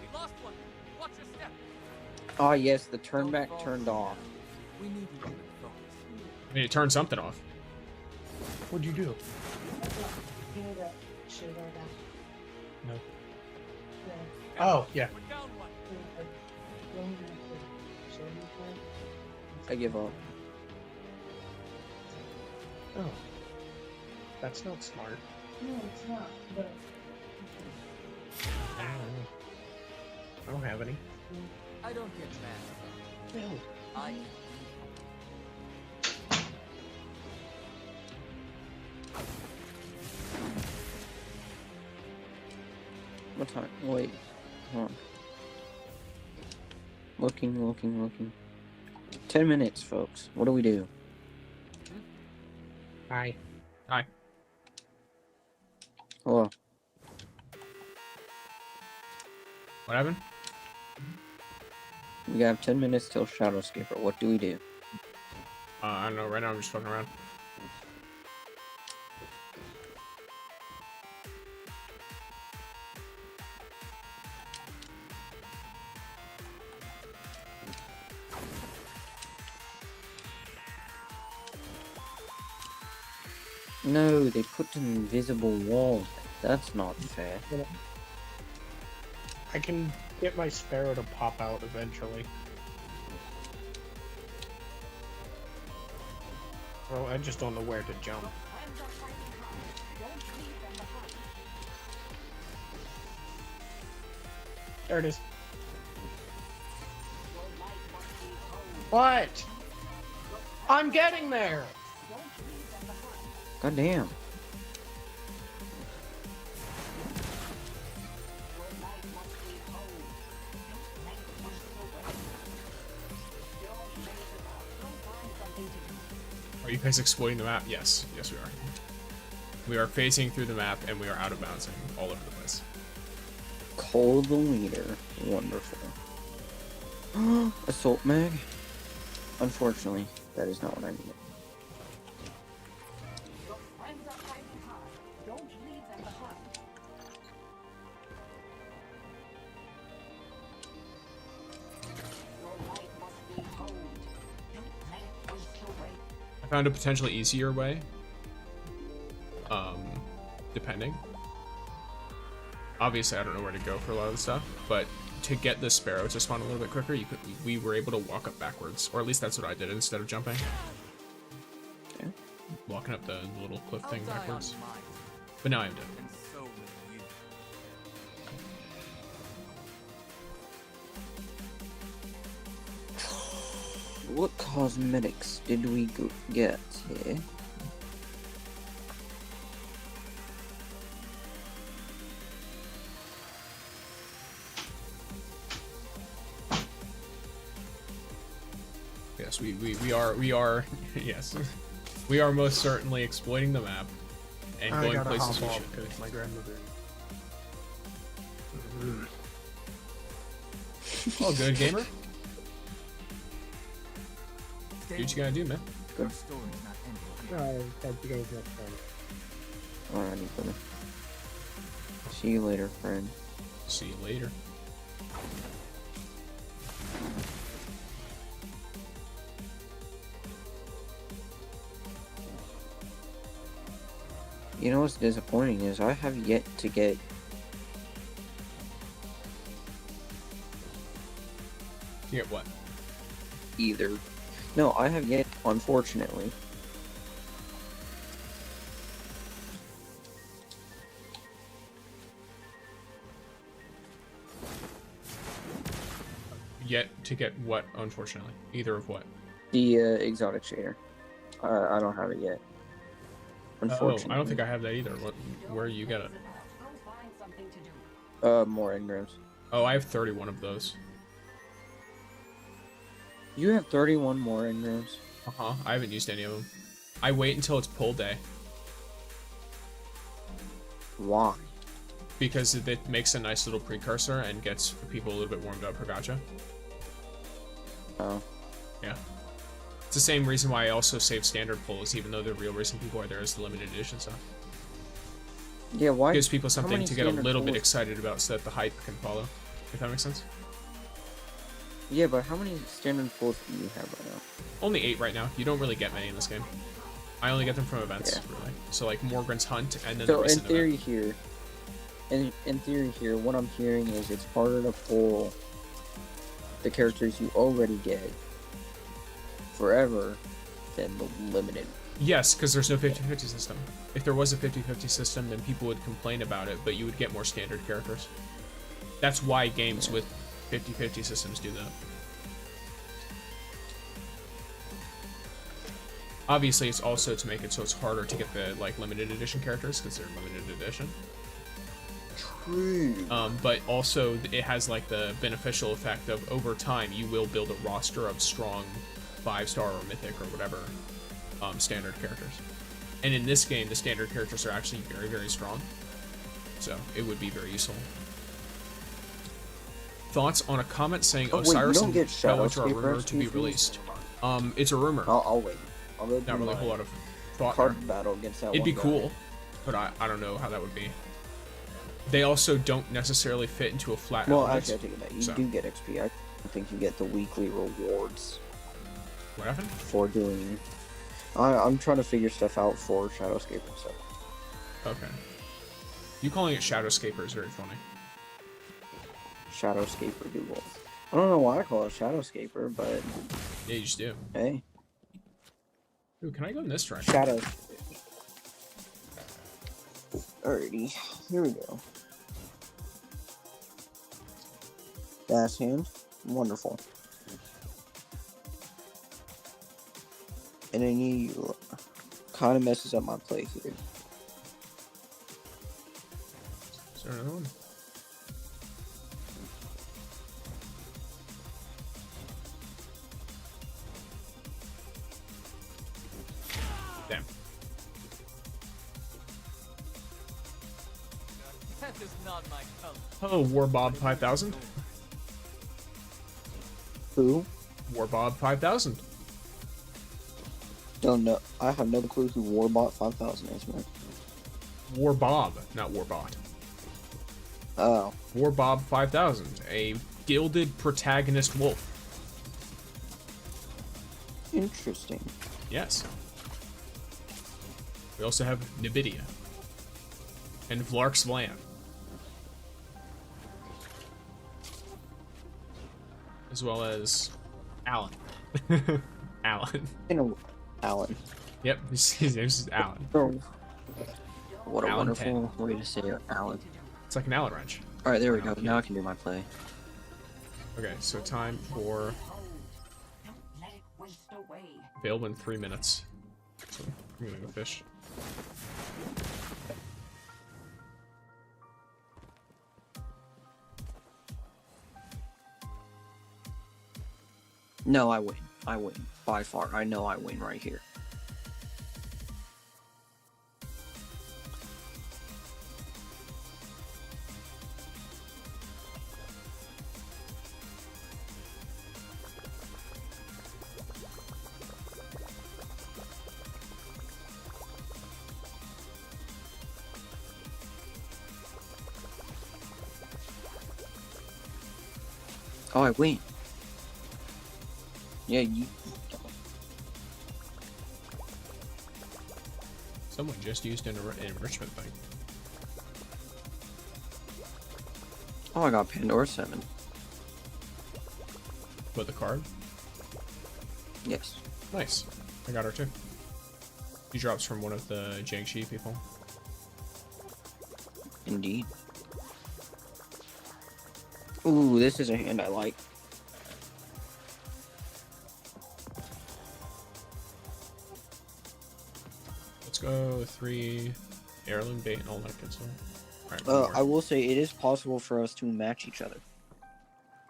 We lost one. Watch your step. Ah, yes, the turn back turned off. We need a little focus. I mean, it turned something off. What'd you do? No. Oh, yeah. We're down one. I give up. Oh. That's not smart. No, it's not, but... I don't have any. I don't get mad. No. I What time? Wait. Hold on. Looking. 10 minutes, folks. What do we do? Hi. Hi. Hello. What happened? We got 10 minutes till Shadowscaper. What do we do? I don't know. Right now, I'm just fucking around. No, they put an invisible wall. That's not fair. I can get my sparrow to pop out eventually. Well, I just don't know where to jump. There it is. What? I'm getting there! God damn. Are you guys exploiting the map? Yes. Yes, we are. We are phasing through the map, and we are out of bouncing all over the place. Call the leader. Wonderful. Assault mag? Unfortunately, that is not what I needed. I found a potentially easier way. Depending. Obviously, I don't know where to go for a lot of the stuff, but to get the sparrow to spawn a little bit quicker, we were able to walk up backwards, or at least that's what I did instead of jumping. Okay. Walking up the little cliff thing backwards. But now I'm dead. And so will you. What cosmetics did we get here? Yes, we are yes. We are most certainly exploiting the map and going places we should. because my grandmother. Oh, good gamer. Do what you gotta do, man. Good. Catch you guys next time. Alrighty, brother. See you later, friend. See you later. You know what's disappointing is I have yet to get You get what? either. No, I have yet, unfortunately. Yet to get what? Unfortunately, either of what? The exotic shader. I don't have it yet. Unfortunately. Oh, I don't think I have that either. What? Where you get it? Go find something to do. More engrams. Oh, I have 31 of those. You have 31 more engrams? Uh-huh. I haven't used any of them. I wait until it's pull day. Why? Because it makes a nice little precursor and gets people a little bit warmed up for gacha. Oh. Yeah. It's the same reason why I also save standard pulls, even though the real reason people are there is the limited edition stuff. Yeah, why? Gives people something to get a little bit excited about so that the hype can follow. If that makes sense? Yeah, but how many standard pulls do you have right now? Only 8 right now. You don't really get many in this game. I only get them from events, really. So like Morgan's Hunt and then the in recent theory event. here, in theory here, what I'm hearing is it's harder to pull the characters you already get forever than the limited. Yes, because there's no 50-50 system. If there was a 50-50 system, then people would complain about it, but you would get more standard characters. That's why games with 50-50 systems do that. Obviously, it's also to make it so it's harder to get the like limited edition characters because they're limited edition. True. But also it has like the beneficial effect of over time you will build a roster of strong 5-star or mythic or whatever standard characters. And in this game, the standard characters are actually very, very strong. So it would be very useful. Thoughts on a comment saying Osiris and Bellwitch are rumored to be released? It's a rumor. I'll wait. I'll go Not really a whole lot of thought card there. battle against that It'd be one cool, guy. but I don't know how that would be. They also don't necessarily fit into a flat Well, element, actually, I take it back. You so. do get XP. I think you get the weekly rewards. What happened? For doing... I'm trying to figure stuff out for Shadowscape and stuff. Okay. You calling it Shadowscaper is very funny. Shadowscaper Google. I don't know why I call it Shadowscaper, but... Yeah, you just do. Hey. Ooh, can I go in this direction? Shadow. Alrighty, here we go. Dash hand, wonderful. And then you kind of messes up my play here. Is there another one? Damn. That is not my color. Hello, Warbob 5000. Who? Warbob 5000. Don't know. I have no clue who Warbot 5000 is, man. Warbob, not Warbot. Oh. Warbob 5000, a gilded protagonist wolf. Interesting. Yes. We also have Nibidia. And Vlark's Land. As well as Alan. Alan. Alan. Yep, his name is Alan. Oh. What a Alan wonderful way to say it, Alan. It's like an Allen wrench. Alright, there we go. Now I can do my play. Okay, so time for available in 3 minutes. So I'm gonna go fish. No, I win. I win. By far. I know I win right here. Oh, I win. Yeah, you... Someone just used an enrichment thing. Oh, I got Pandora 7. What, the card? Yes. Nice. I got her too. She drops from one of the Jiangxi people. Indeed. Ooh, this is a hand I like. go. 3 heirloom bait and all that good stuff. Alright, I will say it is possible for us to match each other.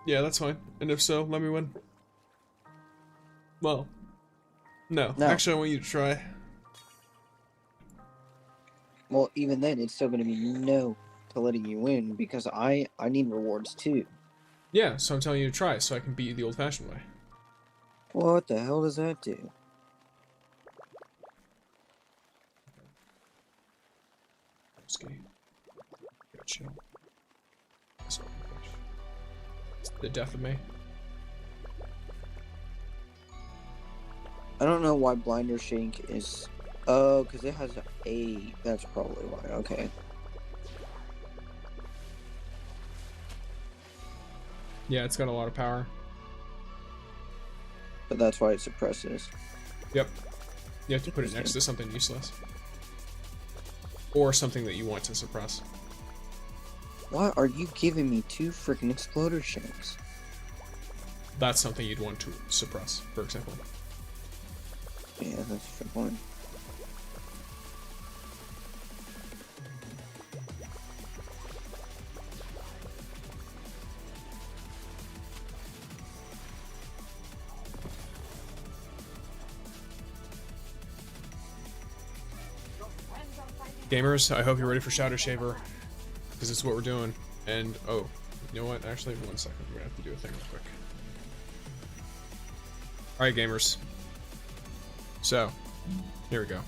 yeah, that's fine. And if so, let me win. Well, no. Actually, I want you to try. Well, even then, it's still going to be no to letting you win because I need rewards too. Yeah, so I'm telling you to try so I can beat you the old-fashioned way. What the hell does that do? Chill. It's the death of me. I don't know why Blinder Shank is... Oh, because it has a... That's probably why. Okay. Yeah, it's got a lot of power. But that's why it suppresses. Yep. You have to put it next to something useless. Or something that you want to suppress. Why are you giving me 2 freaking Exploder Shanks? That's something you'd want to suppress, for example. Yeah, that's a good point. Gamers, I hope you're ready for Shadow Shaver, because it's what we're doing. And, oh, you know what? Actually, 1 second. We're going to have to do a thing real quick. Alright, gamers. So, here we go.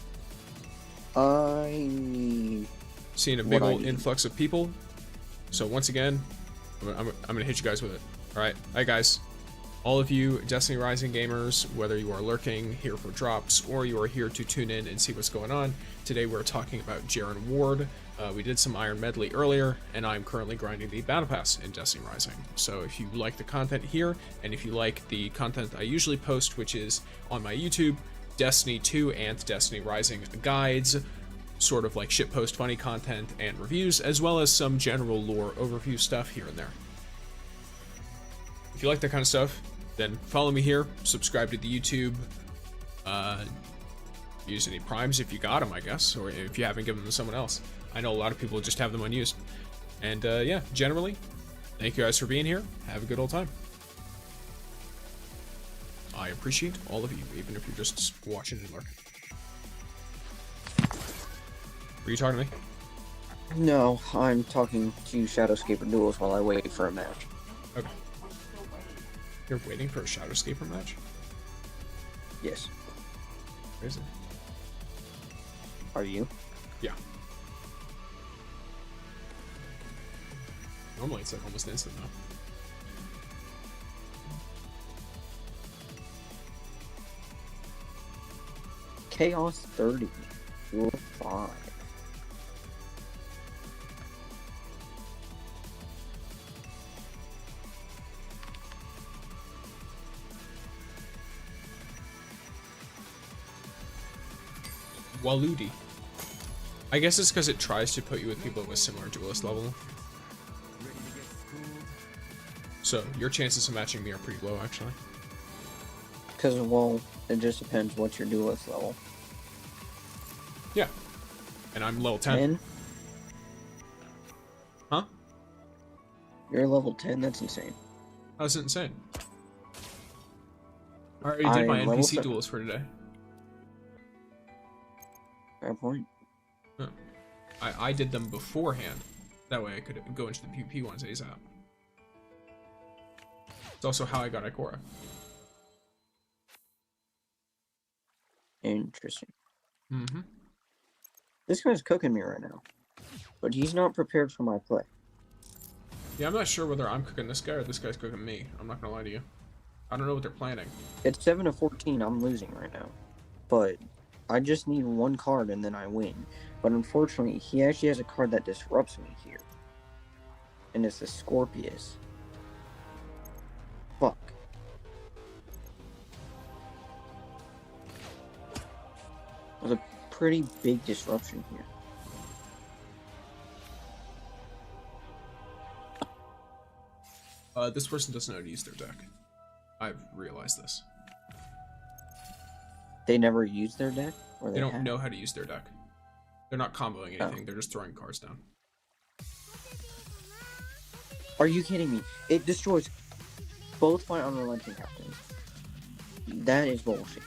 I need... Seeing a big old influx of people. So, once again, I'm going to hit you guys with it. Alright, hi guys. All of you Destiny Rising gamers, whether you are lurking here for drops or you are here to tune in and see what's going on, today we're talking about JAREN Ward. We did some Iron Medley earlier, and I'm currently grinding the Battle Pass in Destiny Rising. So if you like the content here, and if you like the content I usually post, which is on my YouTube, Destiny 2 and Destiny Rising guides, sort of like shitpost funny content and reviews, as well as some general lore overview stuff here and there. If you like that kind of stuff, then follow me here, subscribe to the YouTube, use any primes if you got them, I guess, or if you haven't given them to someone else. I know a lot of people just have them unused. And yeah, generally, thank you guys for being here. Have a good old time. I appreciate all of you, even if you're just watching and lurking. Were you talking to me? No, I'm talking to Shadowscaper Duels while I wait for a match. Okay. You're waiting for a Shadowscaper match? Yes. Crazy. Are you? Yeah. Normally it's like almost instant though. Chaos 30. Rule 5. Waludi. I guess it's because it tries to put you with people with similar duelist level. So, your chances of matching me are pretty low, actually. Because, well, it just depends what's your duelist level. Yeah. And I'm level 10. 10? Huh? You're level 10? That's insane. How's it insane? I already did my NPC duels for today. Fair point. Huh. I did them beforehand. That way I could go into the PvP ones ASAP. It's also how I got Ikora. Interesting. Mm-hmm. This guy's cooking me right now. But he's not prepared for my play. Yeah, I'm not sure whether I'm cooking this guy or this guy's cooking me. I'm not gonna lie to you. I don't know what they're planning. It's 7-14. I'm losing right now. But I just need 1 card and then I win. But unfortunately, he actually has a card that disrupts me here. And it's the Scorpius. Fuck. There's a pretty big disruption here. This person doesn't know how to use their deck. I've realized this. They never use their deck? Or They don't know how to use their deck. They're not comboing anything. They're just throwing cards down. Are you kidding me? It destroys both my unrelenting captains. That is bullshit.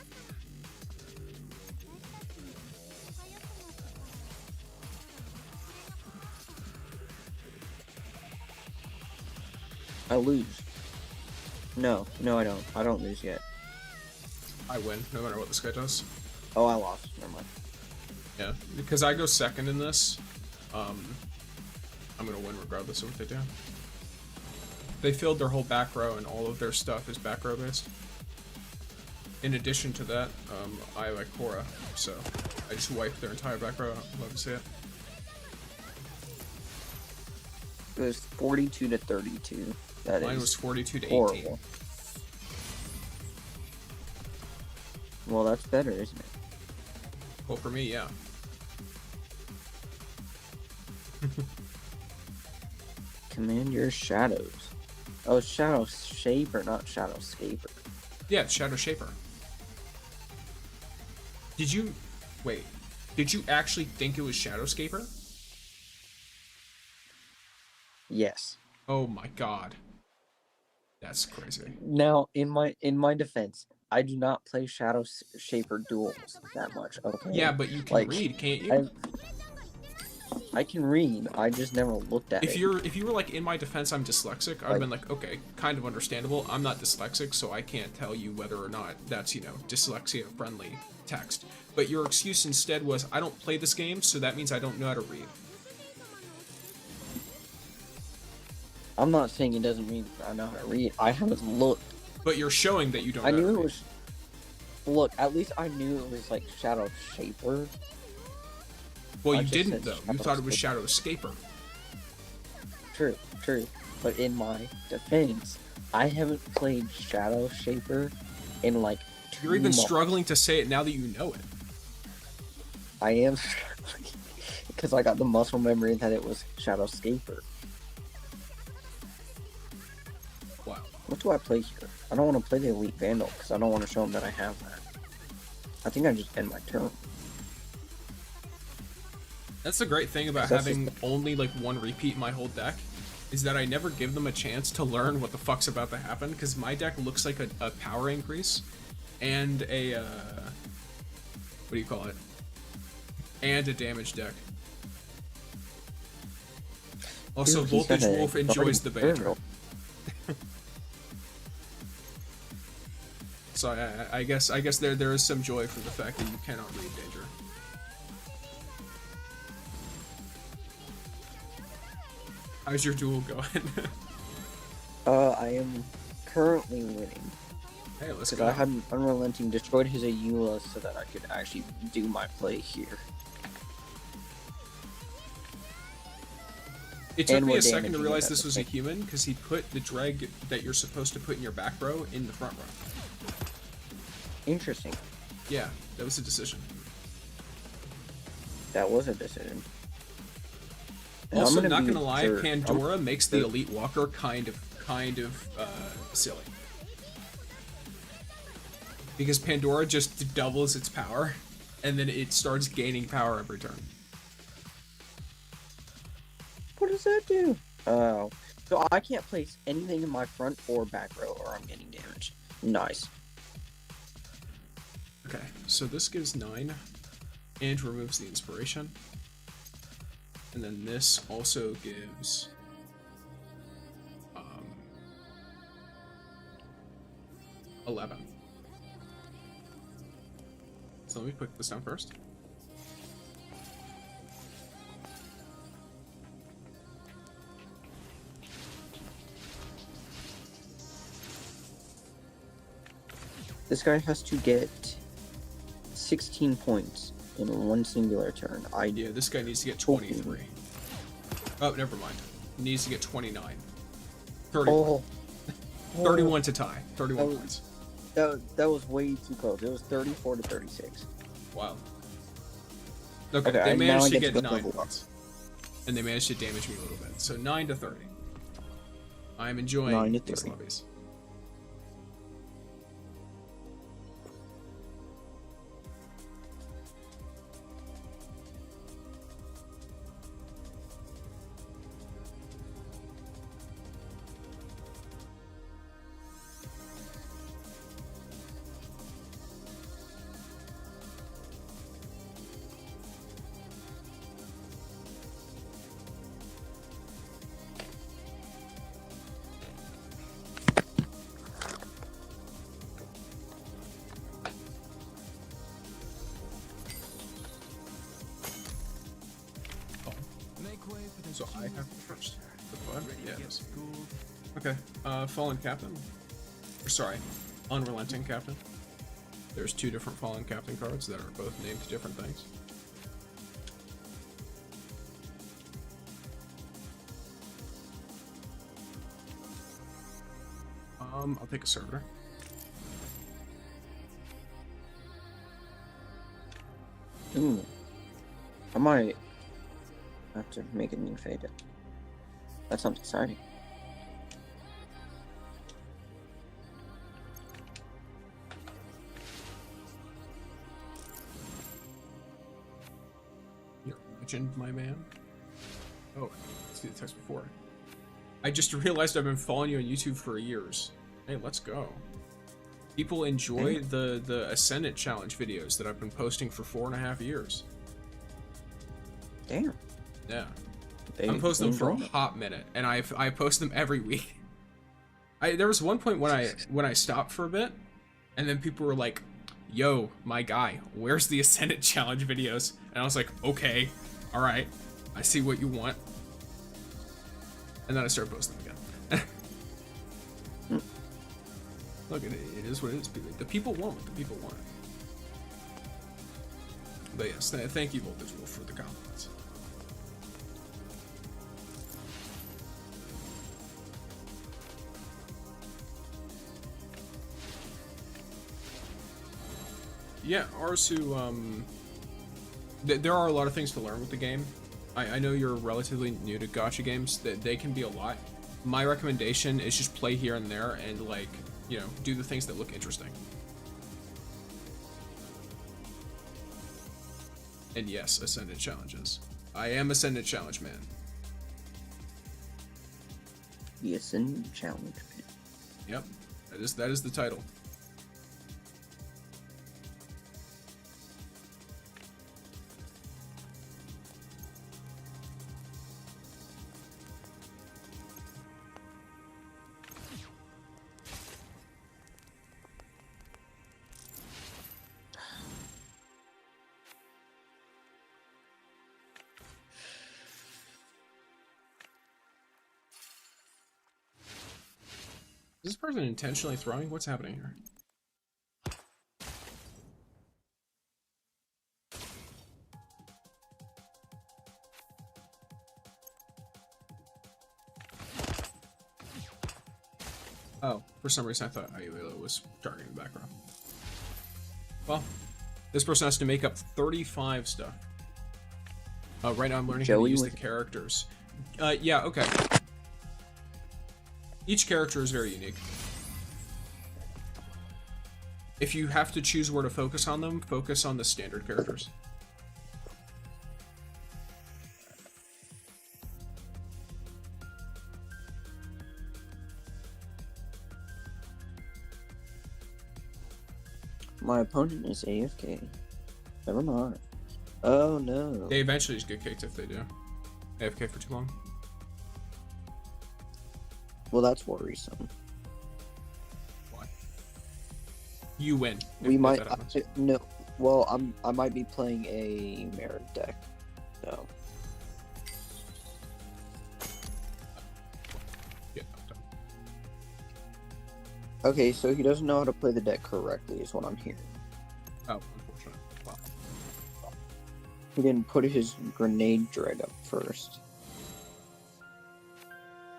I lose. No, I don't. I don't lose yet. I win, no matter what this guy does. Oh, I lost. Never mind. Yeah, because I go second in this, I'm gonna win regardless of what they do. They filled their whole back row, and all of their stuff is back row based. In addition to that, I like Korra, so I just wiped their entire back row. Love to see it. It was 42 to 32. That Mine is was 42 to 18. horrible. Well, that's better, isn't it? Well, for me, yeah. Command your shadows. Oh, Shadow Shaper, not Shadow Scaper. Yeah, it's Shadow Shaper. Did you... Wait. Did you actually think it was Shadow Scaper? Yes. Oh my god. That's crazy. Now, in my defense, I do not play Shadow Shaper duels that much. Okay. Yeah, but you can read, can't you? I can read. I just never looked at it. If you were like, in my defense, I'm dyslexic, I'd have been like, okay, kind of understandable. I'm not dyslexic, so I can't tell you whether or not that's, you know, dyslexia-friendly text. But your excuse instead was, I don't play this game, so that means I don't know how to read. I'm not saying it doesn't mean I know how to read. I haven't looked. But you're showing that you don't know I how to knew read. it was... Look, at least I knew it was like Shadow Shaper. Well, I you just didn't, said though. You Shadow thought it was Scaper. Shadow Escaper. True. But in my defense, I haven't played Shadow Shaper in like 2 You're even months. struggling to say it now that you know it. I am struggling because I got the muscle memory that it was Shadow Scaper. Wow. What do I play here? I don't want to play the Elite Vandal because I don't want to show them that I have that. I think I just end my turn. That's the great thing about That's having only like one repeat in my whole deck, is that I never give them a chance to learn what the fuck's about to happen, because my deck looks like a power increase and a what do you call it? And a damage deck. Also, Dude, he's Voltage got a Wolf enjoys the guardian banter. turtle. So I guess there is some joy for the fact that you cannot read danger. How's your duel going? I am currently winning. Hey, let's Because go. I had an Unrelenting destroyed his Ayula so that I could actually do my play here. It took And me we're a second to damaging realize it this at the was a same- human, because he put the dreg that you're supposed to put in your back row in the front row. Interesting. Yeah, that was a decision. That was a decision. And Also, I'm not be gonna lie, sure- Pandora makes the Elite Walker kind of silly. Because Pandora just doubles its power, and then it starts gaining power every turn. What does that do? Oh. So I can't place anything in my front or back row or I'm getting damaged. Nice. Okay, so this gives 9 and removes the inspiration. And then this also gives 11. So let me put this down first. This guy has to get 16 points in one singular turn. Yeah, this guy needs to get 23. Oh, never mind. He needs to get 29. 31. 31 to tie. 31 points. That was way too close. It was 34 to 36. Wow. Okay, Okay, they now managed I to get get to 9 level up. points. And they managed to damage me a little bit. So 9 to 30. I'm enjoying 9 to these 30. lobbies. So I have the first. The fun? Yes. Okay. Fallen Captain. Or sorry, Unrelenting Captain. There's 2 different Fallen Captain cards that are both named different things. I'll take a servitor. Ooh. I might have to make a new faded. That sounds exciting. You're a legend, my man. Oh, let's see the text before. I just realized I've been following you on YouTube for years. Hey, let's go. People enjoy the Ascendant Challenge videos that I've been posting for 4.5 years. Damn. Yeah. I'm posting them for a hot minute, and I post them every week. There was one point when I stopped for a bit, and then people were like, "Yo, my guy, where's the Ascendant Challenge videos?" And I was like, "Okay, all right, I see what you want." And then I started posting them again. Look, it is what it is. The people want what the people want. But yes, thank you, Voltage Wolf, for the compliments. Yeah, Arsu, there are a lot of things to learn with the game. I know you're relatively new to gacha games, that they can be a lot. My recommendation is just play here and there and, like, you know, do the things that look interesting. And yes, Ascendant Challenges. I am Ascendant Challenge Man. The Ascendant Challenge Man. Yep, that is the title. Is this person intentionally throwing? What's happening here? Oh, for some reason I thought Ayuela was targeting the background. Well, this person has to make up 35 stuff. Right now I'm learning how to use the characters. Yeah, okay. Each character is very unique. If you have to choose where to focus on them, focus on the standard characters. My opponent is AFK. Never mind. Oh no. They eventually just get kicked if they do. AFK for too long. Well, that's worrisome. Why? You win. We might no. Well, I might be playing a merit deck, so. Yeah. Okay, so he doesn't know how to play the deck correctly, is what I'm hearing. Oh, unfortunate. Wow. He didn't put his grenade drag up first.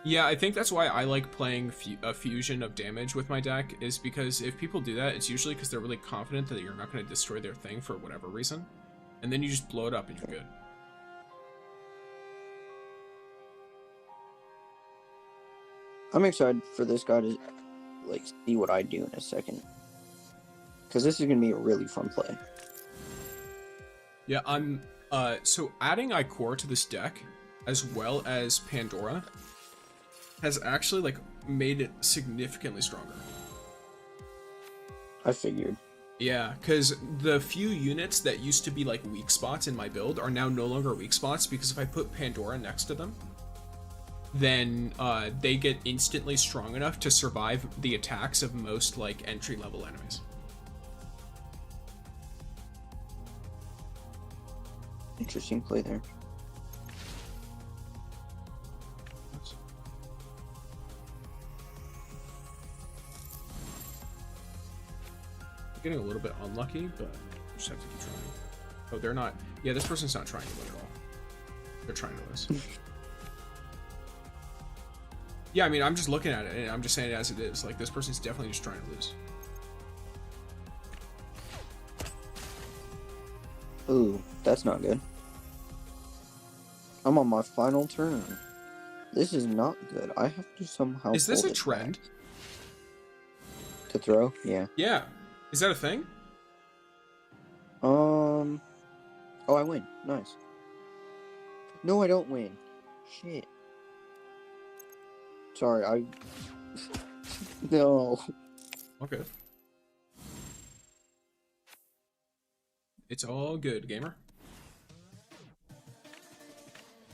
Yeah, I think that's why I like playing a fusion of damage with my deck, is because if people do that, it's usually because they're really confident that you're not going to destroy their thing for whatever reason. And then you just blow it up and you're good. I'm excited for this guy to, like, see what I do in a second. Because this is going to be a really fun play. Yeah, so adding Ikor to this deck, as well as Pandora, has actually, like, made it significantly stronger. I figured. Yeah, because the few units that used to be, like, weak spots in my build are now no longer weak spots, because if I put Pandora next to them, then they get instantly strong enough to survive the attacks of most, like, entry-level enemies. Interesting play there. Getting a little bit unlucky, but just have to keep trying. Oh, they're not. Yeah, this person's not trying to win at all. They're trying to lose. Yeah, I mean, I'm just looking at it, and I'm just saying it as it is. Like, this person's definitely just trying to lose. Ooh, that's not good. I'm on my final turn. This is not good. I have to somehow. Is this pull a trend? back. To throw? Yeah. Yeah. Is that a thing? Oh, I win. Nice. No, I don't win. Shit. Sorry, I... No. Okay. It's all good, gamer.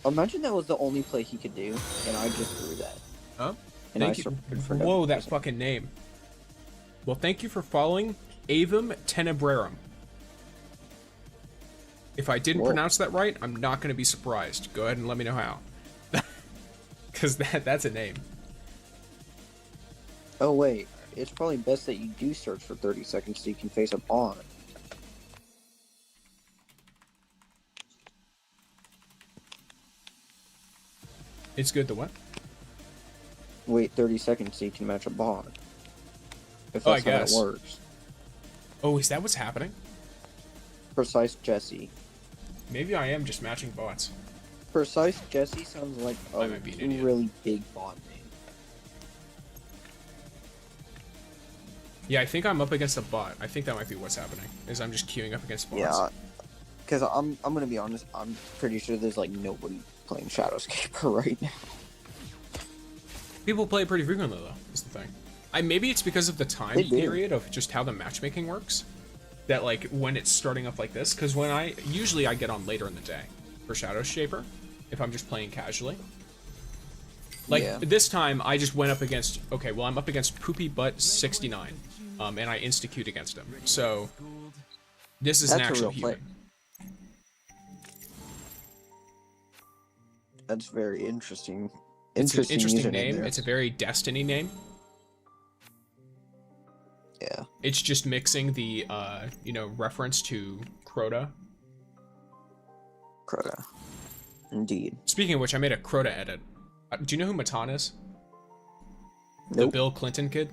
Imagine that was the only play he could do, and I just threw that. Huh? And I Thank you. surrendered for no Whoa, that reason. fucking name. Well, thank you for following Avum Tenebrarum. If I didn't pronounce that right, I'm not going to be surprised. Go ahead and let me know how. Because that's a name. Oh, wait. It's probably best that you do search for 30 seconds so you can face a bond. It's good to what? Wait 30 seconds so you can match a bond. If Oh, that's I how guess. it works. Oh, is that what's happening? Precise Jesse. Maybe I am just matching bots. Precise Jesse sounds like a might be an idiot. really big bond name. Yeah, I think I'm up against a bot. I think that might be what's happening. Is I'm just queuing up against bots. Yeah, because I'm gonna be honest. I'm pretty sure there's like nobody playing Shadowscaper right now. People play it pretty frequently though. Is the thing. Maybe it's because of the time They do. period of just how the matchmaking works. That like when it's starting up like this, because when I get on later in the day for Shadow Shaper, if I'm just playing casually. Like Yeah. this time, I just went up against. Okay, well I'm up against Poopy Butt 69, and I insta-queued against him. So this is an That's a actual real play. human. That's very interesting. It's an interesting username name. there. It's a very Destiny name. Yeah. It's just mixing the reference to Crota. Crota. Indeed. Speaking of which, I made a Crota edit. Do you know who Matan is? The Nope. Bill Clinton kid?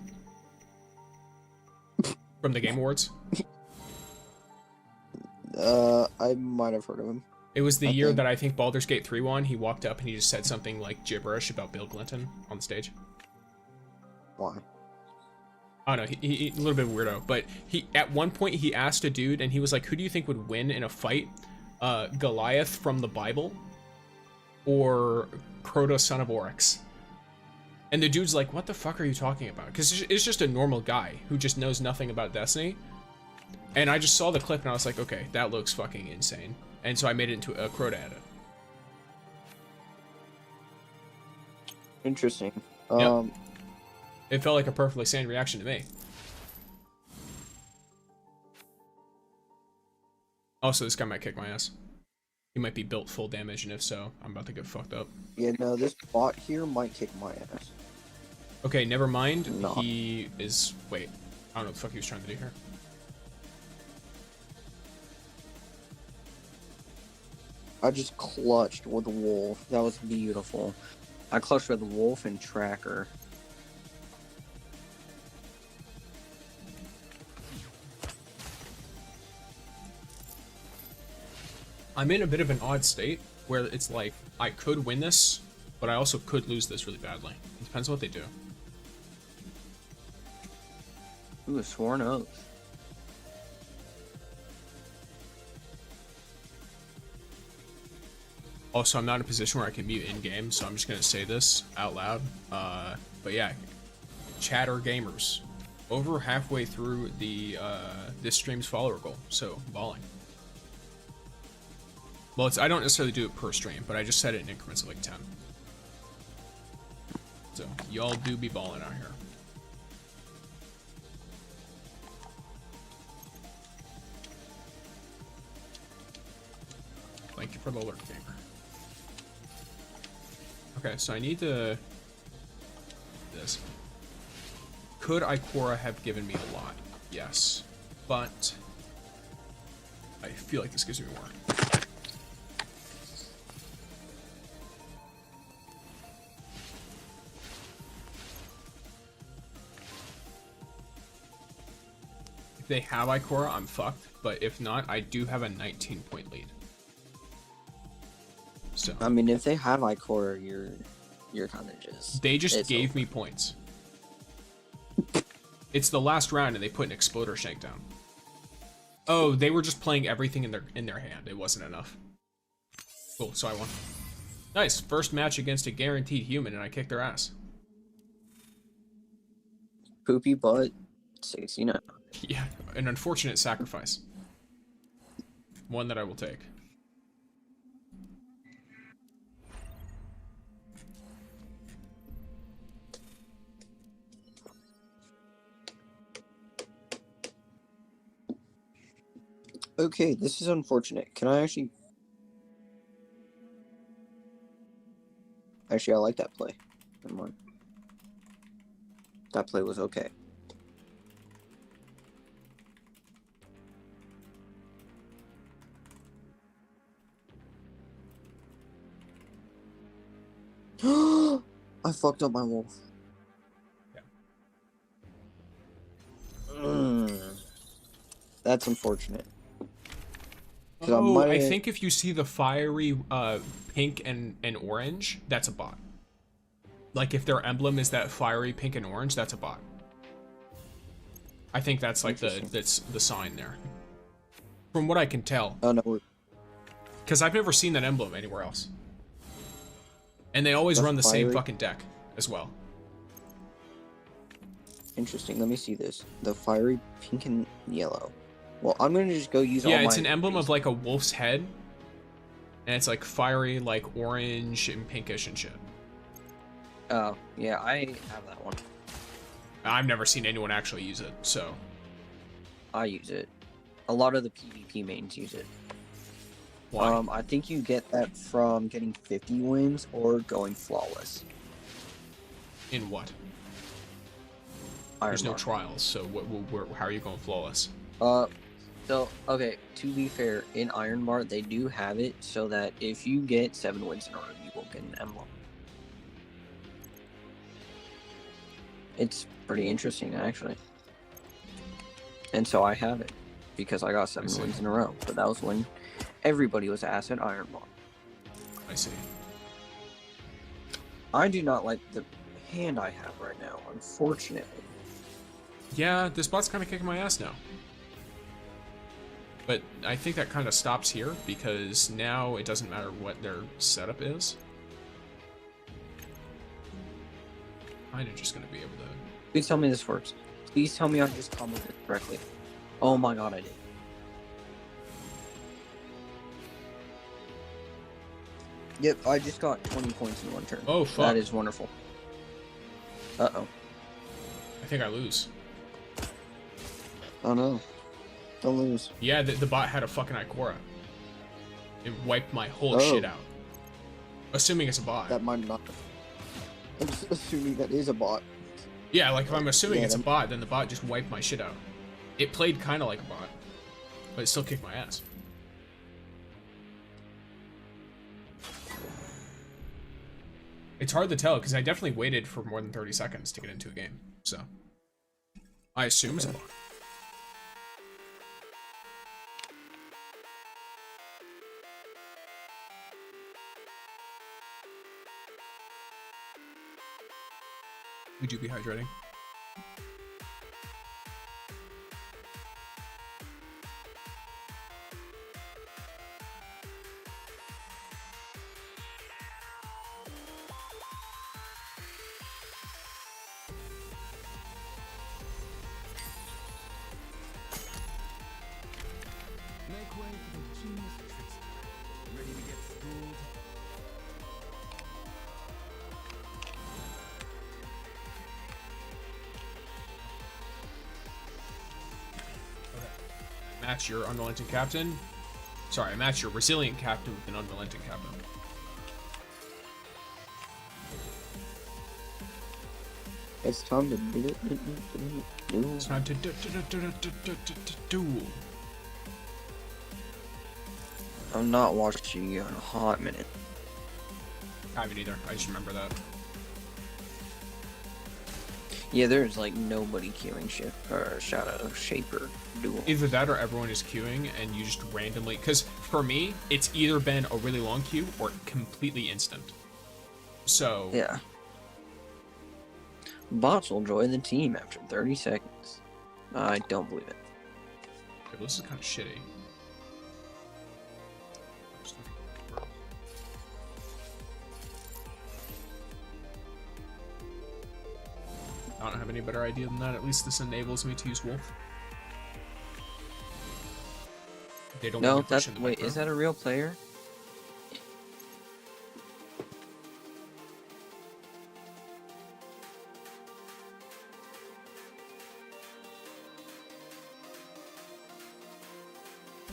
From the Game Awards? I might have heard of him. It was the I year think. that I think Baldur's Gate 3 won. He walked up and he just said something like gibberish about Bill Clinton on the stage. Why? I don't know, he a little bit weirdo, but he at one point he asked a dude and he was like, who do you think would win in a fight? Goliath from the Bible or Crota, son of Oryx? And the dude's like, what the fuck are you talking about? Because it's just a normal guy who just knows nothing about Destiny. And I just saw the clip and I was like, okay, that looks fucking insane. And so I made it into a Crota edit. Interesting. Yep. It felt like a perfectly sane reaction to me. Also, this guy might kick my ass. He might be built full damage, and if so, I'm about to get fucked up. Yeah, no, this bot here might kick my ass. Okay, never mind. No. He is... Wait. I don't know what the fuck he was trying to do here. I just clutched with Wolf. That was beautiful. I clutched with Wolf and Tracker. I'm in a bit of an odd state where it's like, I could win this, but I also could lose this really badly. It depends on what they do. Ooh, a sworn oath. Also, I'm not in a position where I can mute in-game, so I'm just going to say this out loud. But yeah, chatter gamers. Over halfway through the this stream's follower goal, so balling. Well, I don't necessarily do it per stream, but I just set it in increments of like 10. So, y'all do be balling out here. Thank you for the alert, gamer. Okay, so I need to... This. Could Ikora have given me a lot? Yes. but I feel like this gives me more. If they have Ikora, I'm fucked, but if not, I do have a 19-point lead. So I mean, if they have Ikora, you're kind of just... They just gave me points. It's the last round and they put an Exploder Shank down. Oh, they were just playing everything in their hand. It wasn't enough. Cool, so I won. Nice, first match against a guaranteed human and I kicked their ass. Poopy butt, 69. Yeah, an unfortunate sacrifice. One that I will take. Okay, this is unfortunate. Can I actually... Actually, I like that play. Never mind. That play was okay. I fucked up my wolf. Yeah. That's unfortunate. Oh, I think if you see the fiery pink and orange, that's a bot. Like if their emblem is that fiery pink and orange, that's a bot. I think that's like the sign there. From what I can tell. Oh no. Because I've never seen that emblem anywhere else. And they always run the same fucking deck as well. Interesting. Let me see this. The fiery pink and yellow. Well, I'm gonna just go use all Yeah, my... it's an emblem of like a wolf's head. And it's like fiery, like orange and pinkish and shit. Oh, yeah, I have that one. I've never seen anyone actually use it, so. I use it. A lot of the PvP mains use it. Why? I think you get that from getting 50 wins or going flawless. In what? Iron There's no Bar. trials, so how are you going flawless? So, okay, to be fair, in Iron Bar, they do have it so that if you get 7 wins in a row, you will get an emblem. It's pretty interesting, actually. And so I have it, because I got 7 wins in a row. But that was when everybody was ass at Iron Bar. I see. I do not like the hand I have right now, unfortunately. Yeah, this bot's kind of kicking my ass now. But I think that kind of stops here, because now it doesn't matter what their setup is. I'm just going to be able to... Please tell me this works. Please tell me I just commented it correctly. Oh my god, I did. Yep, I just got 20 points in one turn. Oh, fuck. That is wonderful. Uh-oh. I think I lose. Oh no. Don't lose. Yeah, the bot had a fucking Ikora. It wiped my whole shit out. Assuming it's a bot. That might not. I'm just assuming that is a bot. Yeah, like if I'm assuming it's a bot, then the bot just wiped my shit out. It played kind of like a bot, but it still kicked my ass. It's hard to tell, because I definitely waited for more than 30 seconds to get into a game, so. I assume it's a bot. Would you be hydrating? Make way for the genius trickster. Ready to get schooled? Match your unrelenting captain. Sorry, match your resilient captain with an unrelenting captain. It's time to do. It's time to duel. I'm not watching you in a hot minute. I haven't either. I just remember that. Yeah, there's like nobody queuing Shadow Shaper duel. Either that or everyone is queuing and you just randomly. Because for me, it's either been a really long queue or completely instant. So. Yeah. Bots will join the team after 30 seconds. I don't believe it. Okay, well, this is kind of shitty. I don't have any better idea than that. At least this enables me to use Wolf. They don't No, want me that's pushing the wait. micro. Is that a real player?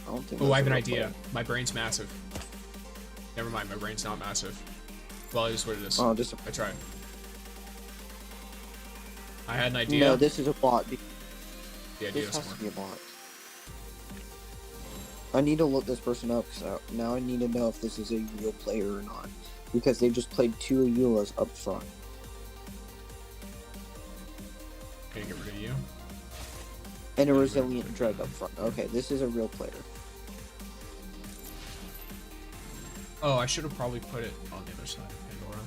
I don't think Oh, that's I have a an real idea. player. My brain's massive. Never mind, my brain's not massive. Well, it is what it is. Oh, just I tried. I had an idea. No, this is a bot. The idea This has doesn't to work. be a bot. I need to look this person up because now I need to know if this is a real player or not. Because they just played 2 Ayulas up front. Can I get rid of you? And a resilient drug up front. Okay, this is a real player. Oh, I should have probably put it on the other side of Pandora.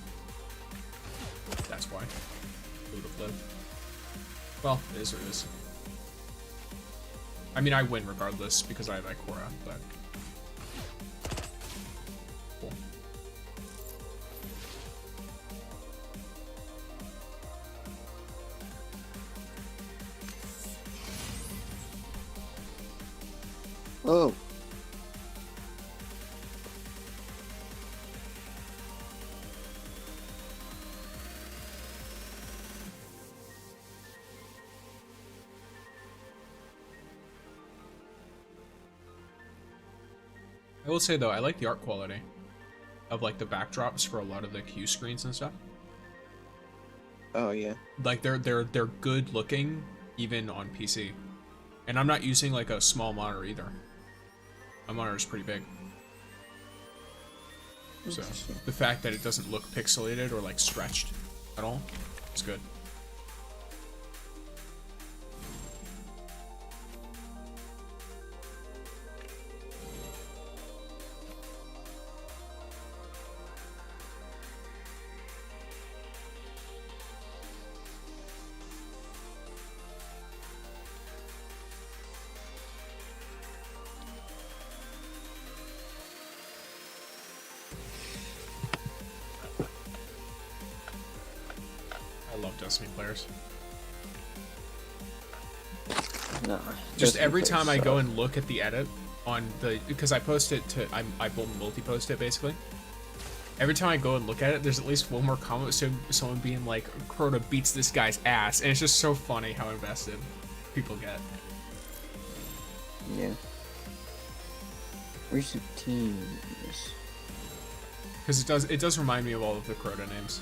That's why. It would have lived. Well, it is what it is. I mean, I win regardless because I have Ikora, but... Cool. Oh. I will say though, I like the art quality of like the backdrops for a lot of the queue screens and stuff. Oh yeah. Like they're good looking even on PC. And I'm not using like a small monitor either. My monitor is pretty big. So the fact that it doesn't look pixelated or like stretched at all is good. I love Destiny players. No. Just Destiny every players time I suck. go and look at the edit on the, because I post it to, I multi-post it basically. Every time I go and look at it, there's at least one more comment, so someone being like, Crota beats this guy's ass, and it's just so funny how invested people get. Yeah. Recent teams. Because it does remind me of all of the Crota names.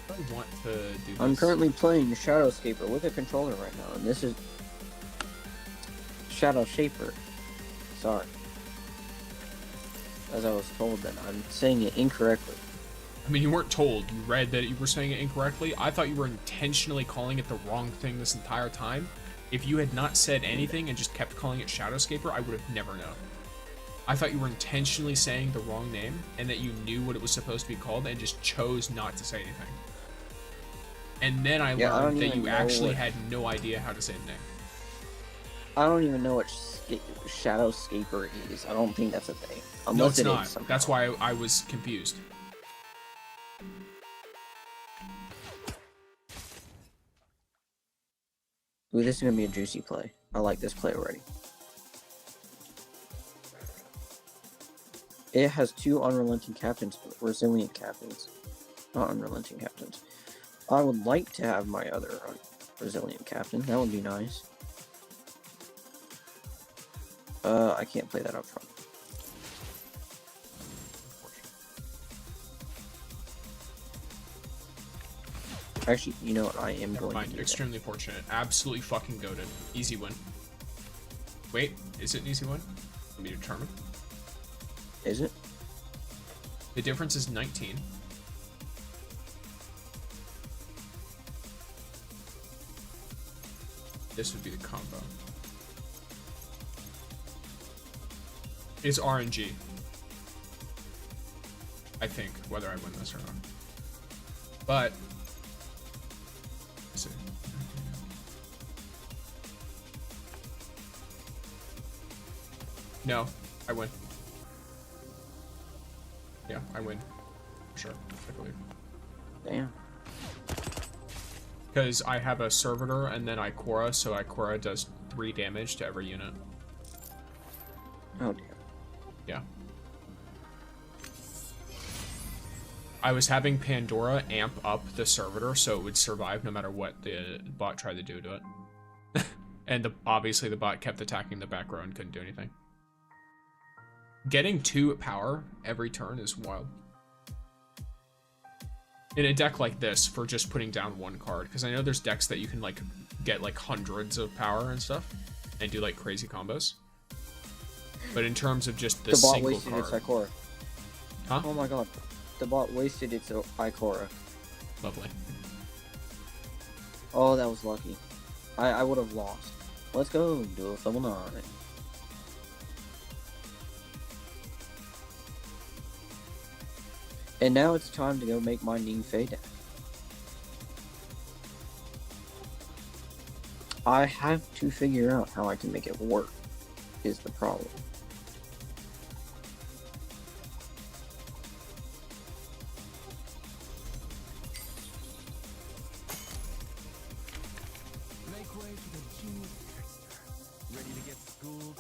I want to do this. I'm currently playing Shadow Scaper with a controller right now, and this is Shadow Shaper. Sorry. As I was told that I'm saying it incorrectly. I mean, you weren't told. You read that you were saying it incorrectly. I thought you were intentionally calling it the wrong thing this entire time. If you had not said anything and just kept calling it Shadowscaper, I would have never known. I thought you were intentionally saying the wrong name and that you knew what it was supposed to be called and just chose not to say anything. And then I learned that you actually had no idea how to say the name. I don't even know what Shadow Scaper is. I don't think that's a thing. No, Unless it's it not. is somehow. That's why I was confused. Ooh, this is gonna be a juicy play. I like this play already. It has 2 unrelenting captains, but resilient captains. Not unrelenting captains. I would like to have my other resilient captain. That would be nice. I can't play that up front. Actually, you know what? I am Never going mind. to do Extremely fortunate. Absolutely fucking goated. Easy win. Wait, is it an easy win? Let me determine. that. Is it? The difference is 19. This would be the combo. It's RNG. I think, whether I win this or not. But let's see. No, I win. Yeah, I win. Sure, I believe. Damn. Because I have a servitor and then Ikora, so Ikora does 3 damage to every unit. Oh dear. Yeah. I was having Pandora amp up the servitor so it would survive no matter what the bot tried to do to it. And obviously the bot kept attacking the back row and couldn't do anything. Getting 2 power every turn is wild. In a deck like this, for just putting down 1 card, because I know there's decks that you can like get like hundreds of power and stuff, and do like crazy combos. But in terms of just the bot single wasted card, its Ikora. Huh? Oh my god. The bot wasted its Ikora. Lovely. Oh, that was lucky. I would have lost. Let's go. Do a double 9. And now it's time to go make my Ning Fei deck. I have to figure out how I can make it work, is the problem. Make way for the genius trickster. Ready to get schooled?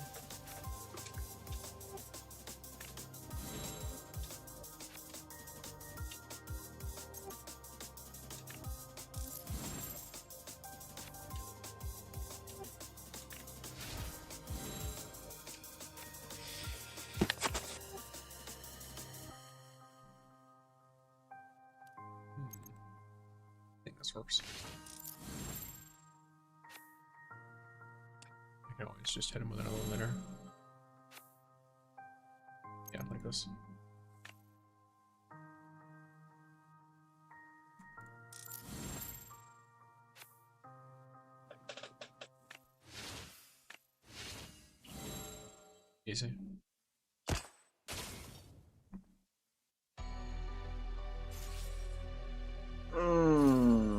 I think this works. I can always just hit him with another litter. Yeah, like this. Easy.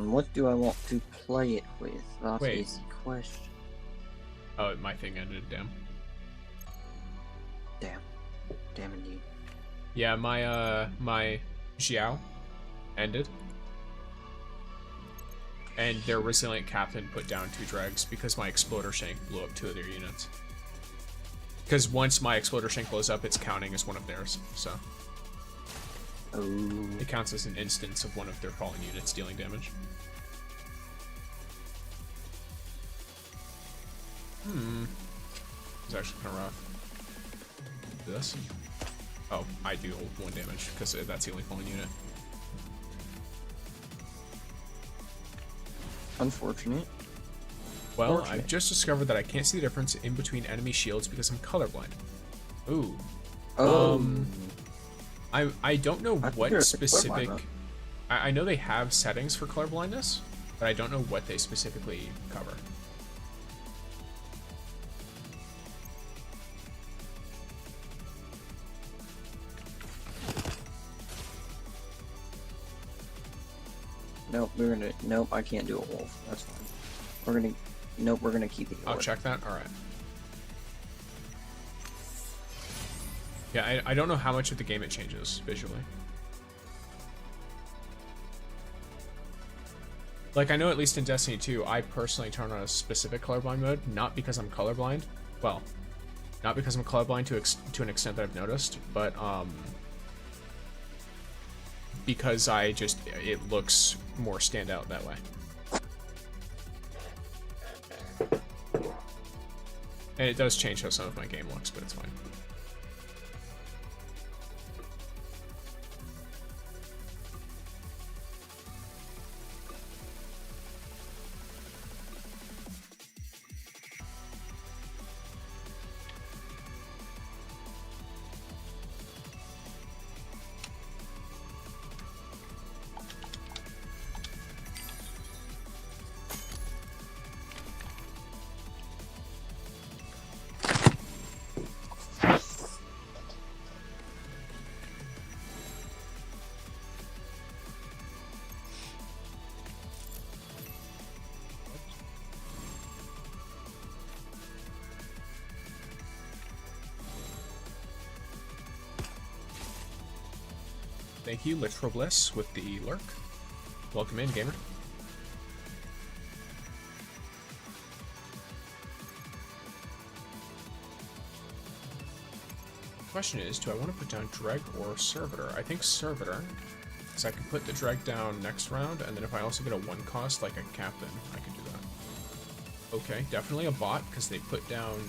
What do I want to play it with? That Wait. is the question. Oh, my thing ended, damn. Damn. Damn indeed. Yeah, my Xiao ended. And their resilient captain put down 2 dregs because my exploder shank blew up 2 of their units. Because once my exploder shank blows up, it's counting as one of theirs, so. Oh. It counts as an instance of one of their fallen units dealing damage. It's actually kind of rough. This? Oh, I do 1 damage, because that's the only fallen unit. Unfortunate. Well, I've just discovered that I can't see the difference in between enemy shields because I'm colorblind. Ooh. Oh. I don't know I think what there's a specific... colorblind mode. I know they have settings for colorblindness, but I don't know what they specifically cover. Nope, nope, I can't do a wolf. That's fine. We're gonna keep the I'll orc. check that. Alright. Yeah, I don't know how much of the game it changes visually. Like, I know at least in Destiny 2, I personally turn on a specific colorblind mode, not because I'm colorblind. Well, not because I'm colorblind to an extent that I've noticed, but because it looks more standout that way. And it does change how some of my game looks, but it's fine. Thank you, Literal Bliss, with the lurk. Welcome in, gamer. Question is, do I want to put down Dreg or Servitor? I think Servitor, because I can put the Dreg down next round, and then if I also get a 1 cost, like a Captain, I can do that. Okay, definitely a bot, because they put down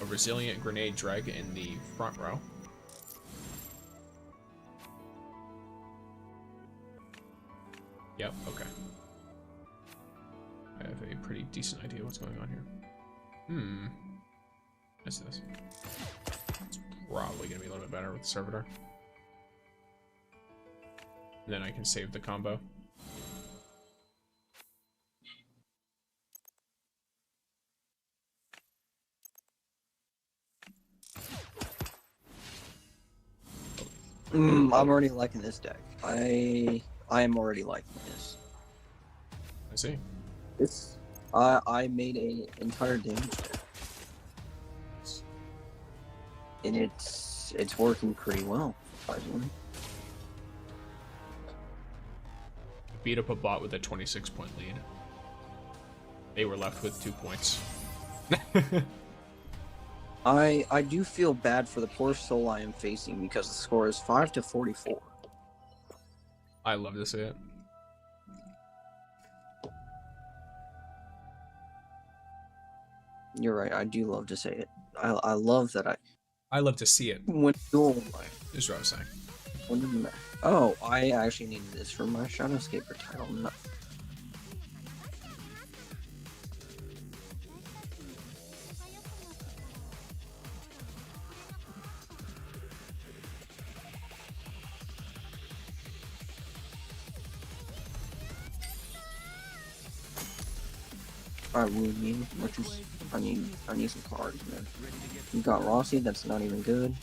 a Resilient Grenade Dreg in the front row. Yep, okay. I have a pretty decent idea what's going on here. What's this? It's probably gonna be a little bit better with the Servitor. And then I can save the combo. I'm already liking this deck. I am already liking this. I see. It's I made a entire damage deck. And it's working pretty well, surprisingly. Beat up a bot with a 26-point lead. They were left with 2 points. I do feel bad for the poor soul I am facing because the score is 5-44. I love to see it. You're right, I do love to say it. I love that I love to see it. When dual life. Is what I was saying. Oh, I actually needed this for my Shadowscaper title. No. Alright, we need what is I need some cards, man. You got Rossi, that's not even good.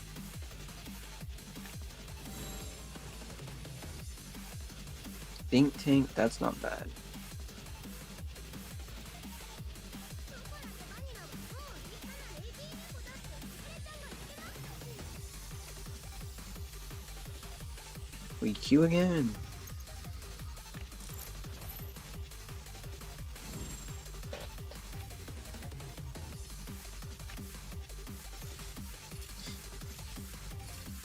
Think Tank, that's not bad. We queue again.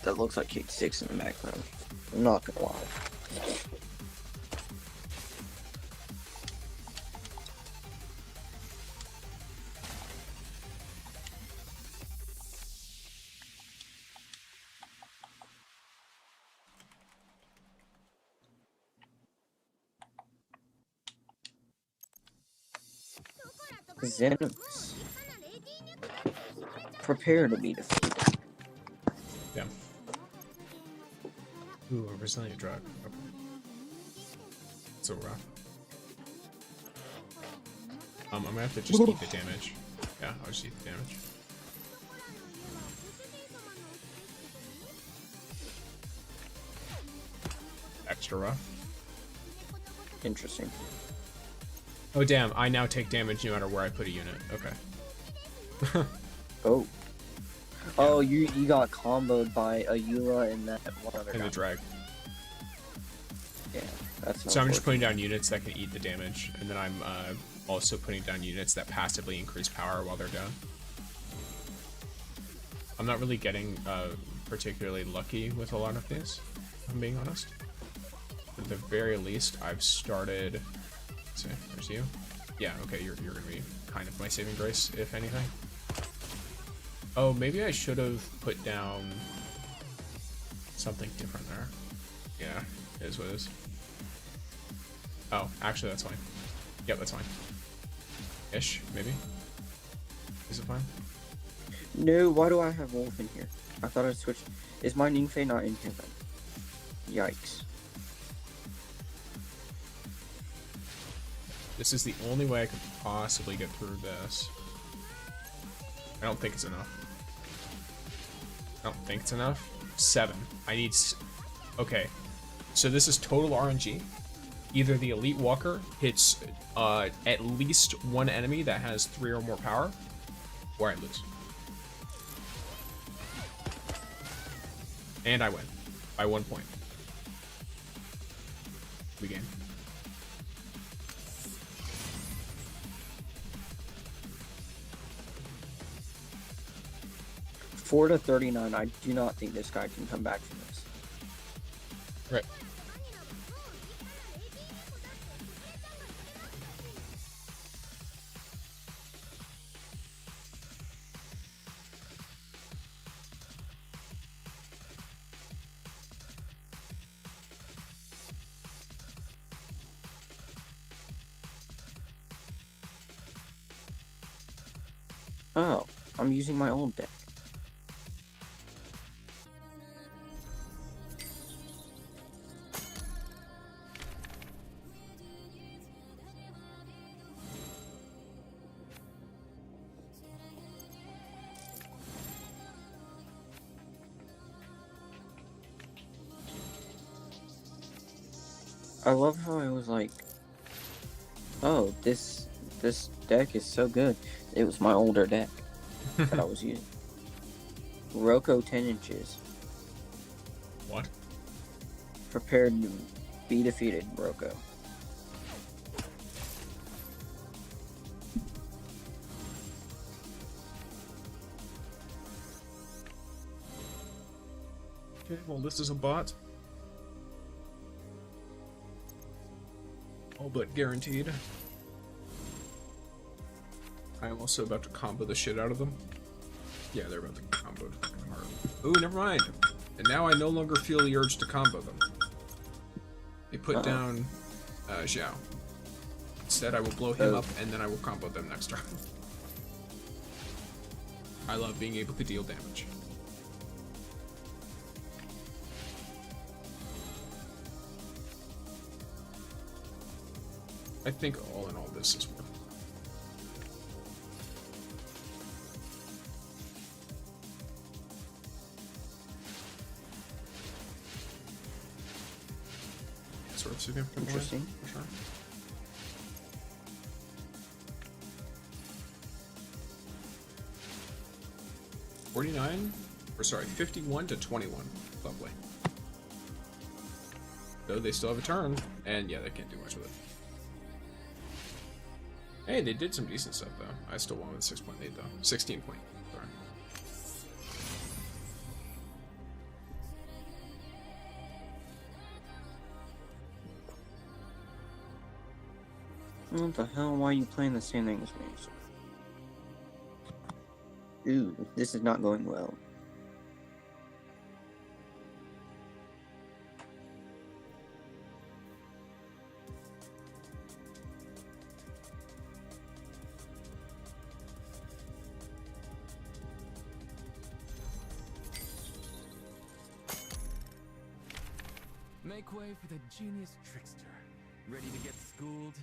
That looks like Kick 6 in the background. I'm not gonna lie. Xenos. Prepare to be defeated. Yeah. Ooh, a resilient drug. Okay. So rough. I'm gonna have to just eat the damage. Yeah, I'll just eat the damage. Extra rough. Interesting. Oh damn, I now take damage no matter where I put a unit. Okay. Oh. Oh, you got comboed by a Eula and that one other guy. And the drag. Yeah, that's so I'm just putting down units that can eat the damage, and then I'm also putting down units that passively increase power while they're down. I'm not really getting particularly lucky with a lot of these, if I'm being honest. But at the very least, I've started... Let's see, there's you. Yeah, okay, you're gonna be kind of my saving grace, if anything. Oh, maybe I should have put down something different there. Yeah, it is what it is. Oh, actually, that's fine. Yep, that's fine. Ish, maybe. Is it fine? No, why do I have Wolf in here? I thought I switched. Is my Ningfei not in here then? Yikes. This is the only way I could possibly get through this. I don't think it's enough. I don't think it's enough. 7. I need... Okay. So this is total RNG. Either the Elite Walker hits at least one enemy that has 3 or more power, or I lose. And I win. By 1 point. We game. Four to 39. I do not think this guy can come back from this. Right. Oh, I'm using my old deck. I love how I was like, oh, this deck is so good. It was my older deck that I was using. Roko 10 inches. What? Prepared to be defeated, Roko. Okay, well this is a bot. All but guaranteed. I am also about to combo the shit out of them. Yeah, they're about to combo hard. Ooh, never mind. And now I no longer feel the urge to combo them. They put down Xiao. Instead, I will blow him up and then I will combo them next turn. I love being able to deal damage. I think all in all this is worth it. Sort of significant. Interesting. For sure. $49, or sorry, 51 to 21. Lovely. Though they still have a turn, and yeah, they can't do much with it. Hey, they did some decent stuff though. I still won with 6.8 though. 16 point. Sorry. What the hell? Why are you playing the same thing as me? Ooh, this is not going well. Make way for the genius trickster. Ready to get schooled?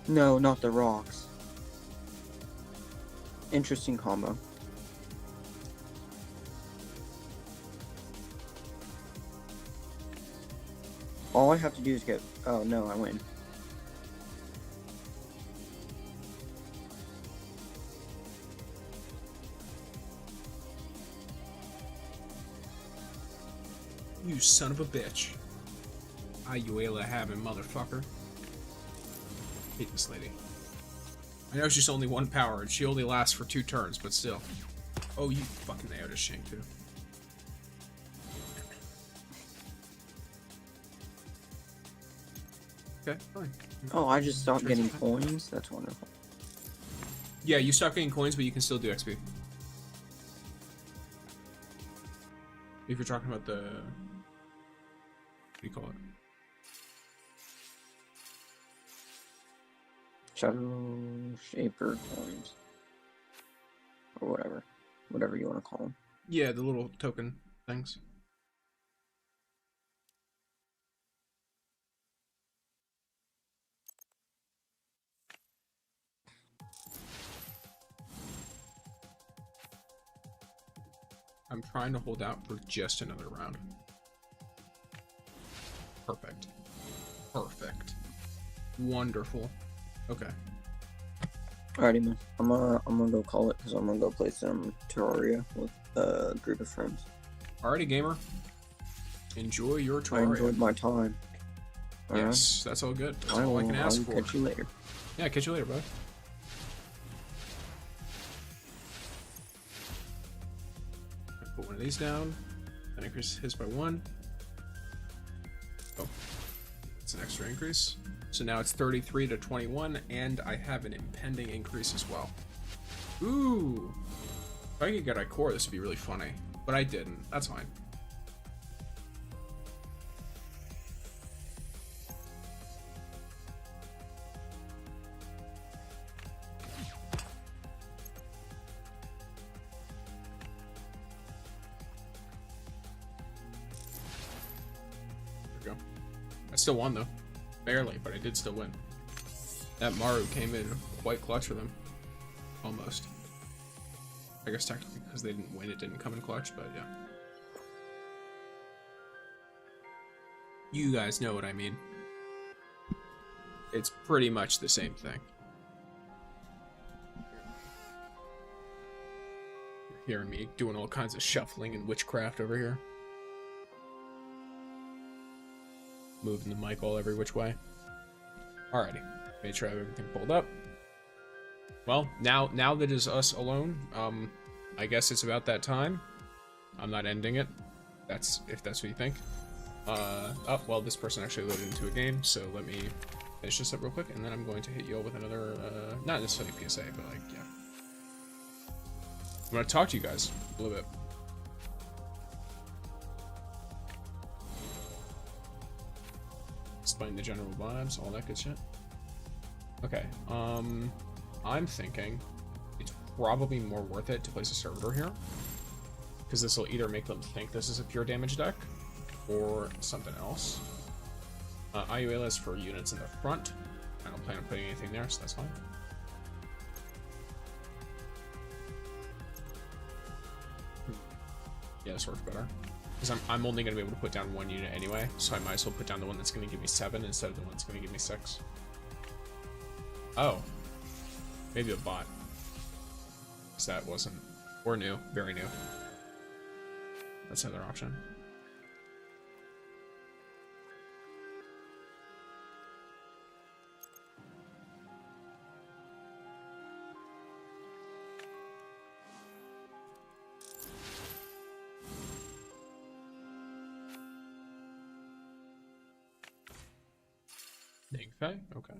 No, not the rocks. Interesting combo. All I have to do is get... Oh, no, I win. You son of a bitch. Ayuela having motherfucker. Hate this lady. I know she's only 1 power, and she only lasts for 2 turns, but still. Oh, you fucking nailed his shank, too. Okay, fine. Oh, I just stopped getting coins? That's wonderful. Yeah, you stop getting coins, but you can still do XP. If you're talking about the... What do you call it? Shadow Shaper coins. Or whatever. Whatever you want to call them. Yeah, the little token things. I'm trying to hold out for just another round. Perfect. Perfect. Wonderful. Okay. Alrighty, man. I'm gonna go call it because I'm gonna go play some Terraria with a group of friends. Alrighty, gamer. Enjoy your Terraria. I enjoyed my time. Yes, that's all good. That's all I can ask for. Catch you later. Yeah, catch you later, bud. Put one of these down. Then increase his by 1. Oh, it's an extra increase. So now it's 33 to 21, and I have an impending increase as well. Ooh! If I could get Ikora, this would be really funny. But I didn't. That's fine. There we go. I still won, though. Barely, but I did still win. That Maru came in quite clutch for them. Almost. I guess technically because they didn't win, it didn't come in clutch, but yeah. You guys know what I mean. It's pretty much the same thing. You're hearing me doing all kinds of shuffling and witchcraft over here. Moving the mic all every which way. Alrighty. Made sure I have everything pulled up. Well, now that it's us alone, I guess it's about that time. I'm not ending it. If that's what you think. Oh, well, this person actually loaded into a game, so let me finish this up real quick, and then I'm going to hit you all with another, not necessarily PSA, but like, yeah. I'm gonna talk to you guys a little bit. Explain the general vibes, all that good shit. Okay, I'm thinking it's probably more worth it to place a servitor here, because this will either make them think this is a pure damage deck, or something else. IUA is for units in the front. I don't plan on putting anything there, so that's fine. Yeah, this works better. Because I'm only going to be able to put down 1 unit anyway, so I might as well put down the one that's going to give me 7 instead of the one that's going to give me 6. Oh. Maybe a bot. Because that wasn't... Or new. Very new. That's another option. Ningfei? Okay.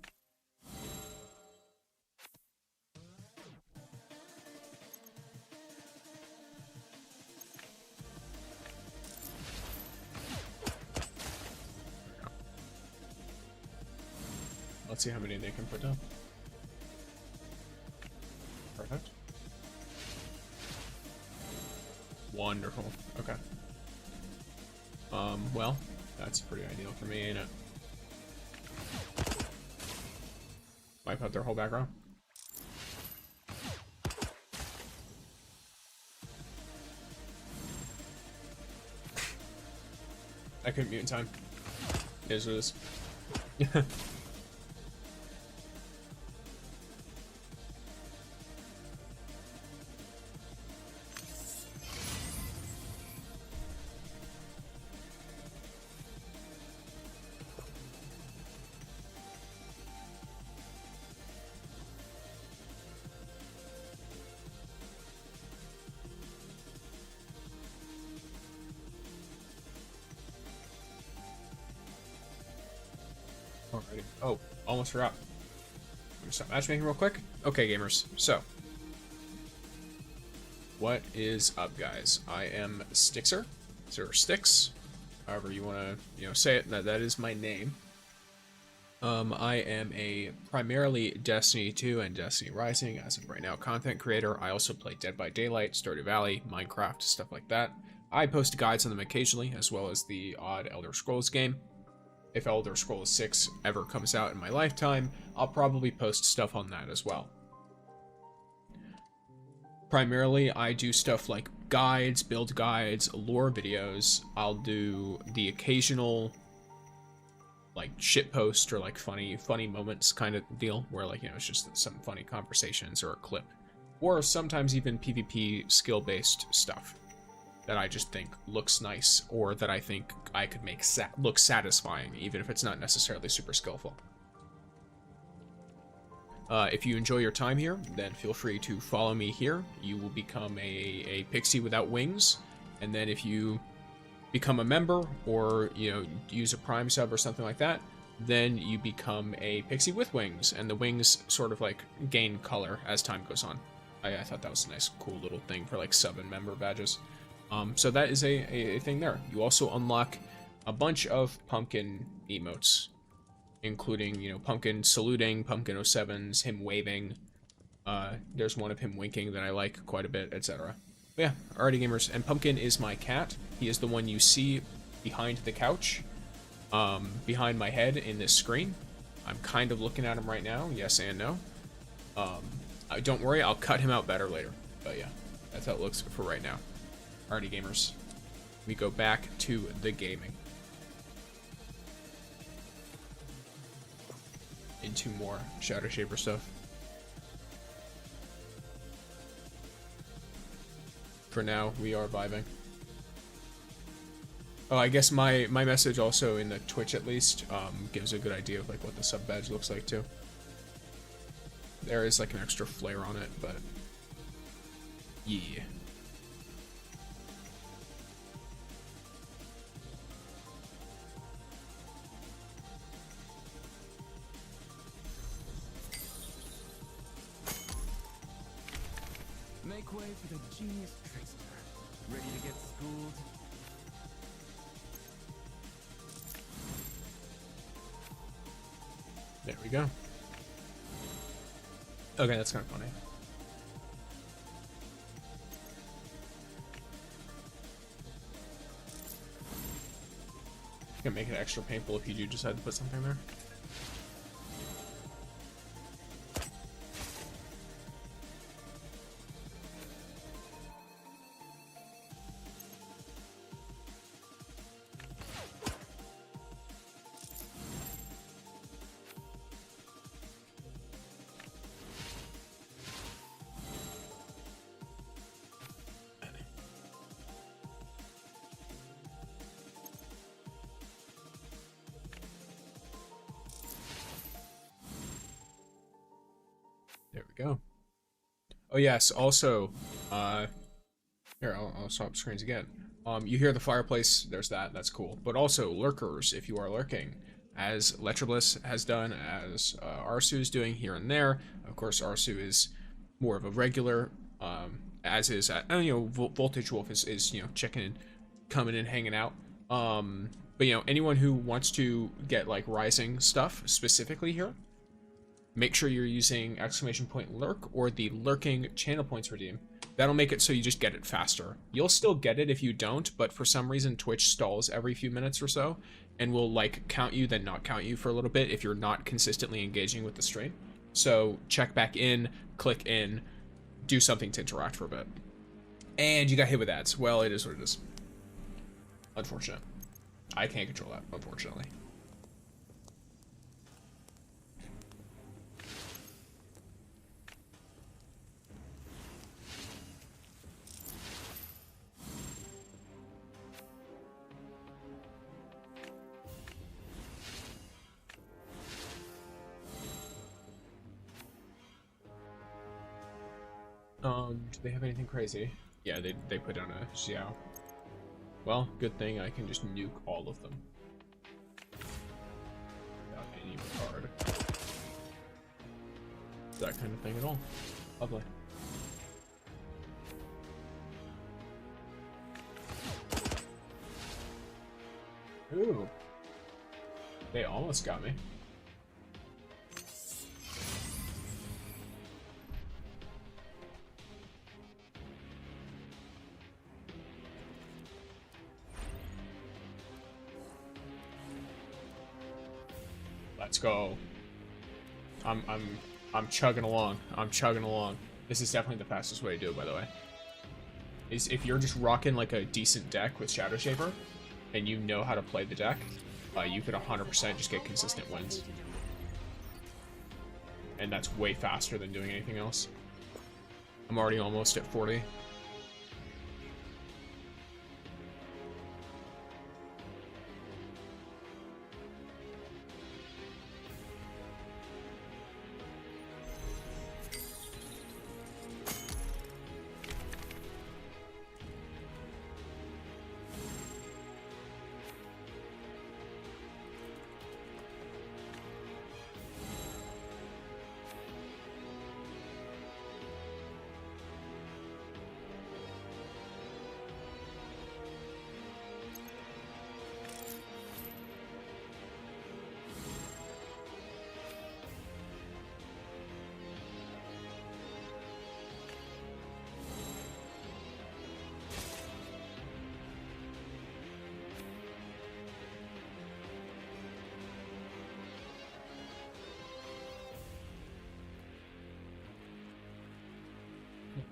Let's see how many they can put down. Perfect. Wonderful. Okay. Well, that's pretty ideal for me, ain't it? Wipe out their whole background. I couldn't mute in time. It is what it is. Wait, oh, almost forgot. I'm gonna stop matchmaking real quick. Okay, gamers, so. What is up, guys? I am Stixer, or Stix, however you want to, say it. That is my name. I am a primarily Destiny 2 and Destiny Rising, as of right now, content creator. I also play Dead by Daylight, Stardew Valley, Minecraft, stuff like that. I post guides on them occasionally, as well as the odd Elder Scrolls game. If Elder Scrolls 6 ever comes out in my lifetime, I'll probably post stuff on that as well. Primarily, I do stuff like guides, build guides, lore videos. I'll do the occasional like shitpost or like funny moments kind of deal where like, it's just some funny conversations or a clip, or sometimes even PvP skill-based stuff that I just think looks nice, or that I think I could make look satisfying, even if it's not necessarily super skillful. If you enjoy your time here, then feel free to follow me here. You will become a pixie without wings, and then if you become a member, or use a Prime sub or something like that, then you become a pixie with wings, and the wings sort of like gain color as time goes on. I thought that was a nice, cool little thing for like sub and member badges. So that is a thing there. You also unlock a bunch of pumpkin emotes, including pumpkin saluting, pumpkin 07s, him waving. There's one of him winking that I like quite a bit, etc. But yeah, alrighty gamers, and Pumpkin is my cat. He is the one you see behind the couch, behind my head in this screen. I'm kind of looking at him right now, yes and no. Don't worry, I'll cut him out better later. But yeah, that's how it looks for right now. Alrighty gamers, we go back to the gaming. Into more Shadow Shaper stuff. For now, we are vibing. Oh, I guess my message also in the Twitch at least gives a good idea of like what the sub badge looks like too. There is like an extra flare on it, but yeah. Make way for the genius trickster. Ready to get schooled? There we go. Okay, that's kind of funny. You can make it extra painful if you do decide to put something there. There we go. Oh yes, also, here, I'll swap screens again. You hear the fireplace, there's that, that's cool. But also, lurkers, if you are lurking, as Letrobliss has done, as Arsu is doing here and there. Of course, Arsu is more of a regular, as is, Voltage Wolf is checking in, coming in, hanging out. But anyone who wants to get like Rising stuff specifically here, make sure you're using !lurk or the lurking channel points redeem. That'll make it so you just get it faster. You'll still get it if you don't, but for some reason Twitch stalls every few minutes or so and will like count you, then not count you for a little bit if you're not consistently engaging with the stream. So check back in, click in, do something to interact for a bit. And you got hit with ads. Well, it is what it is. Unfortunate. I can't control that, unfortunately. Do they have anything crazy? Yeah, they put down a Xiao. Well, good thing I can just nuke all of them without any regard. that kind of thing at all. Lovely. Ooh. They almost got me. Let's go. I'm chugging along. I'm chugging along. This is definitely the fastest way to do it, by the way. Is if you're just rocking like a decent deck with Shadow Shaper, and you know how to play the deck, you could 100% just get consistent wins. And that's way faster than doing anything else. I'm already almost at 40.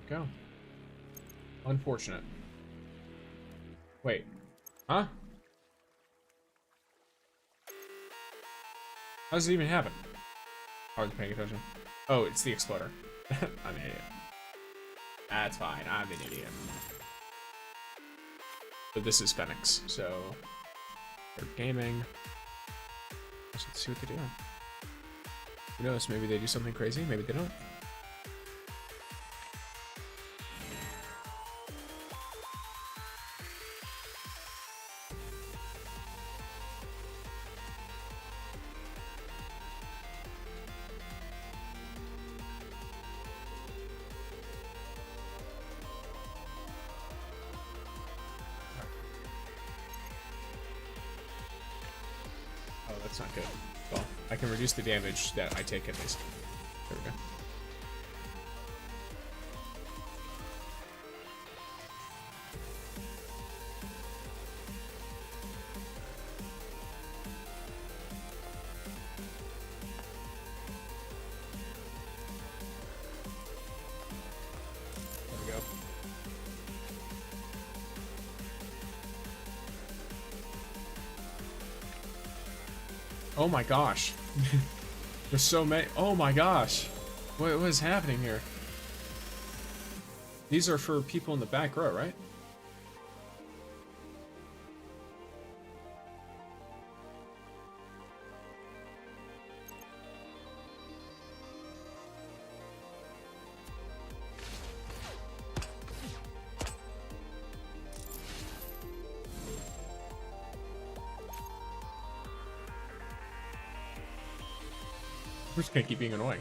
Go. Unfortunate. Wait. Huh? How does it even happen? I wasn't paying attention. Oh, it's the exploder. I'm an idiot. That's fine. I'm an idiot. So this is Phoenix. So they're gaming. Let's see what they do. Who knows? Maybe they do something crazy. Maybe they don't. That's not good. Well, I can reduce the damage that I take at least. There we go. There we go. Oh my gosh. There's so many. Oh my gosh. What is happening here? These are for people in the back row, right? We're just gonna keep being annoying.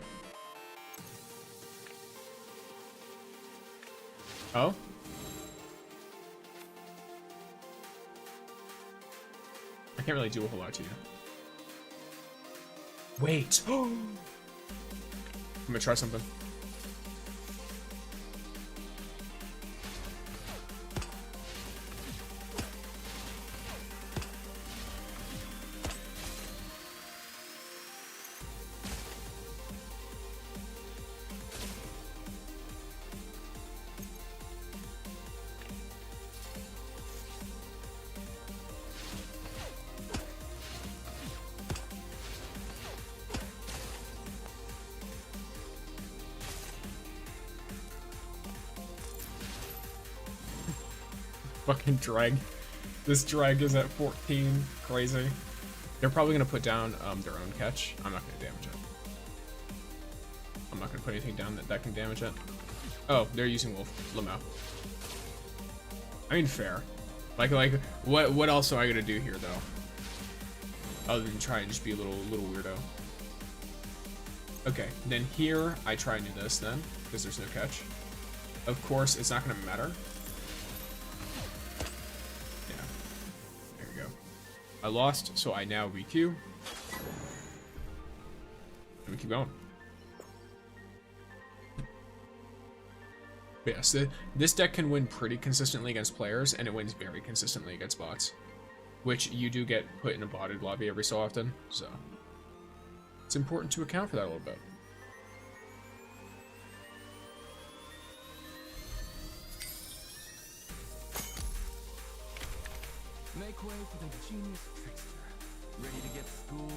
Oh? I can't really do a whole lot to you. Wait! I'm gonna try something. Fucking drag. This drag is at 14. Crazy. They're probably gonna put down their own catch. I'm not gonna damage it. I'm not gonna put anything down that can damage it. Oh, they're using Wolf Lamau. I mean, fair. Like, what else am I gonna do here though? Other than try and just be a little weirdo. Okay, then here I try and do this then, because there's no catch. Of course, it's not going to matter. Yeah. There we go. I lost, so I now requeue. And we keep going. But yes, this deck can win pretty consistently against players, and it wins very consistently against bots. Which you do get put in a botted lobby every so often, so it's important to account for that a little bit. Make way for the genius trickster. Ready to get schooled?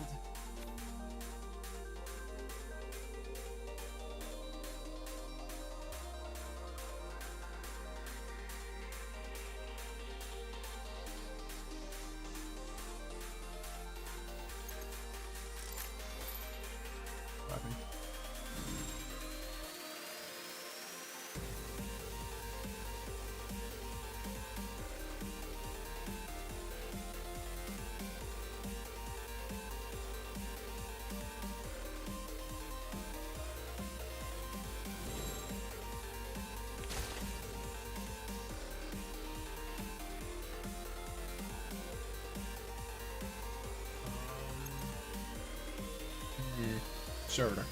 Servitor.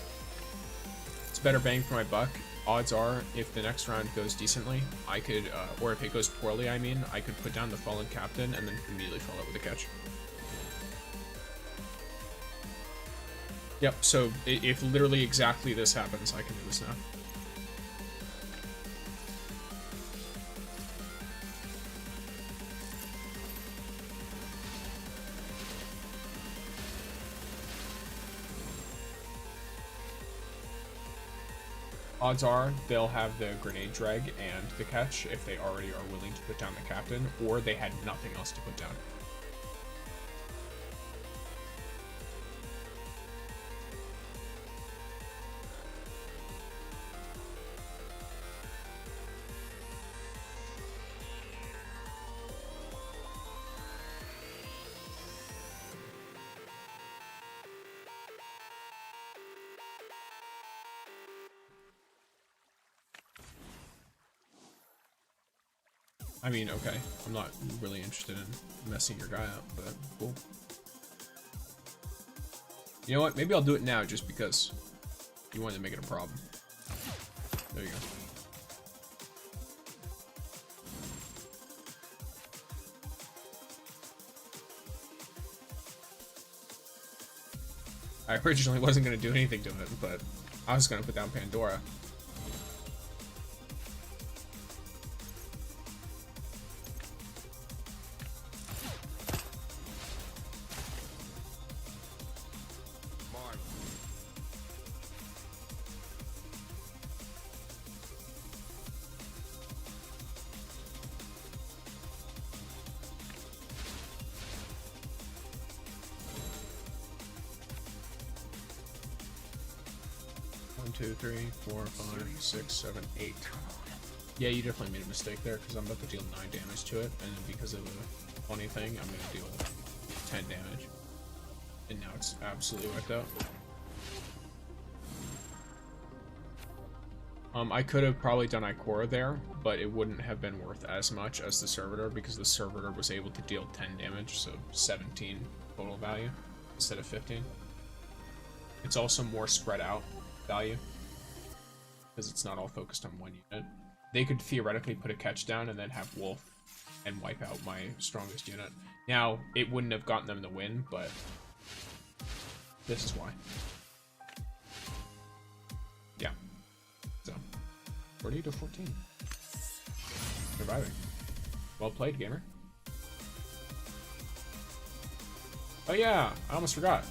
It's better bang for my buck. Odds are, if the next round goes decently, I could, or if it goes poorly, I mean, I could put down the fallen captain and then immediately follow up with a catch. Yep, so if literally exactly this happens, I can do this now. Odds are they'll have the grenade drag and the catch if they already are willing to put down the captain, or they had nothing else to put down. I mean, okay, I'm not really interested in messing your guy up, but cool. You know what? Maybe I'll do it now just because you wanted to make it a problem. There you go. I originally wasn't going to do anything to it, but I was going to put down Pandora. Two, three, 4, 5, 6, 7, 8. Yeah, you definitely made a mistake there because I'm about to deal 9 damage to it, and then because of a funny thing, I'm going to deal 10 damage. And now it's absolutely wiped out. I could have probably done Ikora there, but it wouldn't have been worth as much as the Servitor because the Servitor was able to deal 10 damage, so 17 total value instead of 15. It's also more spread out value because it's not all focused on one unit. They could theoretically put a catch down and then have Wolf and wipe out my strongest unit. Now, it wouldn't have gotten them the win, but this is why. Yeah. So, 40 to 14. Surviving. Well played, gamer. Oh yeah, I almost forgot.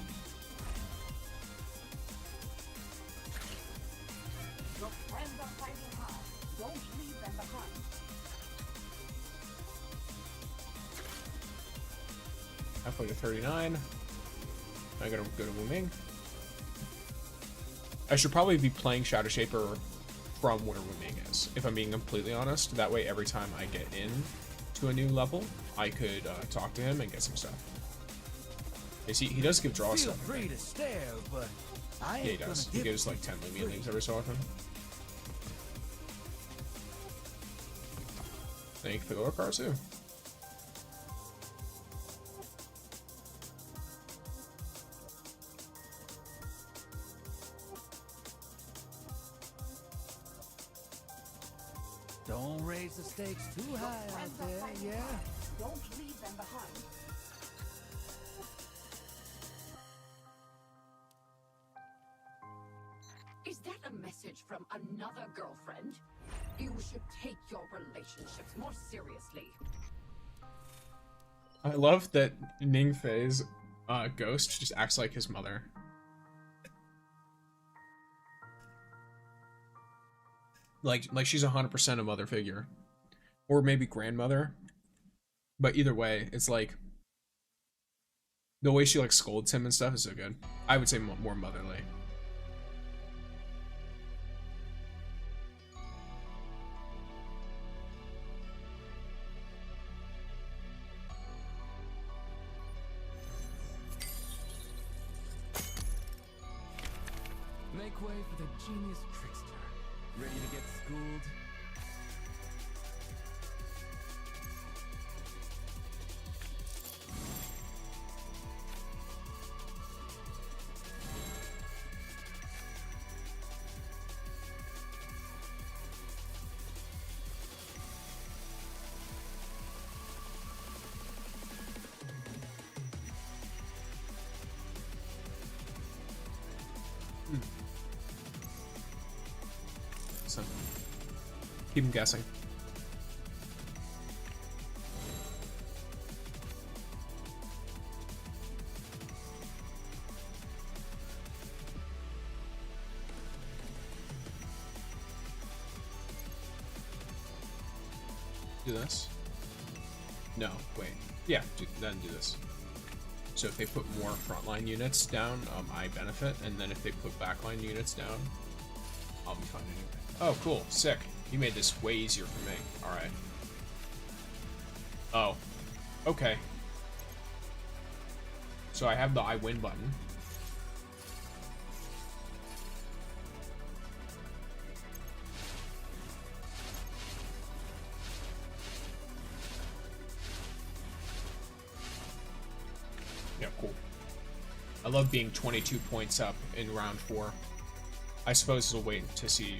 Your friends are fighting hard. Don't leave them behind. Halfway to 39. I gotta go to Wu Ming. I should probably be playing Shadow Shaper from where Wu Ming is, if I'm being completely honest. That way, every time I get in to a new level, I could talk to him and get some stuff. You see, he does give draw stuff. Feel free to stare, but I Yeah, he ain't does. gonna He give gives it like to 10 you Lumion things every so often. Thank you for the lower cars too. Don't raise the stakes too high out there, yeah? Don't leave them behind. Is that a message from another girlfriend? You should take your relationships more seriously. I love that Ningfei's ghost just acts like his mother. Like she's 100% a mother figure. Or maybe grandmother. But either way, it's like the way she like scolds him and stuff is so good. I would say more motherly. Make way for the genius trickster. Ready to get schooled? So, keep him guessing. Do this? No, wait. Yeah, then do this. So if they put more frontline units down, I benefit, and then if they put backline units down, I'll be fine anyway. Oh, cool. Sick. You made this way easier for me. Alright. Oh. Okay. So I have the I win button. Yeah, cool. I love being 22 points up in round 4. I suppose we'll wait to see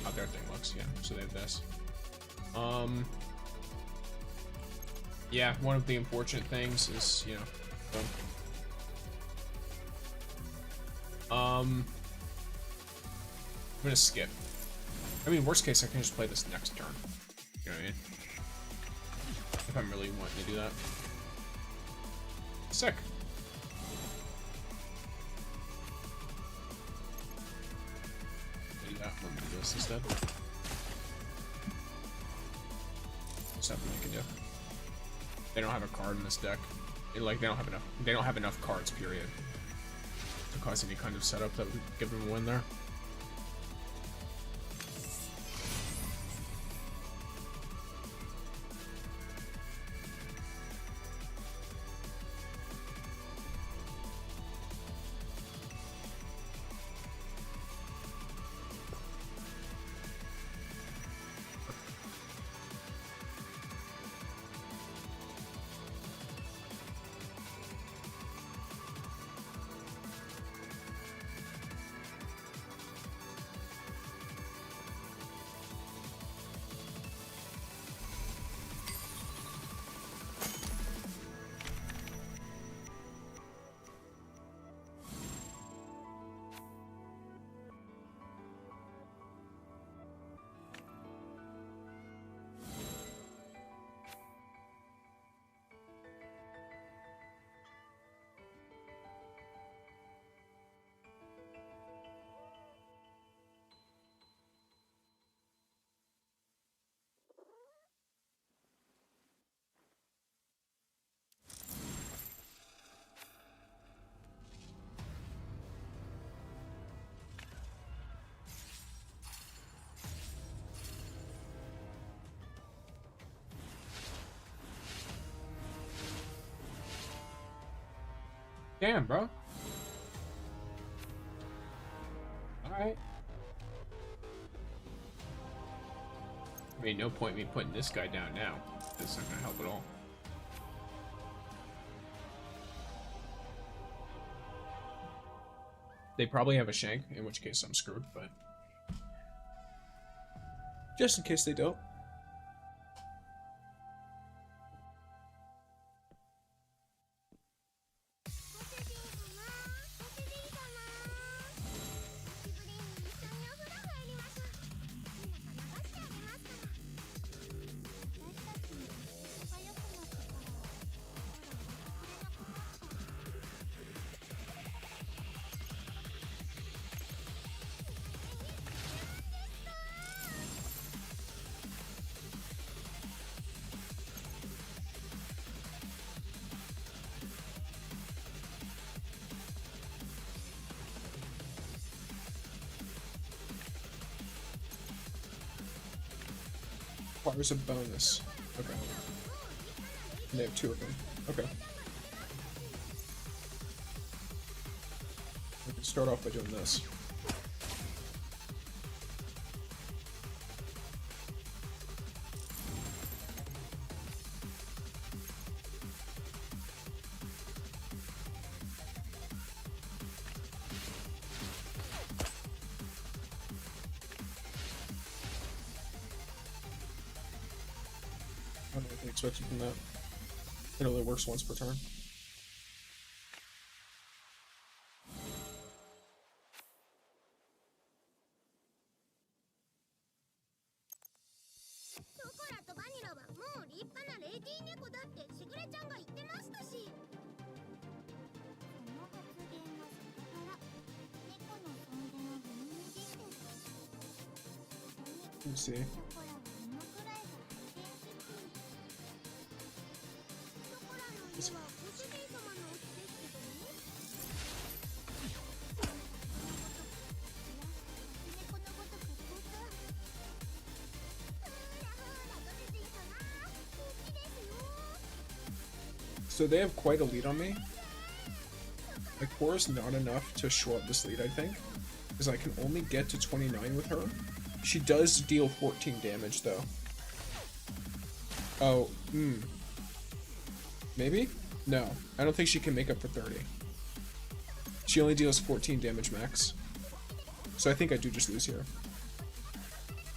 how their thing looks. Yeah, so they have this. Yeah, one of the unfortunate things is, you know, I'm gonna skip. I mean, worst case, I can just play this next turn. You know what I mean? If I'm really wanting to do that. Sick. Let me do this instead. Something I can do. They don't have a card in this deck. They don't have enough cards, period, to cause any kind of setup that would give them a win there. Damn, bro. Alright. I mean, no point me putting this guy down now. That's not gonna help at all. They probably have a shank, in which case I'm screwed, but just in case they don't. Requires a bonus. Okay. And they have 2 of them. Okay. We can start off by doing this. I don't know what they expected from that. It only works once per turn. Let me see. So they have quite a lead on me. My core is not enough to shore up this lead, I think, because I can only get to 29 with her. She does deal 14 damage, though. Oh, maybe? No, I don't think she can make up for 30. She only deals 14 damage max. So I think I do just lose here.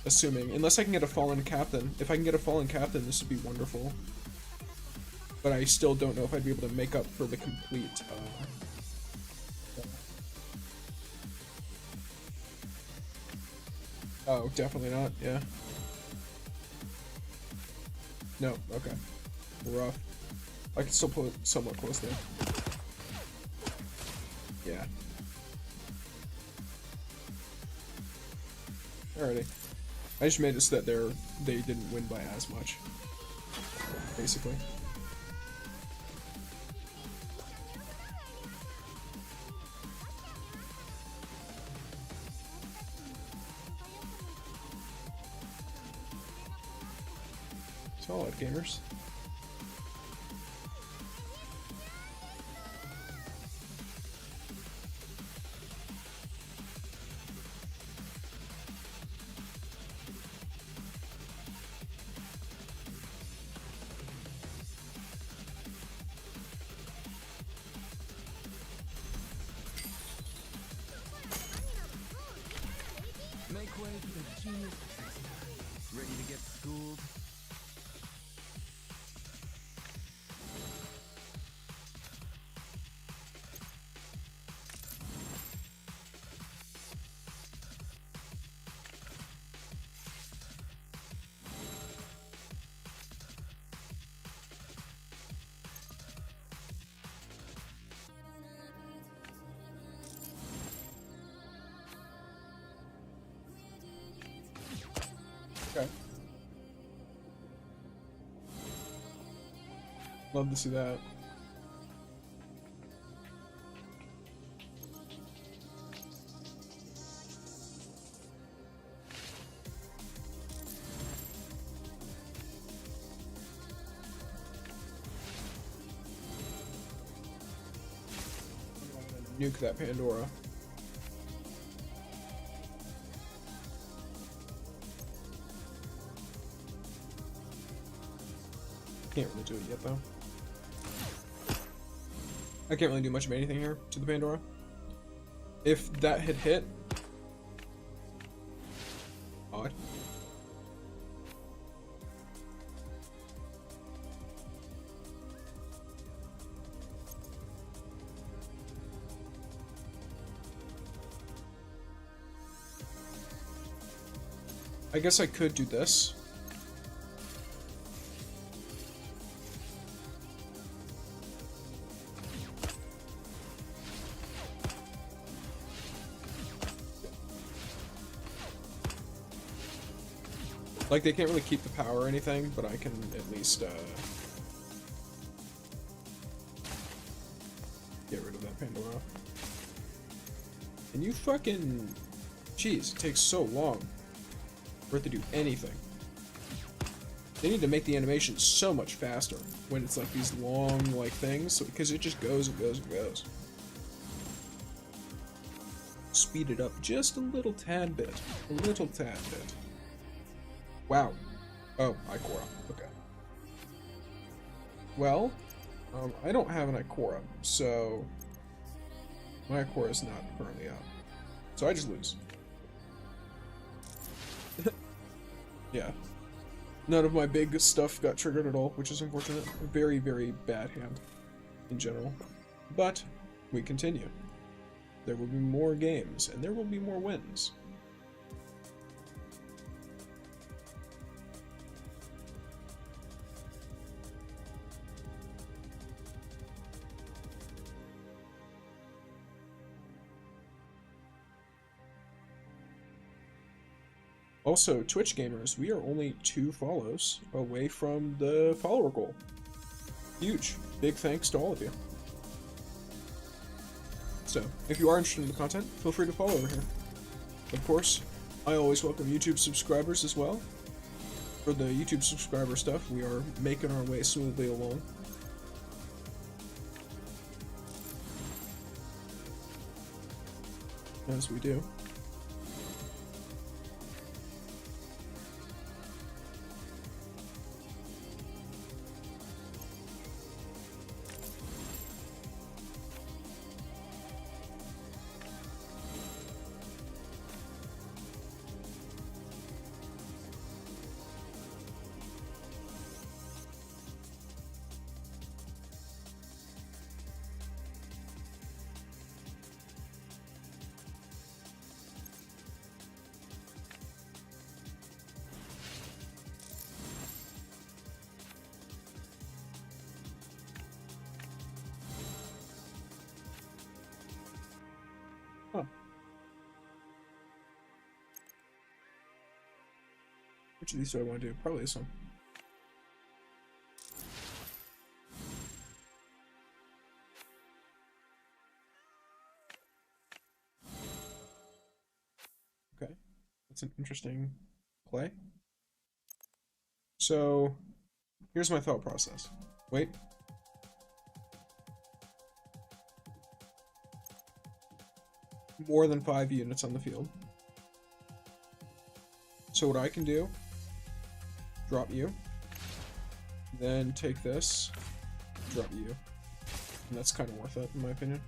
Assuming, unless I can get a fallen captain. If I can get a fallen captain, this would be wonderful. But I still don't know if I'd be able to make up for the complete, Oh, definitely not, yeah. No, okay. Rough. I can still pull it somewhat close there. Yeah. Alrighty. I just made it so that they didn't win by as much. Basically. Solid, gamers. Make way for the genius. Ready to get schooled? Okay. Love to see that. Nuke that Pandora. Can't really do it yet, though. I can't really do much of anything here to the Pandora. If that had hit... Odd. I guess I could do this. Like, they can't really keep the power or anything, but I can at least, get rid of that Pandora. And you fucking... Jeez, it takes so long for it to do anything. They need to make the animation so much faster when it's like these long, like, things, because it just goes and goes and goes. Speed it up just a little tad bit. A little tad bit. Wow. Oh, Ikora. Okay. Well, I don't have an Ikora, so my Ikora is not currently out. So I just lose. Yeah. None of my big stuff got triggered at all, which is unfortunate. A very, very bad hand in general. But we continue. There will be more games, and there will be more wins. Also, Twitch gamers, we are only 2 follows away from the follower goal. Huge. Big thanks to all of you. So, if you are interested in the content, feel free to follow over here. Of course, I always welcome YouTube subscribers as well. For the YouTube subscriber stuff, we are making our way smoothly along. As we do. Which of these do I want to do? Probably this one. Okay, that's an interesting play. So, here's my thought process. Wait. More than 5 units on the field. So what I can do, drop you, then take this, drop you, and that's kind of worth it in my opinion.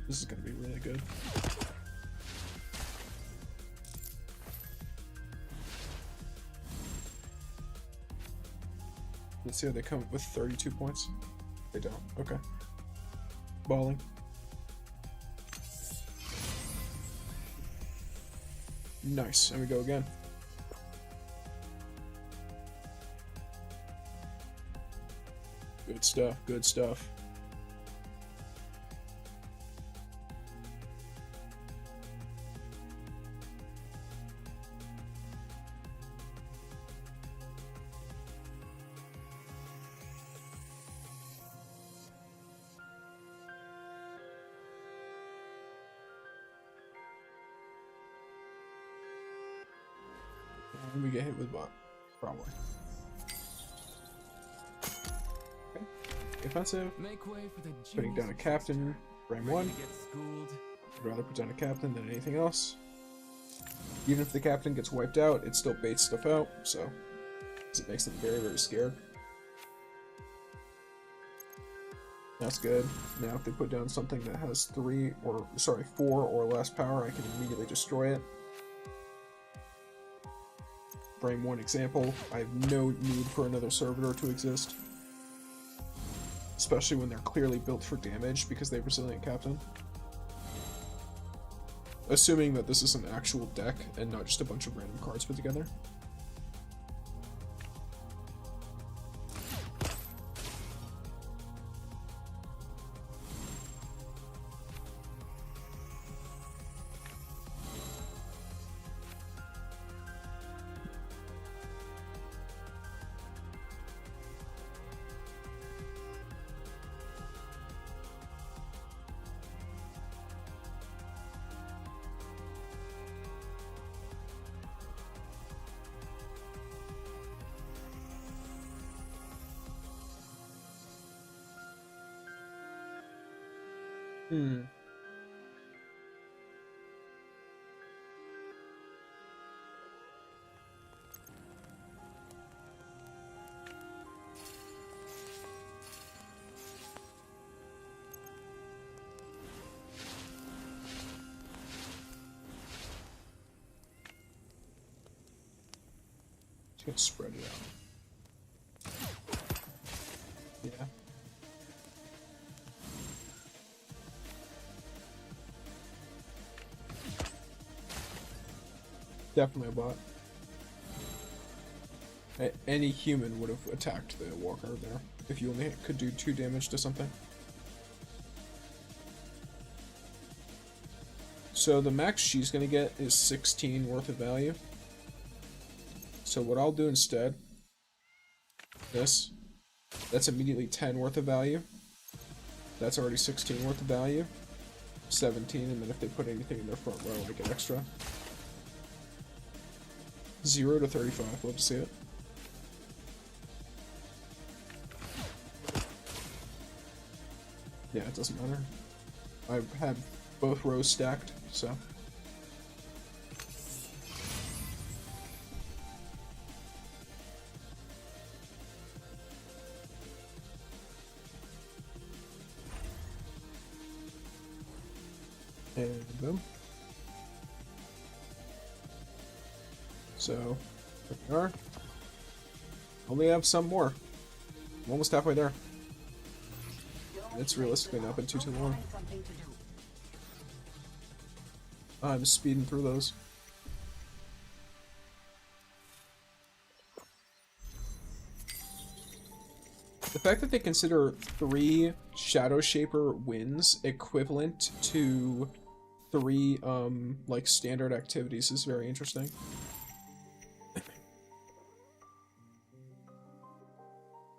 This is going to be really good. Let's see how they come with 32 points. They don't. Okay. Balling. Nice. And we go again. Good stuff. Good stuff. We get hit with what? Probably. offensive. Putting down a captain, frame 1. I'd rather put down a captain than anything else. Even if the captain gets wiped out, it still baits stuff out, so it makes them very, very scared. That's good. Now if they put down something that has 4 or less power, I can immediately destroy it. Frame 1 example, I have no need for another servitor to exist. Especially when they're clearly built for damage because they have Resilient Captain. Assuming that this is an actual deck and not just a bunch of random cards put together. Just spread it out. Yeah. Definitely a bot. Any human would have attacked the walker there if you only could do 2 damage to something. So the max she's gonna get is 16 worth of value. So what I'll do instead, that's immediately 10 worth of value. That's already 16 worth of value. 17, and then if they put anything in their front row, I get extra. 0 to 35, love to see it. Yeah, it doesn't matter. I've had both rows stacked, so. And boom. So, there we are. Only have some more. I'm almost halfway there. It's realistically not been too long. I'm speeding through those. The fact that they consider 3 Shadow Shaper wins equivalent to 3 like standard activities is very interesting.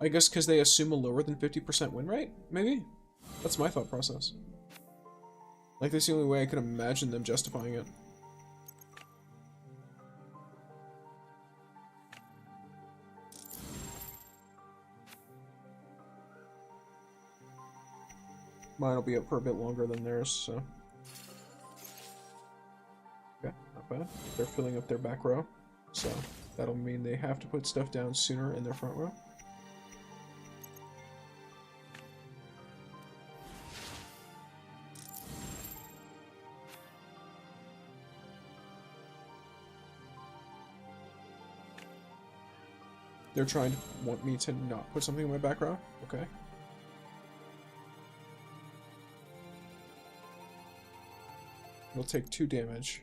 I guess because they assume a lower than 50% win rate? Maybe? That's my thought process. Like, that's the only way I could imagine them justifying it. Mine will be up for a bit longer than theirs, so. Okay, not bad. They're filling up their back row, so that'll mean they have to put stuff down sooner in their front row. They're trying to want me to not put something in my back row? Okay. It'll take 2 damage.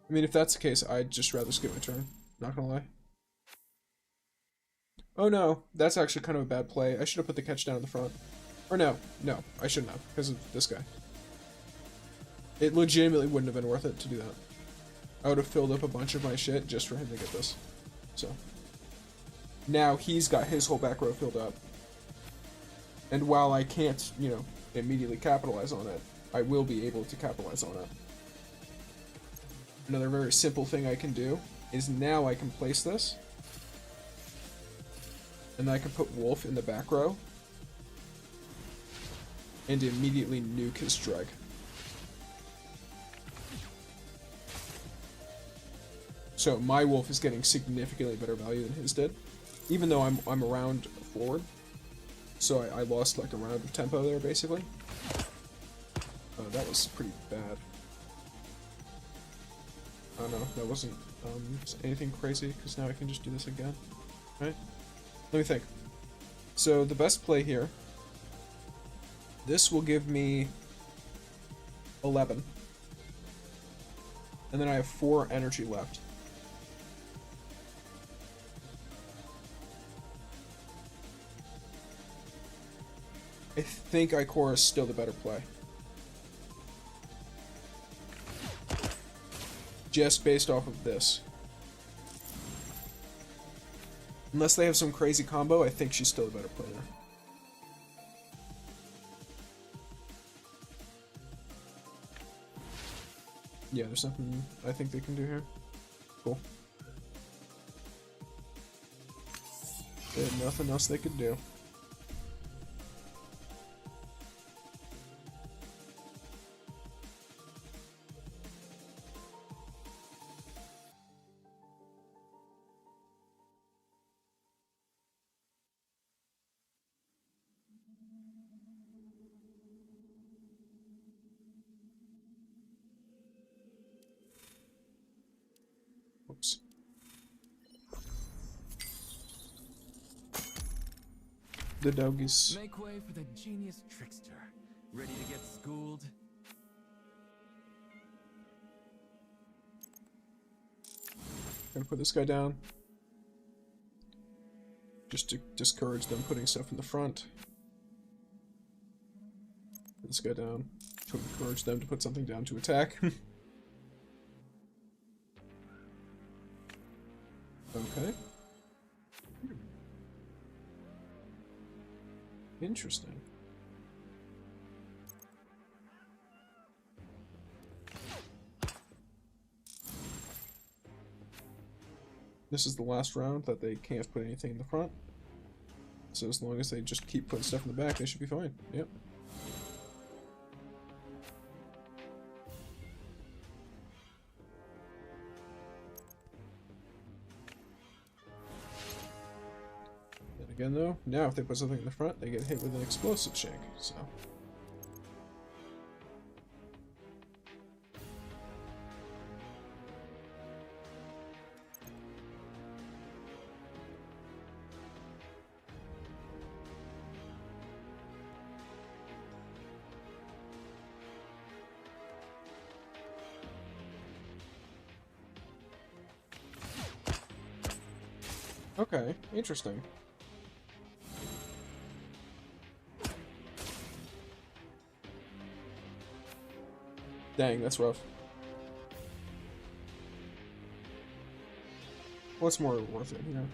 I mean, if that's the case, I'd just rather skip my turn. Not gonna lie. Oh no, that's actually kind of a bad play. I should have put the catch down at the front. Or no, I shouldn't have, because of this guy. It legitimately wouldn't have been worth it to do that. I would have filled up a bunch of my shit just for him to get this. So. Now he's got his whole back row filled up. And while I can't, you know, immediately capitalize on it, I will be able to capitalize on it. Another very simple thing I can do is now I can place this. And then I can put Wolf in the back row. And immediately nuke his dreg. So my Wolf is getting significantly better value than his did. Even though I'm around forward. So I lost like a round of tempo there, basically. That was pretty bad. I don't know, that wasn't anything crazy, because now I can just do this again. Right? Let me think. So the best play here, this will give me 11. And then I have 4 energy left. I think Ikora is still the better play. Just based off of this. Unless they have some crazy combo, I think she's still a better player. Yeah, there's something I think they can do here. Cool. They had nothing else they could do. Oops. The doggies. Make way for the genius trickster. Ready to get schooled? Gonna put this guy down. Just to discourage them putting stuff in the front. Put this guy down. To encourage them to put something down to attack. Okay. Interesting. This is the last round that they can't put anything in the front. So as long as they just keep putting stuff in the back, they should be fine. Yep. And again though, now if they put something in the front, they get hit with an explosive shank, so. Okay, interesting. Dang, that's rough. What's more worth it, you know?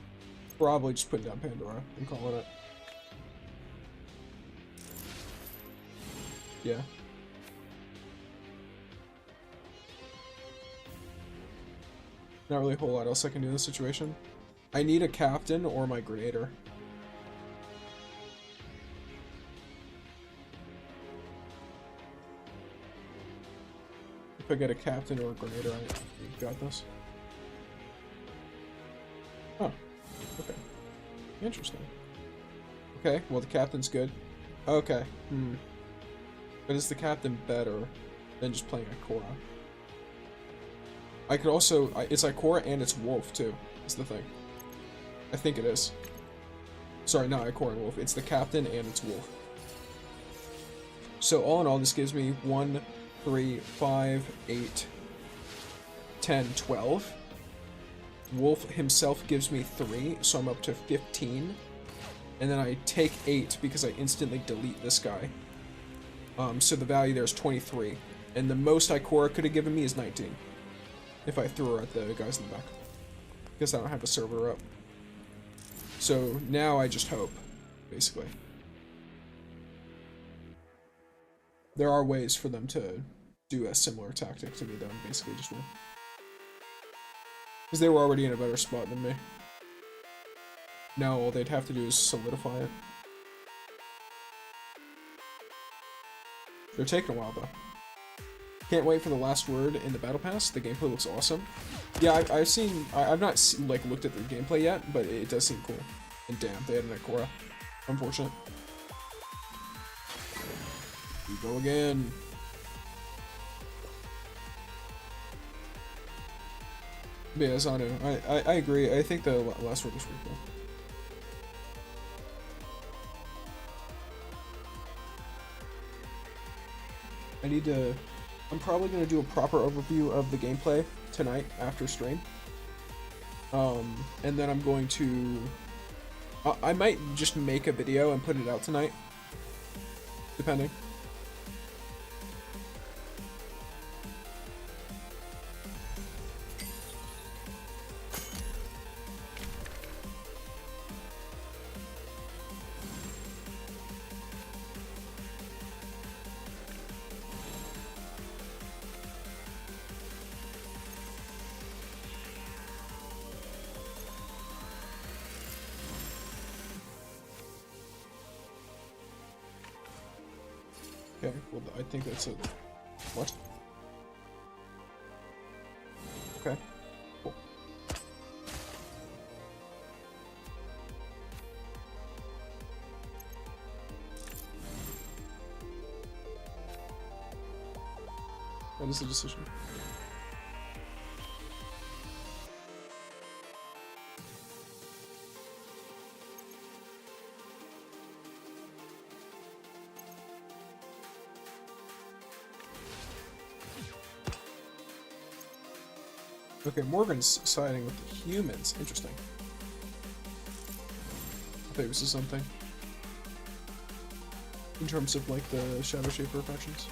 Probably just putting down Pandora and calling it. Yeah. Not really a whole lot else I can do in this situation. I need a captain or my Grenader. If I get a captain or a Grenader, I got this. Oh, okay. Interesting. Okay, well the captain's good. Okay, But is the captain better than just playing Ikora? I could also... it's Ikora and it's Wolf, too, is the thing. I think it is. Sorry, not Ikora and Wolf. It's the captain and it's Wolf. So all in all, this gives me 1, 3, 5, 8, 10, 12. Wolf himself gives me 3, so I'm up to 15. And then I take 8 because I instantly delete this guy. So the value there is 23. And the most Ikora could have given me is 19. If I threw her at the guys in the back. Because I don't have a server up. So now I just hope, basically. There are ways for them to do a similar tactic to me, though, basically just win. Because they were already in a better spot than me. No, all they'd have to do is solidify it. They're taking a while, though. Can't wait for the last word in the battle pass. The gameplay looks awesome. Yeah, I've not like looked at the gameplay yet, but it does seem cool. And damn, they had an Ikora. Unfortunate. We go again. But yeah, Zanu, I agree. I think the last word was pretty cool. I'm probably going to do a proper overview of the gameplay tonight after stream. And then I'm going to... I might just make a video and put it out tonight. Depending. Okay, well, I think that's it. What? Okay, cool. That is the decision. Okay, Morgan's siding with the humans. Interesting. I think this is something. In terms of, like, the Shadow Shaper factions.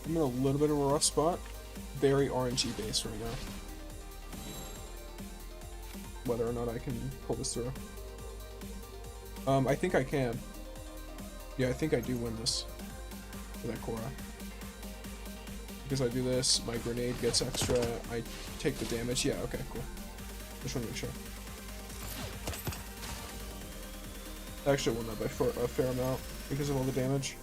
I'm in a little bit of a rough spot. Very RNG based right now. Whether or not I can pull this through. I think I can. Yeah, I think I do win this. For that Korra. Because I do this, my grenade gets extra, I take the damage. Yeah, okay, cool. Just want to make sure. I actually won that by a fair amount because of all the damage.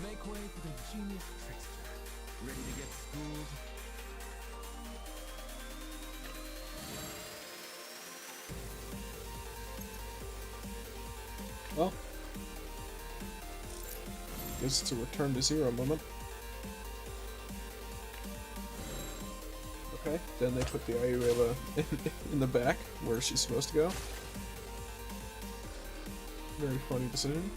Make way for the genius trickster. Ready to get schooled? Well, guess it's a return to zero moment. Okay, then they put the Ayurela in the back where she's supposed to go. Very funny decision.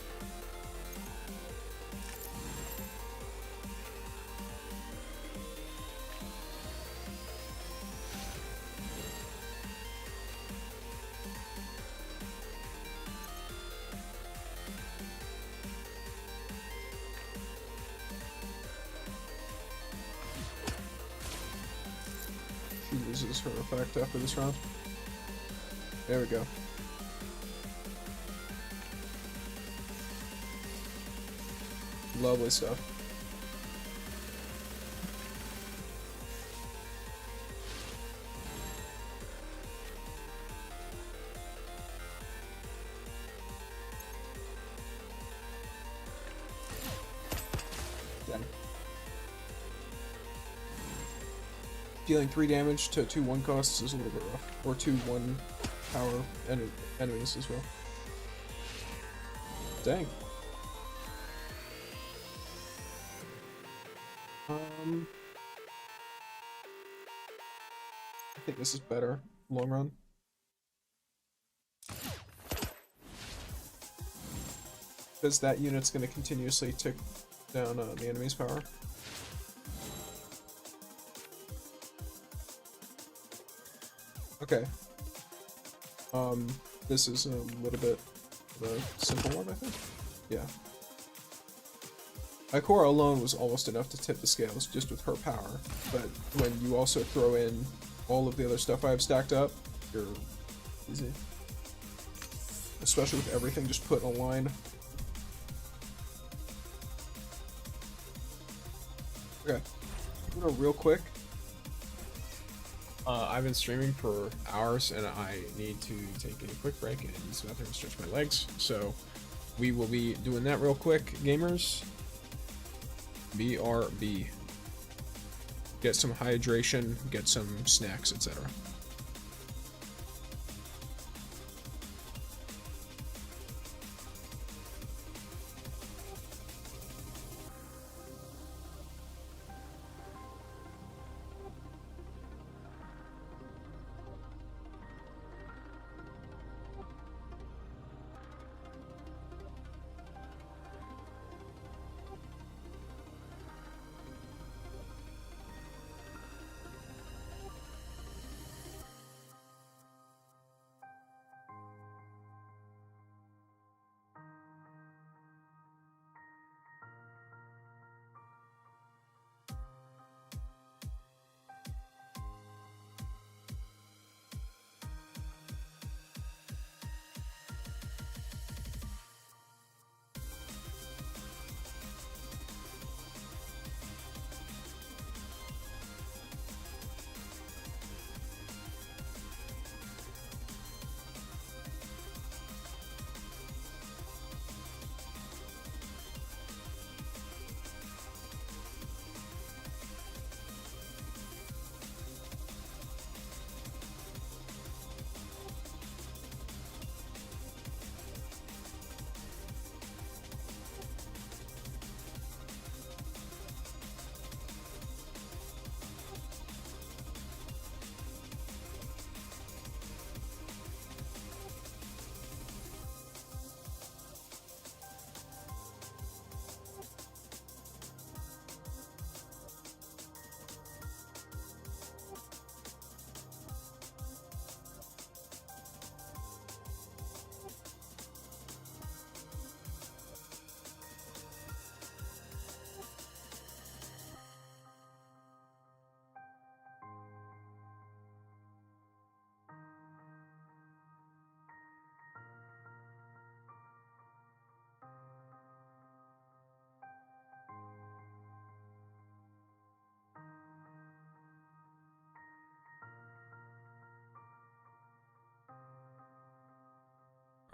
She loses her effect after this round. There we go. Lovely stuff. Dealing 3 damage to 2 1 costs is a little bit rough. Or 2 1 power enemies as well. Dang. I think this is better, long run. Because that unit's going to continuously tick down the enemy's power. Okay. This is a little bit of a simple one, I think. Yeah. Ikora alone was almost enough to tip the scales just with her power, but when you also throw in all of the other stuff I have stacked up, you're easy. Especially with everything just put in a line. Okay, I'm gonna real quick. I've been streaming for hours and I need to take a quick break and use the bathroom to stretch my legs. So we will be doing that real quick, gamers. BRB. Get some hydration, get some snacks, etc.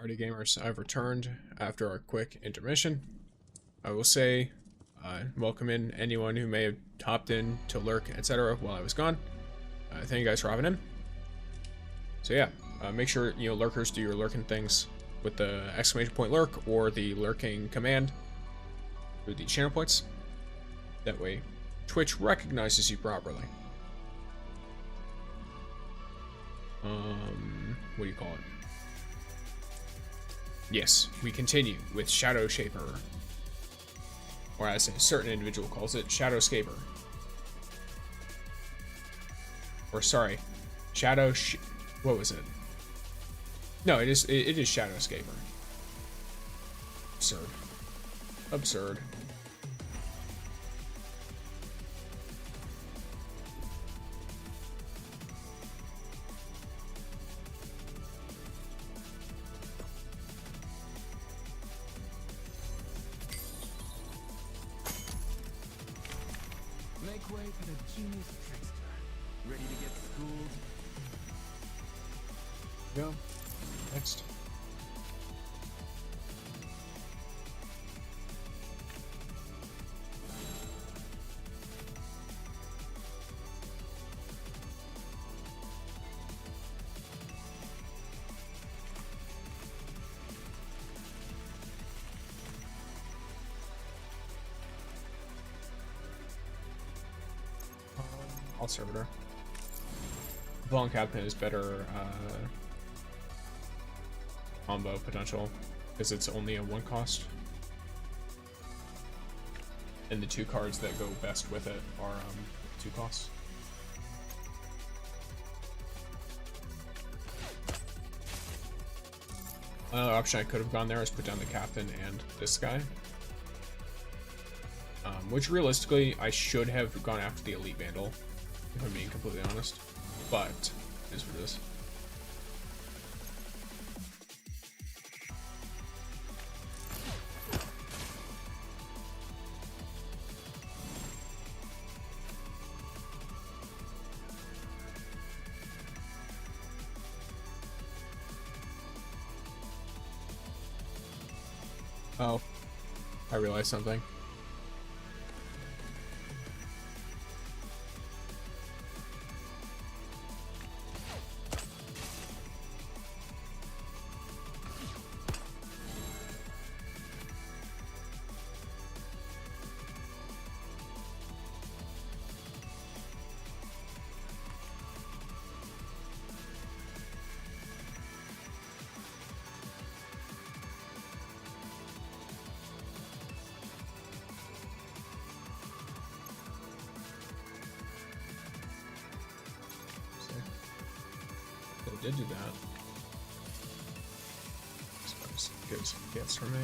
Alrighty gamers, I've returned after our quick intermission. I will say, welcome in anyone who may have hopped in to lurk, etc. while I was gone. Thank you guys for hopping in. So yeah, make sure, lurkers do your lurking things with the exclamation point lurk or the lurking command through the channel points. That way, Twitch recognizes you properly. What do you call it? Yes, we continue with Shadow Shaper. Or as a certain individual calls it, Shadowscaper. Or sorry, what was it? No, it is Shadowscaper. Absurd. Absurd. Make way for the genius trickster. Ready to get schooled? Go. Next. I'll servitor. Ballon Captain is better combo potential because it's only a 1 cost. And the 2 cards that go best with it are 2 costs. Another option I could have gone there is put down the captain and this guy. Which realistically, I should have gone after the Elite Vandal, if I'm being completely honest. But, it is what it is. Oh, I realized something. Did do that. Suppose gives gets for me.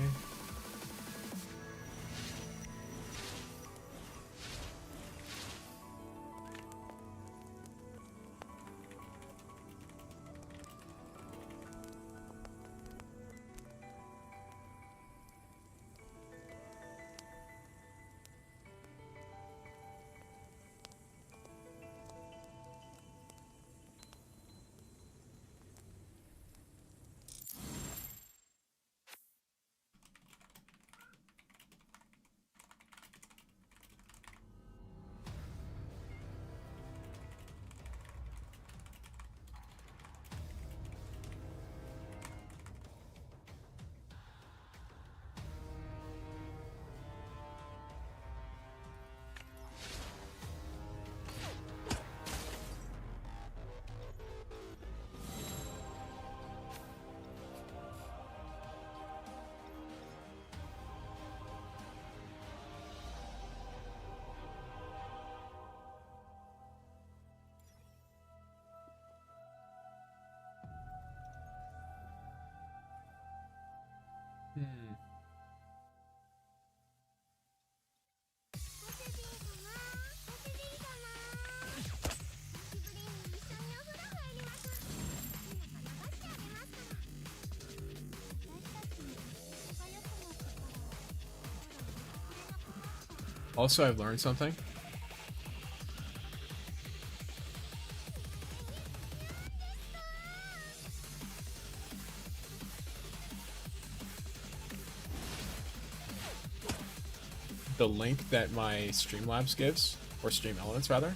Also, I've learned something. The link that my Streamlabs gives, or Stream Elements rather,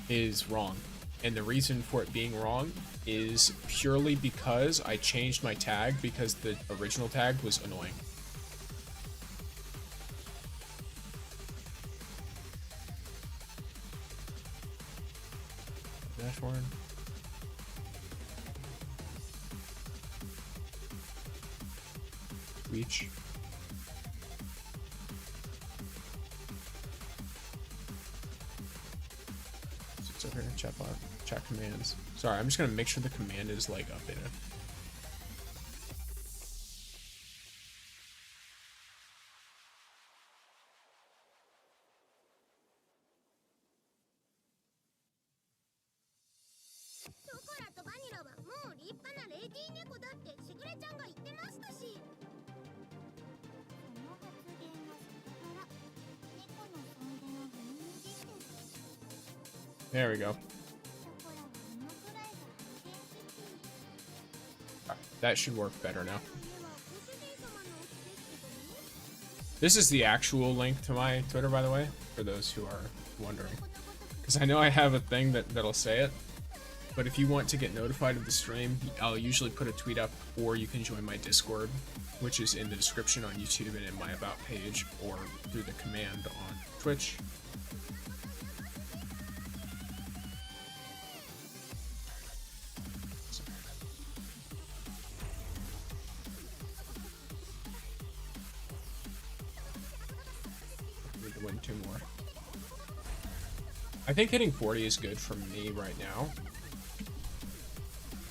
is wrong. And the reason for it being wrong is purely because I changed my tag because the original tag was annoying. Dashboard. Reach. It's over here. Chat bot. Chat commands. Sorry, I'm just gonna make sure the command is like updated. There we go. That should work better now. This is the actual link to my Twitter, by the way, for those who are wondering. Because I know I have a thing that'll say it, But if you want to get notified of the stream, I'll usually put a tweet up, or you can join my Discord, which is in the description on YouTube and in my About page, or through the command on Twitch. Need to win 2 more. I think hitting 40 is good for me right now.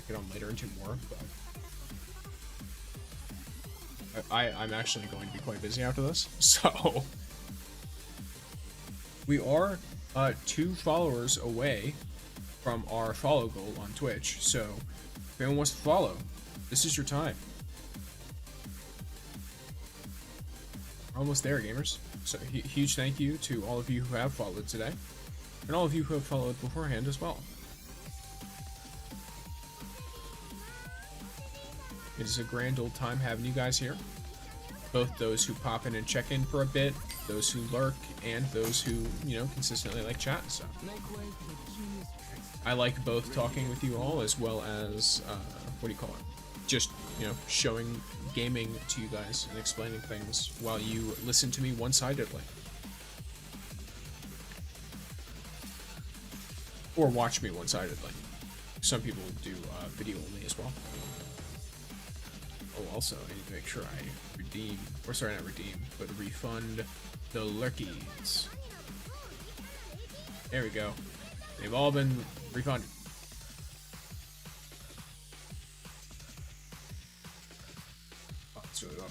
Get on later and 2 more, but I'm actually going to be quite busy after this, so we are 2 followers away from our follow goal on Twitch. So if anyone wants to follow, this is your time. We're almost there, gamers. So huge thank you to all of you who have followed today, and all of you who have followed beforehand as well. It is a grand old time having you guys here. Both those who pop in and check in for a bit, those who lurk, and those who, you know, consistently like chat and stuff. I like both talking with you all as well as, what do you call it? Just, you know, showing gaming to you guys and explaining things while you listen to me one-sidedly. Or watch me one-sidedly. Some people do video only as well. Oh, also, I need to make sure I redeem, or sorry, not redeem, but refund the lurkies. There we go. They've all been refunded. Oh, that's really low.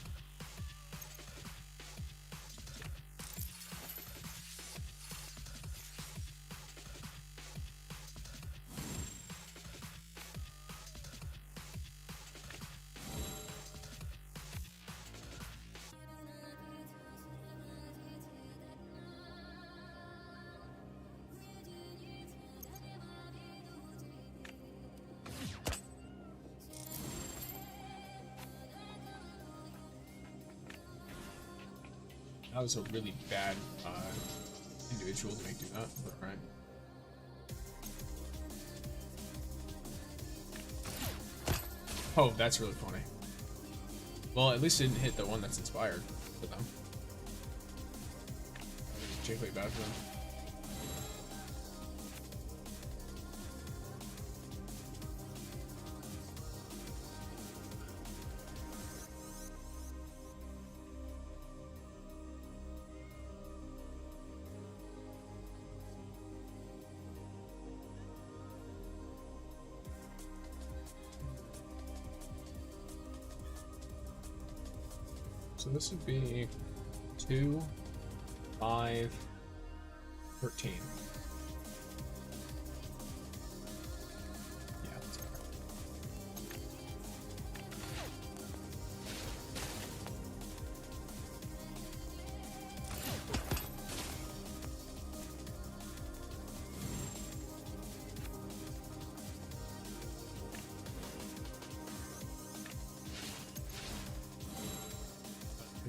That was a really bad individual to make do that, but right. Oh, that's really funny. Well, at least it didn't hit the one that's inspired for them. Particularly bad for them. So this would be 2, 5, 13. Yeah, that's better.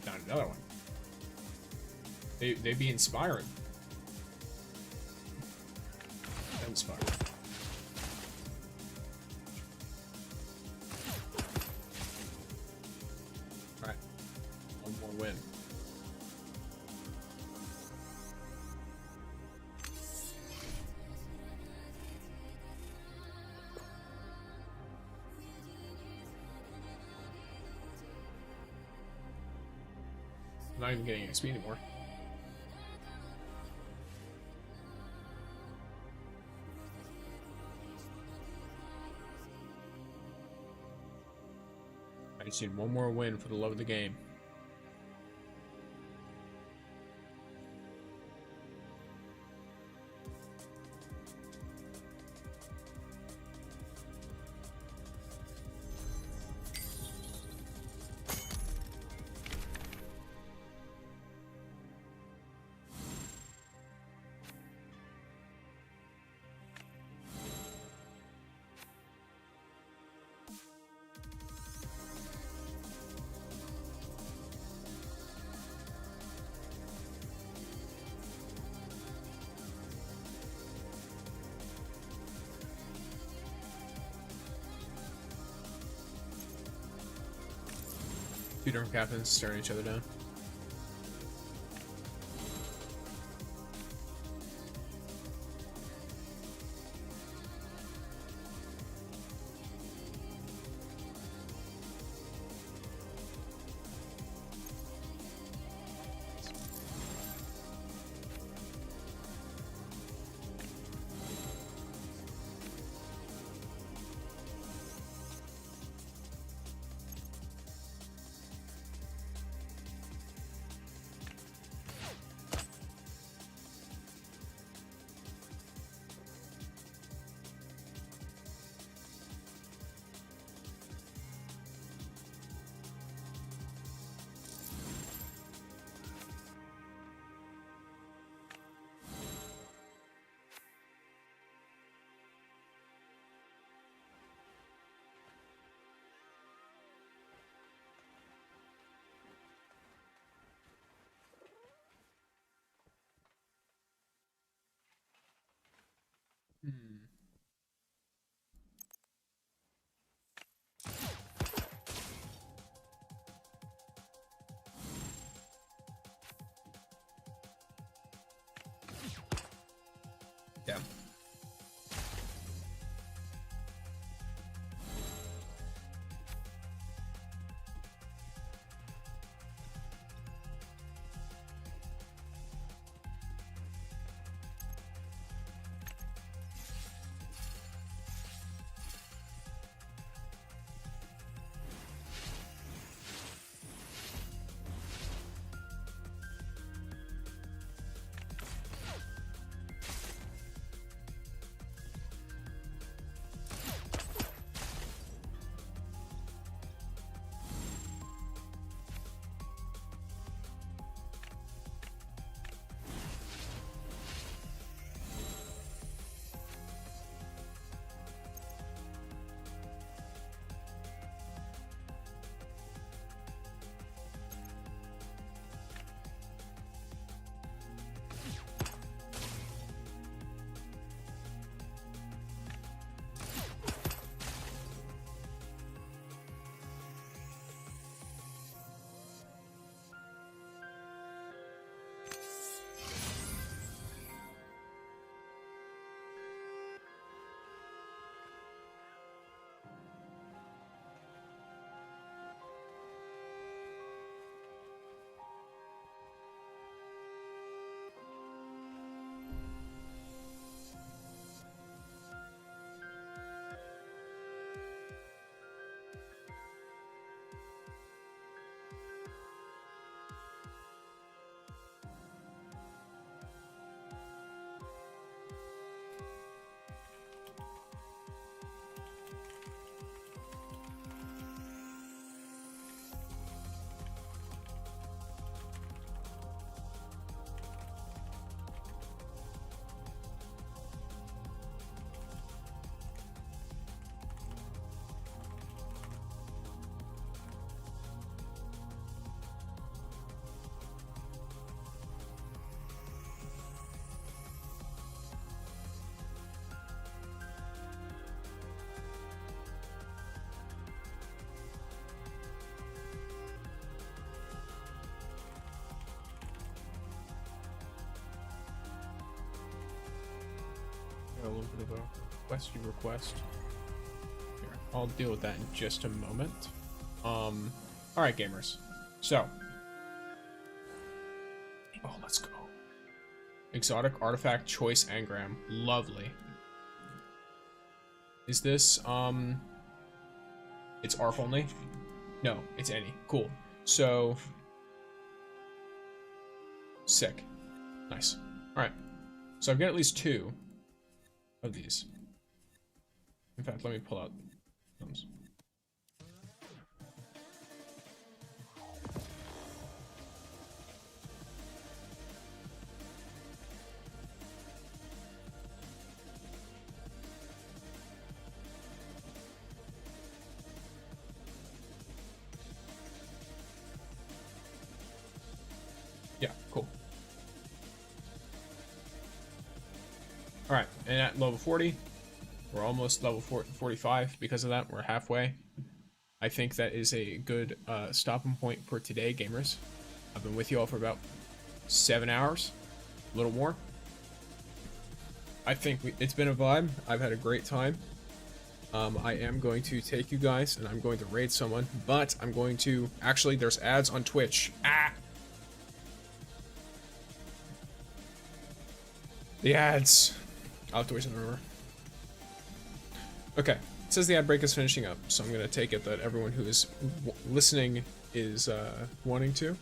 Down another one. They be inspiring. Inspiring. All right, one more win. I'm not even getting XP anymore. I just need one more win for the love of the game. Two different captains staring each other down. Yeah. A little bit of a requesty request. Here, I'll deal with that in just a moment. Alright, gamers. So. Oh, let's go. Exotic artifact choice engram. Lovely. Is this, it's ARC only? No, it's any. Cool. So. Sick. Nice. Alright. So I've got at least 2 of these. In fact, let me pull out those. Yeah, cool. Alright, and at level 40, we're almost level 45 because of that. We're halfway. I think that is a good stopping point for today, gamers. I've been with you all for about 7 hours, a little more. I think it's been a vibe. I've had a great time. I am going to take you guys and I'm going to raid someone, but I'm going to actually, there's ads on Twitch. The ads. I'll have to wait in the river. Okay, it says the ad break is finishing up, so I'm gonna take it that everyone who is listening is wanting to.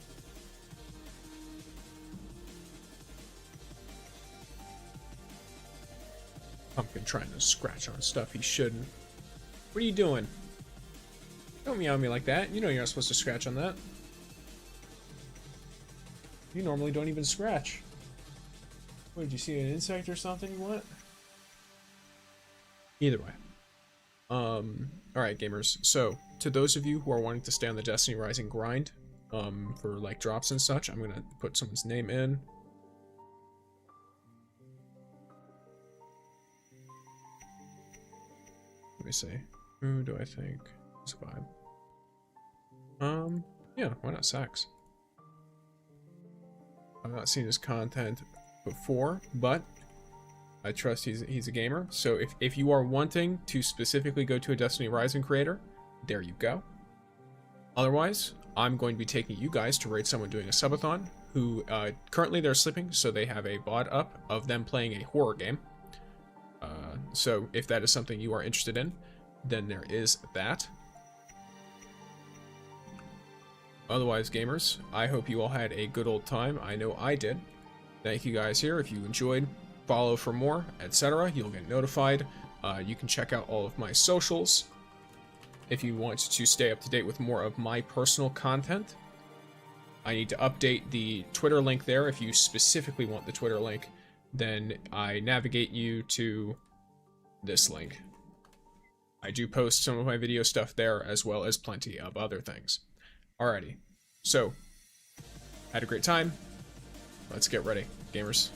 Pumpkin trying to scratch on stuff he shouldn't. What are you doing? Don't meow at me like that. You know you're not supposed to scratch on that. You normally don't even scratch. What, did you see an insect or something you want? Either way. Alright gamers, so to those of you who are wanting to stay on the Destiny Rising grind, for like drops and such, I'm gonna put someone's name in. Let me see. Who do I think is a vibe? Yeah, why not Sax? I've not seen his content before, but I trust he's a gamer. So if you are wanting to specifically go to a Destiny Rising creator, there you go. Otherwise, I'm going to be taking you guys to raid someone doing a subathon who currently they're sleeping, so they have a VOD up of them playing a horror game. So if that is something you are interested in, then there is that. Otherwise, gamers, I hope you all had a good old time. I know I did. Thank you guys here. If you enjoyed, follow for more, etc. You'll get notified. You can check out all of my socials if you want to stay up to date with more of my personal content. I need to update the Twitter link there. If you specifically want the Twitter link, then I navigate you to this link. I do post some of my video stuff there, as well as plenty of other things. Alrighty, so, had a great time. Let's get ready, gamers.